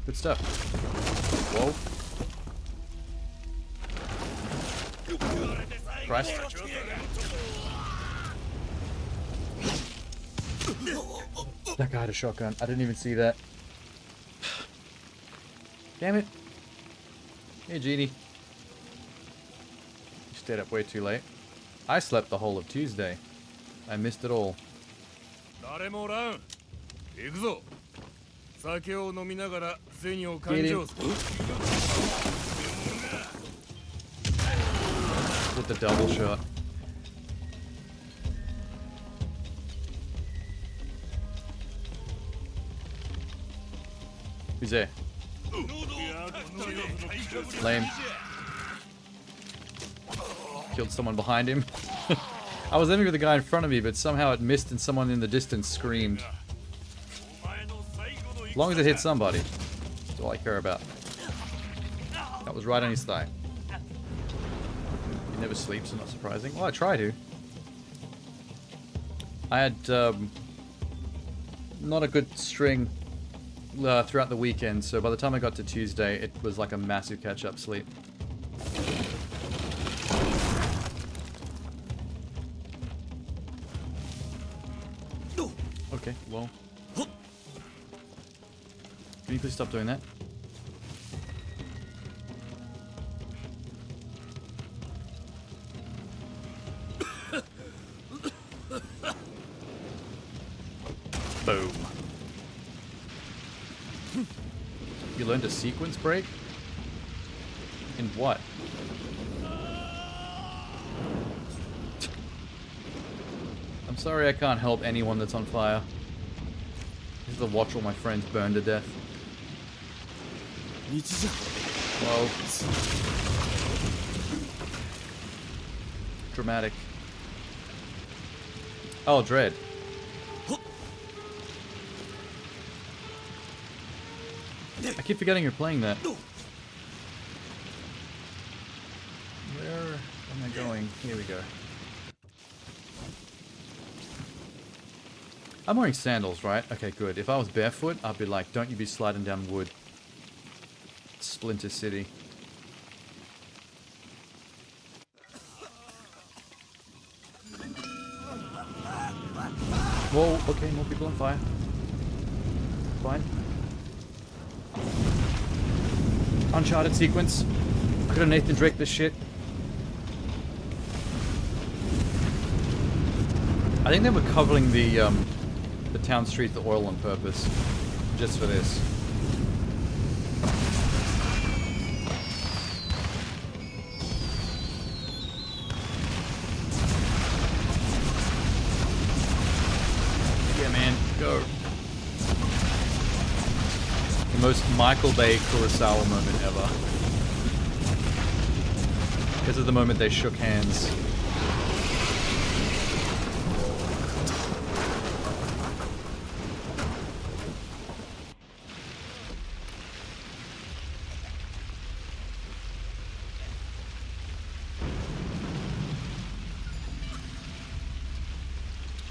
Good stuff. Whoa. Christ. That guy had a shotgun. I didn't even see that. Damn it. Hey, Genie. You stayed up way too late. I slept the whole of Tuesday. I missed it all. Get him. With the double shot. Who's there? Lame. Killed someone behind him. I was aiming for the guy in front of me, but somehow it missed and someone in the distance screamed. As long as it hit somebody. That's all I care about. That was right on his thigh. He never sleeps, so not surprising. Well, I try to. I had not a good string throughout the weekend, so by the time I got to Tuesday, it was like a massive catch-up sleep. Okay, well. Can you please stop doing that? Boom. You learned a sequence break? In what? I'm sorry I can't help anyone that's on fire. I have to watch all my friends burn to death. Whoa. Dramatic. Oh, Dread. I keep forgetting you're playing that. Where am I going? Here we go. I'm wearing sandals, right? Okay, good. If I was barefoot, I'd be like, don't you be sliding down wood. Splinter City. Whoa, okay, more people on fire. Fine. Uncharted sequence. I could have Nathan Drake this shit. I think they were covering the town street, the oil on purpose. Just for this. Yeah, man, go. The most Michael Bay Kurosawa moment ever. This is the moment they shook hands.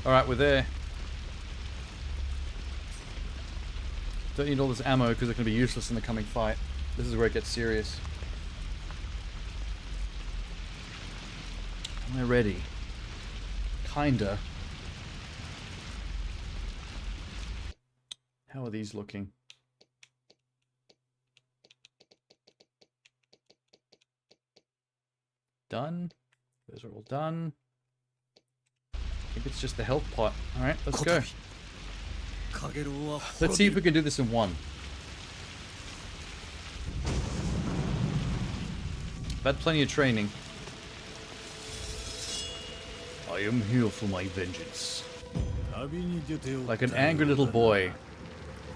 Alright, we're there. Don't need all this ammo because it can be useless in the coming fight. This is where it gets serious. Am I ready? Kinda. How are these looking? Done. Those are all done. I think it's just the health pot. Alright, let's go. Let's see if we can do this in one. I've had plenty of training. I am here for my vengeance. Like an angry little boy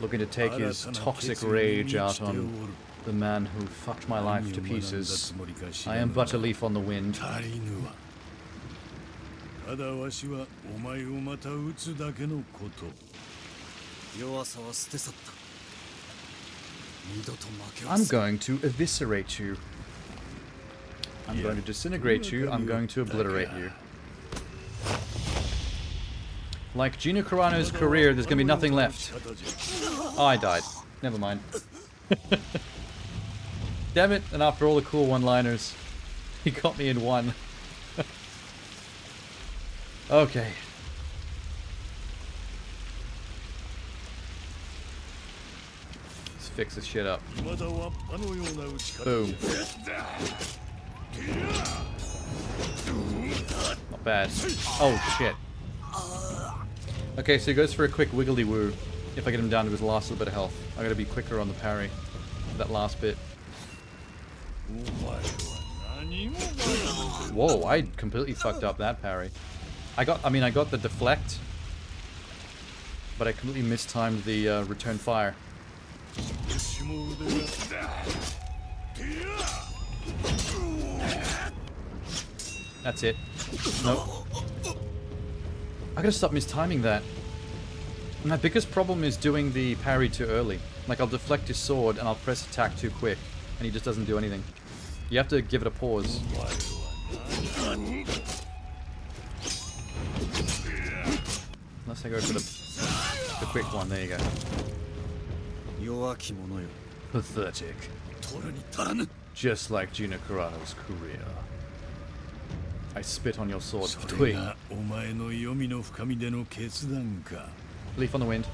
looking to take his toxic rage out on the man who fucked my life to pieces. I am but a leaf on the wind. I'm going to eviscerate you. I'm going to disintegrate you. I'm going to obliterate you. Like Gina Carano's career, there's going to be nothing left. Oh, I died. Never mind. Damn it, and after all the cool one-liners, he got me in one. Okay. Let's fix this shit up. Boom. Not bad. Oh, shit. Okay, so he goes for a quick wiggly woo. If I get him down to his last little bit of health. I gotta be quicker on the parry. That last bit. Whoa, I completely fucked up that parry. I got the deflect, but I completely mistimed the return fire. That's it. Nope. I gotta stop mistiming that. My biggest problem is doing the parry too early. Like, I'll deflect his sword and I'll press attack too quick, and he just doesn't do anything. You have to give it a pause. Unless I go for the quick one. There you go. Pathetic. Just like Gina Carano's career. I spit on your sword. Twig. Leaf on the wind.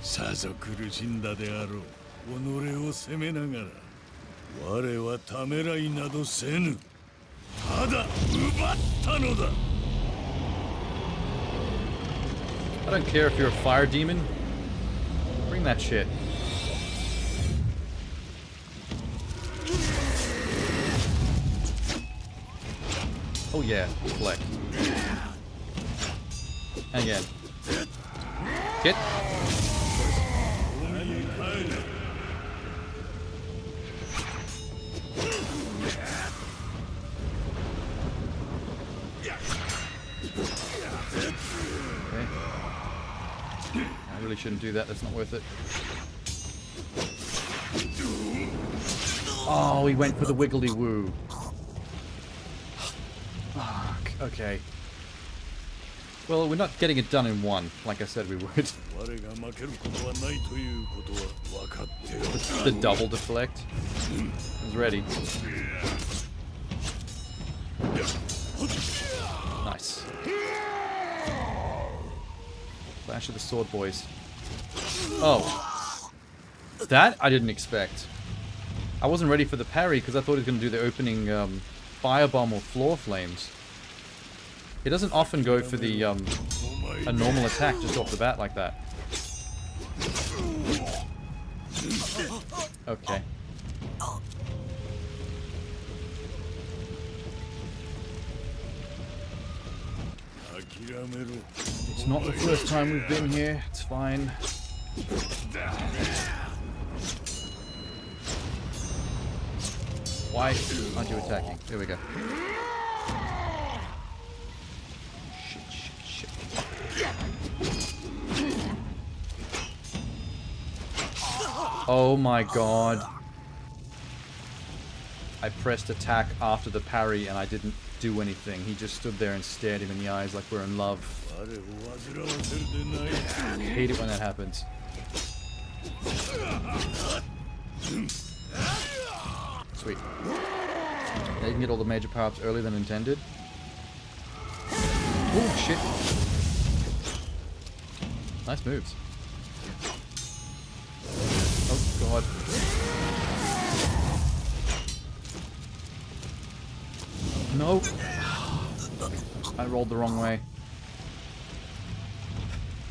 I don't care if you're a fire demon. Bring that shit. Oh yeah, deflect. And again. Shit. Okay. I really shouldn't do that. That's not worth it. Oh, he went for the wiggly woo. Fuck. Okay. Well, we're not getting it done in one, like I said we would. The double deflect. I was ready. Nice. Flash of the sword, boys. Oh. That I didn't expect. I wasn't ready for the parry because I thought he was going to do the opening firebomb or floor flames. He doesn't often go for the a normal attack just off the bat like that. Okay. It's not the first time we've been here. It's fine. Why aren't you attacking? There we go. Shit. Oh my god. I pressed attack after the parry and I didn't do anything. He just stood there and stared him in the eyes like we're in love. I hate it when that happens. Sweet. Now you can get all the major power-ups earlier than intended. Oh shit. Nice moves. Oh god. No. I rolled the wrong way.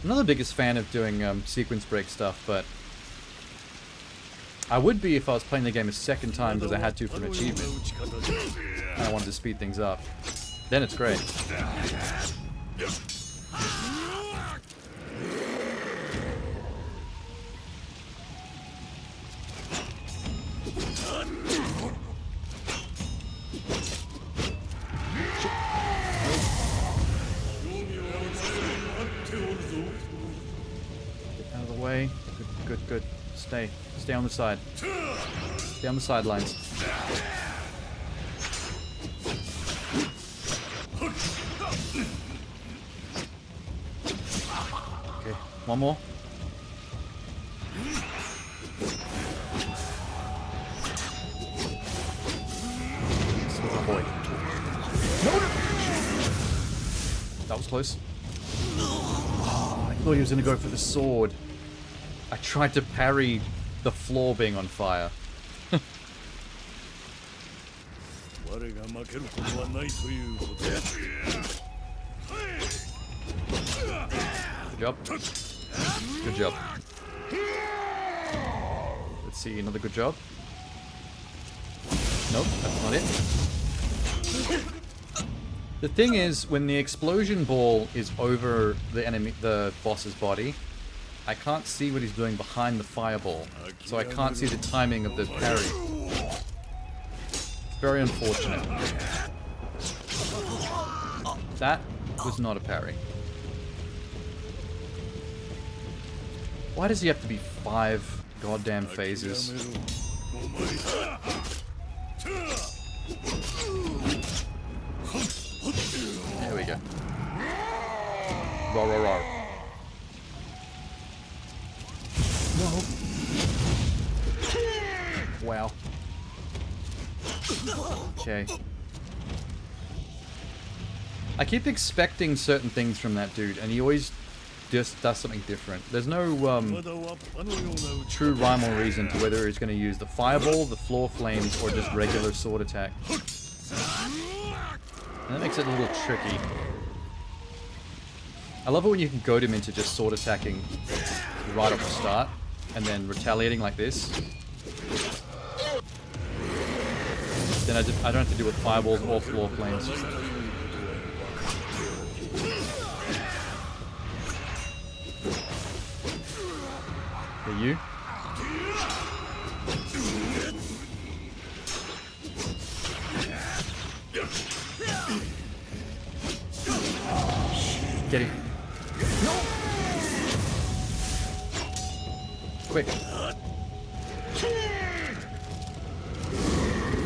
I'm not the biggest fan of doing sequence break stuff, but I would be if I was playing the game a second time because I had to for an achievement. And I wanted to speed things up. Then it's great. Get out of the way. Good. Stay on the side. Stay on the sidelines. Okay, one more. Oh boy. No! That was close. Oh, I thought he was going to go for the sword. I tried to parry the floor being on fire. Good job. Good job. Let's see, another good job. Nope, that's not it. The thing is, when the explosion ball is over the boss's body, I can't see what he's doing behind the fireball, so I can't see the timing of the parry. It's very unfortunate. That was not a parry. Why does he have to be 5 goddamn phases? There we go. Roar. Whoa. Wow. Okay. I keep expecting certain things from that dude, and he always just does something different. There's no true rhyme or reason to whether he's going to use the fireball, the floor flames, or just regular sword attack. And that makes it a little tricky. I love it when you can goad him into just sword attacking right off the start, and then retaliating like this. Then I don't have to deal with fireballs or floor flames. you. Get him. Quick.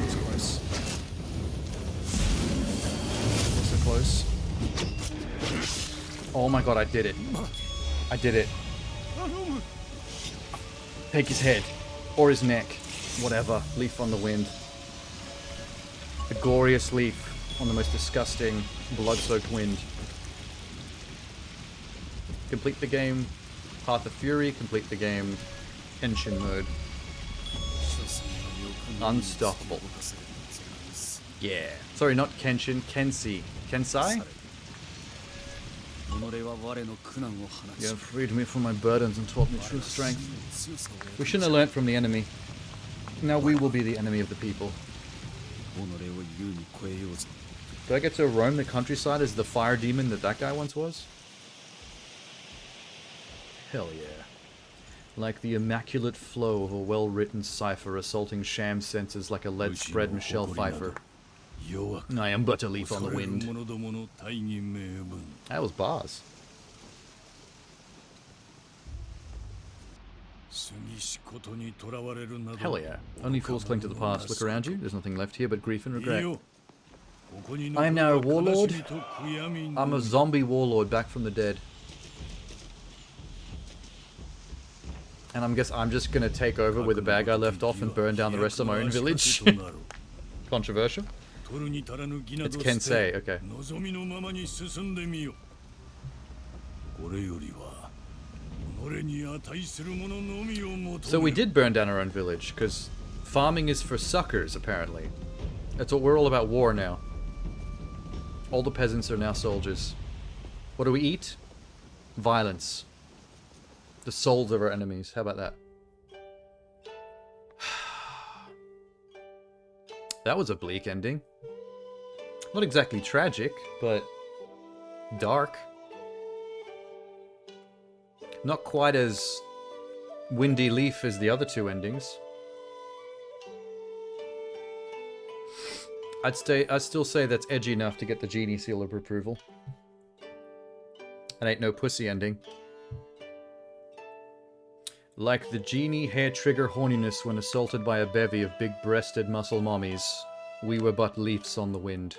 It's close. So close. Oh my god, I did it. I did it. Take his head. Or his neck. Whatever. Leaf on the wind. The goriest leaf on the most disgusting, blood-soaked wind. Complete the game. Path of Fury. Complete the game. Henshin mode. Unstoppable. Yeah. Sorry, not Kenshin. Kensei. Kensai? You have freed me from my burdens and taught me true strength. We shouldn't have learnt from the enemy. Now we will be the enemy of the people. Do I get to roam the countryside as the fire demon that guy once was? Hell yeah. Like the immaculate flow of a well-written cipher assaulting sham senses like a lead-spread Michelle Pfeiffer. I am but a leaf on the wind. That was bars. Hell yeah. Only fools cling to the past. Look around you. There's nothing left here but grief and regret. I am now a warlord. I'm a zombie warlord back from the dead. And I'm just gonna take over where the bad guy left off and burn down the rest of my own village. Controversial? It's Kensei, okay. So we did burn down our own village, because farming is for suckers, apparently. That's what we're all about, war now. All the peasants are now soldiers. What do we eat? Violence. The souls of our enemies. How about that? That was a bleak ending. Not exactly tragic, but dark. Not quite as Windy Leaf as the other two endings. I'd still say that's edgy enough to get the genie seal of approval. It ain't no pussy ending. Like the genie hair trigger horniness when assaulted by a bevy of big-breasted muscle mommies, we were but leaves on the wind.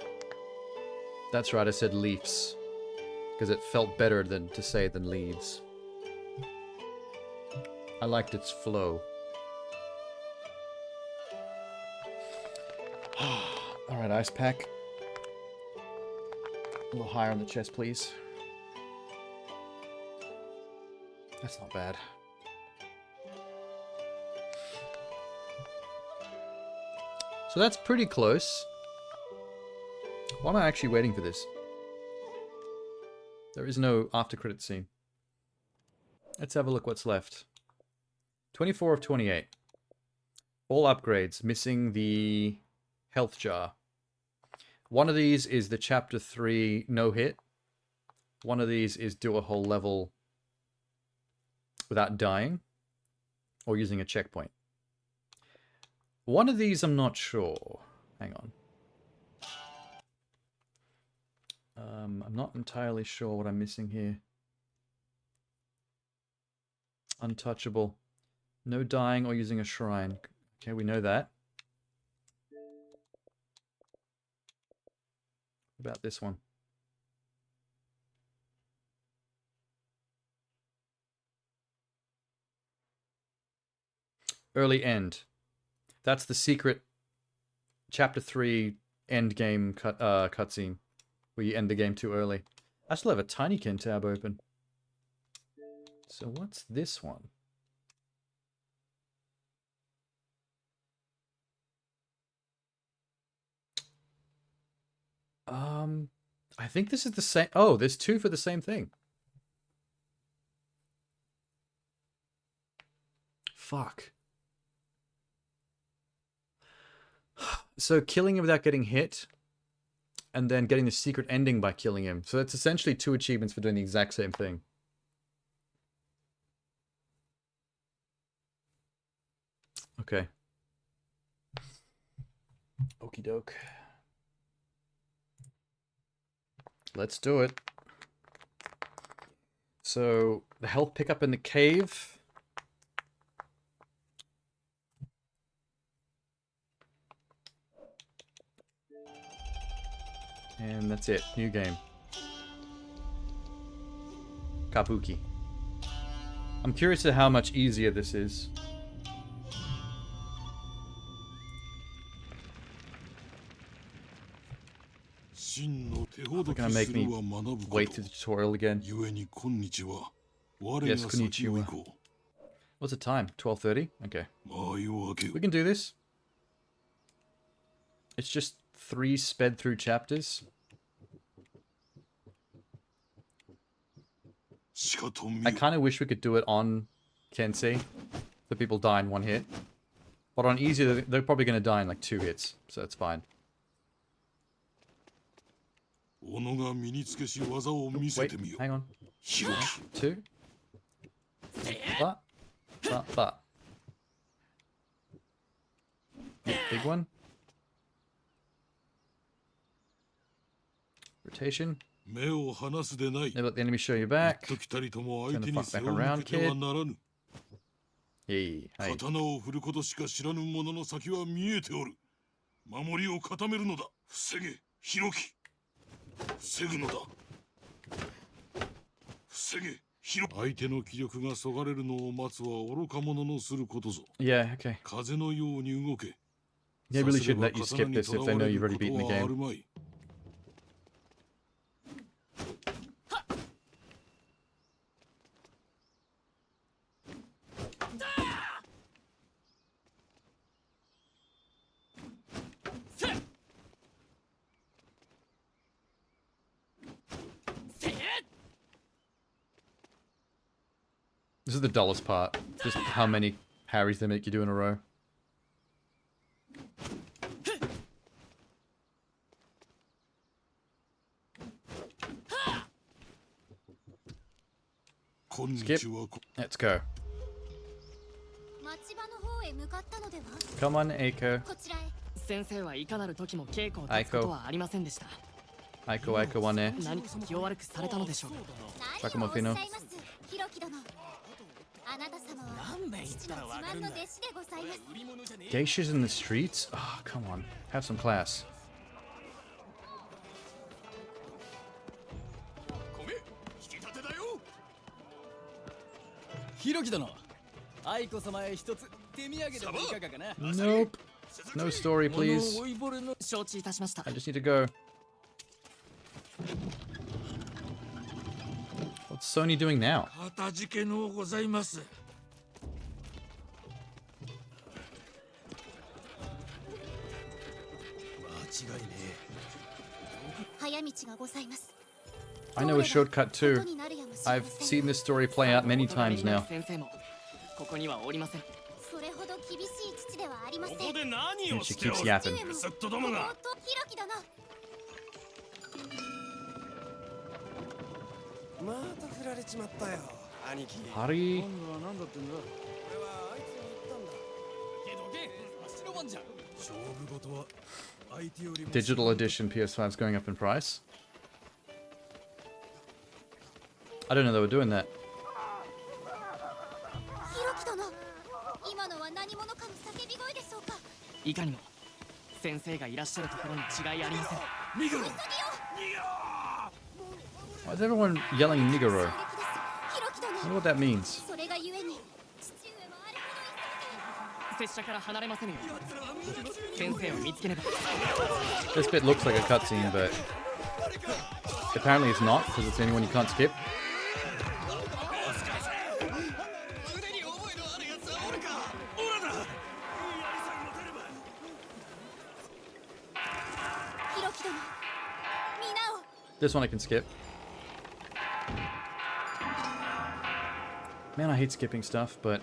That's right, I said leaves, because it felt better to say than leaves. I liked its flow. Alright, ice pack. A little higher on the chest, please. That's not bad. So that's pretty close. Why am I actually waiting for this? There is no after credit scene. Let's have a look what's left. 24 of 28. All upgrades, missing the health jar. One of these is the chapter 3 no hit. One of these is do a whole level without dying or using a checkpoint. One of these I'm not sure. Hang on. I'm not entirely sure what I'm missing here. Untouchable. No dying or using a shrine. Okay, we know that. What about this one? Early end. That's the secret chapter 3 end game cutscene. Where you end the game too early. I still have a Tinykin tab open. So what's this one? I think this is the same. Oh, there's two for the same thing. Fuck. So killing him without getting hit, and then getting the secret ending by killing him. So that's essentially two achievements for doing the exact same thing. Okay. Okie doke. Let's do it. So, the health pickup in the cave. And that's it. New game. Kabuki. I'm curious to how much easier this is. They're gonna make me wait through the tutorial again. Yes, konnichiwa. What's the time? 12:30? Okay. We can do this. It's just 3 sped through chapters. I kind of wish we could do it on Kensei, so people die in 1 hit. But on easy, they're probably going to die in like 2 hits, so it's fine. Wait, hang on. 2. But. Big one. Rotation. Never let the enemy show you back. Turn the fuck back around, kid. Hey, hey. Yeah, okay. They really shouldn't let you skip this if they know you've already beaten the game. This is the dullest part. Just how many parries they make you do in a row. Skip. Let's go. Come on, Aiko. Aiko wa ne. Sakamofino. Geishas in the streets? Oh, come on. Have some class. Nope. No story, please. I just need to go. What's Sony doing now? I know a shortcut too. I've seen this story play out many times now. And she keeps yapping. Hari. Digital edition PS5 is going up in price. I don't know they were doing that. Why is everyone yelling Nigoro? I don't know what that means. This bit looks like a cutscene, but apparently it's not, because it's the only one you can't skip. This one I can skip. Man, I hate skipping stuff, but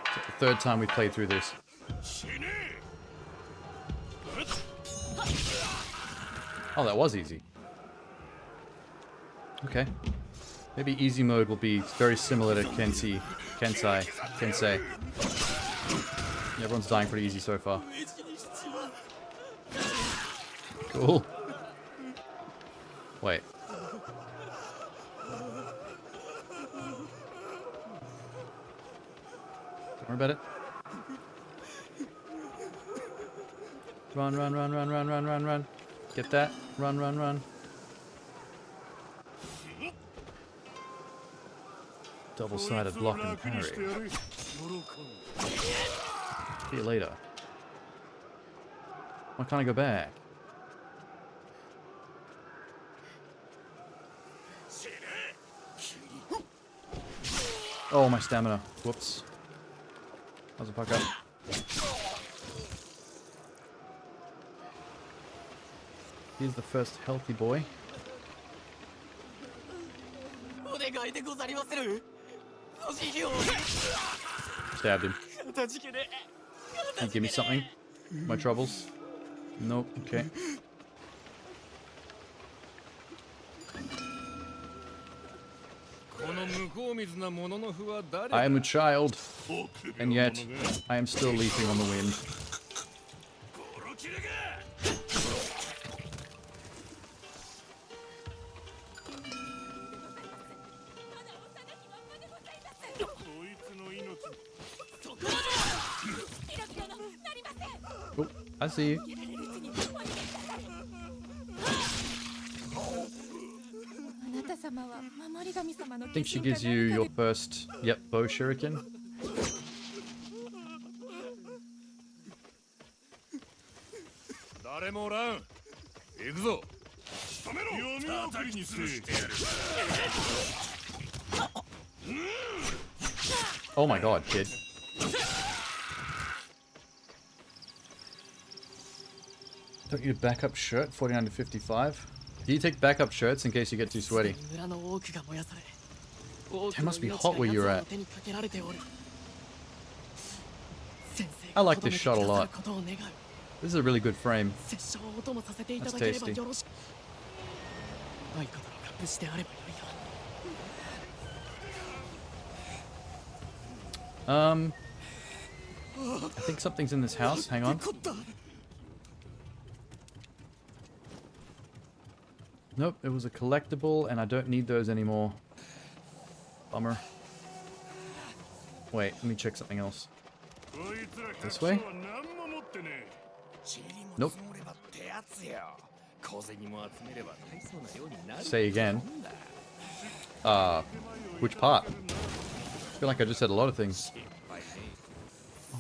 it's like the 3rd time we've played through this. Oh, that was easy. Okay. Maybe easy mode will be very similar to Kensei. Everyone's dying pretty easy so far. Cool. Wait. Don't worry about it. Run, run, run, run, run, run, run, run. Get that. Run, run, run. Double-sided block and parry. See you later. Why can't I go back? Oh, my stamina. Whoops. How's the fuck up? Here's the first healthy boy. Stabbed him. Can you give me something? My troubles? Nope, okay. I am a child, and yet I am still leaping on the wind. Oh, I see you. I think she gives you your first, yep, bow shuriken. Oh my god, kid. Don't you backup shirt? 49 to 55. Do you take backup shirts in case you get too sweaty? It must be hot where you're at. I like this shot a lot. This is a really good frame. That's tasty. I think something's in this house. Hang on. Nope, it was a collectible, and I don't need those anymore. Bummer. Wait, let me check something else. This way? Nope. Say again. Which part? I feel like I just said a lot of things.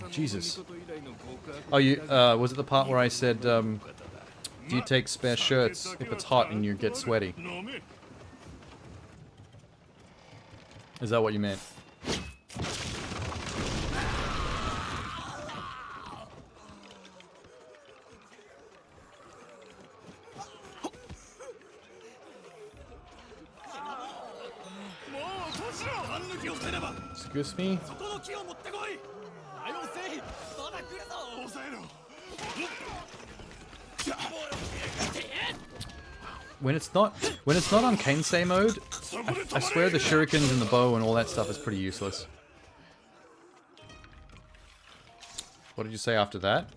Oh, Jesus. Oh, you, was it the part where I said, do you take spare shirts if it's hot and you get sweaty? Is that what you meant? Excuse me? When it's not on Kensei mode, I swear the shurikens and the bow and all that stuff is pretty useless. What did you say after that?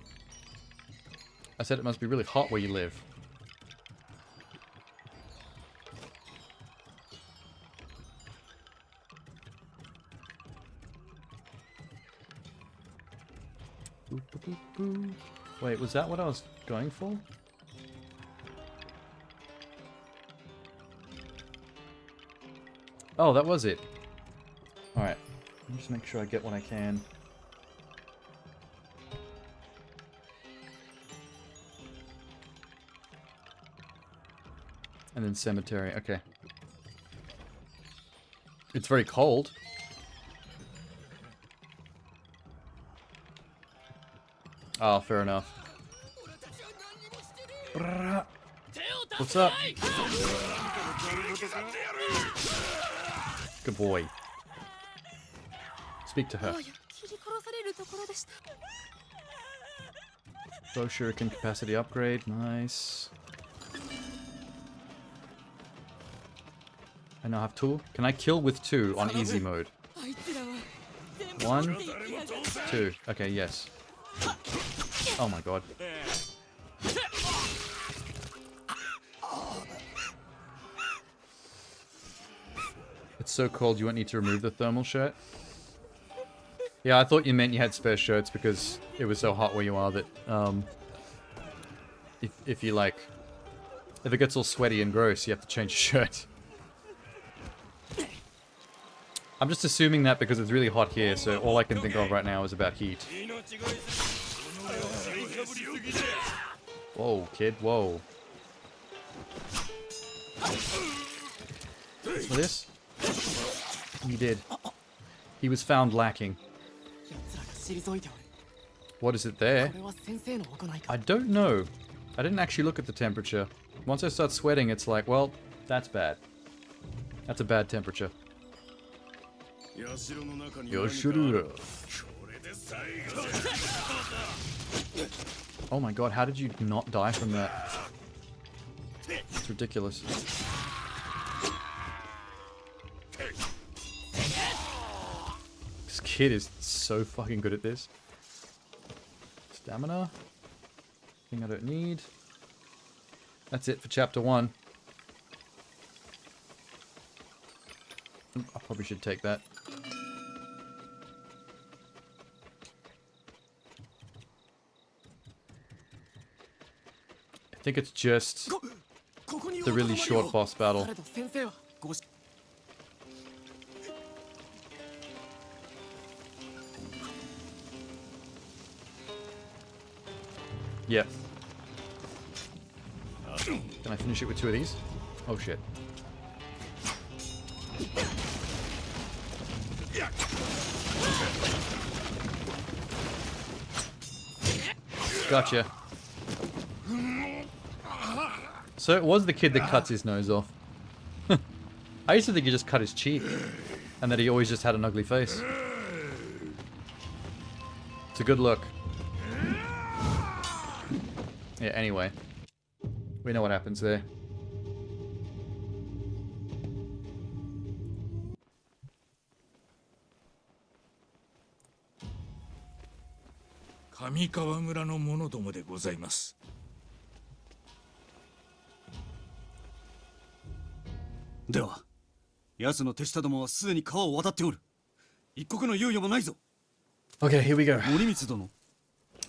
I said it must be really hot where you live. Wait, was that what I was going for? Oh, that was it. Alright. Let me just make sure I get what I can. And then cemetery. Okay. It's very cold. Oh, fair enough. What's up? Good boy. Speak to her. Bow shuriken capacity upgrade. Nice. I now have 2. Can I kill with 2 on easy mode? 1, 2. Okay, yes. Oh my god. It's so cold you won't need to remove the thermal shirt. Yeah, I thought you meant you had spare shirts because it was so hot where you are that, if you like, if it gets all sweaty and gross, you have to change your shirt. I'm just assuming that because it's really hot here, so all I can think of right now is about heat. Whoa, kid, whoa. For this? He did. He was found lacking. What is it there? I don't know. I didn't actually look at the temperature. Once I start sweating, it's like, well, that's bad. That's a bad temperature. Yoshiro. Oh my god, how did you not die from that? It's ridiculous. This kid is so fucking good at this. Stamina. Thing I don't need. That's it for chapter 1. I probably should take that. I think it's just the really short boss battle. Yep. Can I finish it with 2 of these? Oh shit. Gotcha. So it was the kid that cuts his nose off. I used to think he just cut his cheek, and that he always just had an ugly face. It's a good look. Yeah, anyway. We know what happens there. Kamikawa村の者どもでございます。では、奴の手下どもはすでに川を渡っておる。一刻の猶予もないぞ。Okay, here we go. 森光殿。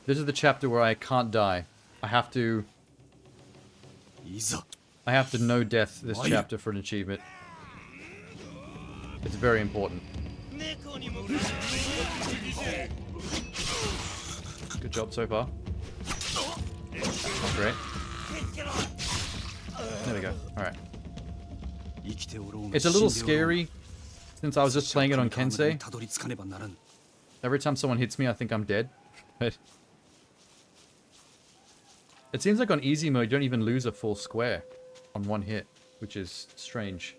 This is the chapter where I can't die. I have to... いざ。I have to no death this chapter for an achievement. It's very important. Good job so far. Not great. There we go. Alright. It's a little scary since I was just playing it on Kensei. Every time someone hits me, I think I'm dead. But it seems like on easy mode, you don't even lose a full square on one hit, which is strange.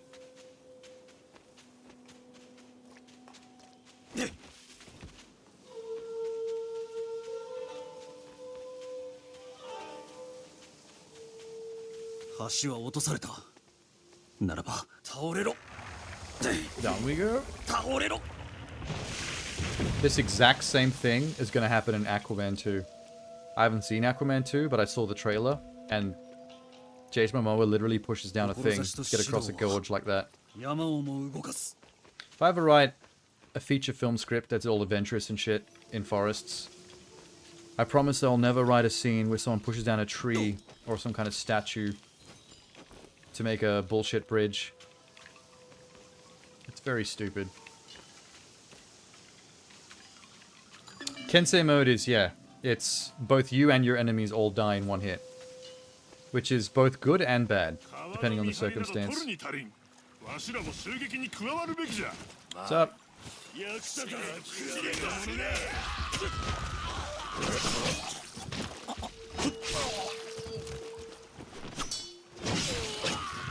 Down we go. This exact same thing is going to happen in Aquaman 2. I haven't seen Aquaman 2, but I saw the trailer, and Jace Momoa literally pushes down a thing to get across a gorge like that. If I ever write a feature film script that's all adventurous and shit in forests, I promise I'll never write a scene where someone pushes down a tree or some kind of statue to make a bullshit bridge. It's very stupid. Kensei mode is, yeah, it's both you and your enemies all die in one hit. Which is both good and bad, depending on the circumstance. What's up?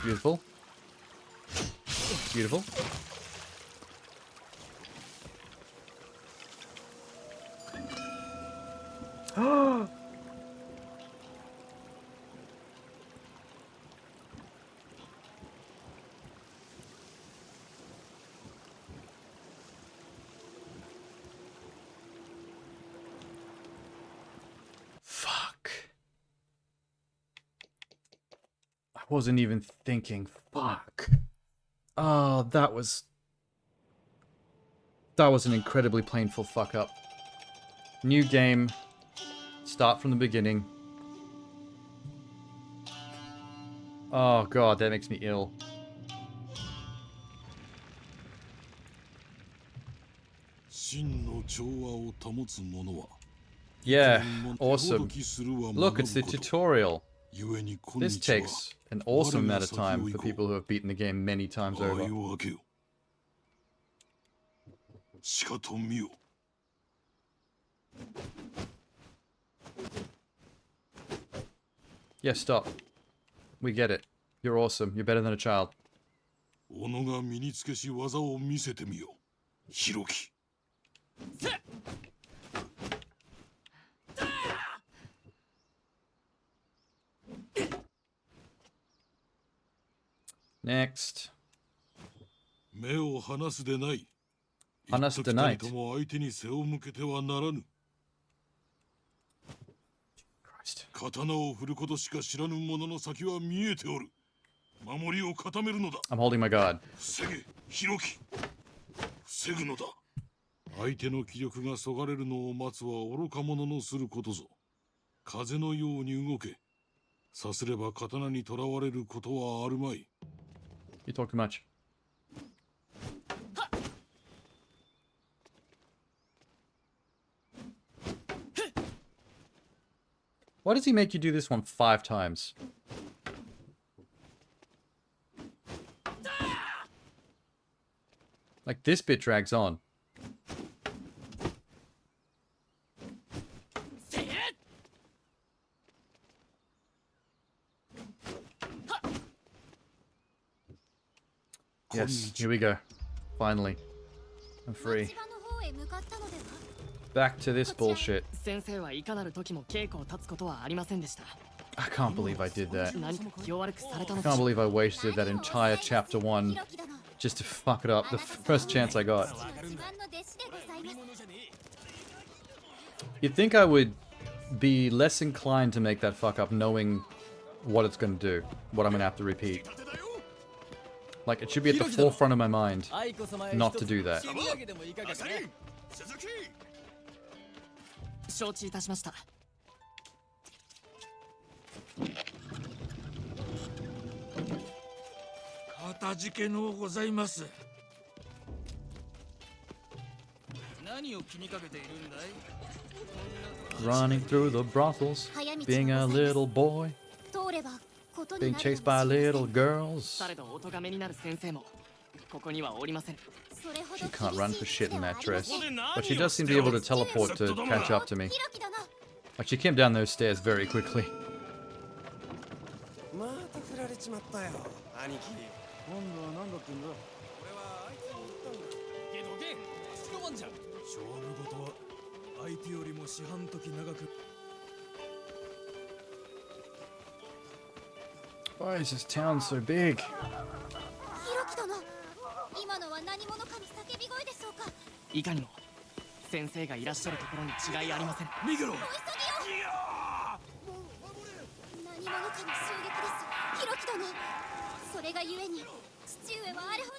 Beautiful. Beautiful. Wasn't even thinking. Fuck. Oh, that was an incredibly painful fuck up. New game. Start from the beginning. Oh god, that makes me ill. Yeah, awesome. Look, it's the tutorial. This takes an awesome amount of time for people who have beaten the game many times over. Yeah, stop. We get it. You're awesome. You're better than a child. Next. 目を離すでない。離すでない。一時たりとも相手に背を向けてはならぬ。刀を振ることしか知らぬ者の先は見えておる。守りを固めるのだ。I'm holding my guard. 防げ、ヒロキ。防ぐのだ。相手の気力がそがれるのを待つは愚か者のすることぞ。風のように動け。さすれば刀にとらわれることはあるまい。You talk too much. Why does he make you do this one 5 times? Like, this bit drags on. Yes, here we go. Finally. I'm free. Back to this bullshit. I can't believe I did that. I can't believe I wasted that entire chapter 1 just to fuck it up the first chance I got. You'd think I would be less inclined to make that fuck up knowing what it's going to do, what I'm going to have to repeat. Like, it should be at the forefront of my mind not to do that. 承知いたしました。かたじけのうございます。何を気にかけているんだい Running through the brothels, being a little boy, being chased by little girls. されどお咎めになる先生もここにはおりません。 She can't run for shit in that dress, but she does seem to be able to teleport to catch up to me. Like, she came down those stairs very quickly. また振られちまったよ、兄貴。今度は何だってんだ。これはあいつに言ったんだ。けどけ、足の番じゃん。勝負事は相手よりも四半時長く。 Why is this town so big? いかにも先生がいらっしゃるところに違いありません。逃げろ。何者かの襲撃です。ヒロキ殿。それがゆえに父上はあれほど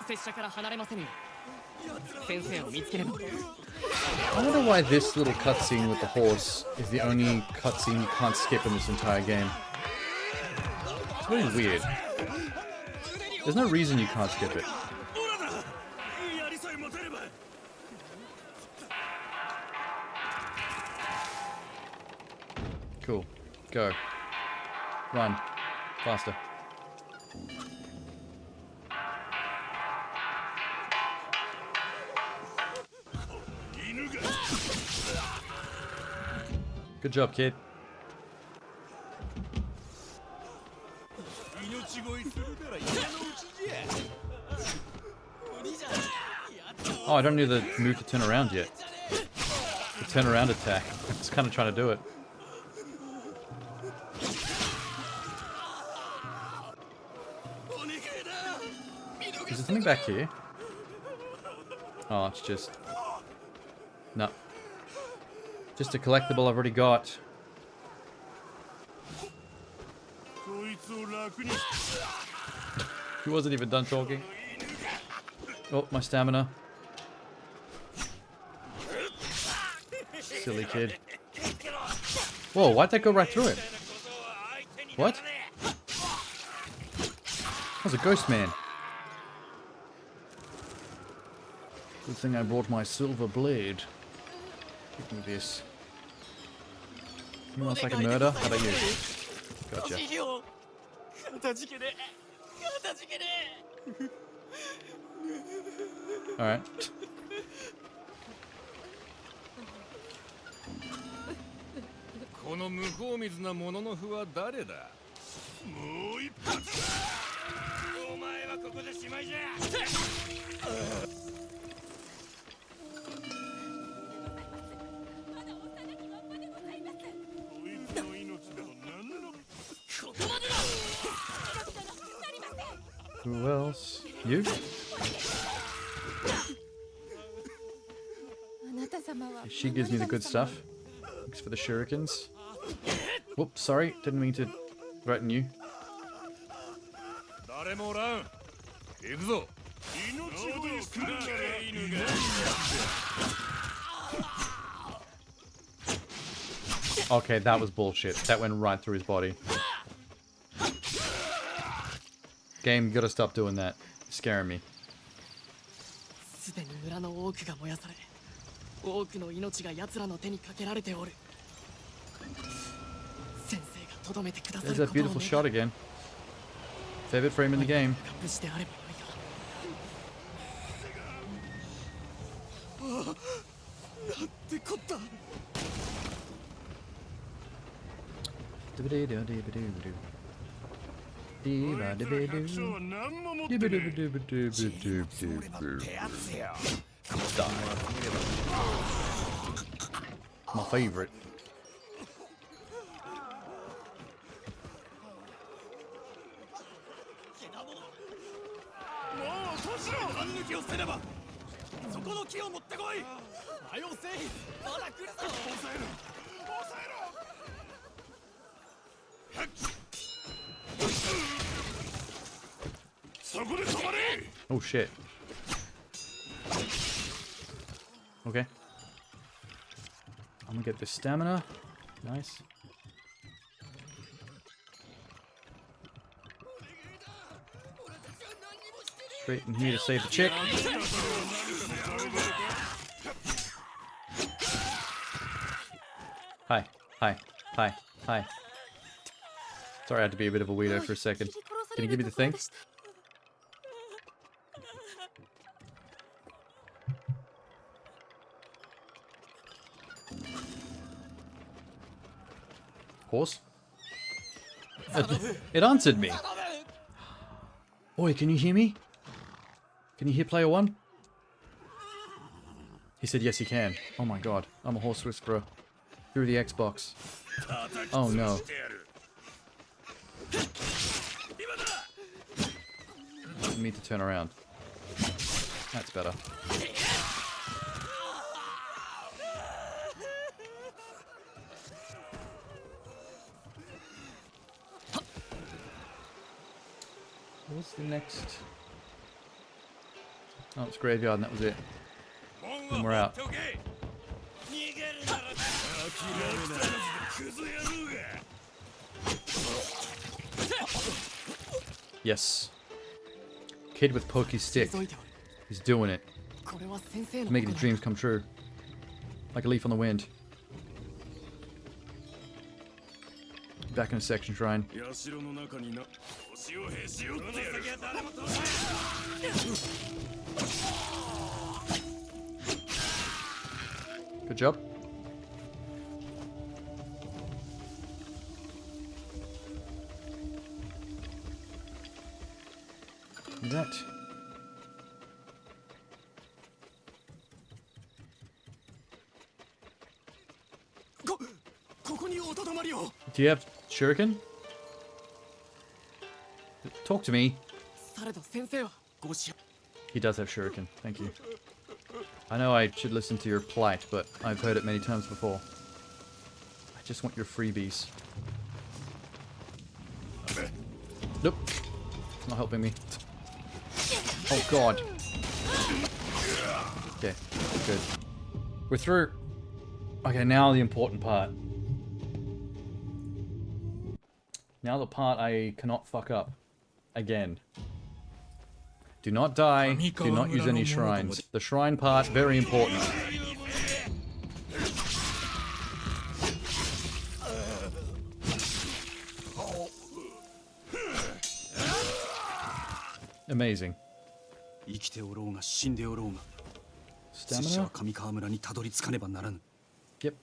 急いで。拙者から離れませんよ。先生を見つければ。 I wonder why this little cutscene with the horse is the only cutscene you can't skip in this entire game. It's really weird. There's no reason you can't skip it. Cool. Go. Run. Faster. Good job, kid. Oh, I don't need the move to turn around yet. The turn around attack. I'm just kind of trying to do it. Is there something back here? Oh, it's just... No. Just a collectible I've already got. He wasn't even done talking. Oh, my stamina. Silly kid. Whoa, why'd that go right through it? What? That was a ghost man. Good thing I brought my silver blade. Give me this. Anyone else like a murder? How about you? Gotcha. Alright. Who else? You? She gives me the good stuff. Thanks for the shurikens. Whoops, sorry. Didn't mean to threaten you. Okay, that was bullshit. That went right through his body. Game, you gotta stop doing that. It's scaring me. There's that beautiful shot again. Favorite frame in the game. My favorite. Oh shit. Okay. I'm gonna get this stamina. Nice. Straight in here to save the chick. Hi. Hi. Hi. Hi. Sorry I had to be a bit of a weirdo for a second. Can you give me the thing? Horse? It answered me. Oi, can you hear me? Can you hear player one? He said yes he can. Oh my god. I'm a horse whisperer. Through the Xbox. Oh no. I need to turn around. That's better. What's the next? Oh, it's graveyard and that was it. And we're out. Yes. Kid with pokey stick. He's doing it. Making his dreams come true. Like a leaf on the wind. Back in a section shrine. Good job. That. Do you have shuriken? Talk to me. He does have shuriken. Thank you. I know I should listen to your plight, but I've heard it many times before. I just want your freebies. Nope. Not helping me. Oh god. Okay, good. We're through. Okay, now the important part. Now the part I cannot fuck up. Again. Do not die. Do not use any shrines. The shrine part, very important. Amazing. 生きておろうが死んでおろうが、拙者 Stamina? は上川村にたどり着かねばならぬ。 Yep.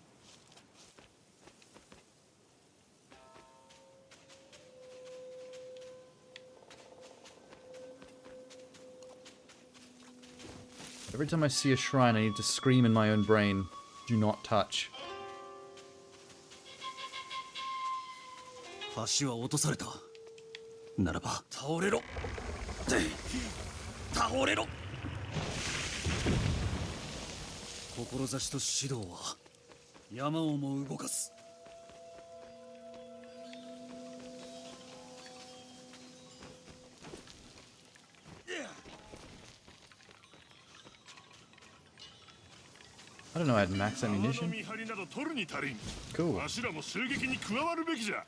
Every time I see a shrine, I need to scream in my own brain, do not touch. 橋は落とされた。ならば倒れろ。倒れろ。志と指導は山をも動かす。 I don't know, I had max ammunition. Cool.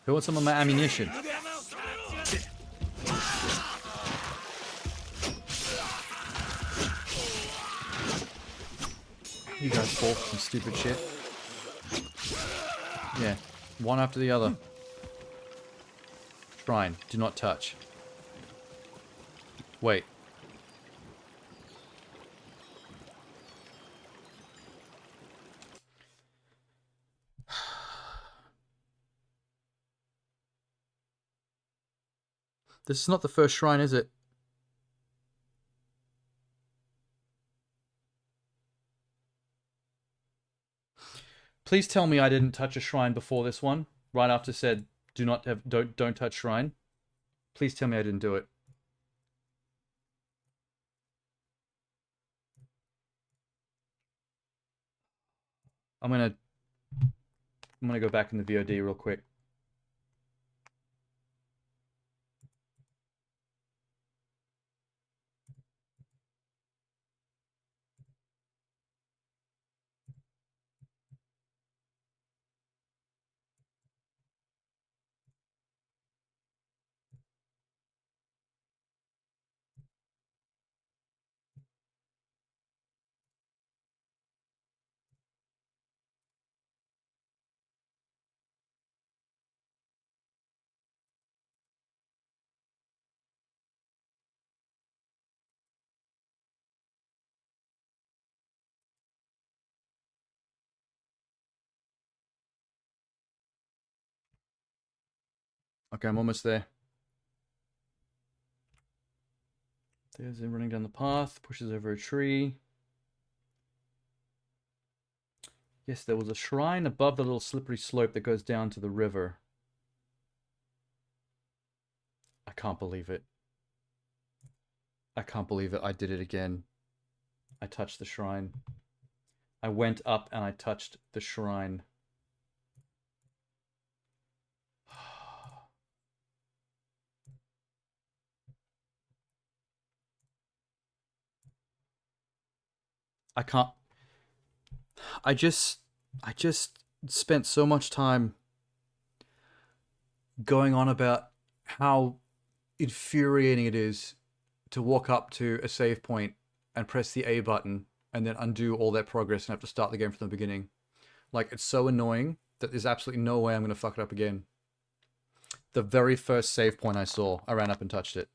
Who wants some of my ammunition? You guys fall for some stupid shit. Yeah, one after the other. Shrine, do not touch. Wait. This is not the first shrine, is it? Please tell me I didn't touch a shrine before this one, right after said don't touch shrine. Please tell me I didn't do it. I'm gonna go back in the VOD real quick. Okay, I'm almost there. There's him running down the path, pushes over a tree. Yes, there was a shrine above the little slippery slope that goes down to the river. I can't believe it. I can't believe it. I did it again. I touched the shrine. I went up and I touched the shrine. I can't. I just spent so much time going on about how infuriating it is to walk up to a save point and press the A button and then undo all that progress and have to start the game from the beginning. Like, it's so annoying that there's absolutely no way I'm going to fuck it up again. The very first save point I saw, I ran up and touched it.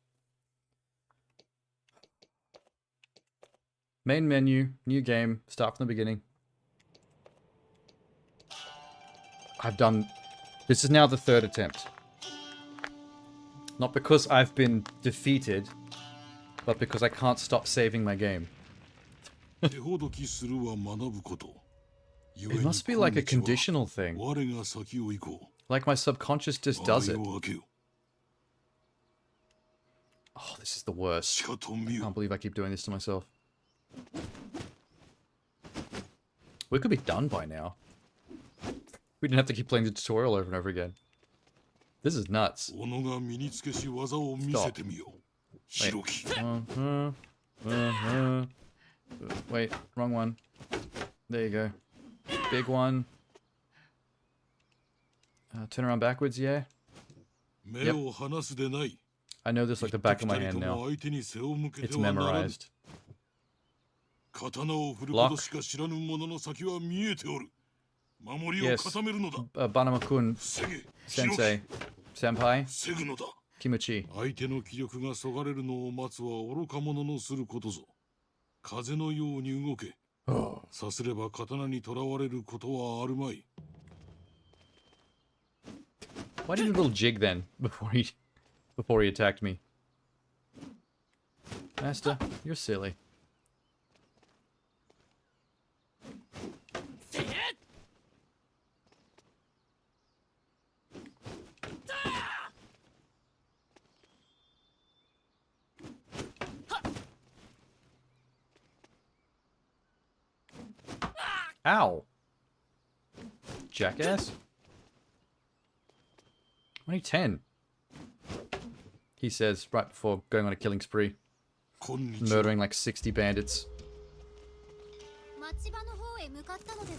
Main menu, new game, start from the beginning. I've done... This is now the third attempt. Not because I've been defeated, but because I can't stop saving my game. It must be like a conditional thing. Like my subconscious just does it. Oh, this is the worst. I can't believe I keep doing this to myself. We could be done by now. We didn't have to keep playing the tutorial over and over again. This is nuts. 己が身につけし技を見せてみよう。ひろき。 Wait, wrong one. There you go. Big one. Turn around backwards, yeah. 目を離すでない。 I know this like the back of my hand now. 相手に背を向け It's てはならぬ。 memorized. 刀を振ることしか知らぬ者の先は見えておる。守りを Yes. 固めるのだ。 Banama-kun, 防げ。 Sensei, Senpai, 防ぐのだ。 Kimochi. 相手の気力がそがれるのを待つは愚か者のすることぞ。風のように動け。さすれば刀にとらわれることはあるまい。 Why did he do a little jig then before he attacked me? Master, you're silly. Ow! Jackass. Only 10. He says right before going on a killing spree. こんにちは。 Murdering like 60 bandits. 町場の方へ向かったのでは。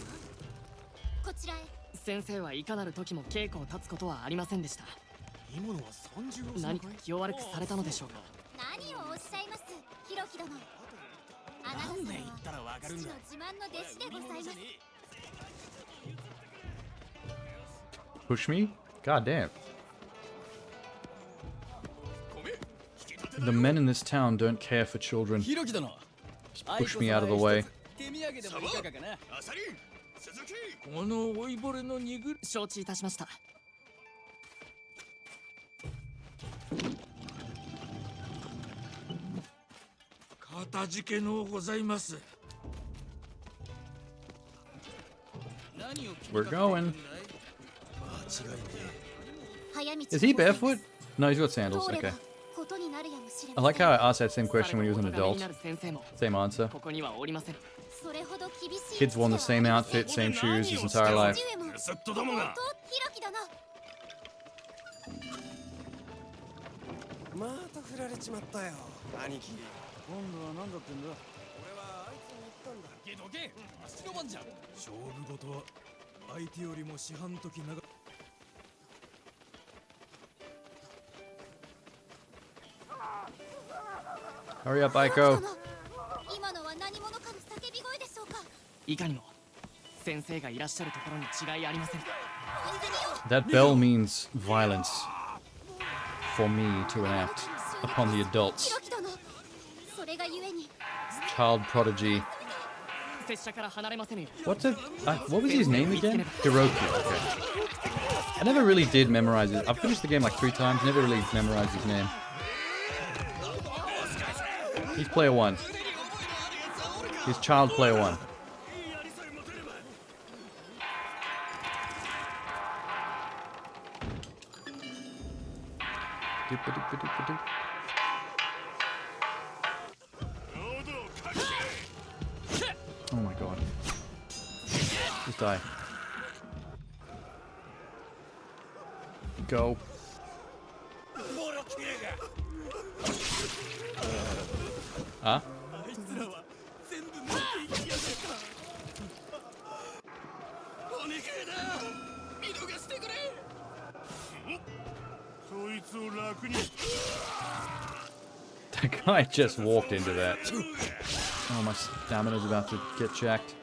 こちらへ。先生はいかなる時も稽古を立つことはありませんでした。今のは三十郎さん何か気を悪くされたのでしょうか。何をおっしゃいます、ひろき殿。あなた様なんで言ったらわは父のかるんだ。自慢の弟子でございます。 Push me? God damn. The men in this town don't care for children. ひろき殿。 Just push me out of the way. 手土産でもいかがかな。アサリ鈴木この老いぼれの肉承知いたしました。かたじけのうございます。 We're going. 早道 Is he barefoot? No, he's got sandals. 通れば Okay. ことになるやもしれ I ま like せん。 how I asked that same question when he was an されど adult. お答えになる先生も Same answer. ここにはおりません。それほど厳しい Kid's worn the same outfit, same shoes his entire life. 父上もずっとどもが本当ひろき殿。また振られちまったよ、兄貴。今度は何だってんだ。俺はあいつに言ったんだ。けどけ、足の番じゃん。勝負事は相手よりも四半時長。 Hurry up, Aiko. 今のは何者かの叫び声でしょうか。いかにも先生がいらっしゃるところに違いありません。 That bell means violence for me to enact upon the ひ adults. ろき殿。それがゆえに Child prodigy. 拙者から離れませぬよ。 What was his name again? Hiroki. Okay. I never really did memorize it. I've finished the game like 3 times. Never really memorized his name. He's player 1. He's child player 1. Doop-a-doop-a-doop-a-doop. Oh my god. Just die. Go. Huh? あいつらは全部持っていきやがった。お願いだ。見逃してくれ。そいつを楽に That guy just walked into that. Oh, my stamina's about to get jacked.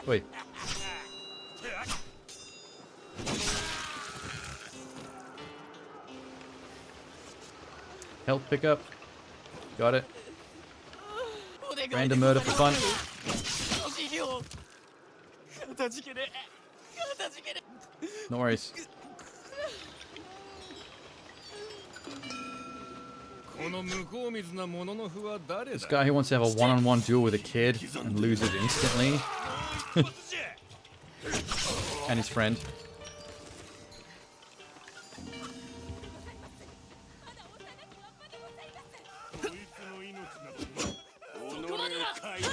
Wait. Health pickup. Got it. Random murder for fun. お尻を。かたじけね。かたじけね。 No worries. この向こう水なもののふは誰 This だ guy who wants to have a one-on-one duel with a kid and loses instantly. And his friend. こいつの命など己を買いか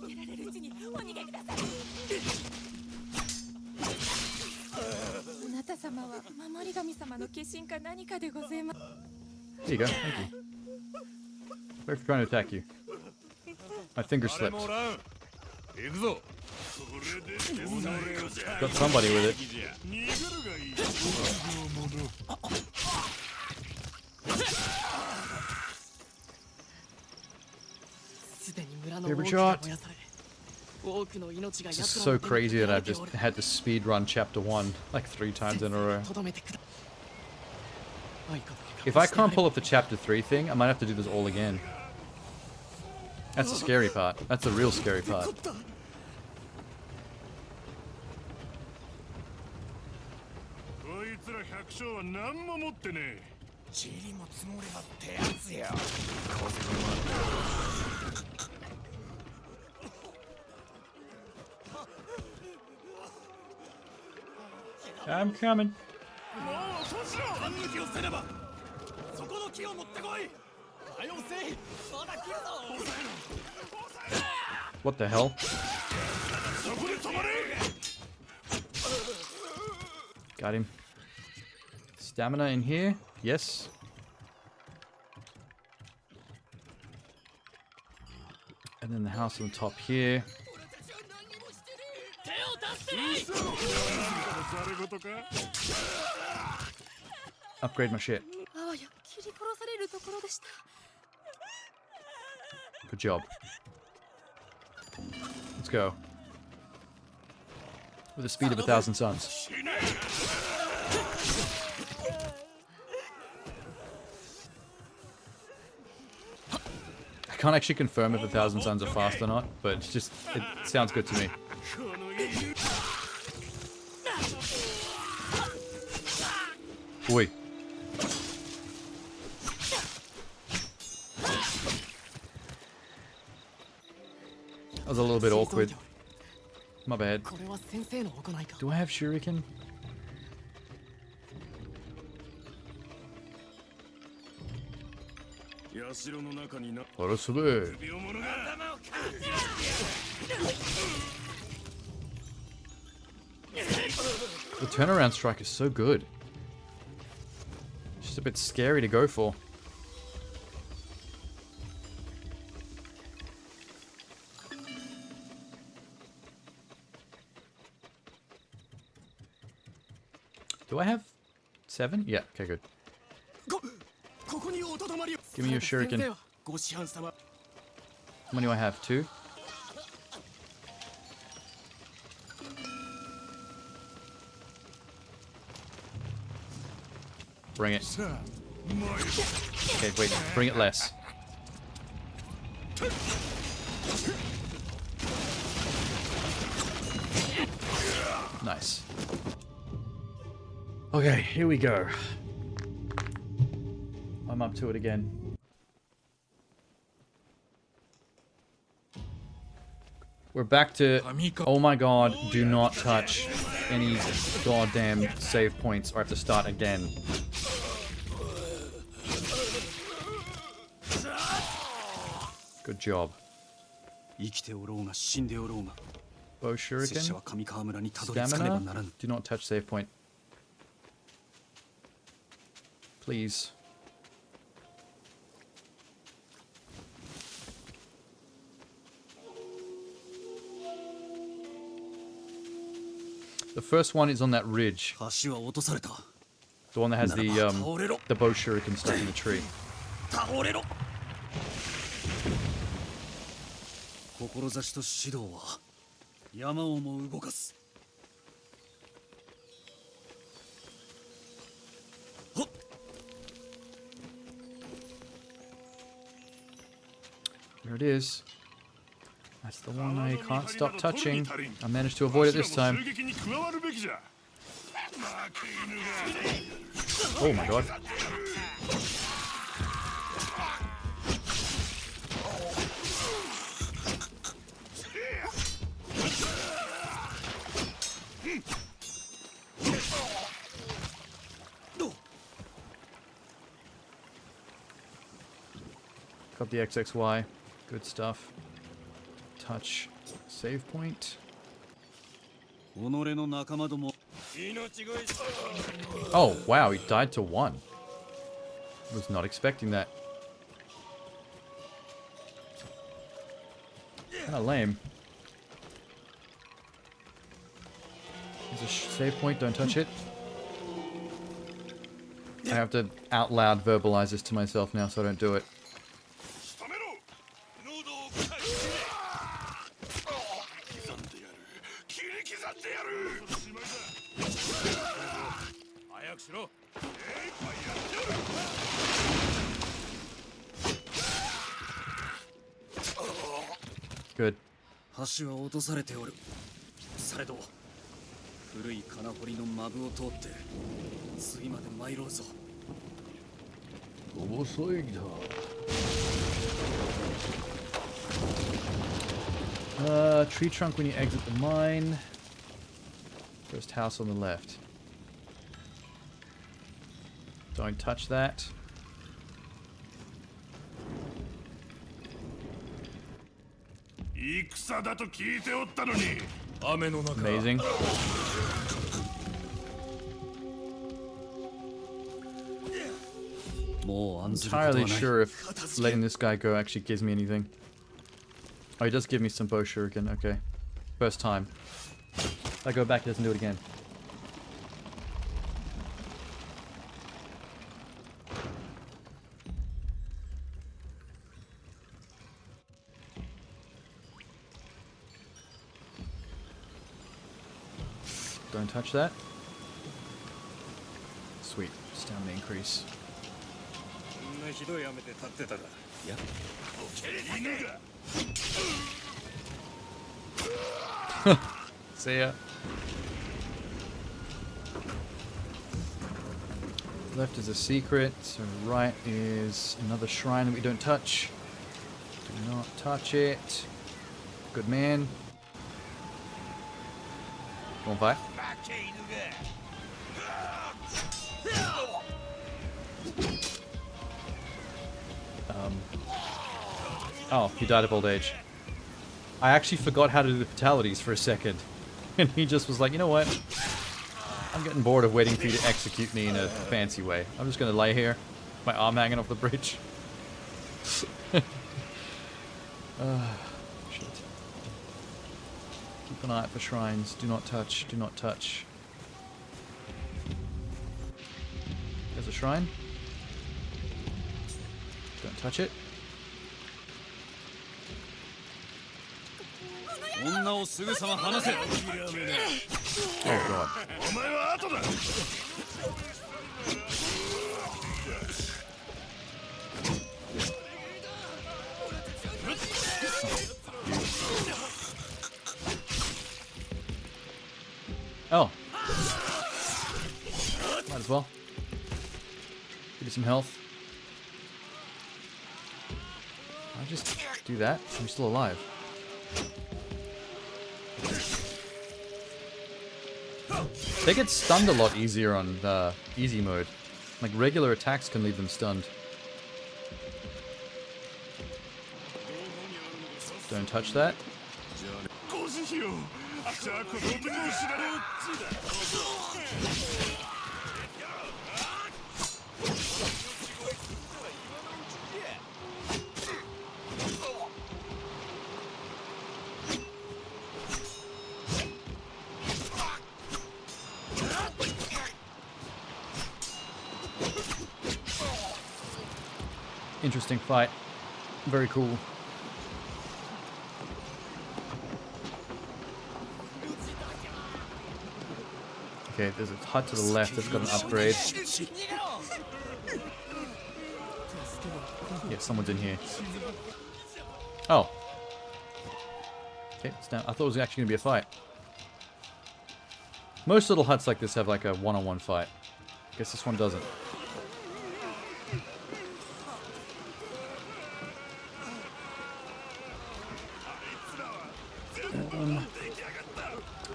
やられるうちにお逃げください。神様の化身か何かでございます。 There you go. Thank you. Sorry for trying to attack you. My finger 誰 slipped. もおらん。行くぞ。 Got somebody with it. 逃げるがいい。 Favorite shot. This is so crazy that I've just had to speedrun chapter 1 like 3 times in a row. If I can't pull up the chapter 3 thing, I might have to do this all again. That's the scary part. That's the real scary part. こいつら百姓は何も持ってねえ。塵も積もればってやつよ。 I'm coming. もう落としろ。反撃をせねば。そこの木を持ってこい。はよせい。まだ来るぞ。 What the hell? そこで止まれ。 Got him. Stamina in here? Yes. And then the house on the top here. ざる事か。 Upgrade my shit. あわや切り殺されるところでした。 Good job. Let's go. With the speed of 1,000 suns. I can't actually confirm if 1,000 suns are fast or not, but it's just, it sounds good to me. Oi. That was a little bit awkward. My bad. Do I have shuriken? The turnaround strike is so good. It's just a bit scary to go for. Do I have 7? Yeah, okay, good. Give me your shuriken. How many do I have? 2? Bring it. Okay, wait, bring it less. Nice. Okay, here we go. I'm up to it again. We're back to, oh my god, do not touch any goddamn save points or I have to start again. Good job. Bow shuriken. Stamina. Do not touch save point. Please. The first one is on that ridge. The one that has the bow shuriken stuck in the tree. There it is. That's the one I can't stop touching. I managed to avoid it this time. Oh my god. Got the XXY. Good stuff. Touch. Save point. Oh, wow, he died to 1. Was not expecting that. Kinda lame. There's a save point, don't touch it. I have to out loud verbalize this to myself now so I don't do it. 仕留めろ喉をかいて刻んでやる切り刻んでやるしまいだ早くしろ。精一杯やってやる Good. 橋は落とされておる。されど古い金掘りのマブを通って次まで参ろうぞ。遅いだ Tree trunk when you exit the mine. First house on the left. Don't touch that. Amazing. Entirely sure if letting this guy go actually gives me anything. Oh, he does give me some bow shuriken. Okay. First time. If I go back, he doesn't do it again. Don't touch that. Sweet. Stamina increase. こんなひどい雨で立ってたら。いや。See ya. Left is a secret, so right is another shrine that we don't touch. Do not touch it. Good man. One fight. Oh, he died of old age. I actually forgot how to do the fatalities for a second. And he just was like, you know what? I'm getting bored of waiting for you to execute me in a fancy way. I'm just going to lay here, my arm hanging off the bridge. Shit. Keep an eye out for shrines. Do not touch. Do not touch. There's a shrine. Don't touch it. Oh god. Oh. Might as well. Give you some health. I just do that? I'm still alive. They get stunned a lot easier on easy mode. Like regular attacks can leave them stunned. Don't touch that. Interesting fight. Very cool. Okay, there's a hut to the left that's got an upgrade. Yeah, someone's in here. Oh. Okay, it's down. I thought it was actually going to be a fight. Most little huts like this have like a one-on-one fight. Guess this one doesn't.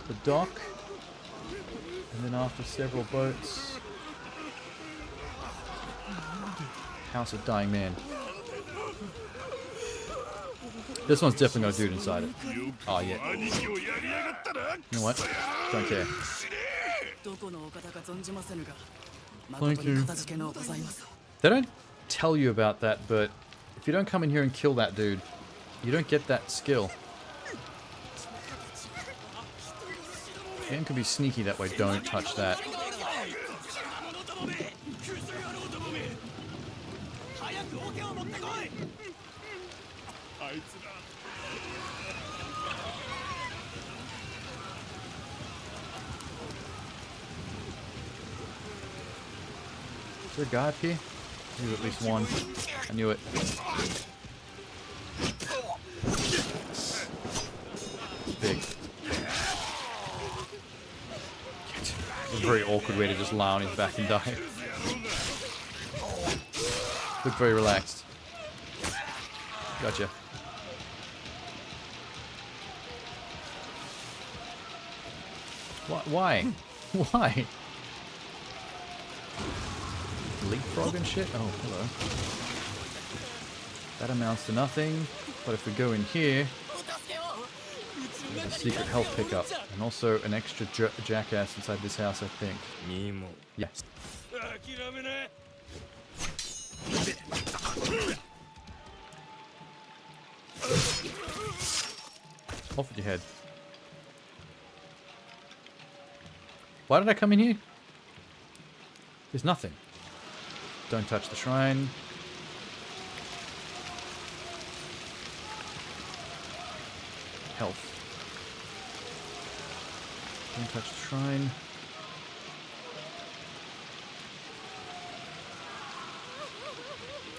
The dock, and then after several boats, House of Dying Man. This one's definitely got a dude inside it. Oh yeah. You know what? Don't care. Thank you. They don't tell you about that, but if you don't come in here and kill that dude, you don't get that skill. The game can be sneaky that way. Don't touch that. Is there a guy up here? There's at least one. I knew it. Big. It's a very awkward way to just lie on his back and die. Look very relaxed. Gotcha. Why? Why? Leapfrog and shit? Oh, hello. That amounts to nothing. But if we go in here, there's a secret health pickup. And also an extra jackass inside this house, I think. Yes. Off with your head. Why did I come in here? There's nothing. Don't touch the shrine. Health. Don't touch the shrine.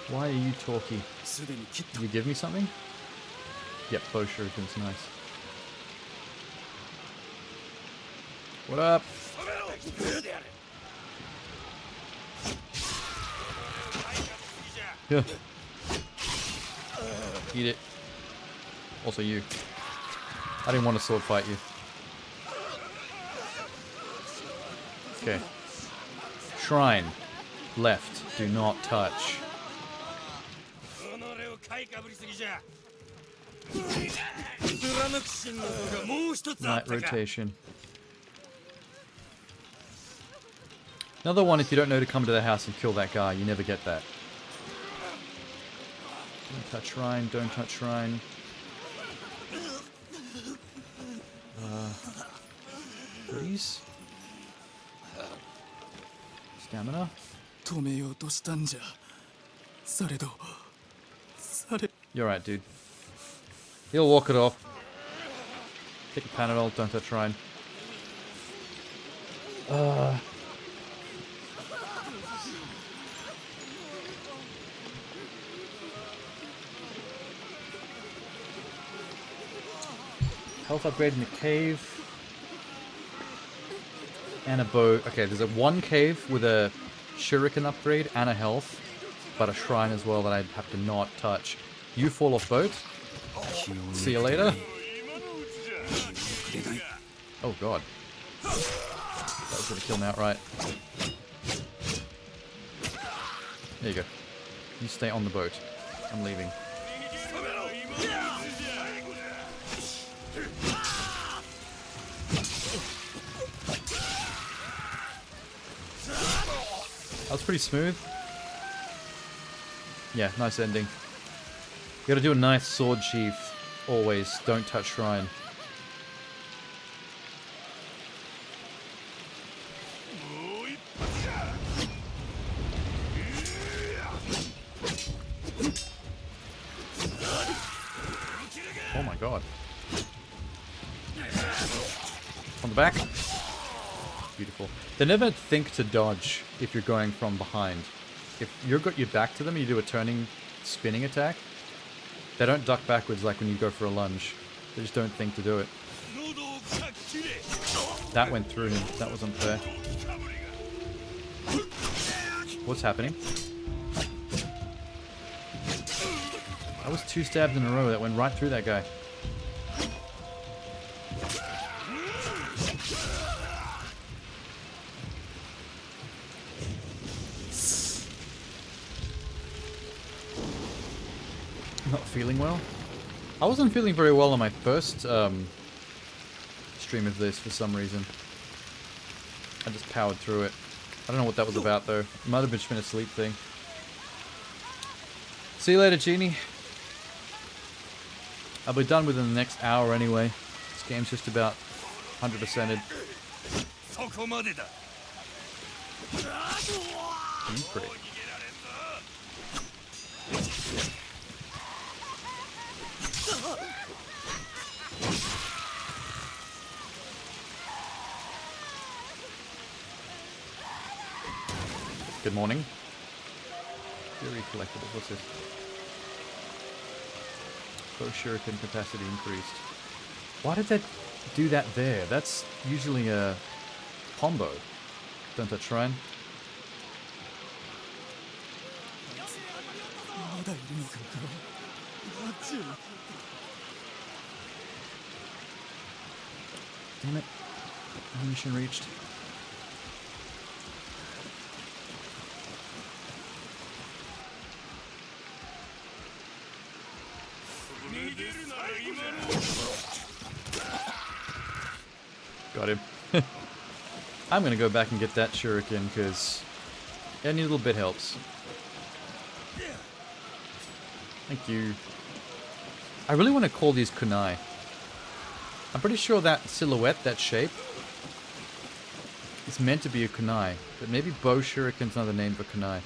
Why are you talky? Did you give me something? Yep, bow shuriken's nice. What up? Yeah. Eat it. Also you. I didn't want to sword fight you. Okay. Shrine. Left. Do not touch. Night rotation. Another one, if you don't know to come to the house and kill that guy, you never get that. Don't touch shrine, don't touch shrine. Please. Stamina. You're right, dude. He'll walk it off. Take a Panadol, don't touch shrine. Health upgrade in the cave. And a bow. Okay, there's a one cave with a shuriken upgrade and a health. But a shrine as well that I'd have to not touch. You fall off boat. See you later. Oh god. That was gonna kill me outright. There you go. You stay on the boat. I'm leaving. That was pretty smooth. Yeah, nice ending. You gotta do a nice sword sheath. Always. Don't touch shrine. Oh my god. On the back. Beautiful. They never think to dodge if you're going from behind. If you've got your back to them, you do a turning, spinning attack. They don't duck backwards like when you go for a lunge. They just don't think to do it. That went through him. That was unfair. What's happening? That was 2 stabs in a row that went right through that guy. Not feeling well? I wasn't feeling very well on my first stream of this for some reason. I just powered through it. I don't know what that was about, though. It might have just been a sleep thing. See you later, Genie. I'll be done within the next hour anyway. This game's just about 100%ed. Pretty. Good morning. Fury collectibles. What's this? Bow shuriken capacity increased. Why did that do that there? That's usually a combo. Don't touch shrine. まだいるのかマッチ Damn it. Mission reached. Got him. I'm gonna go back and get that shuriken because any little bit helps. Thank you. I really want to call these kunai. I'm pretty sure that silhouette, that shape, is meant to be a kunai, but maybe bow shuriken's another name for kunai.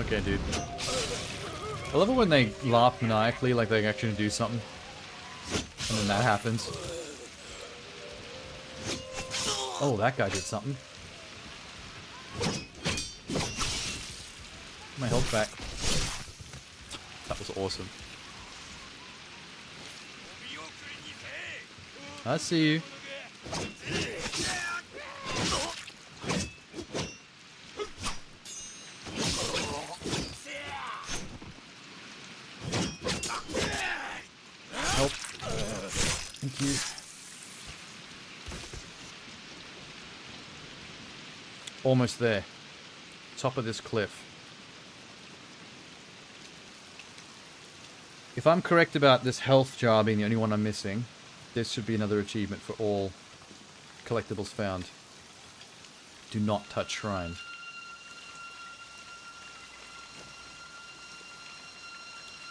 Okay, dude. I love it when they laugh maniacally like they actually do something. And then that happens. Oh, that guy did something. My health back. That was awesome. I see you. Help. Thank you. Almost there. Top of this cliff. If I'm correct about this health jar being the only one I'm missing, this should be another achievement for all collectibles found. Do not touch shrine.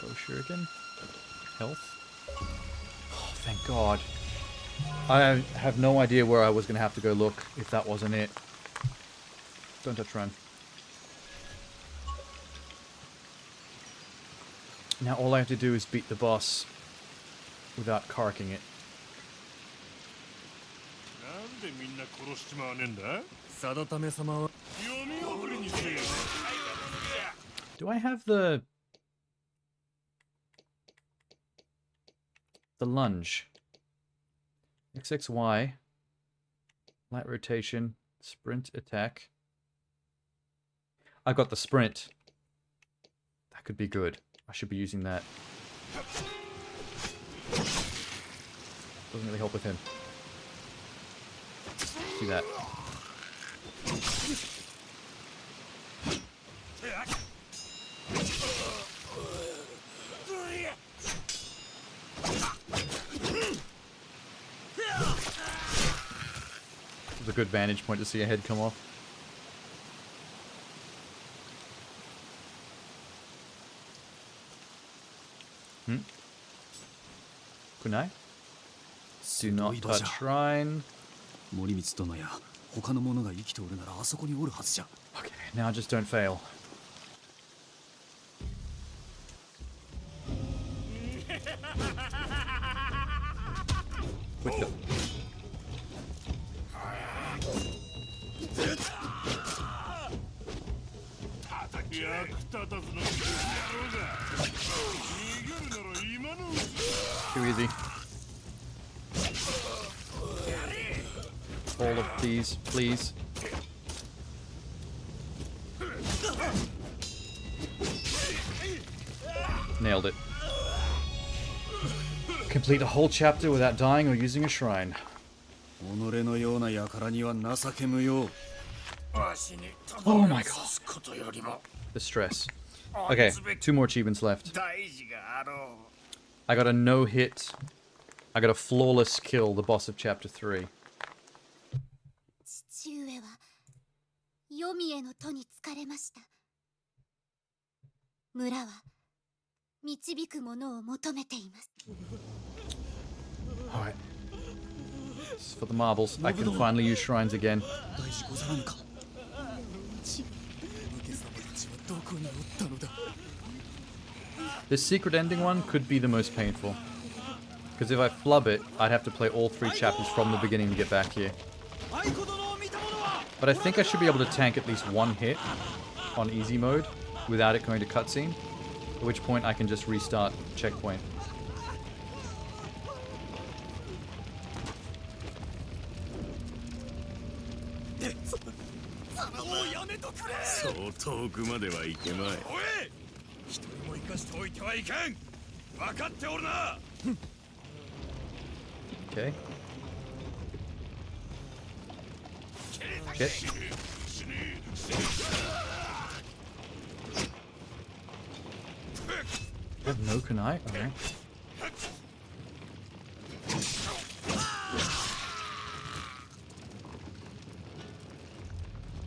Bow shuriken. Health. Oh, thank God. I have no idea where I was going to have to go look if that wasn't it. Don't touch run. Now all I have to do is beat the boss without carking it. Do I have the lunge? XXY. Light rotation. Sprint attack. I got the sprint. That could be good. I should be using that. Doesn't really help with him. See that. It's a good vantage point to see a head come off. Kunai? Do not touch shrine. Okay, now just don't fail. Quick go. Too easy. All of these, please. Nailed it. Complete a whole chapter without dying or using a shrine. 己のような輩には情け無用。 Oh my god. The stress. Okay, 2 more achievements left. I got a no hit. I got a flawless kill, the boss of chapter 3. 父上は黄泉への戸に疲れました。村は導くものを求めています。 Alright. This is for the marbles. I can finally use shrines again. 大事ござらぬか。武家様たちはどこにおったのだ。 This secret ending one could be the most painful. Because if I flub it, I'd have to play all 3 chapters from the beginning to get back here. But I think I should be able to tank at least 1 hit on easy mode without it going to cutscene. At which point I can just restart checkpoint. Okay. Shit. I have no kunai? Alright.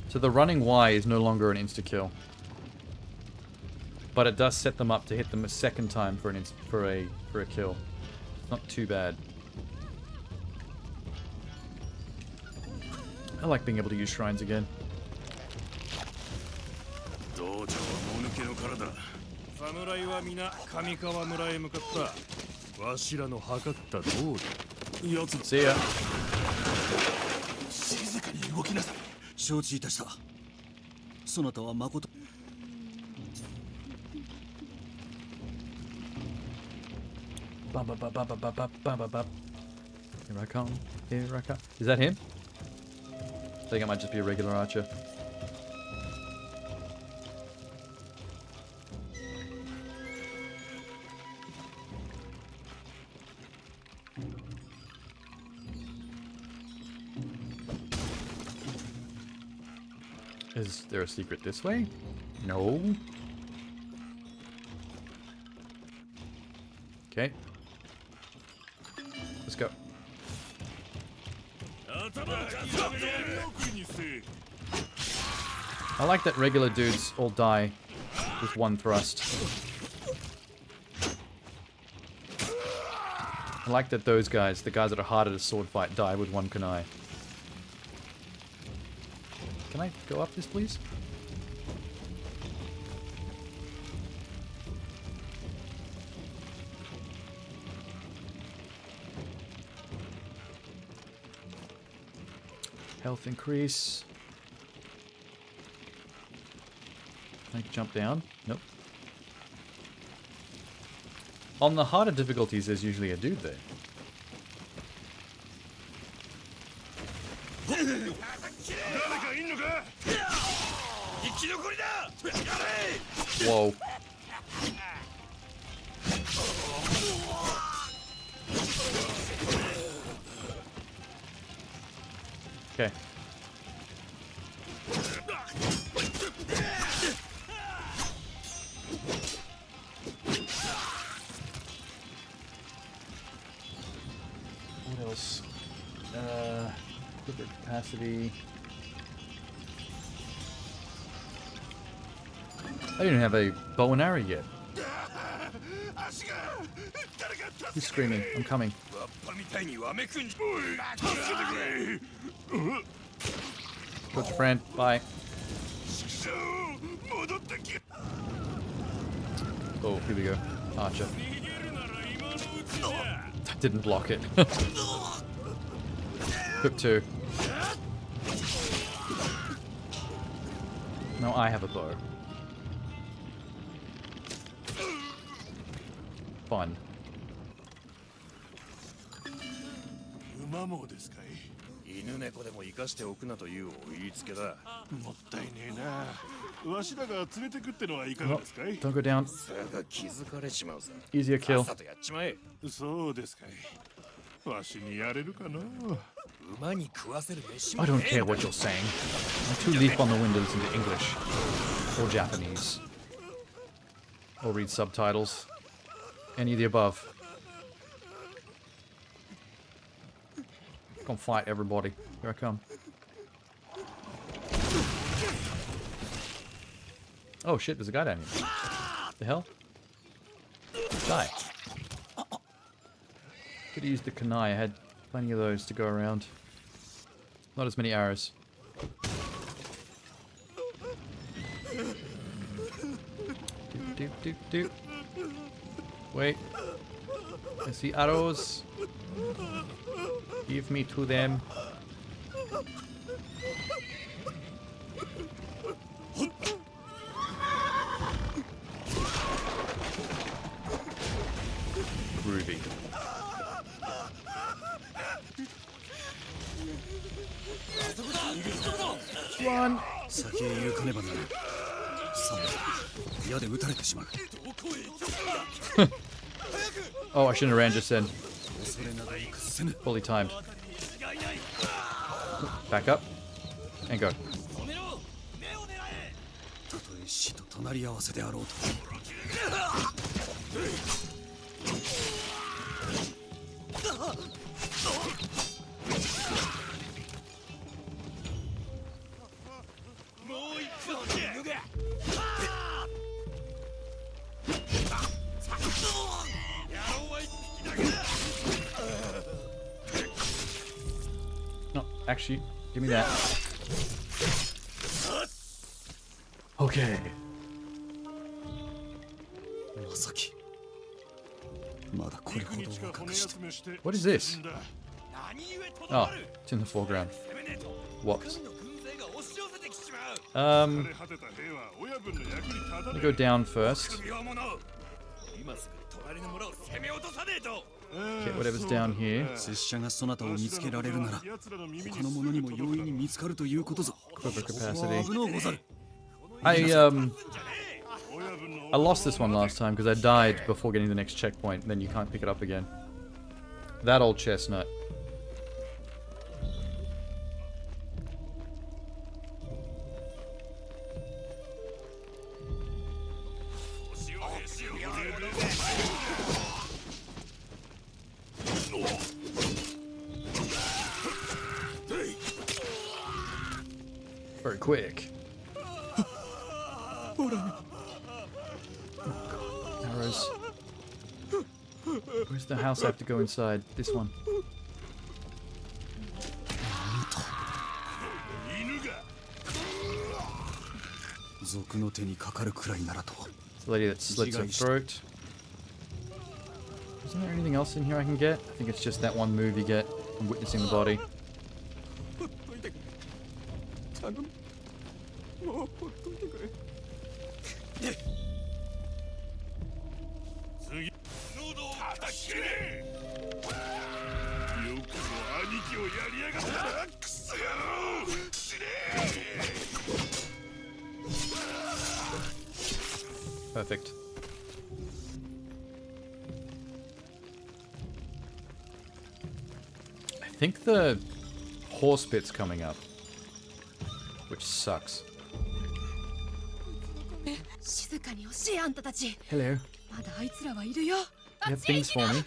So the running Y is no longer an insta-kill. But it does set them up to hit them a second time for a kill. Not too bad. I like being able to use shrines again. 侍は皆上川村へ向かった。わしらの測った通り。やつ See ya. 静かに動きなさい。承知いたした。そなたは誠。 Here I come. Here I come. Is that him? I think I might just be a regular archer. Is there a secret this way? No. Okay. Let's go. I like that regular dudes all die with 1 thrust. I like that those guys, the guys that are harder to sword fight, die with 1 kunai. Can I go up this, please? Health increase. Can I jump down? Nope. On the harder difficulties, there's usually a dude there. Whoa. Okay. What else? Clipper capacity. I didn't have a bow and arrow yet. He's screaming. I'm coming. Got your friend. Bye. Oh, here we go. Archer. That didn't block it. Hook 2. Now I have a bow. Fun. 馬もですかい。犬猫でも生かしておくなというお言いつけだ。もったいねえな。わしらが連れてくってのはいかがですかい。 Don't go down. さが気づかれちまうさ。 Easier kill. さっさとやっちまえ。そうですかい。わしにやれるかな。I don't care what you're saying. I'm too deep on the wind to listen to English. Or Japanese. Or read subtitles. Any of the above. Gonna fight everybody. Here I come. Oh shit, there's a guy down here. The hell? Die. Could have used the kunai. I had plenty of those to go around. Not as many arrows. Doop, doop, doop. Wait. I see arrows. Give me to them. Groovy. Run! Oh, I shouldn't have ran just then. Fully timed. Back up. And go. No, actually, give me that. Okay. What is this? Oh, it's in the foreground. What? Let me go down first. Get whatever's down here. Quiver capacity. I lost this one last time because I died before getting the next checkpoint. Then you can't pick it up again. That old chestnut. Very quick. Arrows. Where's the house I have to go inside? This one. It's the lady that slits her throat. Isn't there anything else in here I can get? I think it's just that one move you get from witnessing the body. Perfect. I think the horse bit's coming up, which sucks. Hello. You have things for me?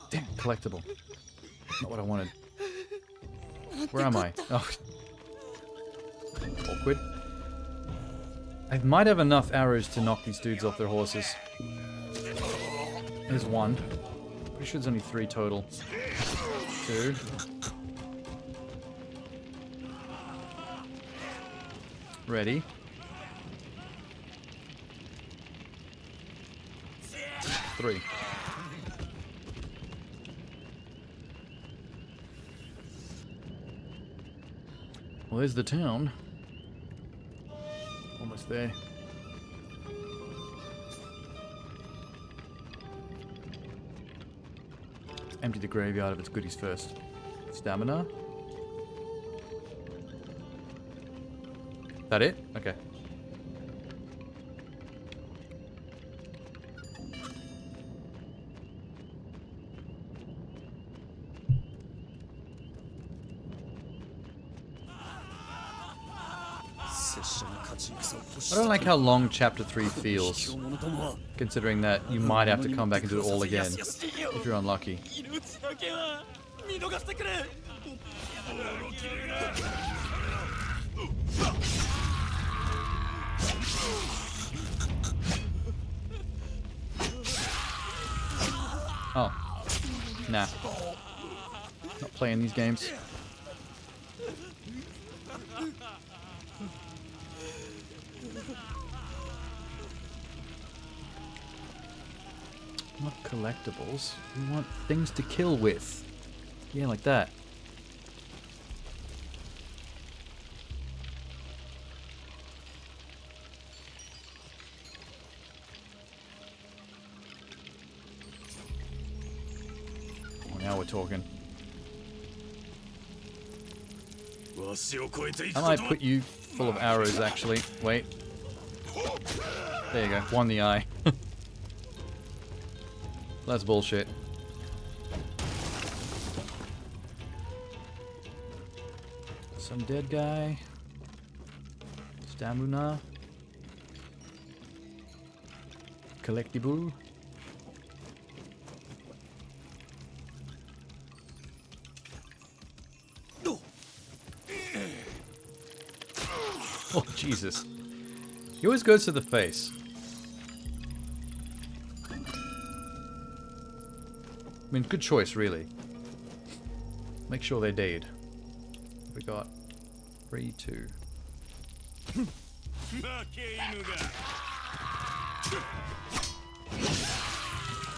Damn, collectible. Not what I wanted. Where am I? Oh. Awkward. I might have enough arrows to knock these dudes off their horses. Here's one. Pretty sure there's only 3 total. 2. Ready. 3. Well, there's the town. Almost there. Let's empty the graveyard of its goodies first. Stamina. That it? Okay. I don't like how long Chapter 3 feels, considering that you might have to come back and do it all again, if you're unlucky. Oh. Nah. Not playing these games. Not collectibles. We want things to kill with. Yeah, like that. Oh, now we're talking. I might put you full of arrows, actually. Wait. There you go. One in the eye. That's bullshit. Some dead guy. Stamina. Collectible. Oh, Jesus. He always goes to the face. I mean, good choice, really. Make sure they're dead. We got 3, 2.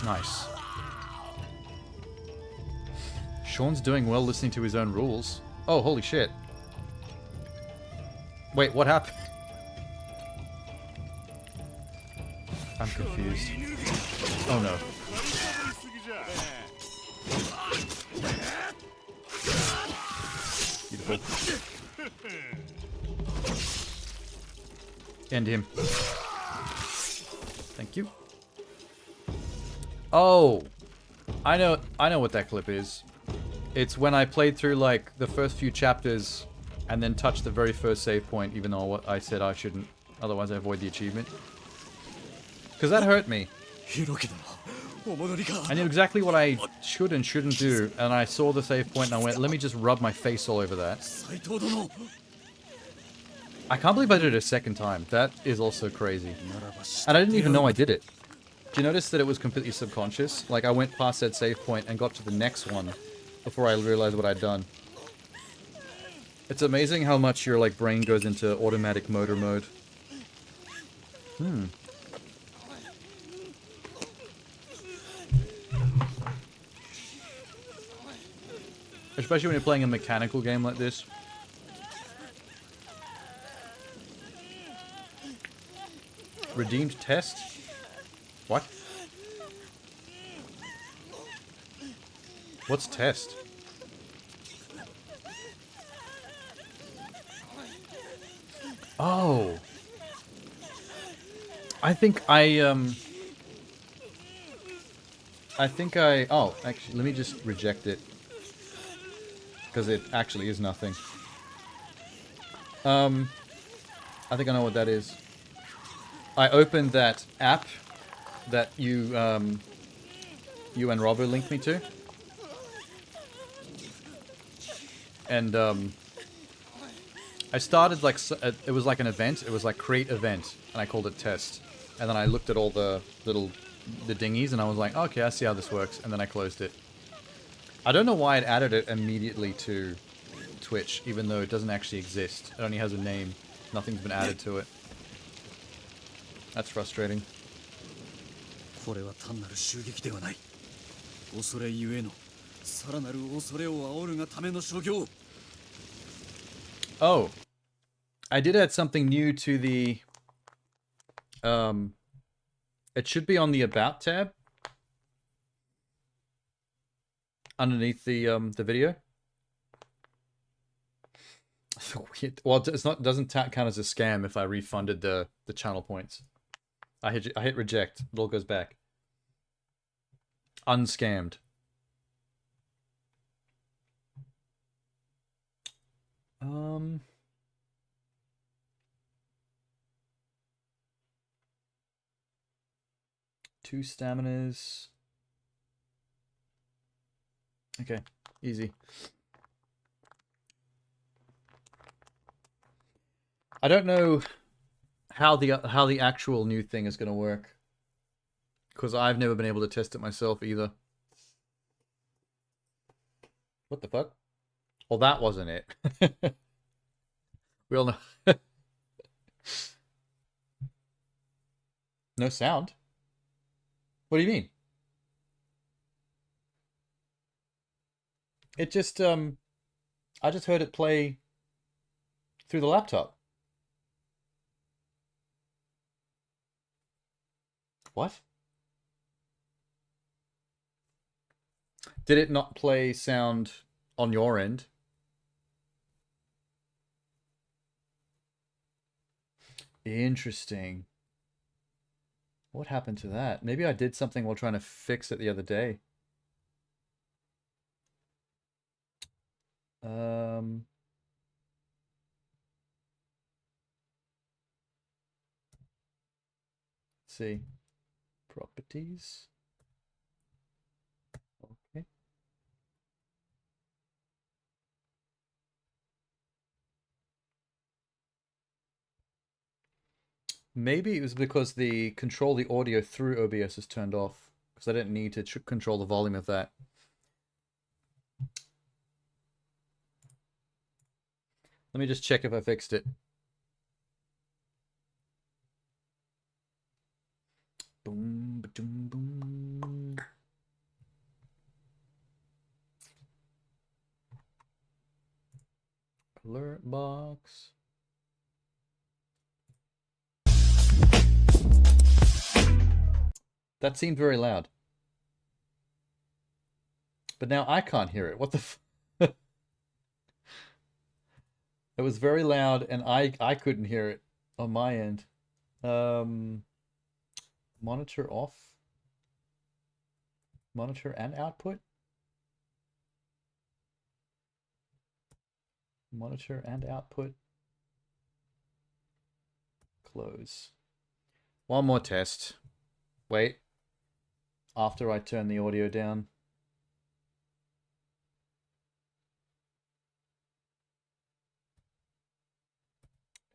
Nice. Sean's doing well listening to his own rules. Oh, holy shit. Wait, what happened? I'm confused. Oh no. Beautiful. End him. Thank you. Oh, I know what that clip is. It's when I played through like the first few chapters and then touched the very first save point, even though what I said I shouldn't. Otherwise, I avoid the achievement. Because that hurt me. I knew exactly what I should and shouldn't do, and I saw the save point and I went, let me just rub my face all over that. I can't believe I did it a second time. That is also crazy. And I didn't even know I did it. Do you notice that it was completely subconscious? Like, I went past that save point and got to the next one before I realized what I'd done. It's amazing how much your, like, brain goes into automatic motor mode. Especially when you're playing a mechanical game like this. Redeemed test? What? What's test? Oh. I think oh, actually, let me just reject it. Because it actually is nothing. I think I know what that is. I opened that app that you and Robbo linked me to. And, I started, like, it was like an event. It was like, create event. And I called it test. And then I looked at all the the dinghies, and I was like, okay, I see how this works. And then I closed it. I don't know why it added it immediately to Twitch, even though it doesn't actually exist. It only has a name. Nothing's been added to it. That's frustrating. Oh. I did add something new to the... It should be on the About tab. Underneath the video. Well, it's not, doesn't count as a scam if I refunded the channel points. I hit reject. It all goes back. Unscammed. 2 staminas. Okay, easy. I don't know how the actual new thing is going to work, because I've never been able to test it myself either. What the fuck? Well, that wasn't it. We all know. No sound? What do you mean? It just I just heard it play through the laptop. What? Did it not play sound on your end? Interesting. What happened to that? Maybe I did something while trying to fix it the other day. Um, let's see. Properties. Okay. Maybe it was because the control the audio through OBS is turned off, because I didn't need to control the volume of that. Let me just check if I fixed it. Boom, boom, boom. Alert box. That seemed very loud. But now I can't hear it. What the f... It was very loud and I couldn't hear it on my end. Monitor off. Monitor and output. Monitor and output. Close. One more test. Wait. After I turn the audio down.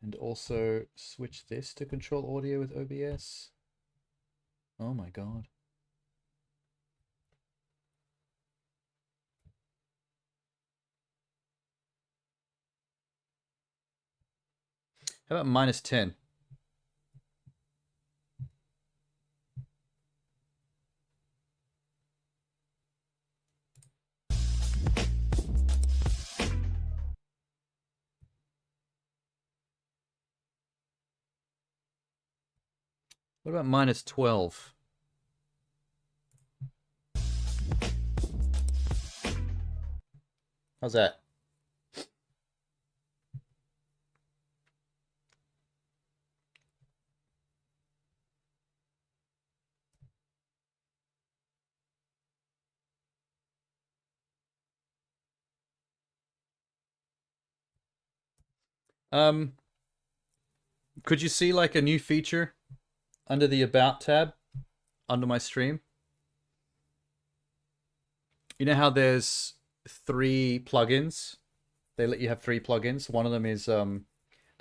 And also switch this to control audio with OBS. Oh my god. How about -10? What about -12? How's that? Could you see like a new feature under the About tab under my stream? You know how there's 3 plugins? They let you have 3 plugins. One of them is the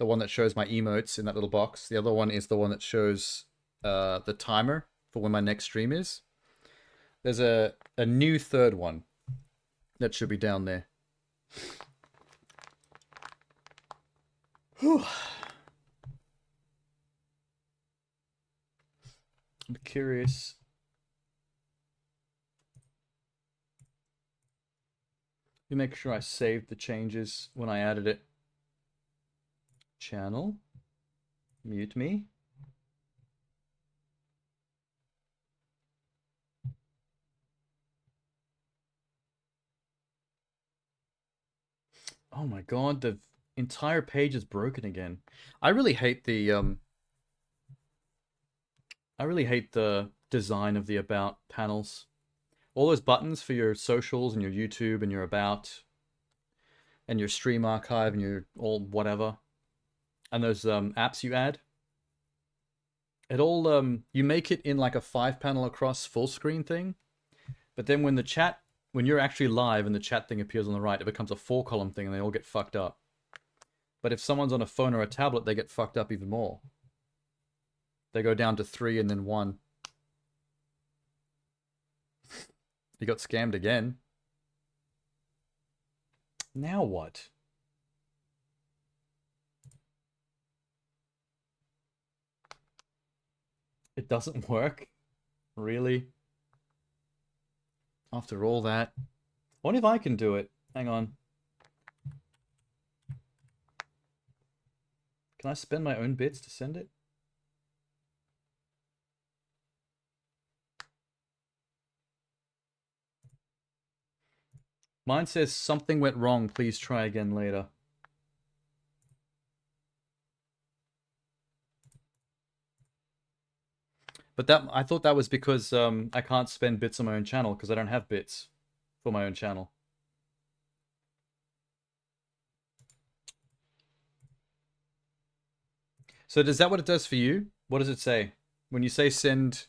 one that shows my emotes in that little box. The other one is the one that shows the timer for when my next stream is. There's a new third one that should be down there. Whew. I'm curious. Let me make sure I saved the changes when I added it. Channel. Mute me. Oh my god, the entire page is broken again. I really hate the design of the About panels. All those buttons for your socials and your YouTube and your About and your stream archive and your all whatever. And those apps you add. you make it in like a 5-panel across full screen thing, but then when you're actually live and the chat thing appears on the right, it becomes a 4-column thing and they all get fucked up. But if someone's on a phone or a tablet, they get fucked up even more. They go down to 3 and then 1. You got scammed again. Now what? It doesn't work? Really? After all that? What if I can do it? Hang on. Can I spend my own bits to send it? Mine says something went wrong, please try again later. But I thought that was because I can't spend bits on my own channel because I don't have bits for my own channel. So is that what it does for you? What does it say? When you say send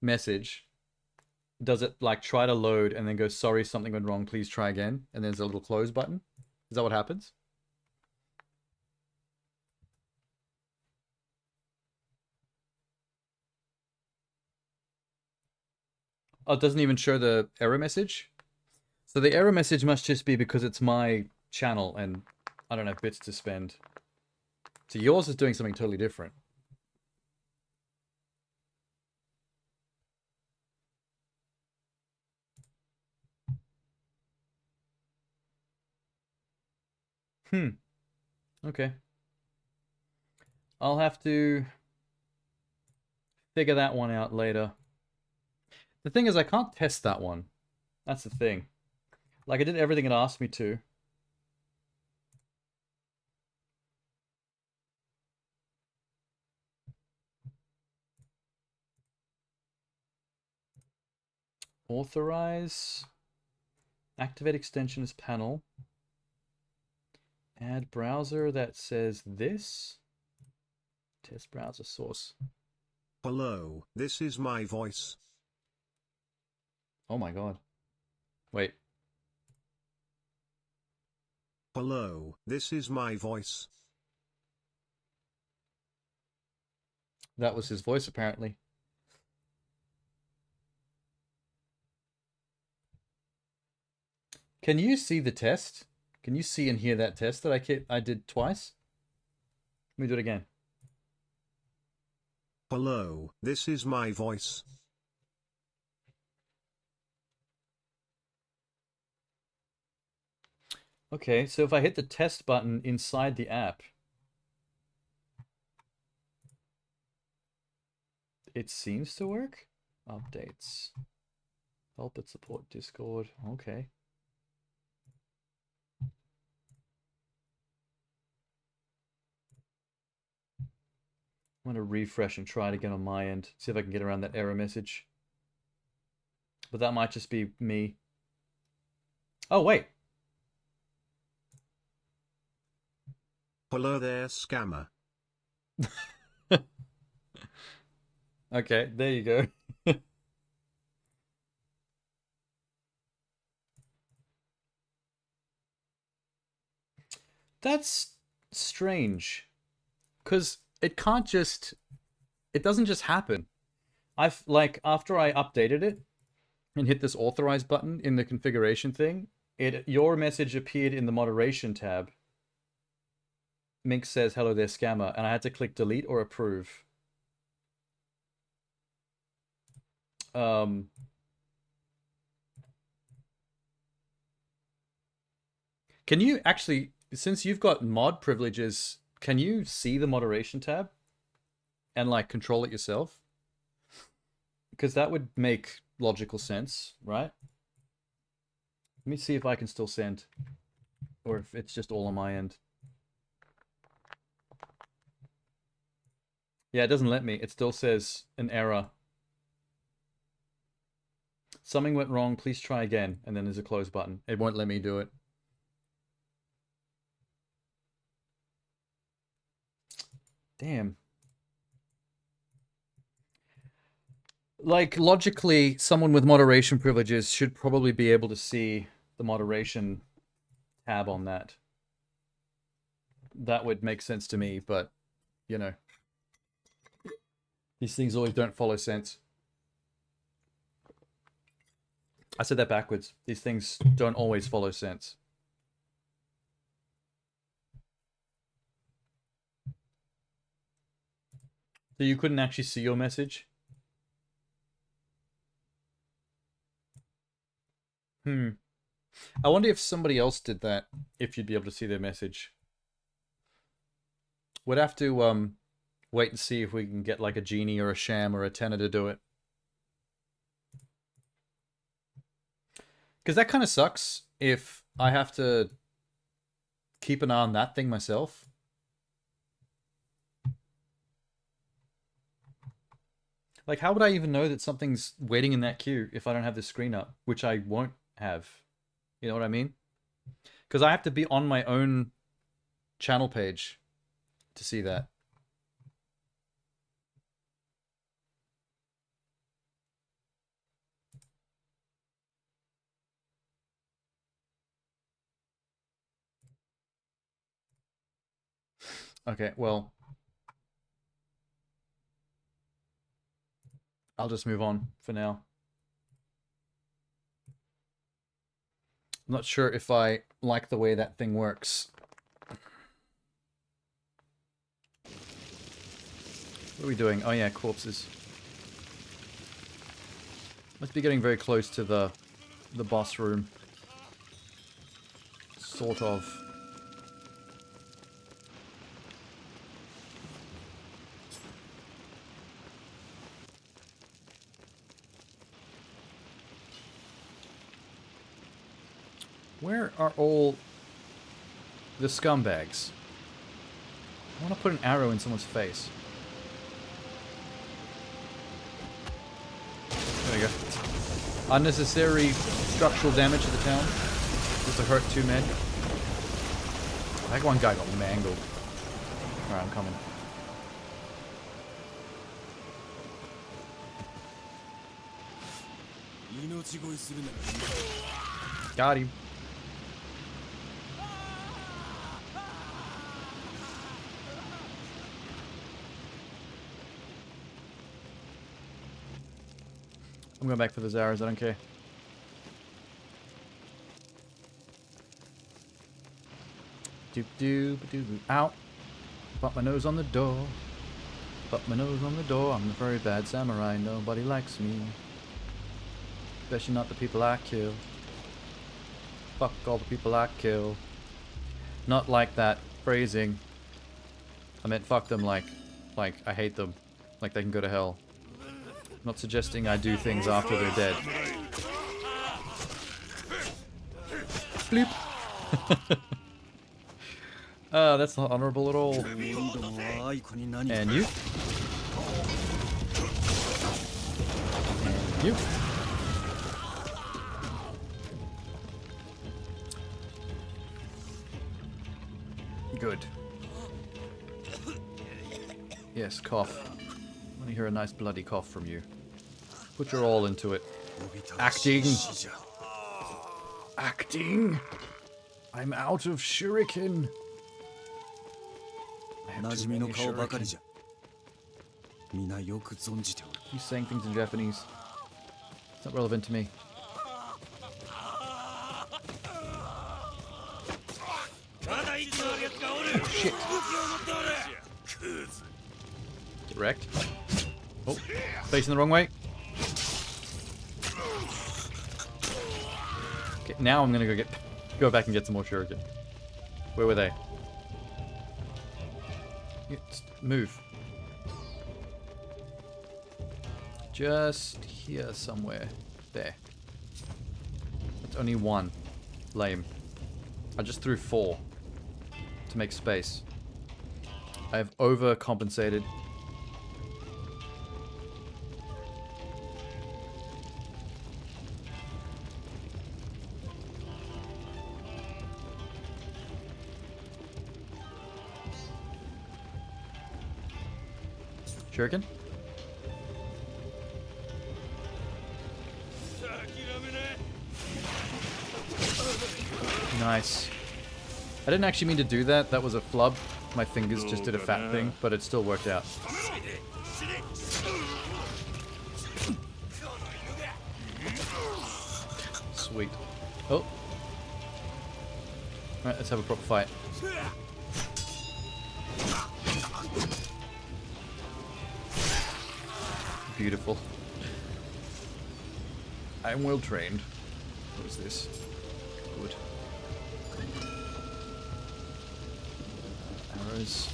message, does it like try to load and then go, sorry, something went wrong, please try again? And there's a little close button? Is that what happens? Oh, it doesn't even show the error message? So the error message must just be because it's my channel and I don't have bits to spend. So yours is doing something totally different. Okay. I'll have to figure that one out later. The thing is, I can't test that one. That's the thing. Like, I did everything it asked me to. Authorize. Activate extension as panel. Add browser that says this. Test browser source. Hello, this is my voice. Oh my god. Wait. Hello, this is my voice. That was his voice, apparently. Can you see the test? Can you see and hear that test that I did twice? Let me do it again. Hello, this is my voice. Okay, so if I hit the test button inside the app, it seems to work. Updates. Help and support Discord. Okay. I'm going to refresh and try it again on my end. See if I can get around that error message. But that might just be me. Oh, wait. Hello there, scammer. Okay, there you go. That's strange. Because it doesn't just happen. After I updated it and hit this authorize button in the configuration thing, your message appeared in the moderation tab. Mink says, hello there, scammer, and I had to click delete or approve. Can you actually, since you've got mod privileges, can you see the moderation tab and like control it yourself? Because that would make logical sense, right? Let me see if I can still send, or if it's just all on my end. Yeah, it doesn't let me. It still says an error. Something went wrong, please try again. And then there's a close button. It won't let me do it. Damn. Like, logically, someone with moderation privileges should probably be able to see the moderation tab on that. That would make sense to me, but, you know. These things always don't follow sense. I said that backwards. These things don't always follow sense. So you couldn't actually see your message? I wonder if somebody else did that, if you'd be able to see their message. We'd have to wait and see if we can get like a genie or a sham or a tenor to do it. Because that kind of sucks if I have to keep an eye on that thing myself. Like, how would I even know that something's waiting in that queue if I don't have the screen up, which I won't have? You know what I mean? Because I have to be on my own channel page to see that. Okay, well, I'll just move on for now. I'm not sure if I like the way that thing works. What are we doing? Oh yeah, corpses. Must be getting very close to the boss room. Sort of. Where are all the scumbags? I want to put an arrow in someone's face. There we go. Unnecessary structural damage to the town. Just to hurt 2 men. That one guy got mangled. Alright, I'm coming. Got him. I'm going back for those arrows, I don't care. Doop doop doop doop. Ow! Put my nose on the door. Put my nose on the door. I'm a very bad samurai. Nobody likes me. Especially not the people I kill. Fuck all the people I kill. Not like that phrasing. I meant fuck them like I hate them. Like they can go to hell. Not suggesting I do things after they're dead. Bleep. That's not honorable at all. And you? And you? Good. Yes, cough. Let me hear a nice bloody cough from you. Put your all into it. Acting! Acting! I'm out of shuriken! I have too many shuriken. He's saying things in Japanese. It's not relevant to me. Oh, shit. Get wrecked. Oh, facing the wrong way. Okay, now I'm gonna go back and get some more shuriken. Where were they? Yeah, just move. Just here somewhere. There. That's only 1. Lame. I just threw 4 to make space. I have overcompensated. Shuriken? Nice. I didn't actually mean to do that. That was a flub. My fingers just did a fat thing, but it still worked out. Sweet. Oh. Alright, let's have a proper fight. Beautiful. I'm well trained. What is this? Good. Arrows.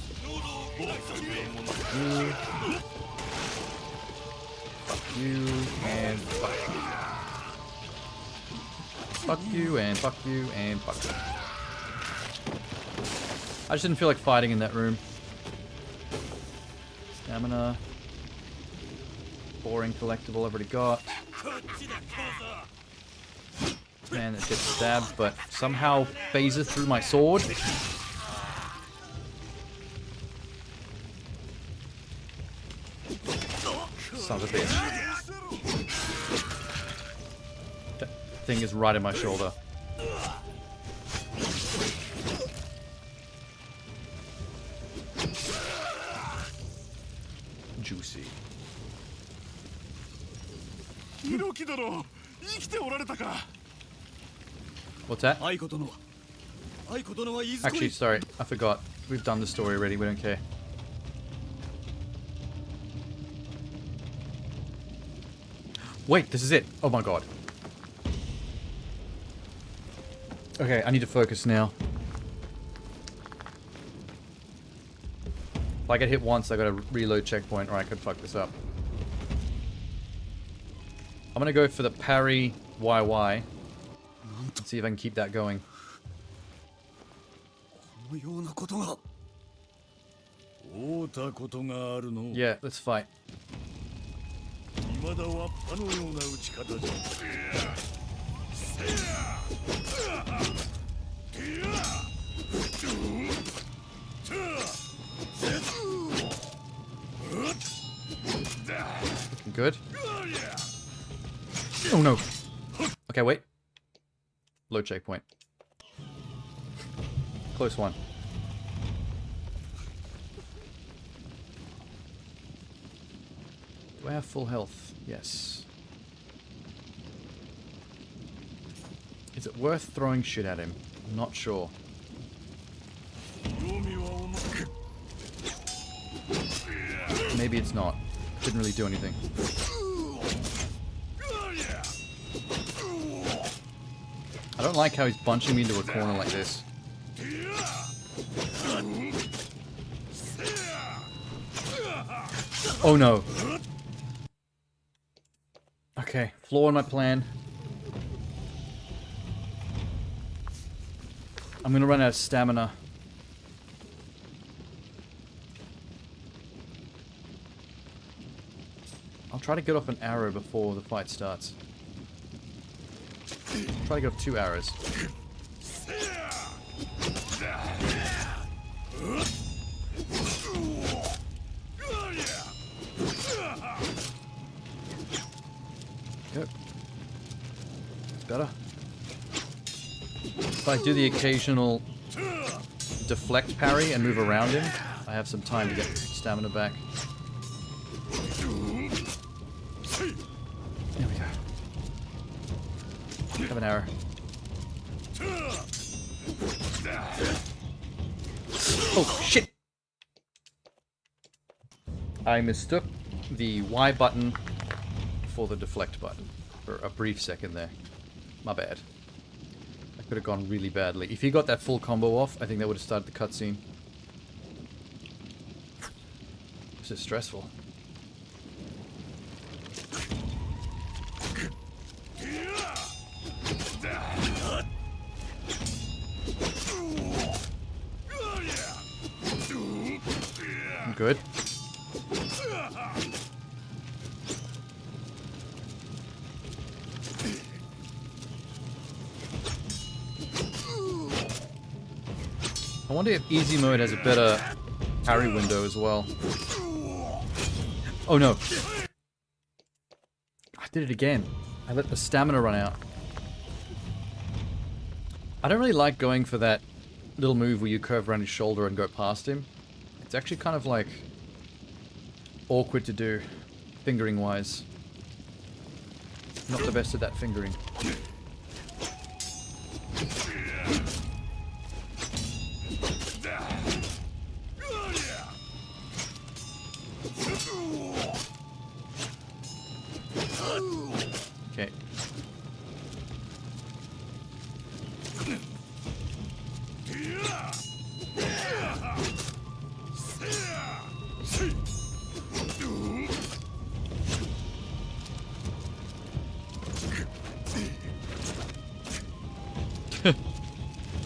Fuck you. And fuck you. Fuck you and fuck you and fuck you. I just didn't feel like fighting in that room. Stamina. Boring collectible I've already got. Man, it gets stabbed, but somehow phases through my sword. Son of a bitch. That thing is right in my shoulder. Juicy. What's that? Actually, sorry, I forgot. We've done the story already, we don't care. Wait, this is it. Oh my god. Okay, I need to focus now. If I get hit once, I gotta reload checkpoint or I could fuck this up. I'm gonna go for the parry YY. Let's see if I can keep that going. Yeah, let's fight. Looking good. Oh no. Okay, wait. Low checkpoint. Close one. Do I have full health? Yes. Is it worth throwing shit at him? I'm not sure. Maybe it's not. Didn't really do anything. I don't like how he's bunching me into a corner like this. Oh no. Okay, flaw in my plan. I'm gonna run out of stamina. I'll try to get off an arrow before the fight starts. Try to get off 2 arrows. Go. Better. If I do the occasional deflect parry and move around him, I have some time to get stamina back. There we go. Have an arrow. Oh, shit! I mistook the Y button for the deflect button for a brief second there. My bad. That could have gone really badly. If he got that full combo off, I think that would have started the cutscene. This is stressful. I'm good. I wonder if easy mode has a better parry window as well. Oh no. I did it again. I let the stamina run out. I don't really like going for that little move where you curve around his shoulder and go past him. It's actually kind of like awkward to do, fingering wise. Not the best at that fingering. Okay.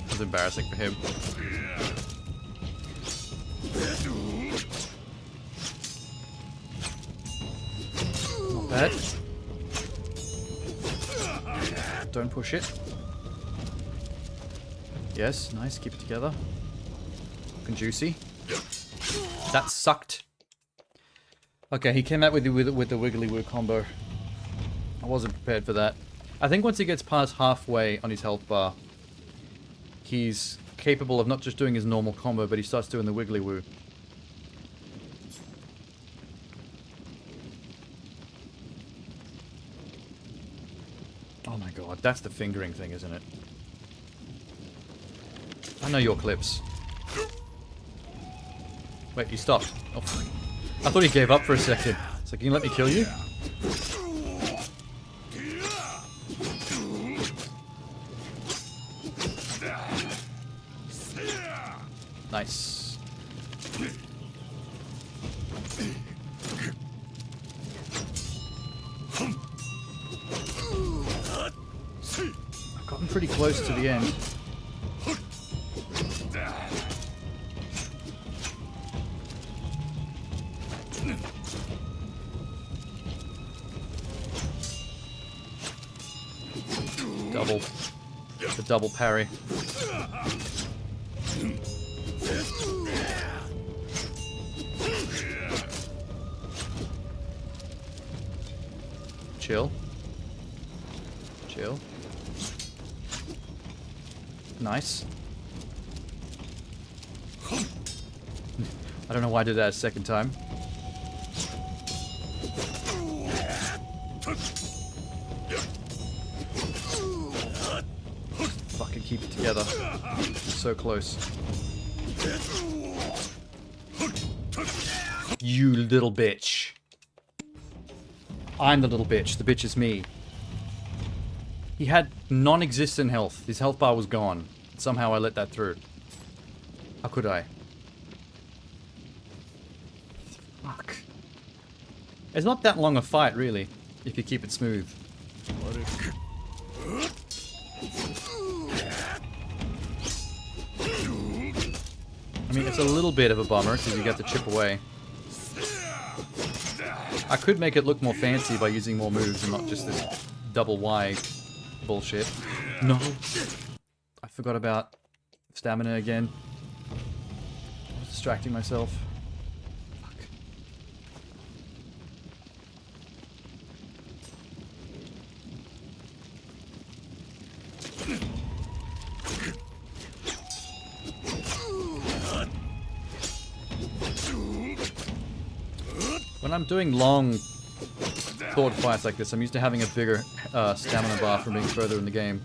That's embarrassing for him. Not bad. Don't push it. Yes, nice. Keep it together. Looking juicy. That sucked. Okay, he came out with the wiggly woo combo. I wasn't prepared for that. I think once he gets past halfway on his health bar, he's capable of not just doing his normal combo, but he starts doing the wiggly woo. Oh my god, that's the fingering thing, isn't it? I know your clips. Wait, you stopped. Oh, I thought he gave up for a second. So can you let me kill you? Nice. I've gotten pretty close to the end. The double parry. Chill. Chill. Nice. I don't know why I did that a second time. Fucking keep it together. So close. You little bitch. I'm the little bitch. The bitch is me. He had non-existent health. His health bar was gone. Somehow I let that through. How could I? Fuck. It's not that long a fight, really, if you keep it smooth. I mean, it's a little bit of a bummer because you get to chip away. I could make it look more fancy by using more moves and not just this double Y bullshit. No. I forgot about stamina again. I was distracting myself. Fuck. When I'm doing long sword fights like this, I'm used to having a bigger stamina bar from being further in the game.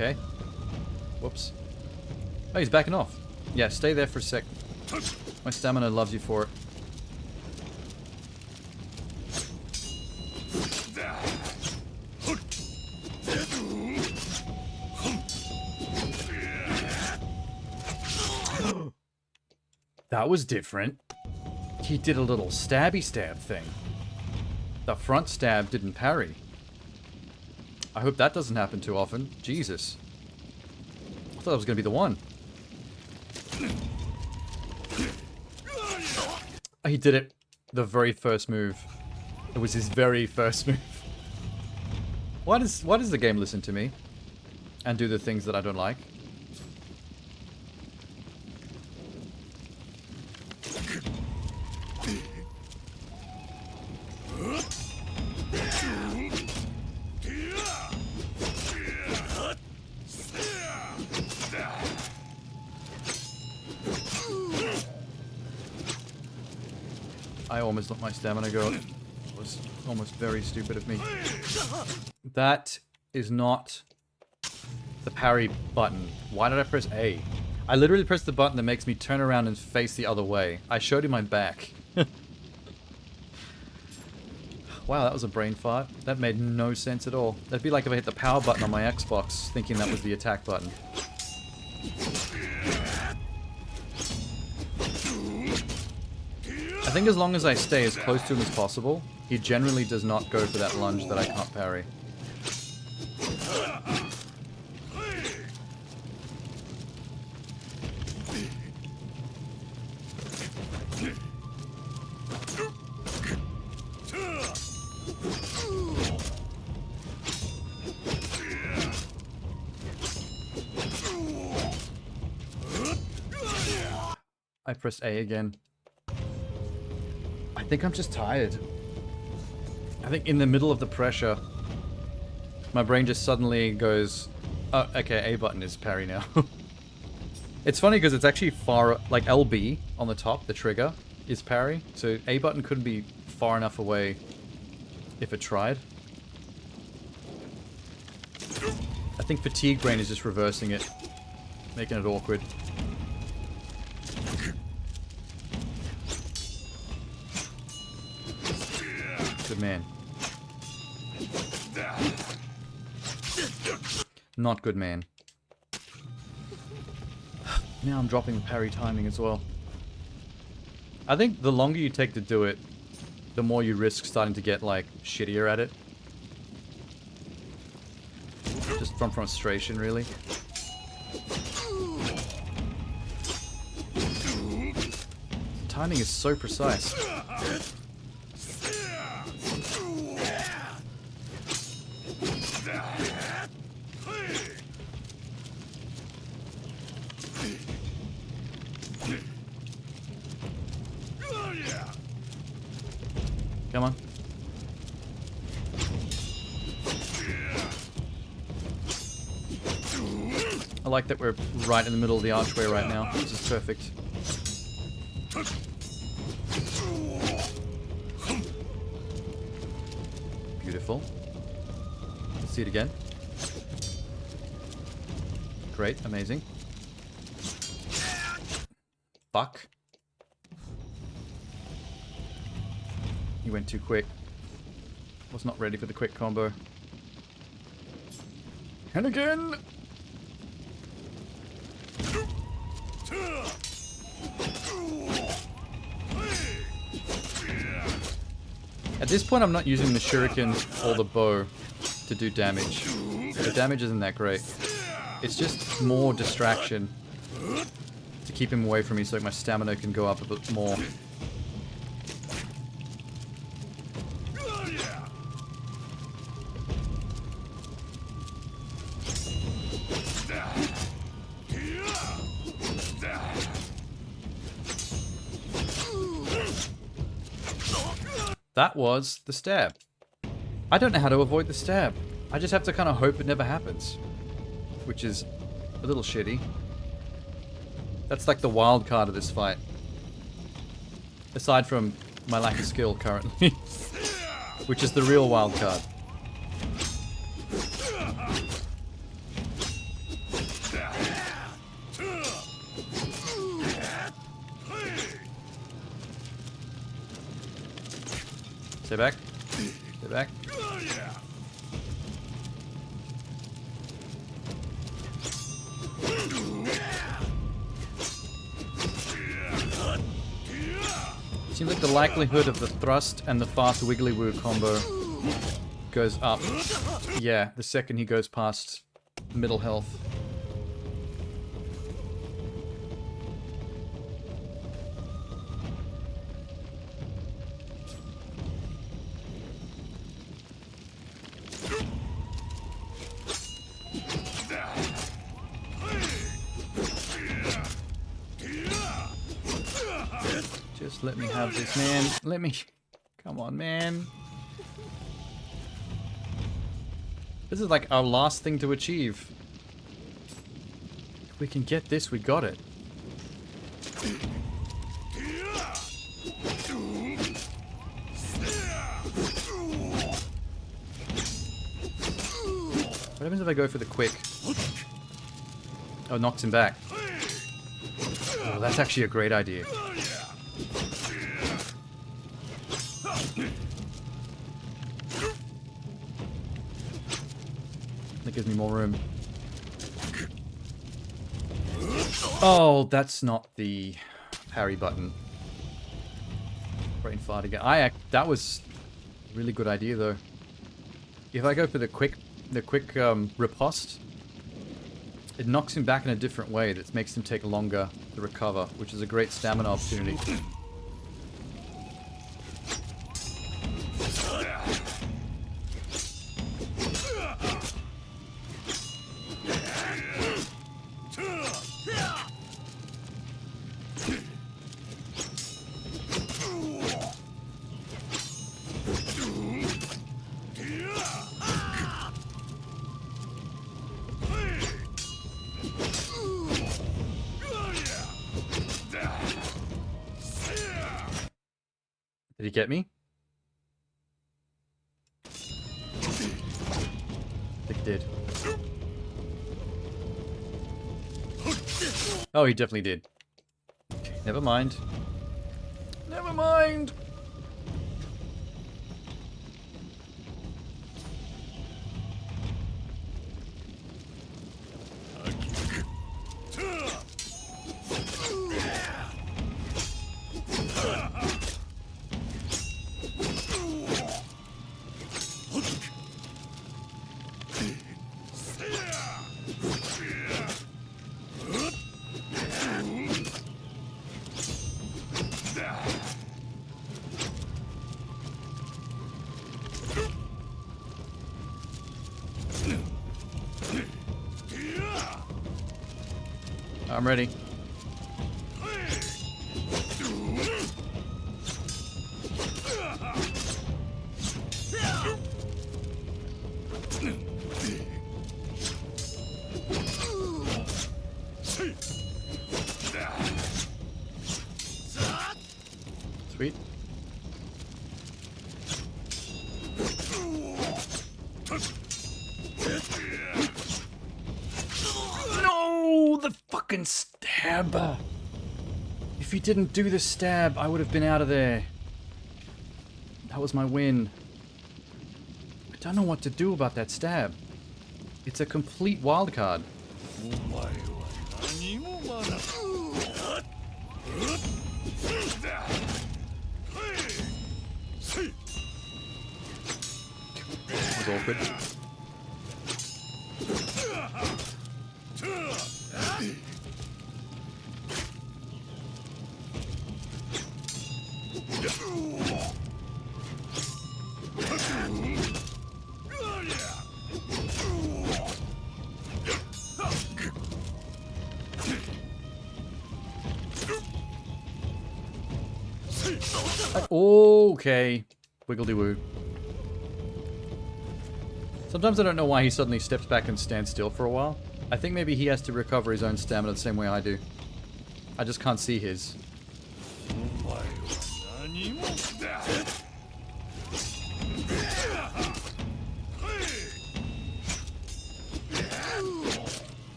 Okay. Whoops. Oh, he's backing off. Yeah, stay there for a sec. My stamina loves you for it. That was different. He did a little stabby stab thing. The front stab didn't parry. I hope that doesn't happen too often. Jesus. I thought that was going to be the one. He did it the very first move. It was his very first move. Why does the game listen to me? And do the things that I don't like? I almost let my stamina go. It was almost very stupid of me. That is not the parry button. Why did I press A? I literally pressed the button that makes me turn around and face the other way. I showed him my back. Wow, that was a brain fart. That made no sense at all. That'd be like if I hit the power button on my Xbox thinking that was the attack button. I think as long as I stay as close to him as possible, he generally does not go for that lunge that I can't parry. I pressed A again. I think I'm just tired. I think in the middle of the pressure, my brain just suddenly goes, oh, okay, A button is parry now. It's funny because it's actually far, like LB on the top, the trigger, is parry. So A button couldn't be far enough away if it tried. I think fatigue brain is just reversing it, making it awkward. Good man. Not good man. Now I'm dropping the parry timing as well. I think the longer you take to do it, the more you risk starting to get, like, shittier at it. Just from frustration, really. Timing is so precise. Come on. I like that we're right in the middle of the archway right now. This is perfect. Beautiful. Let's see it again. Great, amazing. Fuck. He went too quick. Was not ready for the quick combo. And again! At this point I'm not using the shuriken or the bow to do damage. The damage isn't that great. It's just more distraction to keep him away from me so my stamina can go up a bit more. That was the stab. I don't know how to avoid the stab. I just have to kind of hope it never happens. Which is a little shitty. That's like the wild card of this fight. Aside from my lack of skill currently. Which is the real wild card. Stay back. Stay back. Seems like the likelihood of the thrust and the fast wiggly woo combo goes up. Yeah, the second he goes past middle health. Just let me have this, man. Let me... Come on, man. This is like our last thing to achieve. If we can get this, we got it. What happens if I go for the quick? Oh, it knocks him back. Oh, that's actually a great idea. That gives me more room. Oh, that's not the parry button. Brain fart again. That was a really good idea though. If I go for the quick riposte, it knocks him back in a different way that makes him take longer to recover, which is a great stamina opportunity. Did he get me? I think he did. Oh, he definitely did. Never mind. Never mind! I'm ready. Sweet. No, the fucking stab. If he didn't do the stab, I would have been out of there. That was my win. I don't know what to do about that stab. It's a complete wild card. That was awkward. Okay. Wiggledy-woo. Sometimes I don't know why he suddenly steps back and stands still for a while. I think maybe he has to recover his own stamina the same way I do. I just can't see his.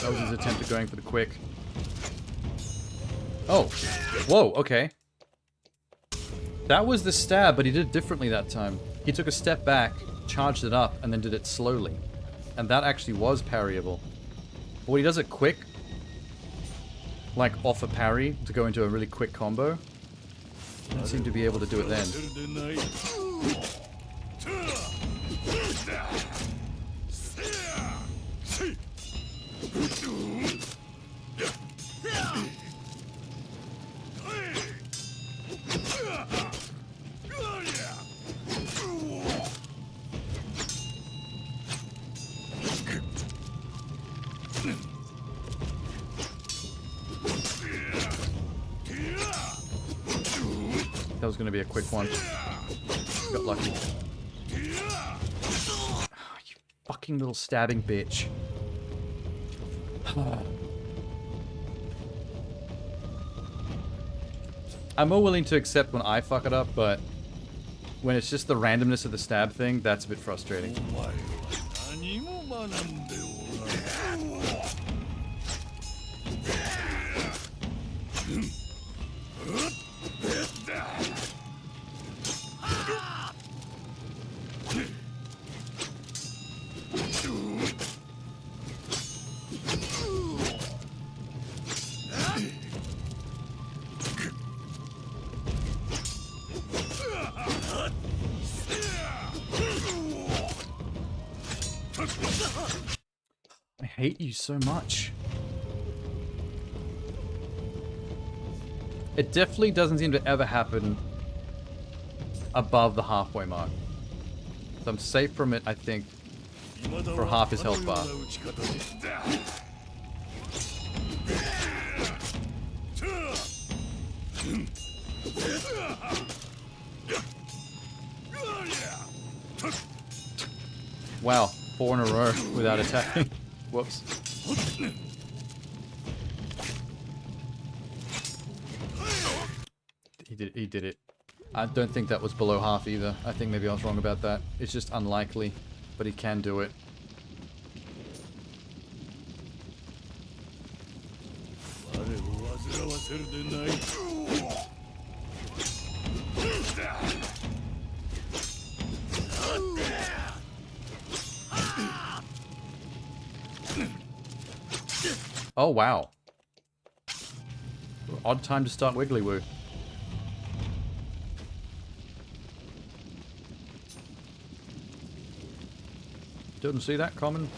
That was his attempt at going for the quick. Oh. Whoa, okay. That was the stab, but he did it differently that time. He took a step back, charged it up, and then did it slowly. And that actually was parryable. But when he does it quick, like off a parry, to go into a really quick combo, I don't seem to be able to do it then. That was going to be a quick one. Got lucky. Oh, you fucking little stabbing bitch. I'm more willing to accept when I fuck it up, but when it's just the randomness of the stab thing, that's a bit frustrating. I hate you so much. It definitely doesn't seem to ever happen above the halfway mark. So I'm safe from it, I think, for half his health bar. Wow, 4 in a row without attacking. Whoops. He did it. I don't think that was below half either. I think maybe I was wrong about that. It's just unlikely, but he can do it. Oh, wow. Odd time to start Wiggly Woo. Didn't see that coming.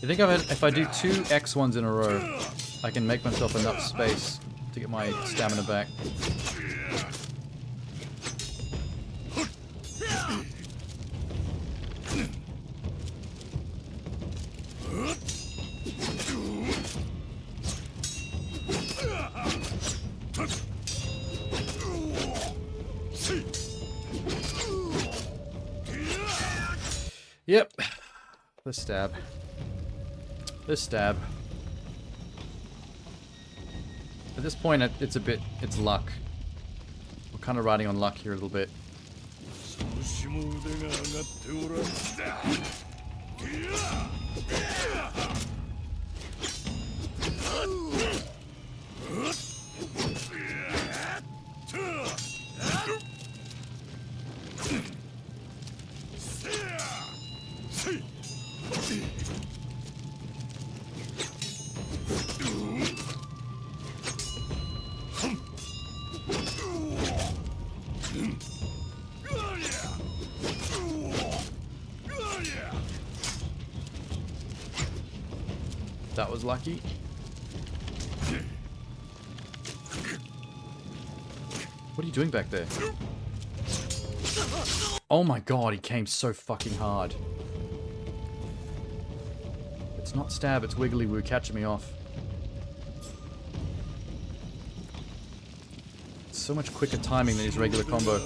I think if I do 2 X1s in a row, I can make myself enough space to get my stamina back. Yep. The stab. The stab. At this point, it's luck. We're kind of riding on luck here a little bit. That was lucky. What are you doing back there? Oh my god, he came so fucking hard. It's not stab, it's Wiggly Woo catching me off. It's so much quicker timing than his regular combo.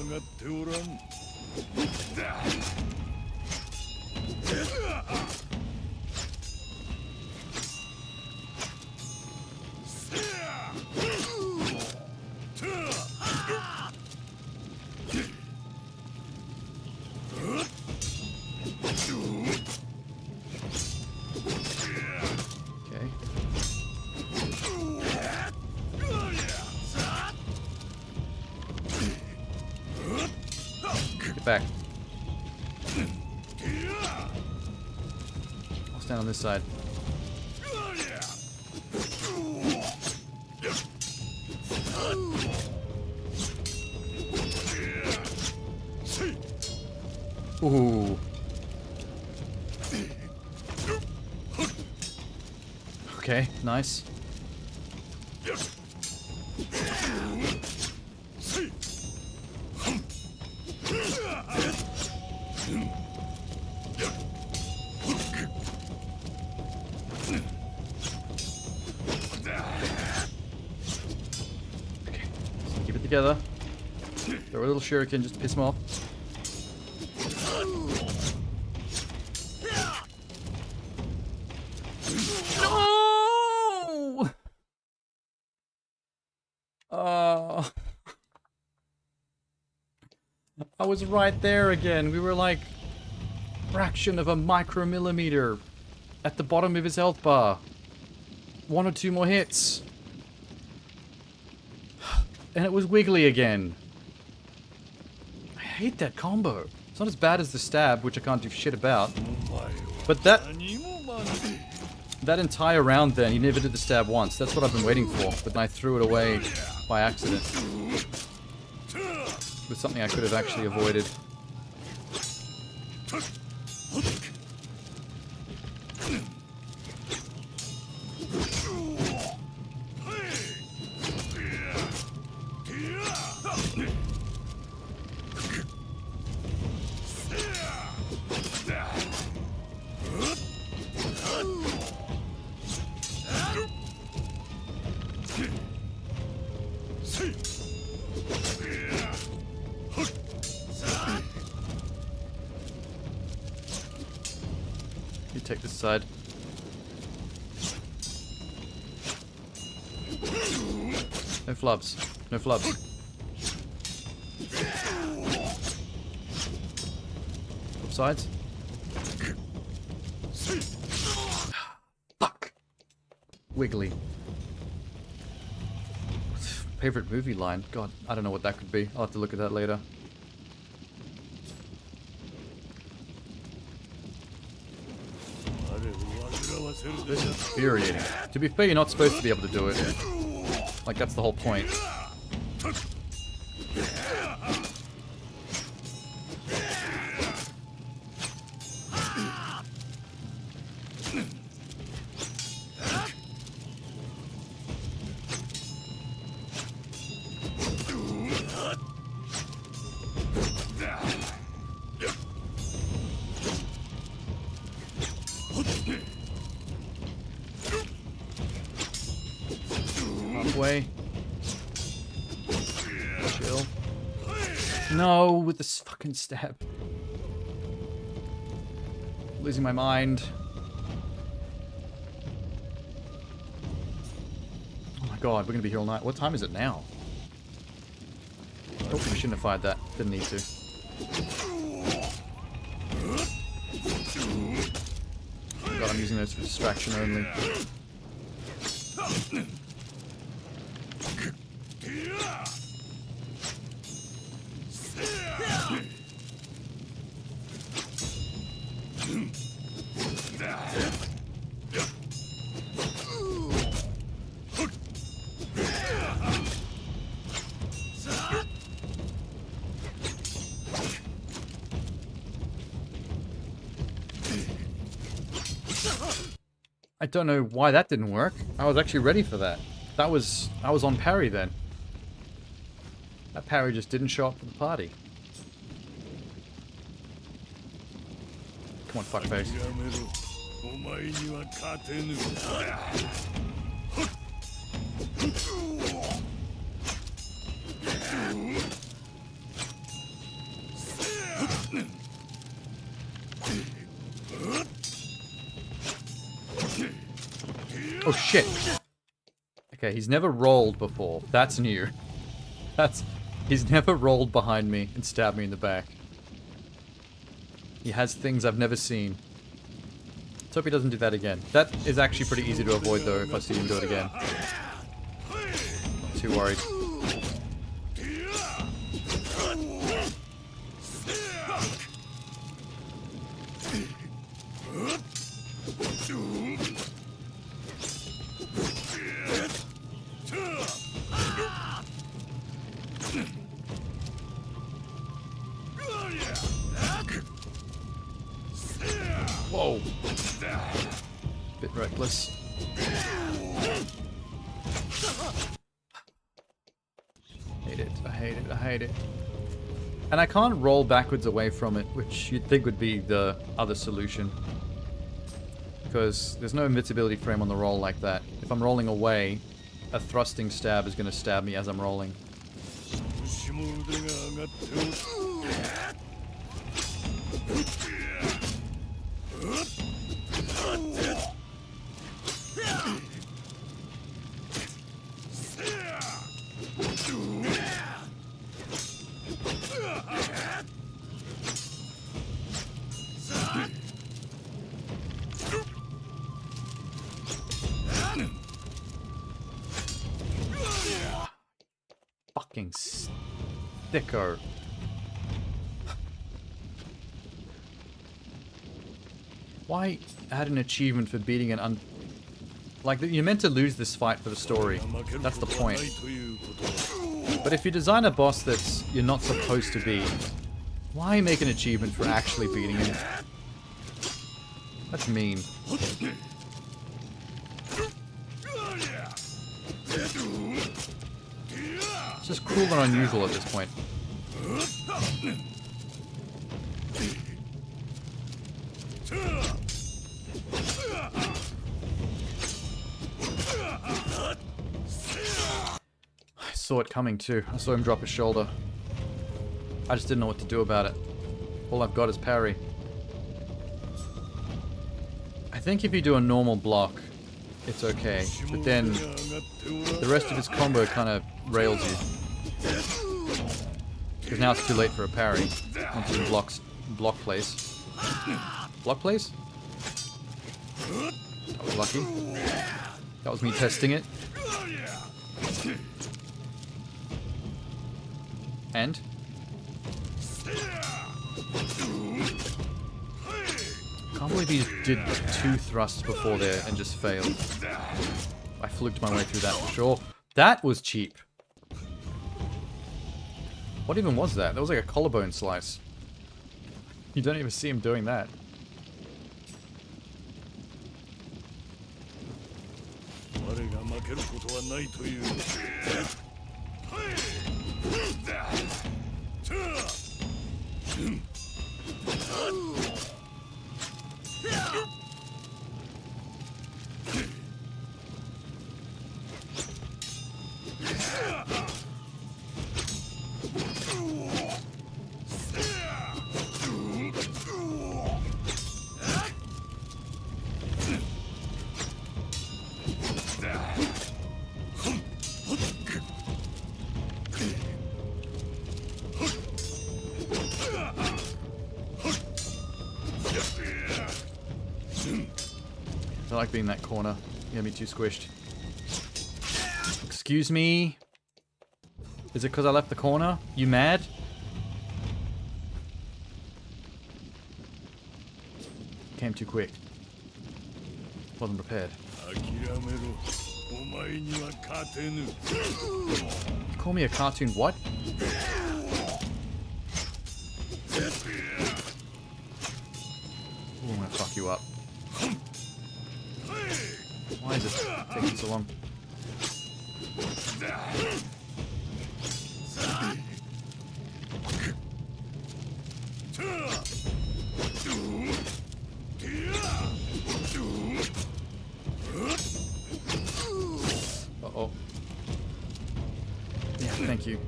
Back. I'll stand on this side. Ooh. Okay, nice. Keep it together. Throw a little shuriken just to piss him off. No! I was right there again. We were like fraction of a micromillimeter at the bottom of his health bar. 1 or 2 more hits. And it was wiggly again. I hate that combo. It's not as bad as the stab, which I can't do shit about. But that entire round then, he never did the stab once. That's what I've been waiting for. But I threw it away by accident. With something I could have actually avoided. You take this side. No flubs. No flubs. Flip sides. Fuck. Wiggly. Favorite movie line? God, I don't know what that could be. I'll have to look at that later. This is infuriating. To be fair, you're not supposed to be able to do it. Like, that's the whole point. Halfway. Chill. No, with this fucking stab. Losing my mind. Oh my god, we're gonna be here all night. What time is it now? Oh, we shouldn't have fired that. Didn't need to. Oh god, I'm using those for distraction only. I don't know why that didn't work. I was actually ready for that. I was on parry then. That parry just didn't show up for the party. Come on, fuckface. Oh shit. Okay, he's never rolled before. That's new. He's never rolled behind me and stabbed me in the back. He has things I've never seen. Let's hope he doesn't do that again. That is actually pretty easy to avoid though if I see him do it again. Not too worried. Whoa. Bit reckless. Hate it. I hate it. I hate it. And I can't roll backwards away from it, which you'd think would be the other solution. Because there's no invincibility frame on the roll like that. If I'm rolling away, a thrusting stab is going to stab me as I'm rolling. Fucking sticker. Why add an achievement for beating an like, you're meant to lose this fight for the story. That's the point. But if you design a boss that's you're not supposed to beat, why make an achievement for actually beating him? That's mean. It's just cruel and unusual at this point. I saw it coming too. I saw him drop his shoulder. I just didn't know what to do about it. All I've got is parry. I think if you do a normal block, it's okay. But then the rest of his combo kind of rails you. Because now it's too late for a parry. Once he block place. Block place? That was lucky. That was me testing it. And? Can't believe he did 2 thrusts before there and just failed. I fluked my way through that for sure. That was cheap. What even was that? That was like a collarbone slice. You don't even see him doing that. I like being in that corner. You had me too squished. Excuse me? Is it because I left the corner? You mad? Came too quick. Wasn't prepared. Call me a cartoon what? Ooh, I'm gonna fuck you up. Why is it taking so long? Uh-oh. Yeah, thank you.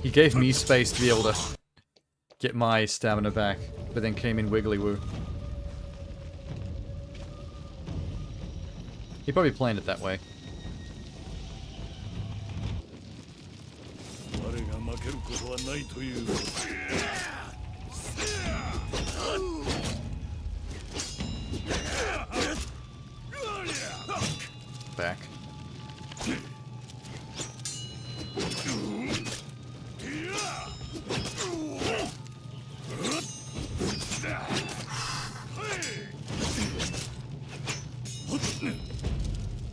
He gave me space to be able to get my stamina back, but then came in wiggly woo. He probably planned it that way. Back.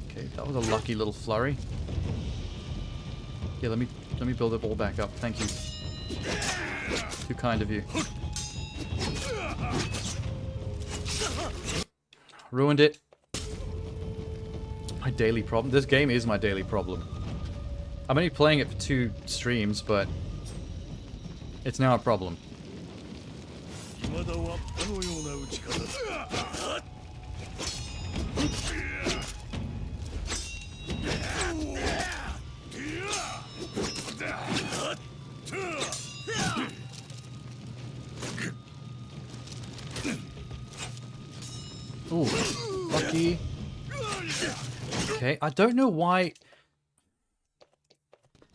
Okay, that was a lucky little flurry. Yeah, let me build it all back up. Thank you. Too kind of you. Ruined it. My daily problem? This game is my daily problem. I'm only playing it for 2 streams, but it's now a problem. 未だはあのような打ち方だ。Ooh, lucky. Okay, I don't know why...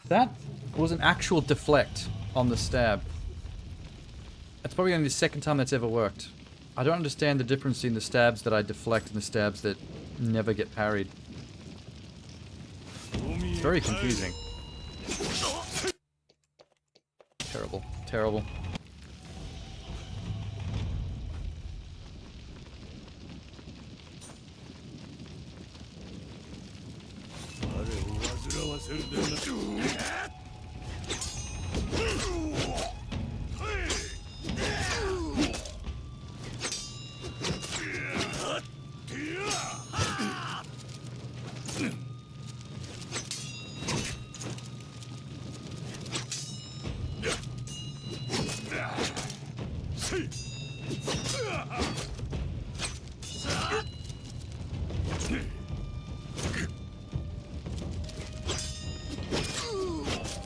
That was an actual deflect on the stab. That's probably only the second time that's ever worked. I don't understand the difference in the stabs that I deflect and the stabs that never get parried. It's very confusing. Terrible. Terrible.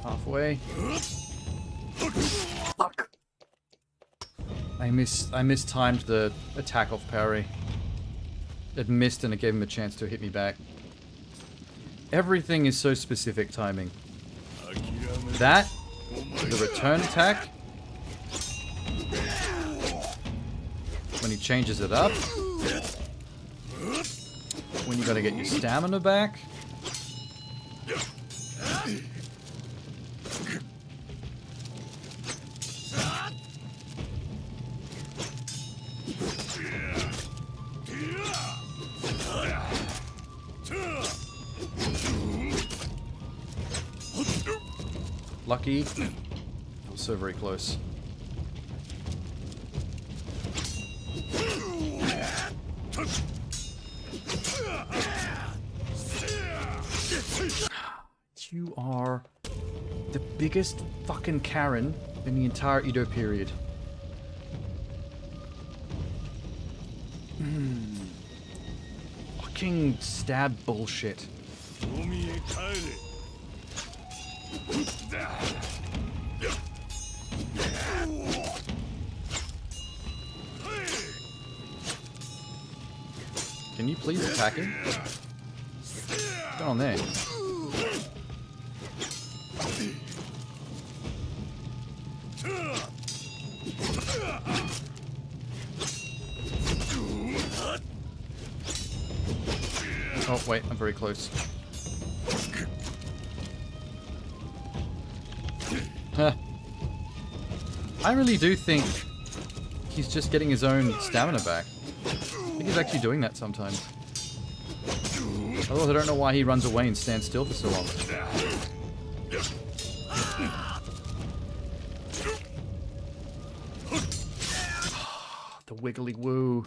Halfway. Fuck. I mistimed the attack off parry. It missed and it gave him a chance to hit me back. Everything is so specific timing. That, the return attack, when he changes it up, when you gotta get your stamina back. Lucky. That was so very close. You are the biggest fucking Karen in the entire Edo period. Fucking stab bullshit. Can you please attack him? What's going on there? Oh, wait, I'm very close. Huh. I really do think he's just getting his own stamina back. I think he's actually doing that sometimes. Otherwise, I don't know why he runs away and stands still for so long. The wiggly woo.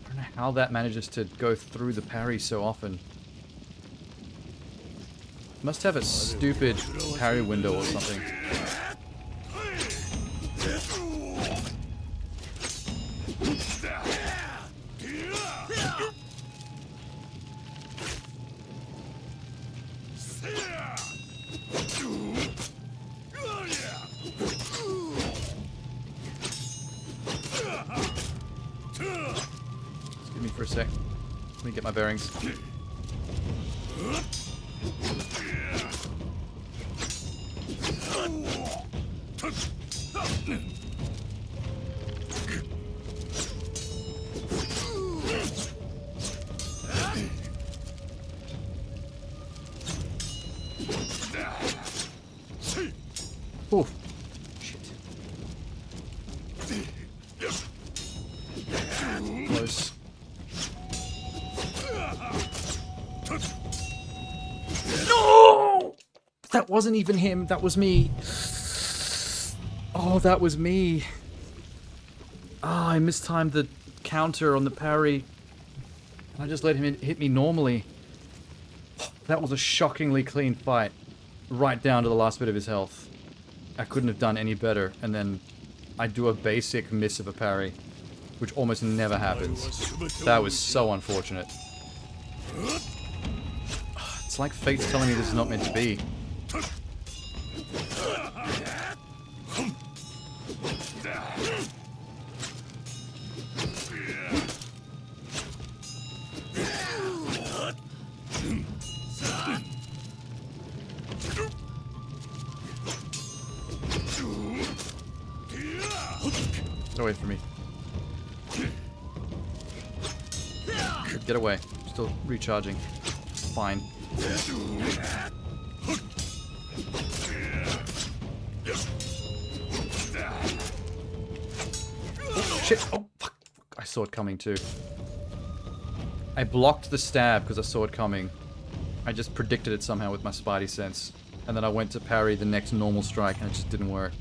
I don't know how that manages to go through the parry so often. Must have a stupid parry window or something. Excuse me for a sec. Let me get my bearings. Oh, shit. Close. No! That wasn't even him, that was me. Oh, that was me. Ah, I mistimed the counter on the parry. I just let him hit me normally. That was a shockingly clean fight. Right down to the last bit of his health. I couldn't have done any better. And then I do a basic miss of a parry. Which almost never happens. That was so unfortunate. It's like fate's telling me this is not meant to be. Get away from me. Get away. Still recharging. Fine. Oh, shit. Oh, fuck. I saw it coming too. I blocked the stab because I saw it coming. I just predicted it somehow with my spidey sense. And then I went to parry the next normal strike and it just didn't work.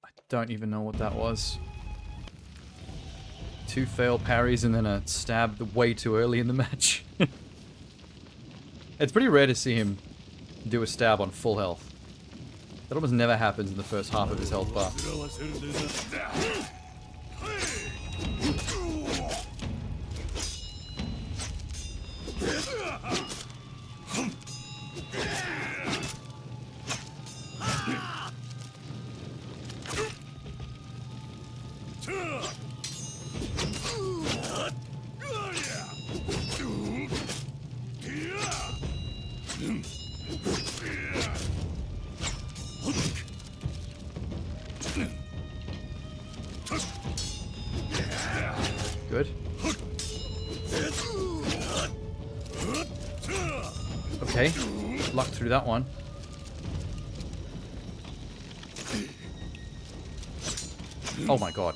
I don't even know what that was. 2 failed parries and then a stab way too early in the match. It's pretty rare to see him do a stab on full health. That almost never happens in the first half of his health bar. Good. Okay. Luck through that one. Oh my god.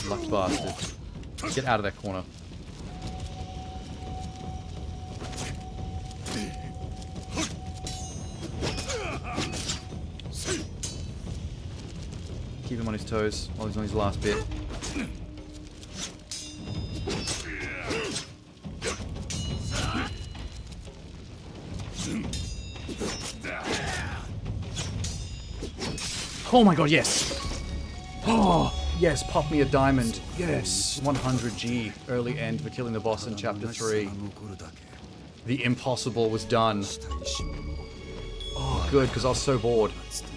Luck bastard. Get out of that corner. Keep him on his toes while he's on his last bit. Oh my god, yes! Oh, yes, pop me a diamond. Yes, 100G, early end for killing the boss in Chapter 3. The impossible was done. Oh, good, because I was so bored.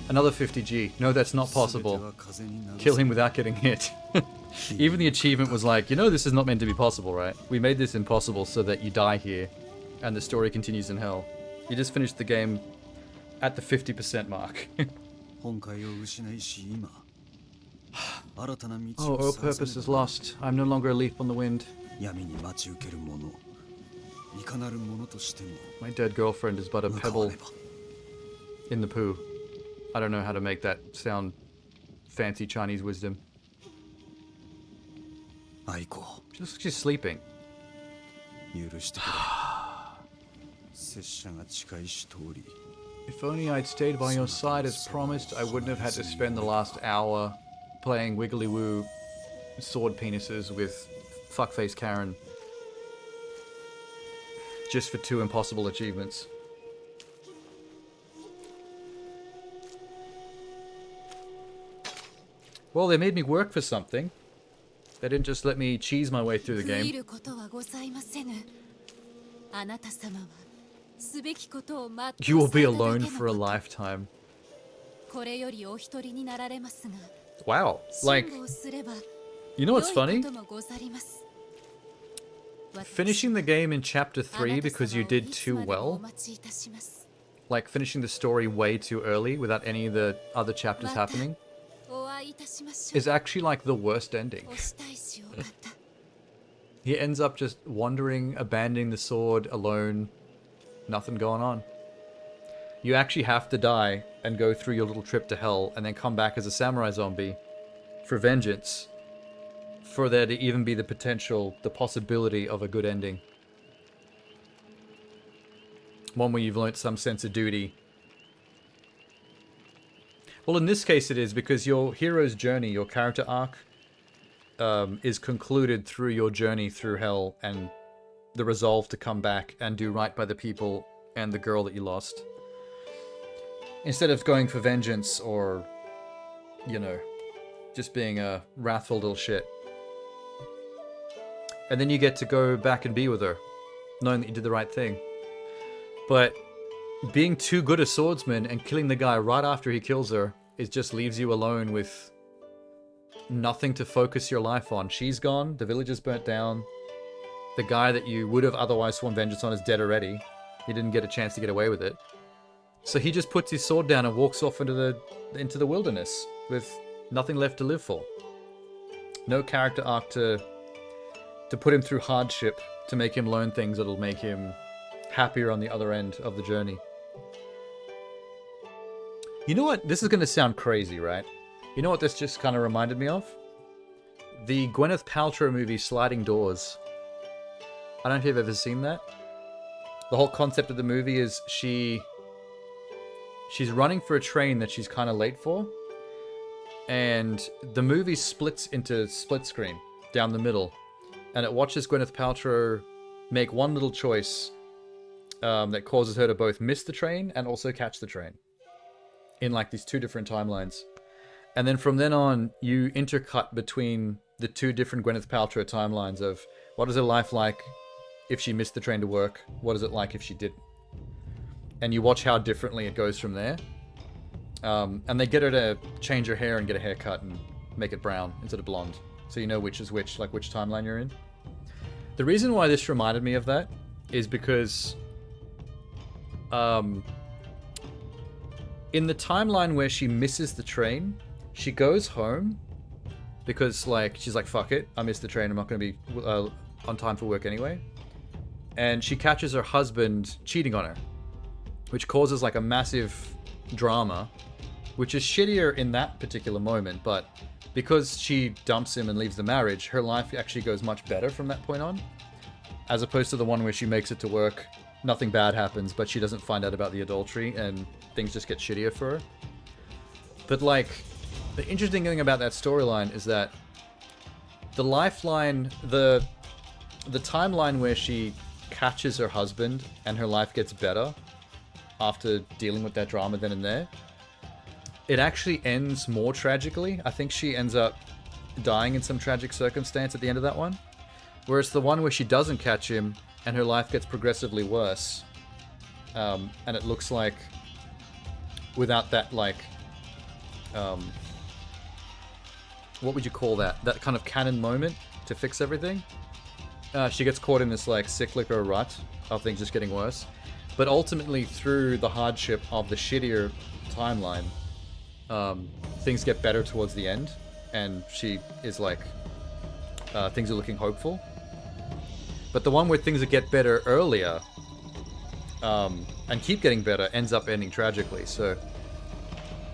Another 50G. No, that's not possible. Kill him without getting hit. Even the achievement was like, you know this is not meant to be possible, right? We made this impossible so that you die here, and the story continues in hell. You just finished the game at the 50% mark. Oh, all purpose is lost. I'm no longer a leaf on the wind. My dead girlfriend is but a pebble in the poo. I don't know how to make that sound fancy Chinese wisdom. She's sleeping. If only I'd stayed by your side as promised, I wouldn't have had to spend the last hour playing Wiggly Woo sword penises with fuckface Karen. Just for 2 impossible achievements. Well, they made me work for something. They didn't just let me cheese my way through the game. You will be alone for a lifetime. Wow. Like, you know what's funny? Finishing the game in Chapter 3 because you did too well. Like, finishing the story way too early without any of the other chapters happening. Is actually like the worst ending. He ends up just wandering, abandoning the sword, alone. Nothing going on. You actually have to die and go through your little trip to hell and then come back as a samurai zombie for vengeance. For there to even be the potential, the possibility of a good ending. one where you've learnt some sense of duty. Well, in this case it is, because your hero's journey, your character arc, is concluded through your journey through hell and the resolve to come back and do right by the people and the girl that you lost. Instead of going for vengeance or, you know, just being a wrathful little shit. And then you get to go back and be with her, knowing that you did the right thing. But being too good a swordsman and killing the guy right after he kills her, it just leaves you alone with nothing to focus your life on. She's gone, the village is burnt down, the guy that you would have otherwise sworn vengeance on is dead already. He didn't get a chance to get away with it. So he just puts his sword down and walks off into the wilderness with nothing left to live for. No character arc to put him through hardship, to make him learn things that'll make him happier on the other end of the journey. You know what? This is going to sound crazy, right? You know what this just kind of reminded me of? The Gwyneth Paltrow movie Sliding Doors. I don't know if you've ever seen that. The whole concept of the movie is she's running for a train that she's kind of late for. And the movie splits into split screen down the middle. And it watches Gwyneth Paltrow make one little choice that causes her to both miss the train and also catch the train. In like these two different timelines. And then from then on, you intercut between the two different Gwyneth Paltrow timelines of what is her life like if she missed the train to work? What is it like if she didn't? And you watch how differently it goes from there. And they get her to change her hair and get a haircut and make it brown instead of blonde. So you know which is which, like which timeline you're in. The reason why this reminded me of that is because in the timeline where she misses the train, she goes home because like she's like, fuck it, I missed the train, I'm not going to be on time for work anyway. And she catches her husband cheating on her, which causes like a massive drama, which is shittier in that particular moment, but because she dumps him and leaves the marriage, her life actually goes much better from that point on, as opposed to the one where she makes it to work, nothing bad happens, but she doesn't find out about the adultery and things just get shittier for her. But like, the interesting thing about that storyline is that the lifeline, the timeline where she catches her husband and her life gets better after dealing with that drama then and there, it actually ends more tragically. I think she ends up dying in some tragic circumstance at the end of that one. Whereas the one where she doesn't catch him and her life gets progressively worse, and it looks like without that, like, what would you call that? That kind of canon moment to fix everything. She gets caught in this like cyclical rut of things just getting worse. But ultimately, through the hardship of the shittier timeline, things get better towards the end, and she is like, things are looking hopeful. But the one where things get better earlier, and keep getting better, ends up ending tragically. So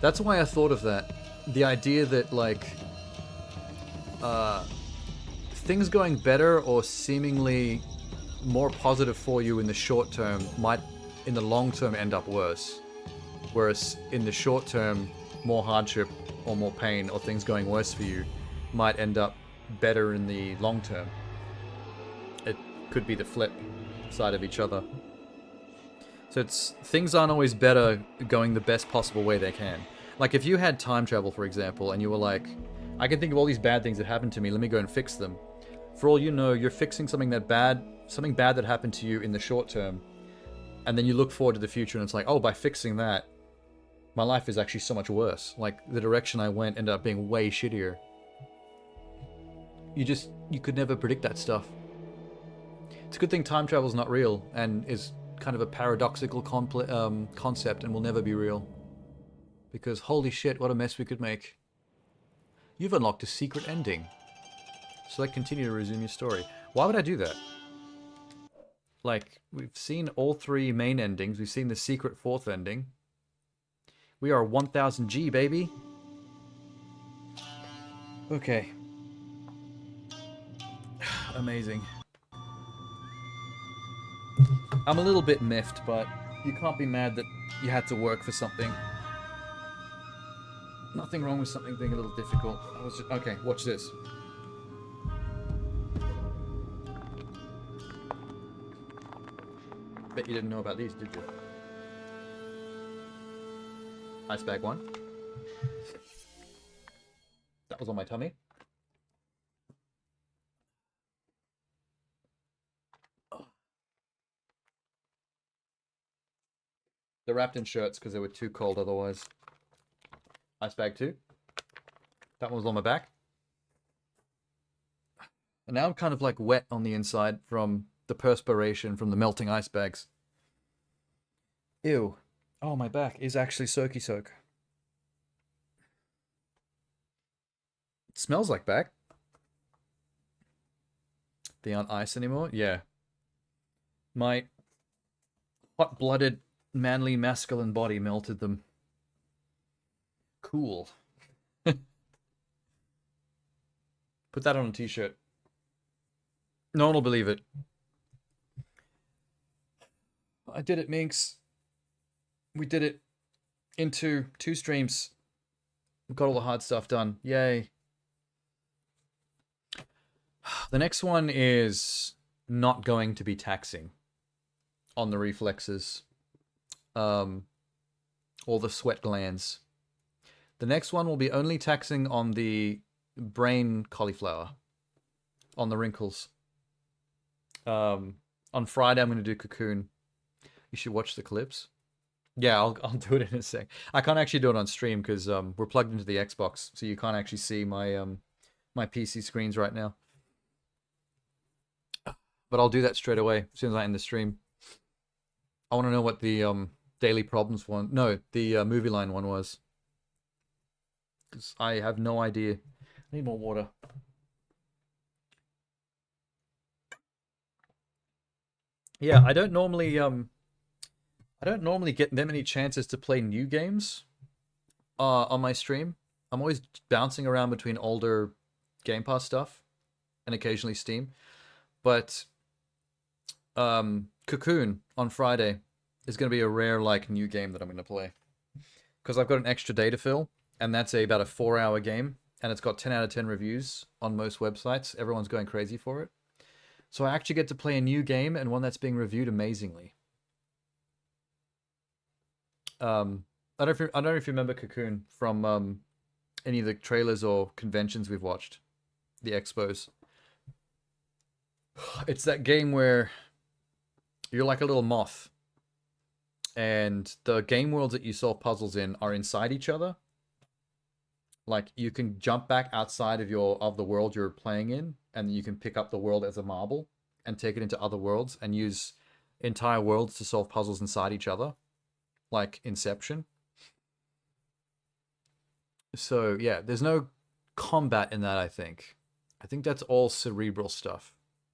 that's why I thought of that. The idea that like, things going better or seemingly more positive for you in the short term might, in the long term, end up worse. Whereas in the short term, more hardship or more pain or things going worse for you might end up better in the long term. It could be the flip side of each other. So it's, things aren't always better going the best possible way they can. Like if you had time travel, for example, and you were like, I can think of all these bad things that happened to me, let me go and fix them. For all you know, you're fixing something bad that happened to you in the short term, and then you look forward to the future and it's like, oh, by fixing that, my life is actually so much worse. Like, the direction I went ended up being way shittier. You could never predict that stuff. It's a good thing time travel's not real, and is kind of a paradoxical concept and will never be real. Because holy shit, what a mess we could make. You've unlocked a secret ending. Select continue to resume your story. Why would I do that? Like, we've seen all three main endings. We've seen the secret fourth ending. We are 1000 G, baby. Okay. Amazing. I'm a little bit miffed, but You can't be mad that you had to work for something. Nothing wrong with something being a little difficult. I was just, okay, watch this. Bet you didn't know about these, did you? Ice bag 1. That was on my tummy. They're wrapped in shirts because they were too cold otherwise. Ice bag 2. That one was on my back. And now I'm kind of like wet on the inside from the perspiration from the melting ice bags. Ew. Oh, my back is actually soaky soak. It smells like back. They aren't ice anymore? Yeah. My hot-blooded, manly, masculine body melted them. Cool. Put that on a t-shirt. No one will believe it. I did it, Minx. We did it into 2 streams. We got all the hard stuff done. Yay. The next one is not going to be taxing on the reflexes. Or the sweat glands. The next one will be only taxing on the brain cauliflower. On the wrinkles. On Friday, I'm going to do Cocoon. You should watch the clips. Yeah, I'll do it in a sec. I can't actually do it on stream because we're plugged into the Xbox, so you can't actually see my my PC screens right now. But I'll do that straight away as soon as I end the stream. I want to know what the Daily Problems one, no, the Movie Line one was. Because I have no idea. I need more water. Yeah, I don't normally get that many chances to play new games on my stream. I'm always bouncing around between older Game Pass stuff and occasionally Steam. But Cocoon on Friday is going to be a rare like new game that I'm going to play. Because I've got an extra day to fill, and that's about a 4-hour game, and it's got 10 out of 10 reviews on most websites. Everyone's going crazy for it. So I actually get to play a new game and one that's being reviewed amazingly. I don't know if you remember Cocoon from any of the trailers or conventions we've watched, the expos. It's that game where you're like a little moth, and the game worlds that you solve puzzles in are inside each other. Like you can jump back outside of the world you're playing in, and you can pick up the world as a marble and take it into other worlds and use entire worlds to solve puzzles inside each other, like Inception. So yeah, there's no combat in that, I think. I think that's all cerebral stuff.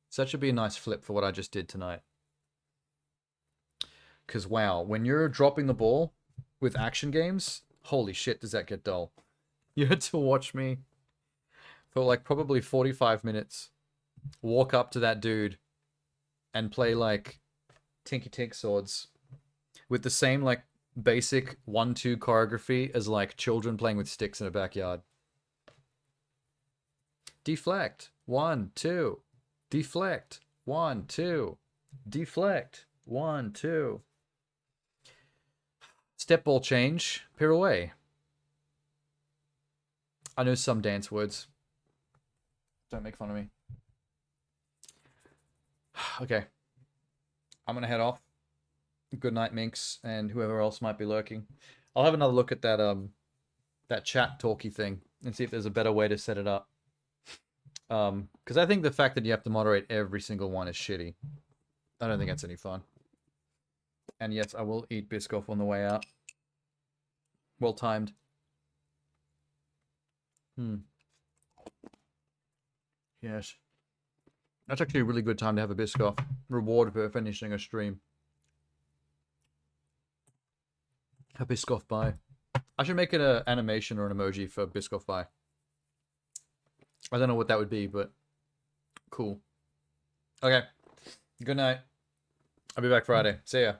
So that should be a nice flip for what I just did tonight. Because wow, when you're dropping the ball with action games, holy shit, does that get dull. You had to watch me for like probably 45 minutes walk up to that dude and play like Tinky Tink Swords with the same like basic 1-2 choreography as like children playing with sticks in a backyard. Deflect. 1, 2. Deflect. 1, 2. Deflect. 1, 2. Step ball change. Pirouette. I know some dance words. Don't make fun of me. Okay. I'm gonna head off. Good night, Minx, and whoever else might be lurking. I'll have another look at that chat talky thing and see if there's a better way to set it up. Because I think the fact that you have to moderate every single one is shitty. I don't think that's any fun. And yes, I will eat Biscoff on the way out. Well timed. Yes. That's actually a really good time to have a Biscoff. Reward for finishing a stream. A Biscoff buy. I should make it an animation or an emoji for Biscoff buy. I don't know what that would be, but cool. Okay. Good night. I'll be back Friday. See ya.